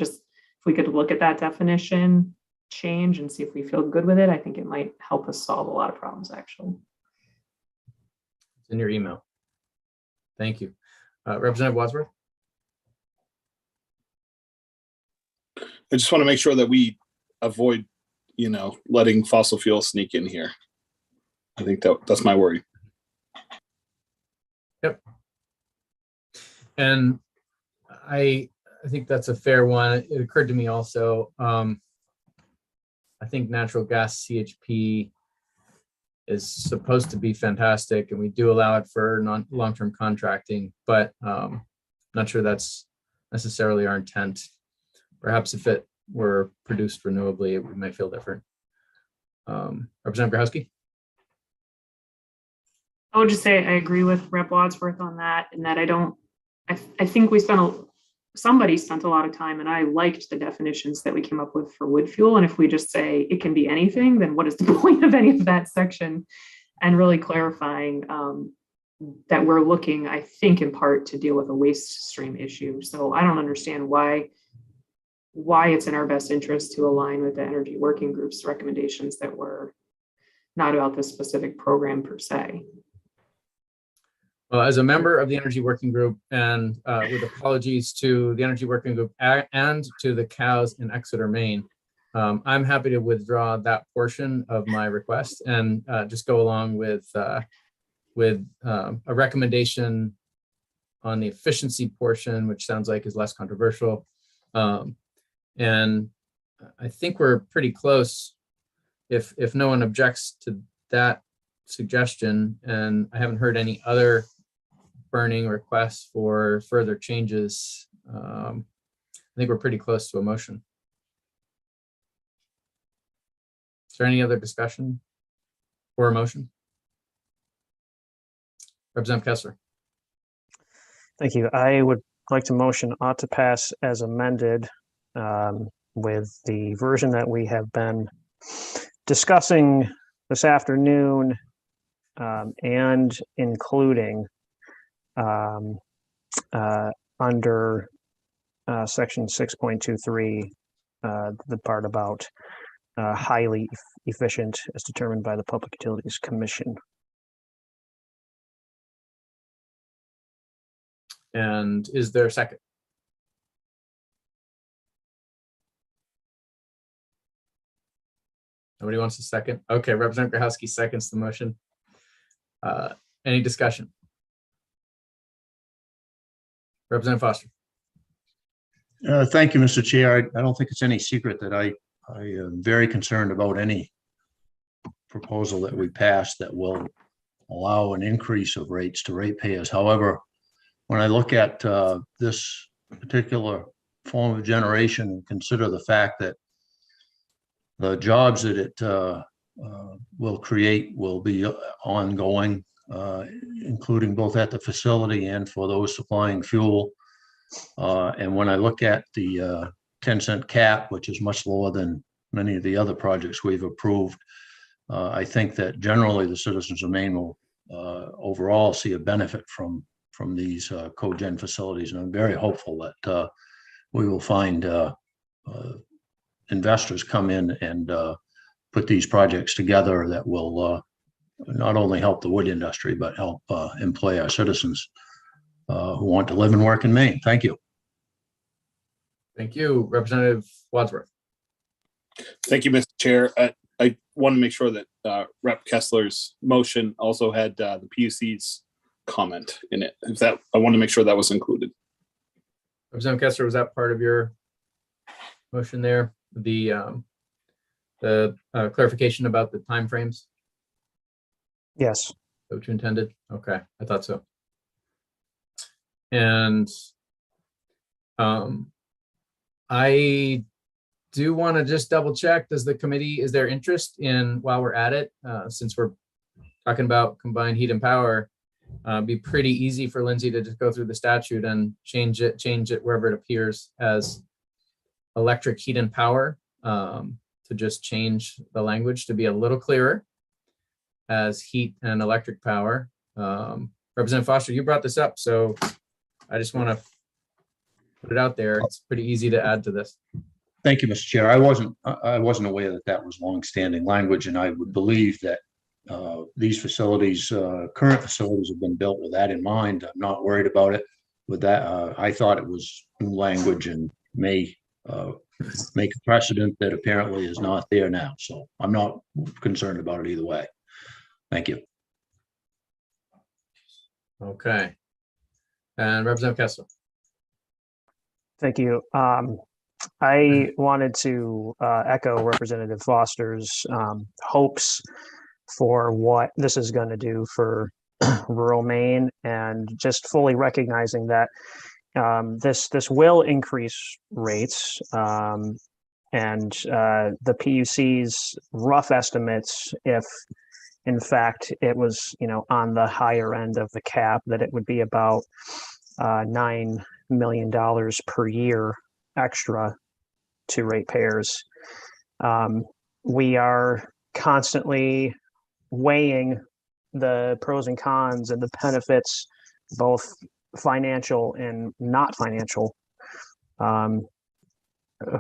Speaker 9: if we could look at that definition change and see if we feel good with it, I think it might help us solve a lot of problems, actually.
Speaker 2: It's in your email. Thank you. Representative Wadsworth.
Speaker 5: I just want to make sure that we avoid, letting fossil fuel sneak in here. I think that's my worry.
Speaker 2: Yep. And I think that's a fair one. It occurred to me also, I think natural gas CHP is supposed to be fantastic, and we do allow it for long-term contracting, but not sure that's necessarily our intent. Perhaps if it were produced renewably, we might feel different. Representative Grahowski?
Speaker 9: I would just say I agree with Rep. Wadsworth on that, and that I think somebody spent a lot of time, and I liked the definitions that we came up with for wood fuel. And if we just say it can be anything, then what is the point of any of that section? And really clarifying that we're looking, I think, in part to deal with a waste stream issue. So I don't understand why it's in our best interest to align with the Energy Working Group's recommendations that were not about this specific program per se.
Speaker 2: Well, as a member of the Energy Working Group, and with apologies to the Energy Working Group and to the cows in Exeter, Maine, I'm happy to withdraw that portion of my request and just go along with a recommendation on the efficiency portion, which sounds like is less controversial. And I think we're pretty close if no one objects to that suggestion, and I haven't heard any other burning requests for further changes. I think we're pretty close to a motion. Is there any other discussion or a motion? Representative Kessler.
Speaker 19: Thank you. I would like to motion ought to pass as amended with the version that we have been discussing this afternoon and including under section 6.23, the part about highly efficient as determined by the Public Utilities Commission.
Speaker 2: And is there a second? Nobody wants a second? Okay, Representative Grahowski seconds the motion. Any discussion? Representative Foster.
Speaker 8: Thank you, Mr. Chair. I don't think it's any secret that I am very concerned about any proposal that we pass that will allow an increase of rates to ratepayers. However, when I look at this particular form of generation and consider the fact that the jobs that it will create will be ongoing, including both at the facility and for those supplying fuel. And when I look at the 10-cent cap, which is much lower than many of the other projects we've approved, I think that generally the citizens of Maine will overall see a benefit from these cogen facilities. And I'm very hopeful that we will find investors come in and put these projects together that will not only help the wood industry, but help employ our citizens who want to live and work in Maine. Thank you.
Speaker 2: Thank you, Representative Wadsworth.
Speaker 5: Thank you, Mr. Chair. I want to make sure that Rep. Kessler's motion also had the PUC's comment in it. I want to make sure that was included.
Speaker 2: Representative Kessler, was that part of your motion there? The clarification about the timeframes?
Speaker 19: Yes.
Speaker 2: Is that what you intended? Okay, I thought so. And I do want to just double check, is there interest in, while we're at it, since we're talking about combined heat and power, be pretty easy for Lindsay to just go through the statute and change it wherever it appears as electric heat and power, to just change the language to be a little clearer as heat and electric power. Representative Foster, you brought this up, so I just want to put it out there. It's pretty easy to add to this.
Speaker 8: Thank you, Mr. Chair. I wasn't aware that that was longstanding language, and I would believe that these facilities, current facilities, have been built with that in mind. I'm not worried about it with that. I thought it was new language and may make a precedent that apparently is not there now. So I'm not concerned about it either way. Thank you.
Speaker 2: Okay. And Representative Kessler.
Speaker 19: Thank you. I wanted to echo Representative Foster's hopes for what this is going to do for rural Maine, and just fully recognizing that this will increase rates, and the PUC's rough estimates, if in fact it was on the higher end of the cap, that it would be about $9 million per year extra to ratepayers. We are constantly weighing the pros and cons and the benefits, both financial and not financial,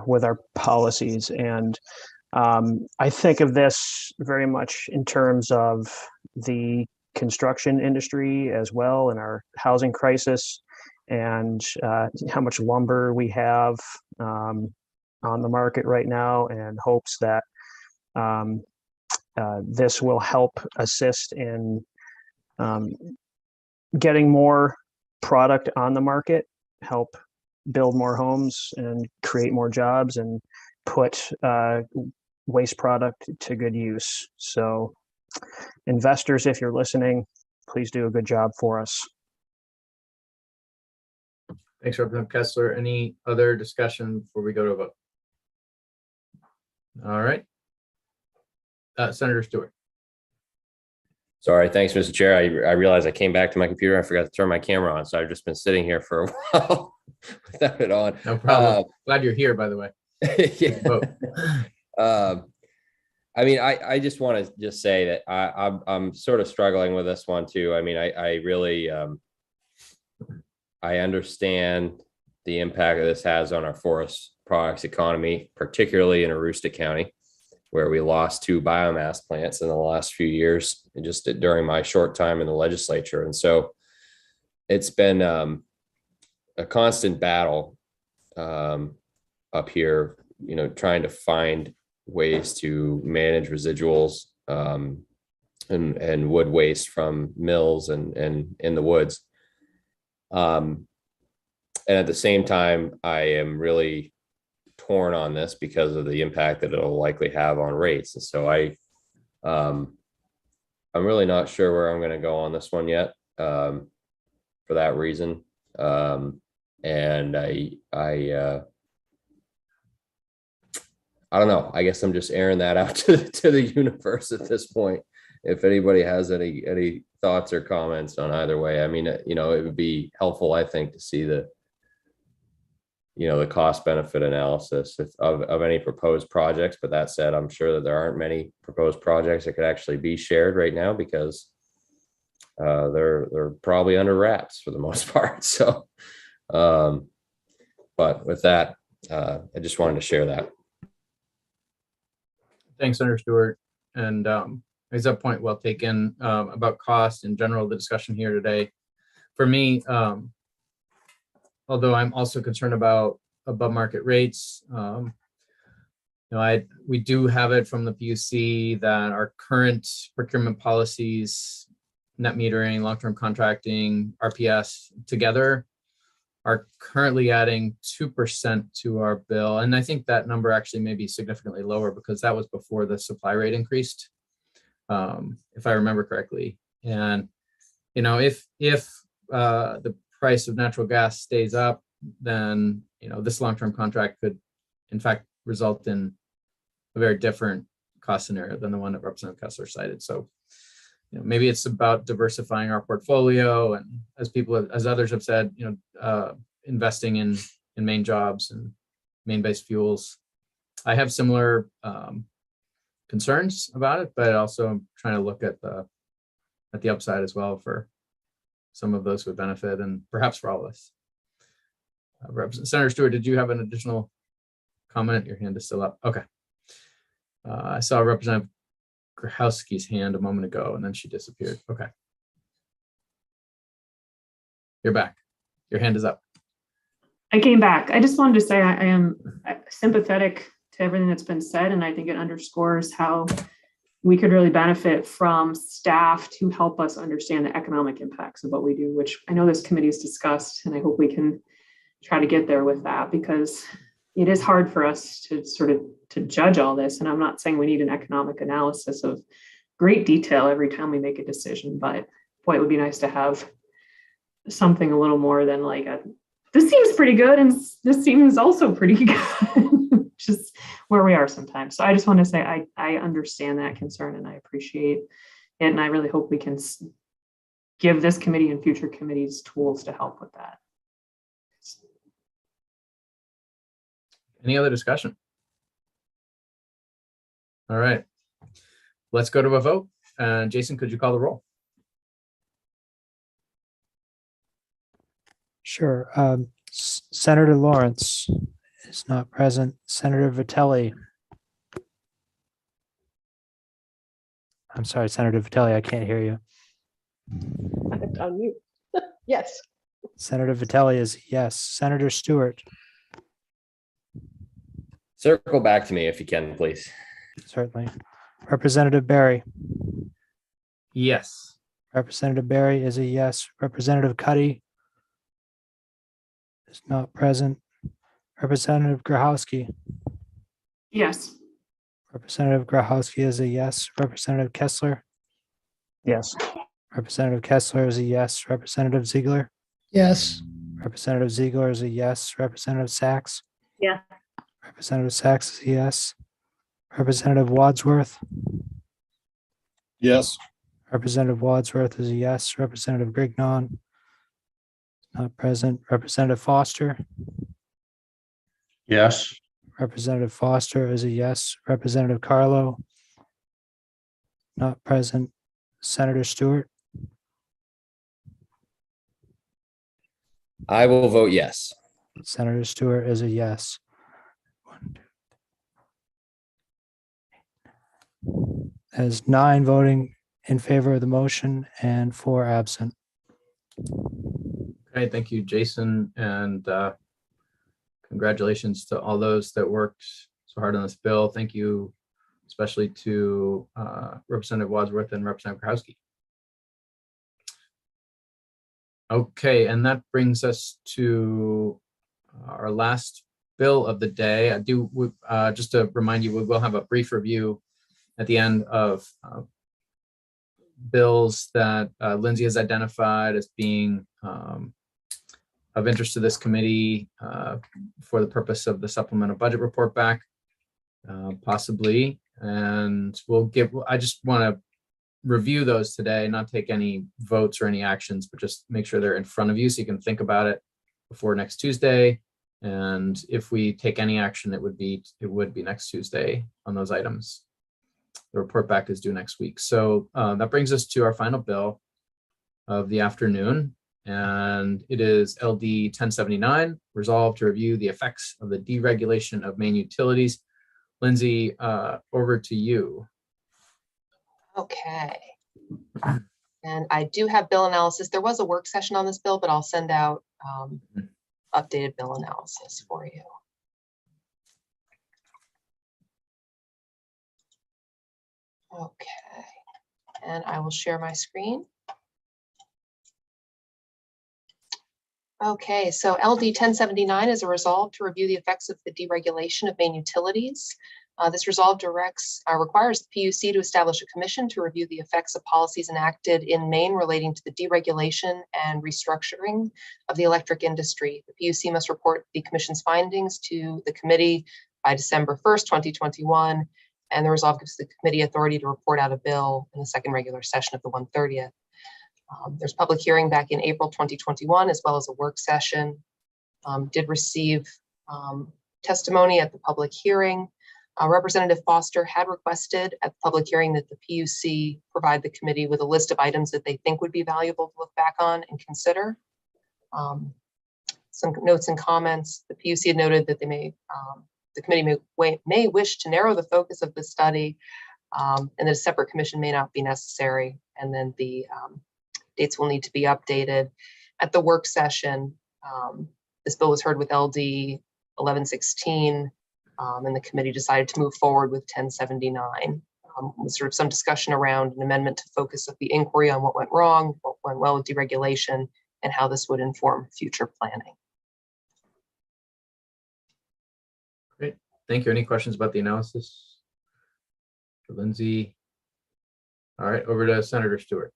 Speaker 19: with our policies. And I think of this very much in terms of the construction industry as well, and our housing crisis, and how much lumber we have on the market right now, and hopes that this will help assist in getting more product on the market, help build more homes and create more jobs, and put waste product to good use. So investors, if you're listening, please do a good job for us.
Speaker 2: Thanks, Representative Kessler. Any other discussion before we go to a vote? All right. Senator Stewart.
Speaker 4: Sorry, thanks, Mr. Chair. I realized I came back to my computer. I forgot to turn my camera on, so I've just been sitting here for a while without it on.
Speaker 2: No problem. Glad you're here, by the way.
Speaker 4: Yeah. I mean, I just want to just say that I'm sort of struggling with this one too. I mean, I really I understand the impact that this has on our forest products economy, particularly in Aroostook County, where we lost 2 biomass plants in the last few years, just during my short time in the legislature. And so it's been a constant battle up here, trying to find ways to manage residuals and wood waste from mills and in the woods. And at the same time, I am really torn on this because of the impact that it'll likely have on rates. And so I'm really not sure where I'm going to go on this one yet, for that reason. And I don't know. I guess I'm just airing that out to the universe at this point. If anybody has any thoughts or comments on either way, I mean, it would be helpful, I think, to see the cost benefit analysis of any proposed projects. But that said, I'm sure that there aren't many proposed projects that could actually be shared right now, because they're probably under wraps for the most part. So, but with that, I just wanted to share that.
Speaker 2: Thanks, Senator Stewart. And as a point well taken about cost in general, the discussion here today. For me, although I'm also concerned about above market rates, we do have it from the PUC that our current procurement policies, net metering, long-term contracting, RPS together are currently adding 2% to our bill. And I think that number actually may be significantly lower, because that was before the supply rate increased, if I remember correctly. And, if the price of natural gas stays up, then, this long-term contract could, in fact, result in a very different cost scenario than the one that Representative Kessler cited. So, maybe it's about diversifying our portfolio, and as others have said, investing in Maine jobs and Maine-based fuels. I have similar concerns about it, but also I'm trying to look at the upside as well for some of those who would benefit, and perhaps for all of us. Senator Stewart, did you have an additional comment? Your hand is still up. Okay. I saw Representative Grahowski's hand a moment ago, and then she disappeared. Okay. You're back. Your hand is up.
Speaker 9: I came back. I just wanted to say I am sympathetic to everything that's been said, and I think it underscores how we could really benefit from staff to help us understand the economic impacts of what we do, which I know this committee has discussed, and I hope we can try to get there with that, because it is hard for us to to judge all this. And I'm not saying we need an economic analysis of great detail every time we make a decision, but boy, it would be nice to have something a little more than like this seems pretty good and this seems also pretty good. Just where we are sometimes. So I just want to say I understand that concern and I appreciate it, and I really hope we can give this committee and future committees tools to help with that.
Speaker 2: Any other discussion? All right, let's go to a vote. Jason, could you call the roll?
Speaker 1: Sure. Senator Lawrence is not present. Senator Vitelli. I'm sorry, Senator Vitelli, I can't hear you.
Speaker 3: On mute. Yes.
Speaker 1: Senator Vitelli is a yes. Senator Stewart.
Speaker 4: Circle back to me if you can, please.
Speaker 1: Certainly. Representative Barry.
Speaker 2: Yes.
Speaker 1: Representative Barry is a yes. Representative Cuddy is not present. Representative Grahowski.
Speaker 9: Yes.
Speaker 1: Representative Grahowski is a yes. Representative Kessler.
Speaker 19: Yes.
Speaker 1: Representative Kessler is a yes. Representative Ziegler.
Speaker 7: Yes.
Speaker 1: Representative Ziegler is a yes. Representative Sachs.
Speaker 11: Yeah.
Speaker 1: Representative Sachs is a yes. Representative Wadsworth.
Speaker 5: Yes.
Speaker 1: Representative Wadsworth is a yes. Representative Grignon. Not present. Representative Foster.
Speaker 8: Yes.
Speaker 1: Representative Foster is a yes. Representative Carlo. Not present. Senator Stewart.
Speaker 4: I will vote yes.
Speaker 1: Senator Stewart is a yes. As 9 voting in favor of the motion and 4 absent.
Speaker 2: Okay, thank you, Jason, and congratulations to all those that worked so hard on this bill. Thank you especially to Representative Wadsworth and Representative Krahowski. Okay, and that brings us to our last bill of the day. I do, just to remind you, we will have a brief review at the end of bills that Lindsay has identified as being of interest to this committee for the purpose of the supplemental budget report back, possibly. And I just want to review those today, not take any votes or any actions, but just make sure they're in front of you so you can think about it before next Tuesday. And if we take any action, it would be next Tuesday on those items. The report back is due next week. So that brings us to our final bill of the afternoon. And it is LD 1079, resolved to review the effects of the deregulation of main utilities. Lindsay, over to you.
Speaker 20: Okay. And I do have bill analysis. There was a work session on this bill, but I'll send out updated bill analysis for you. Okay, and I will share my screen. Okay, so LD 1079 is a resolve to review the effects of the deregulation of main utilities. This resolve requires the PUC to establish a commission to review the effects of policies enacted in Maine relating to the deregulation and restructuring of the electric industry. The PUC must report the commission's findings to the committee by December 1st, 2021, and the resolve gives the committee authority to report out a bill in the second regular session of the 130th. There's public hearing back in April 2021, as well as a work session. Did receive testimony at the public hearing. Representative Foster had requested at the public hearing that the PUC provide the committee with a list of items that they think would be valuable to look back on and consider. Some notes and comments. The PUC had noted that the committee may wish to narrow the focus of the study, and that a separate commission may not be necessary, and then the dates will need to be updated. At the work session, this bill was heard with LD 1116, and the committee decided to move forward with 1079. With sort of some discussion around an amendment to focus of the inquiry on what went wrong, what went well with deregulation, and how this would inform future planning.
Speaker 2: Great, thank you. Any questions about the analysis for Lindsay? All right, over to Senator Stewart.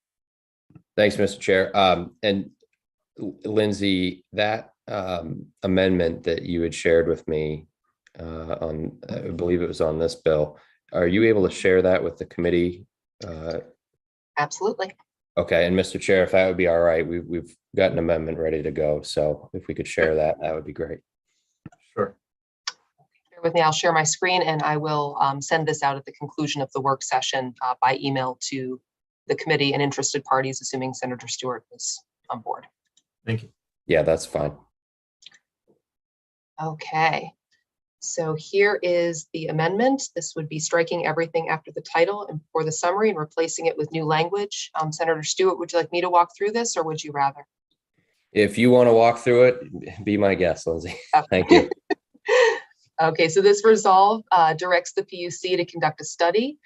Speaker 4: Thanks, Mr. Chair. And Lindsay, that amendment that you had shared with me on, I believe it was on this bill, are you able to share that with the committee?
Speaker 20: Absolutely.
Speaker 4: Okay, and Mr. Chair, if that would be all right, we've got an amendment ready to go. So if we could share that, that would be great.
Speaker 2: Sure.
Speaker 20: Bear with me, I'll share my screen and I will send this out at the conclusion of the work session by email to the committee and interested parties, assuming Senator Stewart is on board.
Speaker 2: Thank you.
Speaker 4: Yeah, that's fine.
Speaker 20: Okay. So here is the amendment. This would be striking everything after the title and for the summary and replacing it with new language. Senator Stewart, would you like me to walk through this or would you rather?
Speaker 4: If you want to walk through it, be my guest, Lindsay.
Speaker 20: Okay.
Speaker 4: Thank you.
Speaker 20: Okay, so this resolve directs the PUC to conduct a study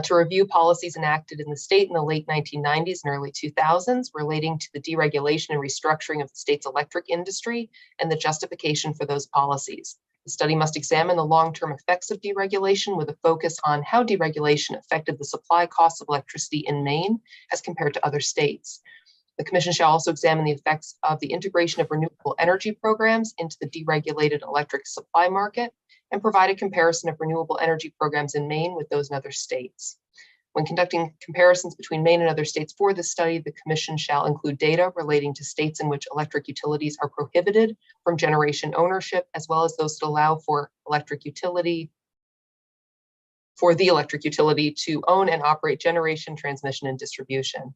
Speaker 20: to review policies enacted in the state in the late 1990s and early 2000s relating to the deregulation and restructuring of the state's electric industry and the justification for those policies. The study must examine the long-term effects of deregulation with a focus on how deregulation affected the supply costs of electricity in Maine as compared to other states. The Commission shall also examine the effects of the integration of renewable energy programs into the deregulated electric supply market and provide a comparison of renewable energy programs in Maine with those in other states. When conducting comparisons between Maine and other states for this study, the Commission shall include data relating to states in which electric utilities are prohibited from generation ownership, as well as those that allow for the electric utility to own and operate generation, transmission, and distribution.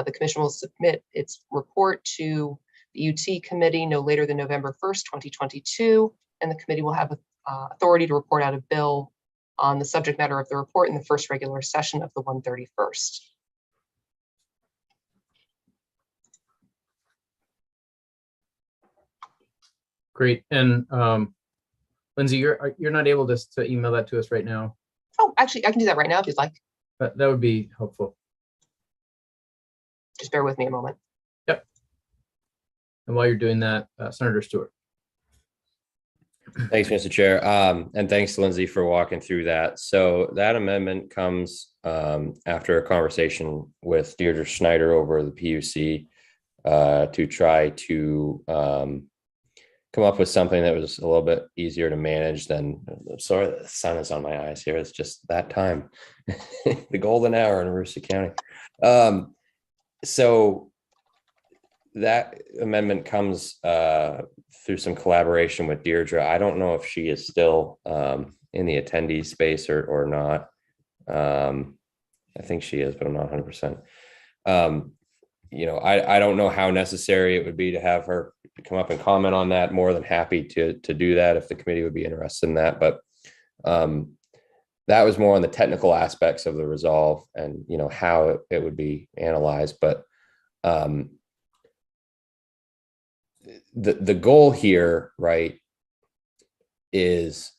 Speaker 20: The Commission will submit its report to the EUT committee no later than November 1st, 2022, and the committee will have authority to report out a bill on the subject matter of the report in the first regular session of the 131st.
Speaker 2: Great. And Lindsay, you're not able to email that to us right now.
Speaker 20: Oh, actually, I can do that right now if you'd like.
Speaker 2: That would be helpful.
Speaker 20: Just bear with me a moment.
Speaker 2: Yep. And while you're doing that, Senator Stewart.
Speaker 4: Thanks, Mr. Chair. And thanks, Lindsay, for walking through that. So that amendment comes after a conversation with Deirdre Schneider over the PUC to try to come up with something that was a little bit easier to manage than, sorry, the sun is on my eyes here. It's just that time, the golden hour in Aroostook County. So that amendment comes through some collaboration with Deirdre. I don't know if she is still in the attendee space or not. I think she is, but I'm not 100%. You know, I don't know how necessary it would be to have her come up and comment on that. More than happy to do that if the committee would be interested in that. But that was more on the technical aspects of the resolve and, you know, how it would be analyzed. But the goal here, right, is,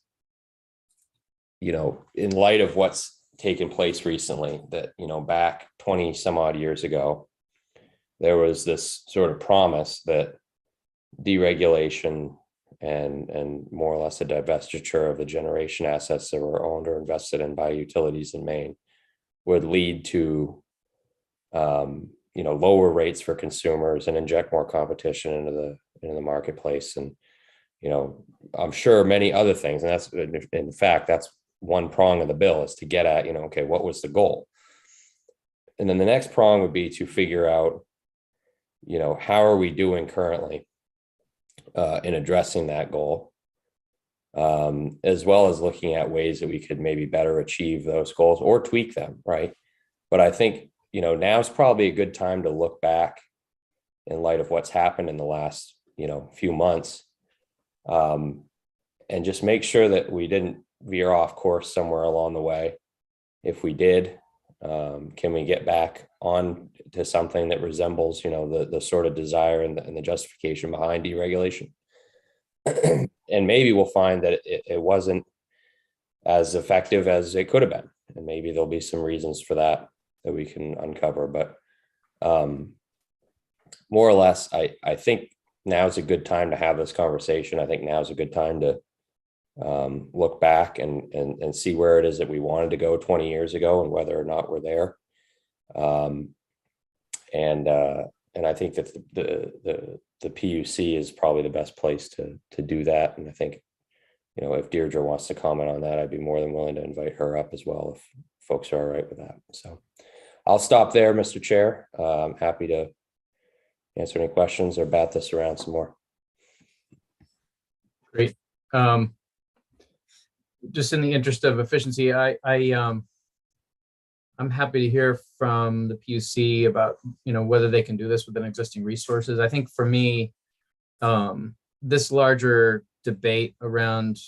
Speaker 4: you know, in light of what's taken place recently, that, you know, back 20 some odd years ago, there was this sort of promise that deregulation and more or less a divestiture of the generation assets that were owned or invested in by utilities in Maine would lead to, you know, lower rates for consumers and inject more competition into the marketplace. And, you know, I'm sure many other things, and that's, in fact, that's one prong of the bill, is to get at, you know, okay, what was the goal? And then the next prong would be to figure out, you know, how are we doing currently in addressing that goal, as well as looking at ways that we could maybe better achieve those goals or tweak them, right? But I think, you know, now's probably a good time to look back in light of what's happened in the last, you know, few months, and just make sure that we didn't veer off course somewhere along the way. If we did, can we get back on to something that resembles, you know, the sort of desire and the justification behind deregulation? And maybe we'll find that it wasn't as effective as it could have been, and maybe there'll be some reasons for that we can uncover. But more or less, I think now's a good time to have this conversation. I think now's a good time to look back and see where it is that we wanted to go 20 years ago and whether or not we're there. And I think that the PUC is probably the best place to do that. And I think, if Deirdre wants to comment on that, I'd be more than willing to invite her up as well if folks are all right with that. So I'll stop there, Mr. Chair. I'm happy to answer any questions or bat this around some more.
Speaker 2: Great. Just in the interest of efficiency, I'm happy to hear from the PUC about, whether they can do this within existing resources. I think for me, this larger debate around,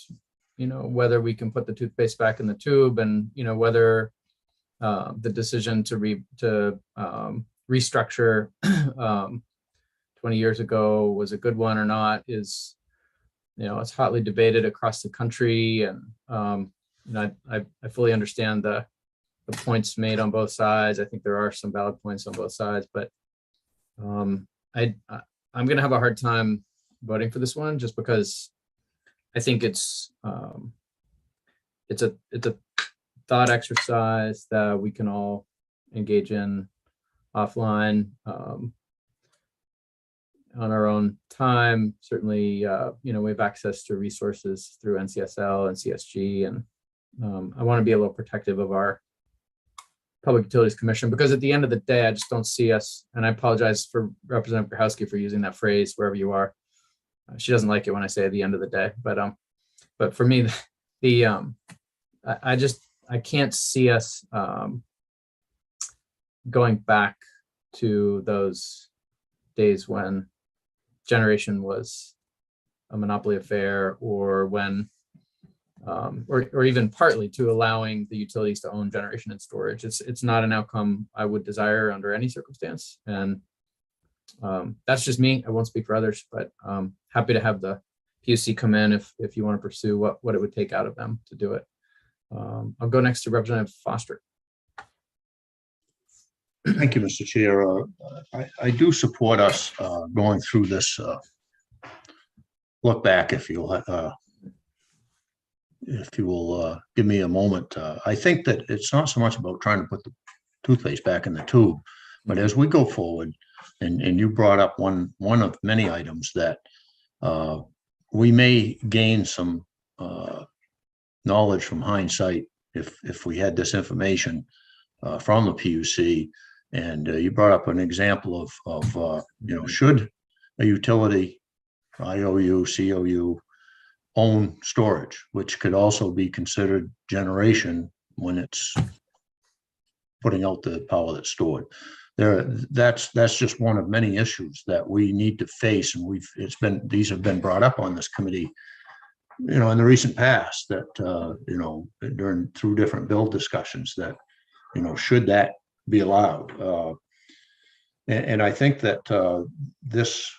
Speaker 2: whether we can put the toothpaste back in the tube and, whether the decision to restructure 20 years ago was a good one or not is, it's hotly debated across the country. And, I fully understand the points made on both sides. I think there are some valid points on both sides, but I'm going to have a hard time voting for this one just because I think it's a thought exercise that we can all engage in offline on our own time. Certainly, we have access to resources through NCSL and CSG, and I want to be a little protective of our Public Utilities Commission, because at the end of the day, I just don't see us, and I apologize for Representative Grahowski for using that phrase wherever you are. She doesn't like it when I say at the end of the day, but for me, I can't see us going back to those days when generation was a monopoly affair, or when or even partly to allowing the utilities to own generation and storage. It's not an outcome I would desire under any circumstance. And that's just me. I won't speak for others, but happy to have the PUC come in if you want to pursue what it would take out of them to do it. I'll go next to Representative Foster.
Speaker 8: Thank you, Mr. Chair. I do support us going through this look back, if you will give me a moment. I think that it's not so much about trying to put the toothpaste back in the tube, but as we go forward, and you brought up one of many items that we may gain some knowledge from hindsight if we had this information from the PUC. And you brought up an example of should a utility, IOU, COU, own storage, which could also be considered generation when it's putting out the power that's stored. That's just one of many issues that we need to face, and these have been brought up on this committee, in the recent past, that through different bill discussions, that should that be allowed, and I think that this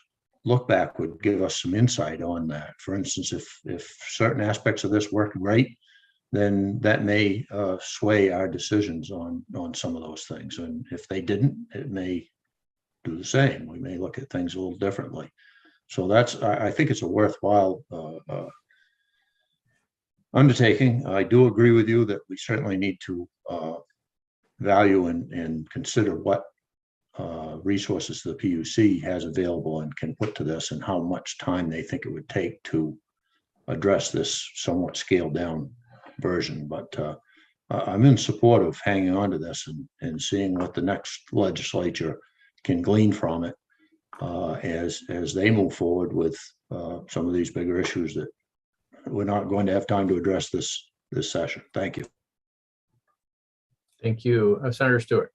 Speaker 8: look back would give us some insight on that. For instance, if certain aspects of this work great, then that may sway our decisions on some of those things. And if they didn't, it may do the same. We may look at things a little differently. So I think it's a worthwhile undertaking. I do agree with you that we certainly need to value and consider what resources the PUC has available and can put to this, and how much time they think it would take to address this somewhat scaled down version. But I'm in support of hanging on to this and seeing what the next legislature can glean from it as they move forward with some of these bigger issues that we're not going to have time to address this session. Thank you.
Speaker 2: Thank you. Senator Stewart.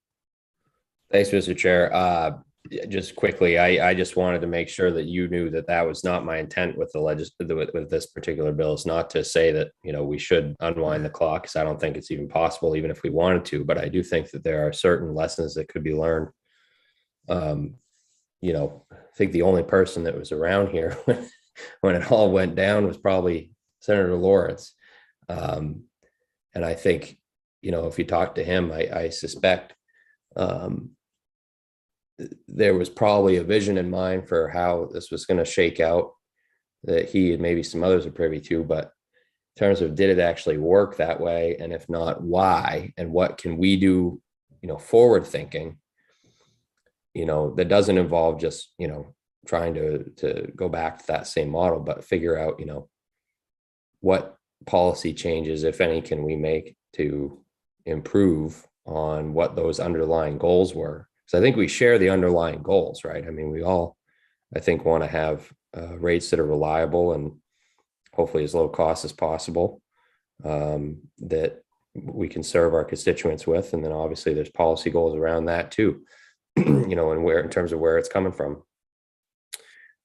Speaker 4: Thanks, Mr. Chair. Just quickly, I just wanted to make sure that you knew that was not my intent with with this particular bill. It's not to say that we should unwind the clock, because I don't think it's even possible, even if we wanted to. But I do think that there are certain lessons that could be learned. I think the only person that was around here when it all went down was probably Senator Lawrence, and I think if you talk to him, I suspect there was probably a vision in mind for how this was going to shake out that he and maybe some others are privy to. But in terms of did it actually work that way, and if not, why, and what can we do, forward thinking, that doesn't involve just, trying to go back to that same model, but figure out, what policy changes, if any, can we make to improve on what those underlying goals were. So I think we share the underlying goals, right? I mean, we all, I think, want to have rates that are reliable and hopefully as low cost as possible, that we can serve our constituents with. And then obviously there's policy goals around that too, and where, in terms of where it's coming from.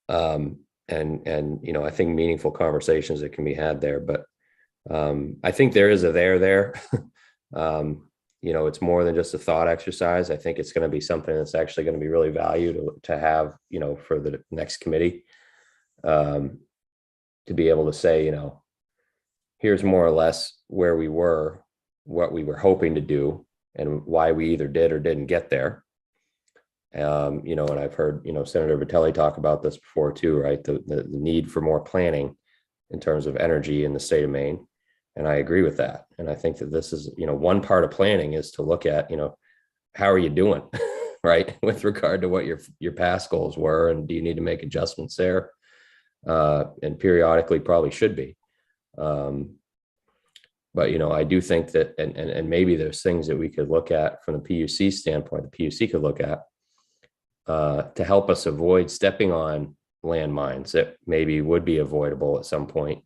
Speaker 4: And I think meaningful conversations that can be had there, but I think there is a there. It's more than just a thought exercise. I think it's going to be something that's actually going to be really valued to have, for the next committee, to be able to say, here's more or less where we were, what we were hoping to do, and why we either did or didn't get there. And I've heard, Senator Vitelli talk about this before too, right? The need for more planning in terms of energy in the state of Maine. And I agree with that. And I think that this is, one part of planning is to look at, how are you doing, right? With regard to what your past goals were, and do you need to make adjustments there? And periodically probably should be. But, I do think that, and maybe there's things that we could look at from the PUC standpoint, the PUC could look at to help us avoid stepping on landmines that maybe would be avoidable at some point,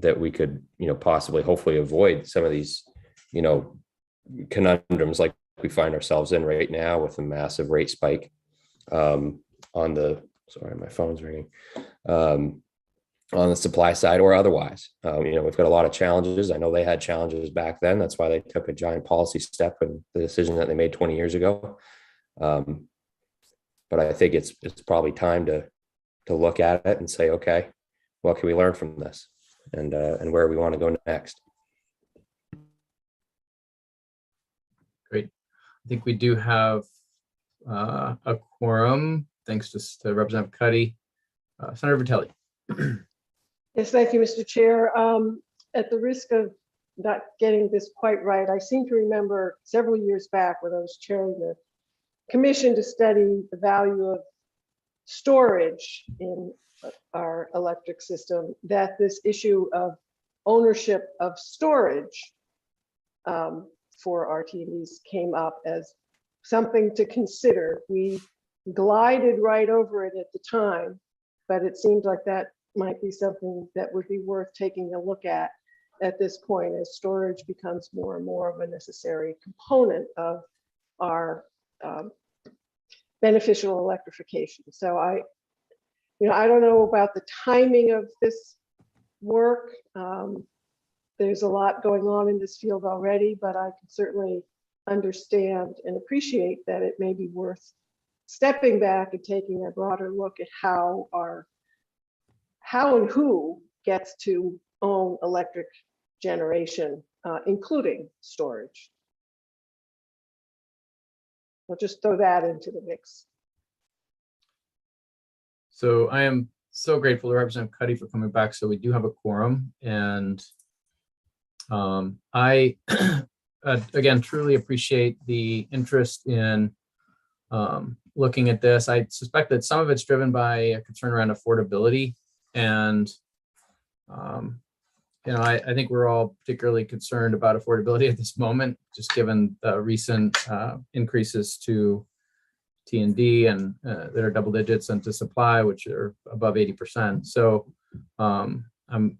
Speaker 4: that we could, possibly, hopefully avoid some of these, conundrums like we find ourselves in right now with a massive rate spike on the, sorry, my phone's ringing, on the supply side or otherwise. We've got a lot of challenges. I know they had challenges back then. That's why they took a giant policy step in the decision that they made 20 years ago. But I think it's probably time to look at it and say, okay, what can we learn from this, and where we want to go next.
Speaker 2: Great. I think we do have a quorum, thanks to Representative Cuddy. Senator Vitelli.
Speaker 3: Yes, thank you, Mr. Chair. At the risk of not getting this quite right, I seem to remember several years back when I was chairing the commission to study the value of storage in our electric system, that this issue of ownership of storage for RT&Ds came up as something to consider. We glided right over it at the time, but it seemed like that might be something that would be worth taking a look at this point, as storage becomes more and more of a necessary component of our beneficial electrification. So I don't know about the timing of this work. There's a lot going on in this field already, but I can certainly understand and appreciate that it may be worth stepping back and taking a broader look at how and who gets to own electric generation, including storage. I'll just throw that into the mix.
Speaker 2: So I am so grateful to Representative Cuddy for coming back. So we do have a quorum, and I again truly appreciate the interest in looking at this. I suspect that some of it's driven by a concern around affordability, and I think we're all particularly concerned about affordability at this moment, just given the recent increases to T&D and that are double digits, and to supply, which are above 80%. So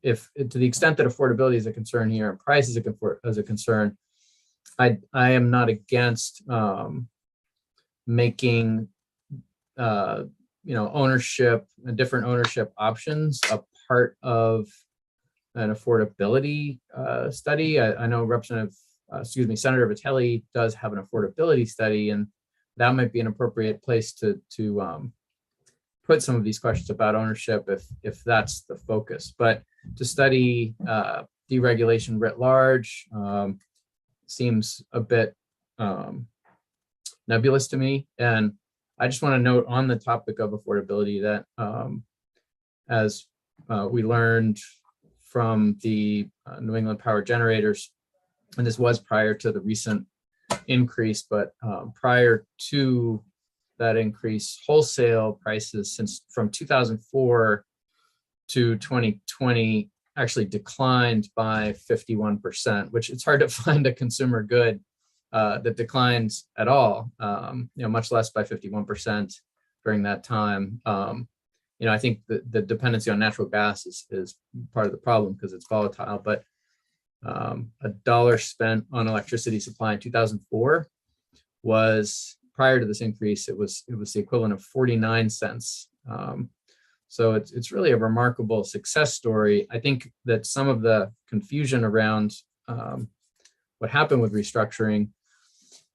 Speaker 2: if to the extent that affordability is a concern here and price is a concern, I am not against making ownership and different ownership options a part of an affordability study. I know Senator Vitelli does have an affordability study, and that might be an appropriate place to put some of these questions about ownership if that's the focus. But to study deregulation writ large seems a bit nebulous to me. And I just want to note on the topic of affordability that as we learned from the New England Power Generators, and this was prior to the recent increase, but prior to that increase, wholesale prices from 2004 to 2020 actually declined by 51%, which it's hard to find a consumer good that declines at all, much less by 51% during that time. I think the dependency on natural gas is part of the problem because it's volatile, but $1 spent on electricity supply in 2004 was, prior to this increase, it was the equivalent of 49 cents. So it's really a remarkable success story. I think that some of the confusion around what happened with restructuring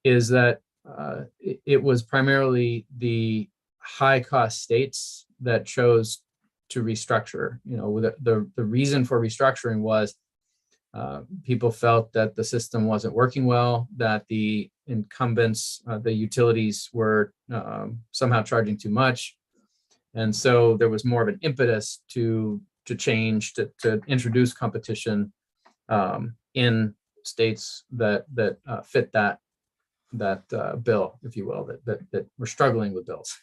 Speaker 2: is that it was primarily the high cost states that chose to restructure. The reason for restructuring was people felt that the system wasn't working well, that the incumbents, the utilities were somehow charging too much. And so there was more of an impetus to change, to introduce competition in states that fit that bill, if you will, that were struggling with bills.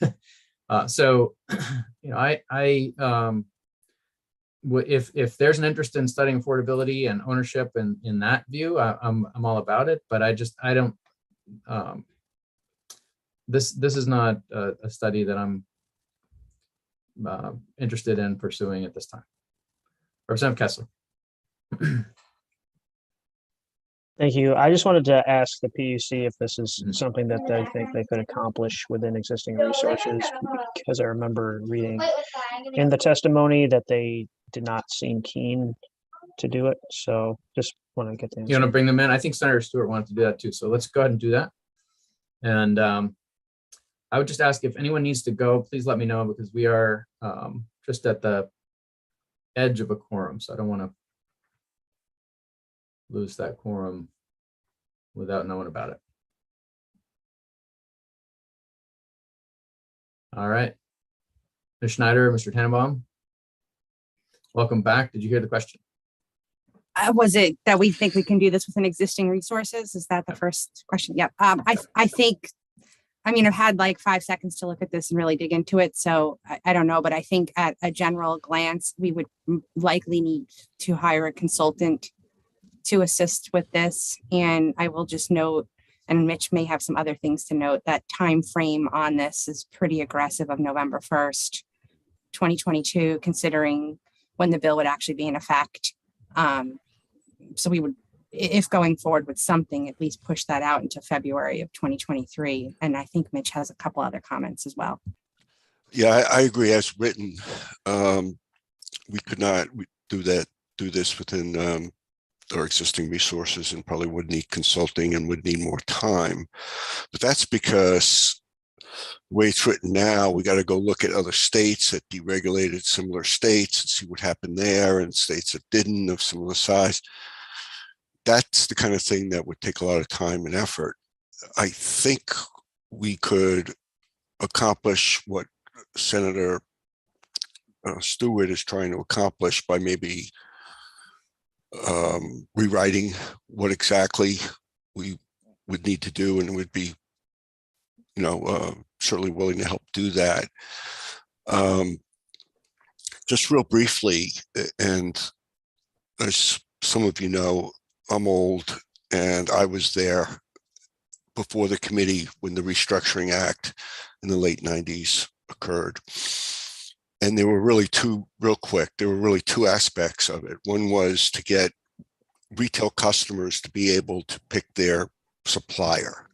Speaker 2: If there's an interest in studying affordability and ownership and in that view, I'm all about it. But I don't. This is not a study that I'm interested in pursuing at this time. Representative Kessler.
Speaker 19: Thank you. I just wanted to ask the PUC if this is something that they think they could accomplish within existing resources, because I remember reading in the testimony that they did not seem keen to do it. So just want to get the answer.
Speaker 2: You want to bring them in? I think Senator Stewart wanted to do that too. So let's go ahead and do that. And I would just ask if anyone needs to go, please let me know, because we are just at the edge of a quorum. So I don't want to lose that quorum without knowing about it. All right. Ms. Schneider, Mr. Tannenbaum, welcome back. Did you hear the question?
Speaker 12: Was it that we think we can do this within existing resources? Is that the first question? Yep. I think, I've had like 5 seconds to look at this and really dig into it. So I don't know, but I think at a general glance, we would likely need to hire a consultant to assist with this. And I will just note, and Mitch may have some other things to note, that time frame on this is pretty aggressive of November 1st, 2022, considering when the bill would actually be in effect. So we would, if going forward with something, at least push that out into February of 2023. And I think Mitch has a couple other comments as well.
Speaker 22: Yeah, I agree. As written, we could not do this within our existing resources, and probably would need consulting and would need more time. But that's because the way it's written now, we got to go look at other states that deregulated similar states and see what happened there, and states that didn't of similar size. That's the kind of thing that would take a lot of time and effort. I think we could accomplish what Senator Stewart is trying to accomplish by maybe rewriting what exactly we would need to do, and would be, certainly willing to help do that. Just real briefly, and as some of you know, I'm old, and I was there before the committee when the Restructuring Act in the late 90s occurred. And there were really two aspects of it. One was to get retail customers to be able to pick their supplier.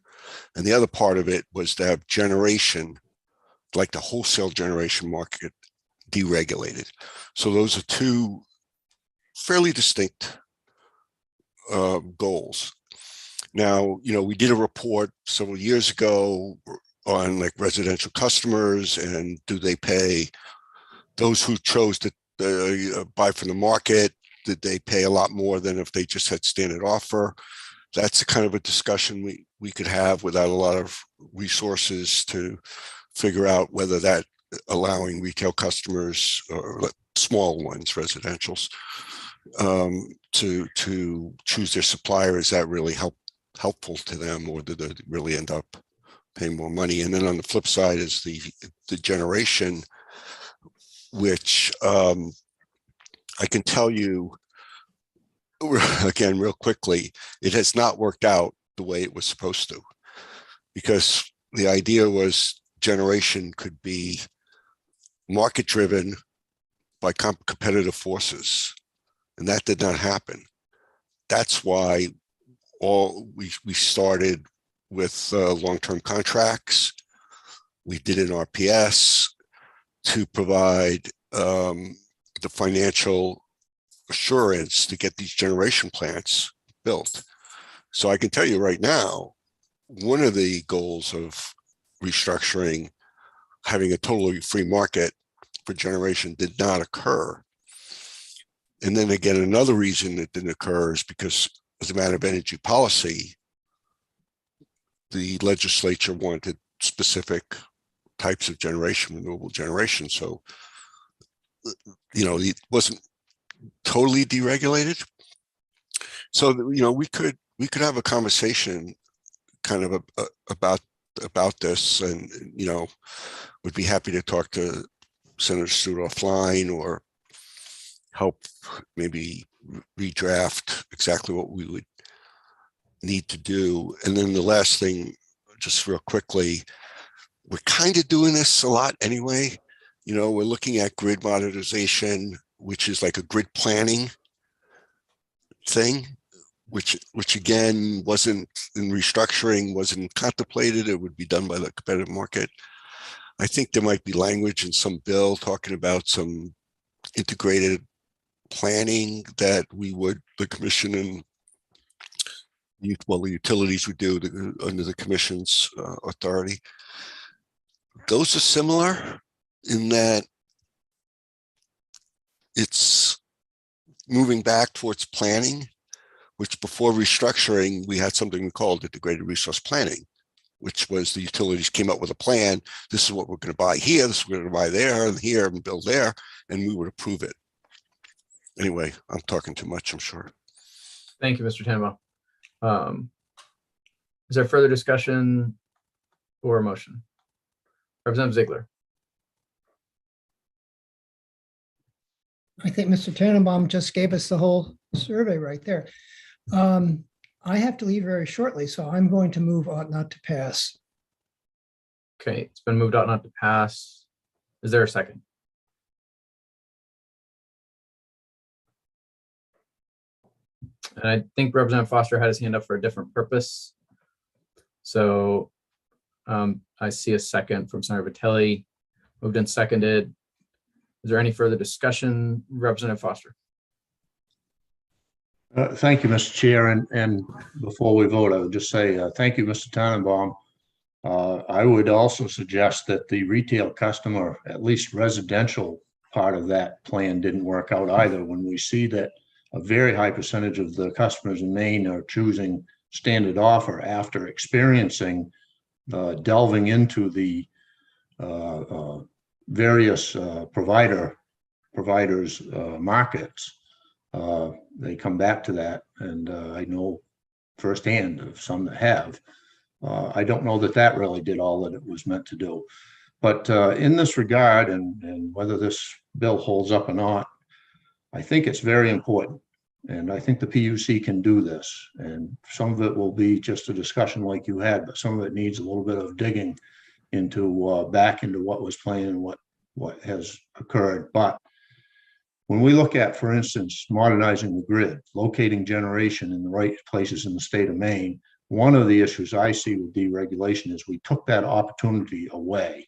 Speaker 22: And the other part of it was to have generation, like the wholesale generation market, deregulated. So those are two fairly distinct goals. Now, we did a report several years ago on like residential customers, and do they pay, those who chose to buy from the market, did they pay a lot more than if they just had standard offer? That's the kind of a discussion we could have without a lot of resources to figure out whether that allowing retail customers, or small ones, residentials, to choose their supplier, is that really helpful to them, or do they really end up paying more money? And then on the flip side is the generation, which I can tell you, again, real quickly, it has not worked out the way it was supposed to, because the idea was generation could be market driven by competitive forces, and that did not happen. That's why we started with long-term contracts. We did an RPS to provide the financial assurance to get these generation plants built. So I can tell you right now, one of the goals of restructuring, having a totally free market for generation, did not occur. And then again, another reason it didn't occur is because, as a matter of energy policy, the legislature wanted specific types of generation, renewable generation. So, it wasn't totally deregulated. So, we could have a conversation kind of about this, and, would be happy to talk to Senator Stewart offline, or help maybe redraft exactly what we would need to do. And then the last thing, just real quickly, we're kind of doing this a lot anyway. We're looking at grid modernization, which is like a grid planning thing, which again wasn't in restructuring, wasn't contemplated. It would be done by the competitive market. I think there might be language in some bill talking about some integrated planning that the commission and the utilities would do under the commission's authority. Those are similar in that it's moving back towards planning, which before restructuring, we had something we called integrated resource planning, which was the utilities came up with a plan. This is what we're going to buy here. This is what we're going to buy there and here and build there, and we would approve it. Anyway, I'm talking too much, I'm sure.
Speaker 2: Thank you, Mr. Tannenbaum. Is there further discussion or a motion? Representative Ziegler.
Speaker 7: I think Mr. Tannenbaum just gave us the whole survey right there. I have to leave very shortly, so I'm going to move ought not to pass.
Speaker 2: Okay, it's been moved ought not to pass. Is there a second? And I think Representative Foster had his hand up for a different purpose. So I see a second from Senator Vitelli. Moved and seconded. Is there any further discussion? Representative Foster.
Speaker 8: Thank you, Mr. Chair. And before we vote, I would just say thank you, Mr. Tannenbaum. I would also suggest that the retail customer, at least residential part of that plan, didn't work out either. When we see that a very high percentage of the customers in Maine are choosing standard offer after experiencing delving into the various providers markets. They come back to that, and I know firsthand of some that have. I don't know that really did all that it was meant to do. But in this regard, and whether this bill holds up or not, I think it's very important. And I think the PUC can do this. And some of it will be just a discussion like you had, but some of it needs a little bit of digging into back into what was planned and what has occurred. But when we look at, for instance, modernizing the grid, locating generation in the right places in the state of Maine, one of the issues I see with deregulation is we took that opportunity away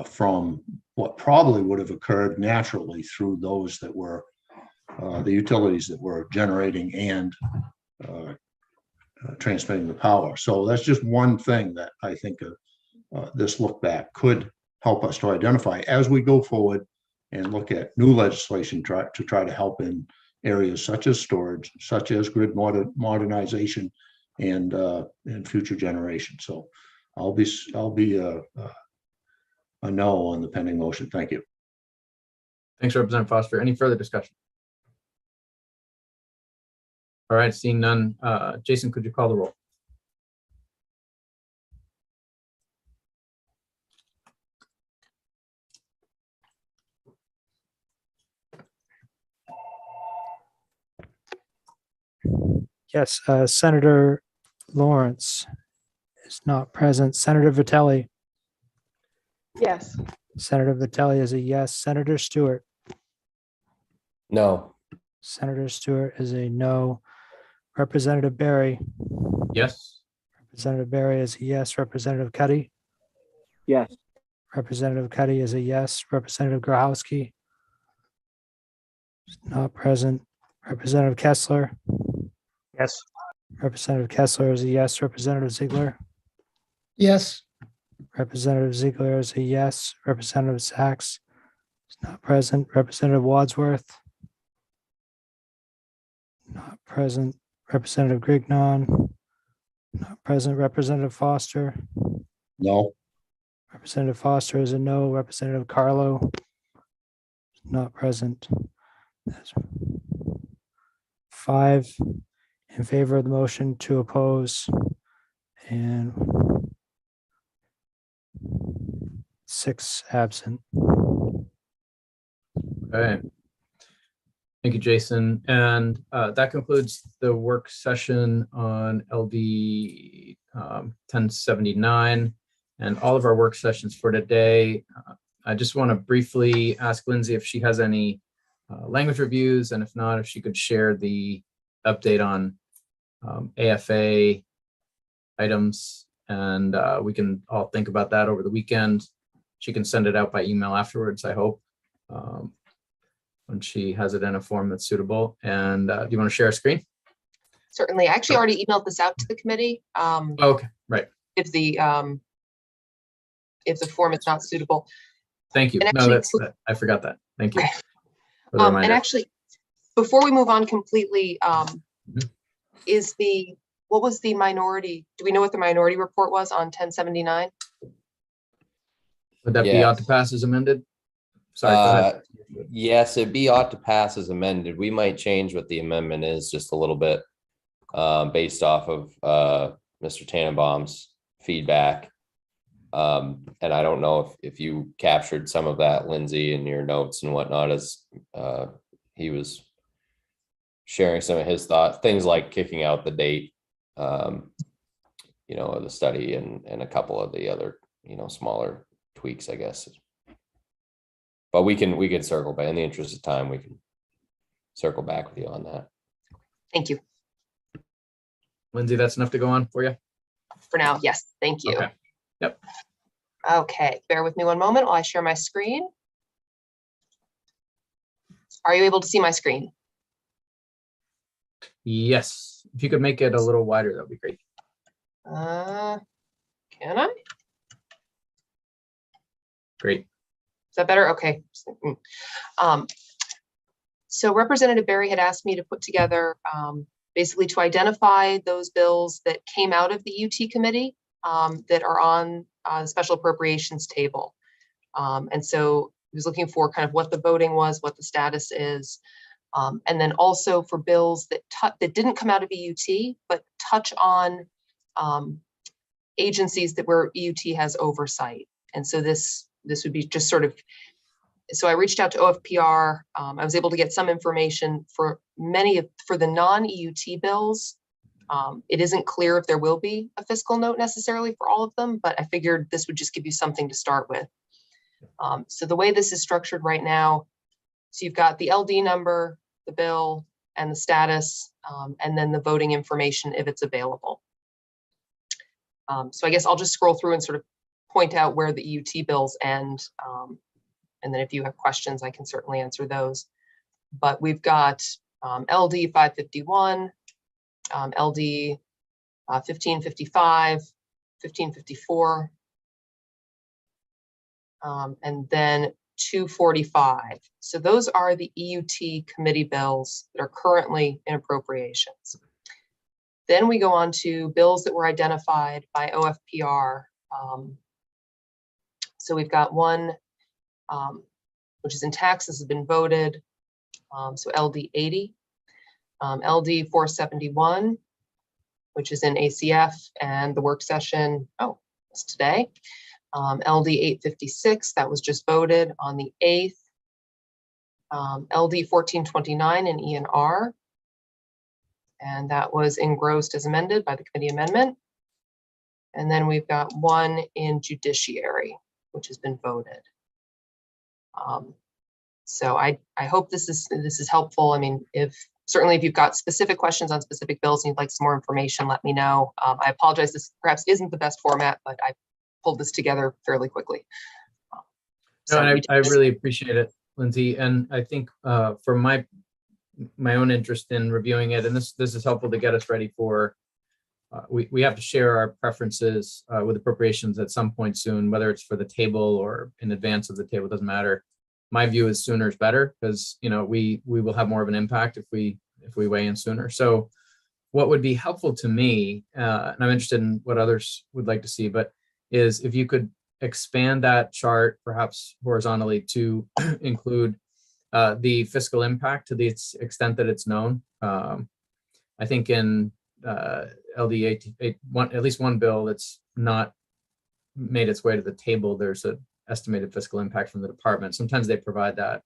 Speaker 8: from what probably would have occurred naturally through those that were the utilities that were generating and transmitting the power. So that's just one thing that I think this look back could help us to identify as we go forward and look at new legislation to try to help in areas such as storage, such as grid modernization, and future generations. So I'll be a no on the pending motion. Thank you.
Speaker 2: Thanks, Representative Foster. Any further discussion? All right, seeing none. Jason, could you call the roll?
Speaker 1: Yes, Senator Lawrence is not present. Senator Vitelli.
Speaker 3: Yes.
Speaker 1: Senator Vitelli is a yes. Senator Stewart.
Speaker 4: No.
Speaker 1: Senator Stewart is a no. Representative Barry.
Speaker 2: Yes.
Speaker 1: Representative Barry is a yes. Representative Cuddy.
Speaker 14: Yes.
Speaker 1: Representative Cuddy is a yes. Representative Grahowski is not present. Representative Kessler.
Speaker 19: Yes.
Speaker 1: Representative Kessler is a yes. Representative Ziegler.
Speaker 7: Yes.
Speaker 1: Representative Ziegler is a yes. Representative Sachs is not present. Representative Wadsworth. Not present. Representative Grignon. Not present. Representative Foster.
Speaker 8: No.
Speaker 1: Representative Foster is a no. Representative Carlo. Not present. That's 5 in favor of the motion, 2 oppose, and 6 absent.
Speaker 2: Okay. Thank you, Jason. And that concludes the work session on LD 1079 and all of our work sessions for today. I just want to briefly ask Lindsay if she has any language reviews, and if not, if she could share the update on AFA items, and we can all think about that over the weekend. She can send it out by email afterwards, I hope, when she has it in a form that's suitable. And do you want to share a screen?
Speaker 20: Certainly. I actually already emailed this out to the committee.
Speaker 2: Okay, right.
Speaker 20: If the form is not suitable.
Speaker 2: Thank you.
Speaker 20: And
Speaker 2: No,
Speaker 20: actually,
Speaker 2: I forgot that. Thank you for the
Speaker 20: and
Speaker 2: reminder.
Speaker 20: actually, before we move on completely, what was the minority? Do we know what the minority report was on 1079?
Speaker 2: Would that be
Speaker 4: Yes.
Speaker 2: ought to pass as amended? Sorry, go ahead.
Speaker 4: Yes, it'd be ought to pass as amended. We might change what the amendment is just a little bit based off of Mr. Tannenbaum's feedback. And I don't know if you captured some of that, Lindsay, in your notes and whatnot, as he was sharing some of his thoughts, things like kicking out the date, of the study and a couple of the other, smaller tweaks, I guess. But we can circle back in the interest of time. We can circle back with you on that.
Speaker 20: Thank you.
Speaker 2: Lindsay, that's enough to go on for you?
Speaker 20: For now, yes. Thank you.
Speaker 2: Okay. Yep.
Speaker 20: Okay, bear with me one moment while I share my screen. Are you able to see my screen?
Speaker 2: Yes. If you could make it a little wider, that would be great.
Speaker 20: Can I?
Speaker 2: Great.
Speaker 20: Is that better? Okay. So Representative Barry had asked me to put together basically to identify those bills that came out of the EUT committee that are on the special appropriations table. And so he was looking for kind of what the voting was, what the status is, and then also for bills that didn't come out of EUT, but touch on agencies where EUT has oversight. And so this would be just sort of, so I reached out to OFPR. I was able to get some information for the non-EUT bills. It isn't clear if there will be a fiscal note necessarily for all of them, but I figured this would just give you something to start with. So the way this is structured right now, so you've got the LD number, the bill, and the status, and then the voting information if it's available. So I guess I'll just scroll through and sort of point out where the EUT bills end. And then if you have questions, I can certainly answer those. But we've got LD 551, LD 1555, 1554, and then 245. So those are the EUT committee bills that are currently in appropriations. Then we go on to bills that were identified by OFPR. So we've got one, which is in taxes, has been voted. So LD 80, LD 471, which is in ACF and the work session, it's today. LD 856, that was just voted on the 8th. LD 1429 in ENR. And that was engrossed as amended by the committee amendment. And then we've got one in judiciary, which has been voted. So I hope this is helpful. I mean, certainly if you've got specific questions on specific bills and you'd like some more information, let me know. I apologize, this perhaps isn't the best format, but I pulled this together fairly quickly.
Speaker 2: No, and I really appreciate it, Lindsay. And I think for my own interest in reviewing it, and this is helpful to get us ready for, we have to share our preferences with appropriations at some point soon, whether it's for the table or in advance of the table, doesn't matter. My view is sooner is better because, you know, we will have more of an impact if we weigh in sooner. So what would be helpful to me, and I'm interested in what others would like to see, but is if you could expand that chart perhaps horizontally to include the fiscal impact to the extent that it's known. I think in LD 8, at least one bill that's not made its way to the table, there's an estimated fiscal impact from the department. Sometimes they provide that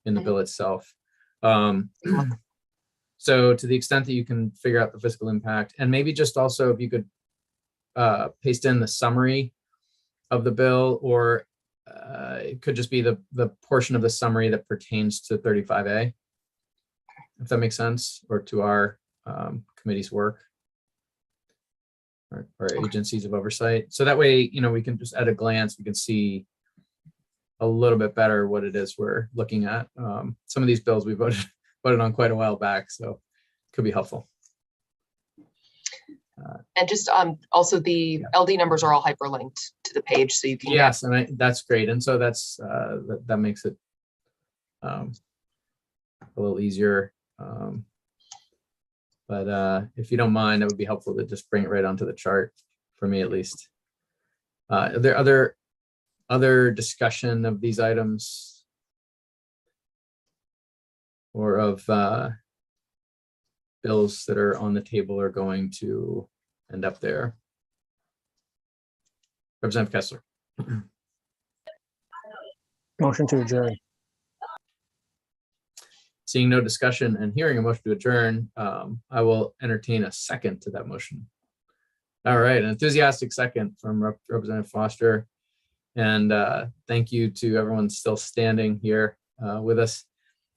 Speaker 2: in the bill itself. So to the extent that you can figure out the fiscal impact, and maybe just also if you could paste in the summary of the bill, or it could just be the portion of the summary that pertains to 35A, if that makes sense, or to our committee's work or agencies of oversight. So that way, you know, we can just at a glance, we can see a little bit better what it is we're looking at. Some of these bills we voted on quite a while back, so it could be helpful.
Speaker 20: And just also the LD numbers are all hyperlinked to the page, so you can
Speaker 2: yes, and that's great. And so that's that makes it a little easier. But if you don't mind, that would be helpful to just bring it right onto the chart for me, at least. Are there other discussion of these items or of bills that are on the table or going to end up there? Representative Kessler.
Speaker 1: Motion to adjourn.
Speaker 2: Seeing no discussion and hearing a motion to adjourn, I will entertain a second to that motion. All right, an enthusiastic second from Representative Foster. And thank you to everyone still standing here with us.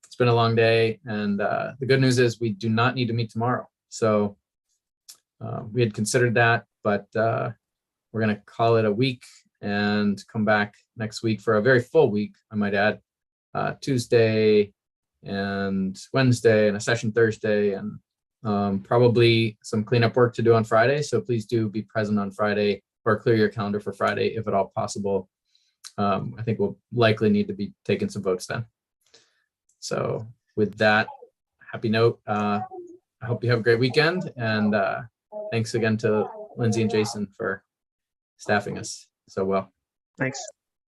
Speaker 2: It's been a long day, and the good news is we do not need to meet tomorrow. So we had considered that, but we're going to call it a week and come back next week for a very full week, I might add, Tuesday and Wednesday and a session Thursday, and probably some cleanup work to do on Friday. So please do be present on Friday or clear your calendar for Friday if at all possible. I think we'll likely need to be taking some votes then. So with that happy note, I hope you have a great weekend, and thanks again to Lindsay and Jason for staffing us so well.
Speaker 1: Thanks.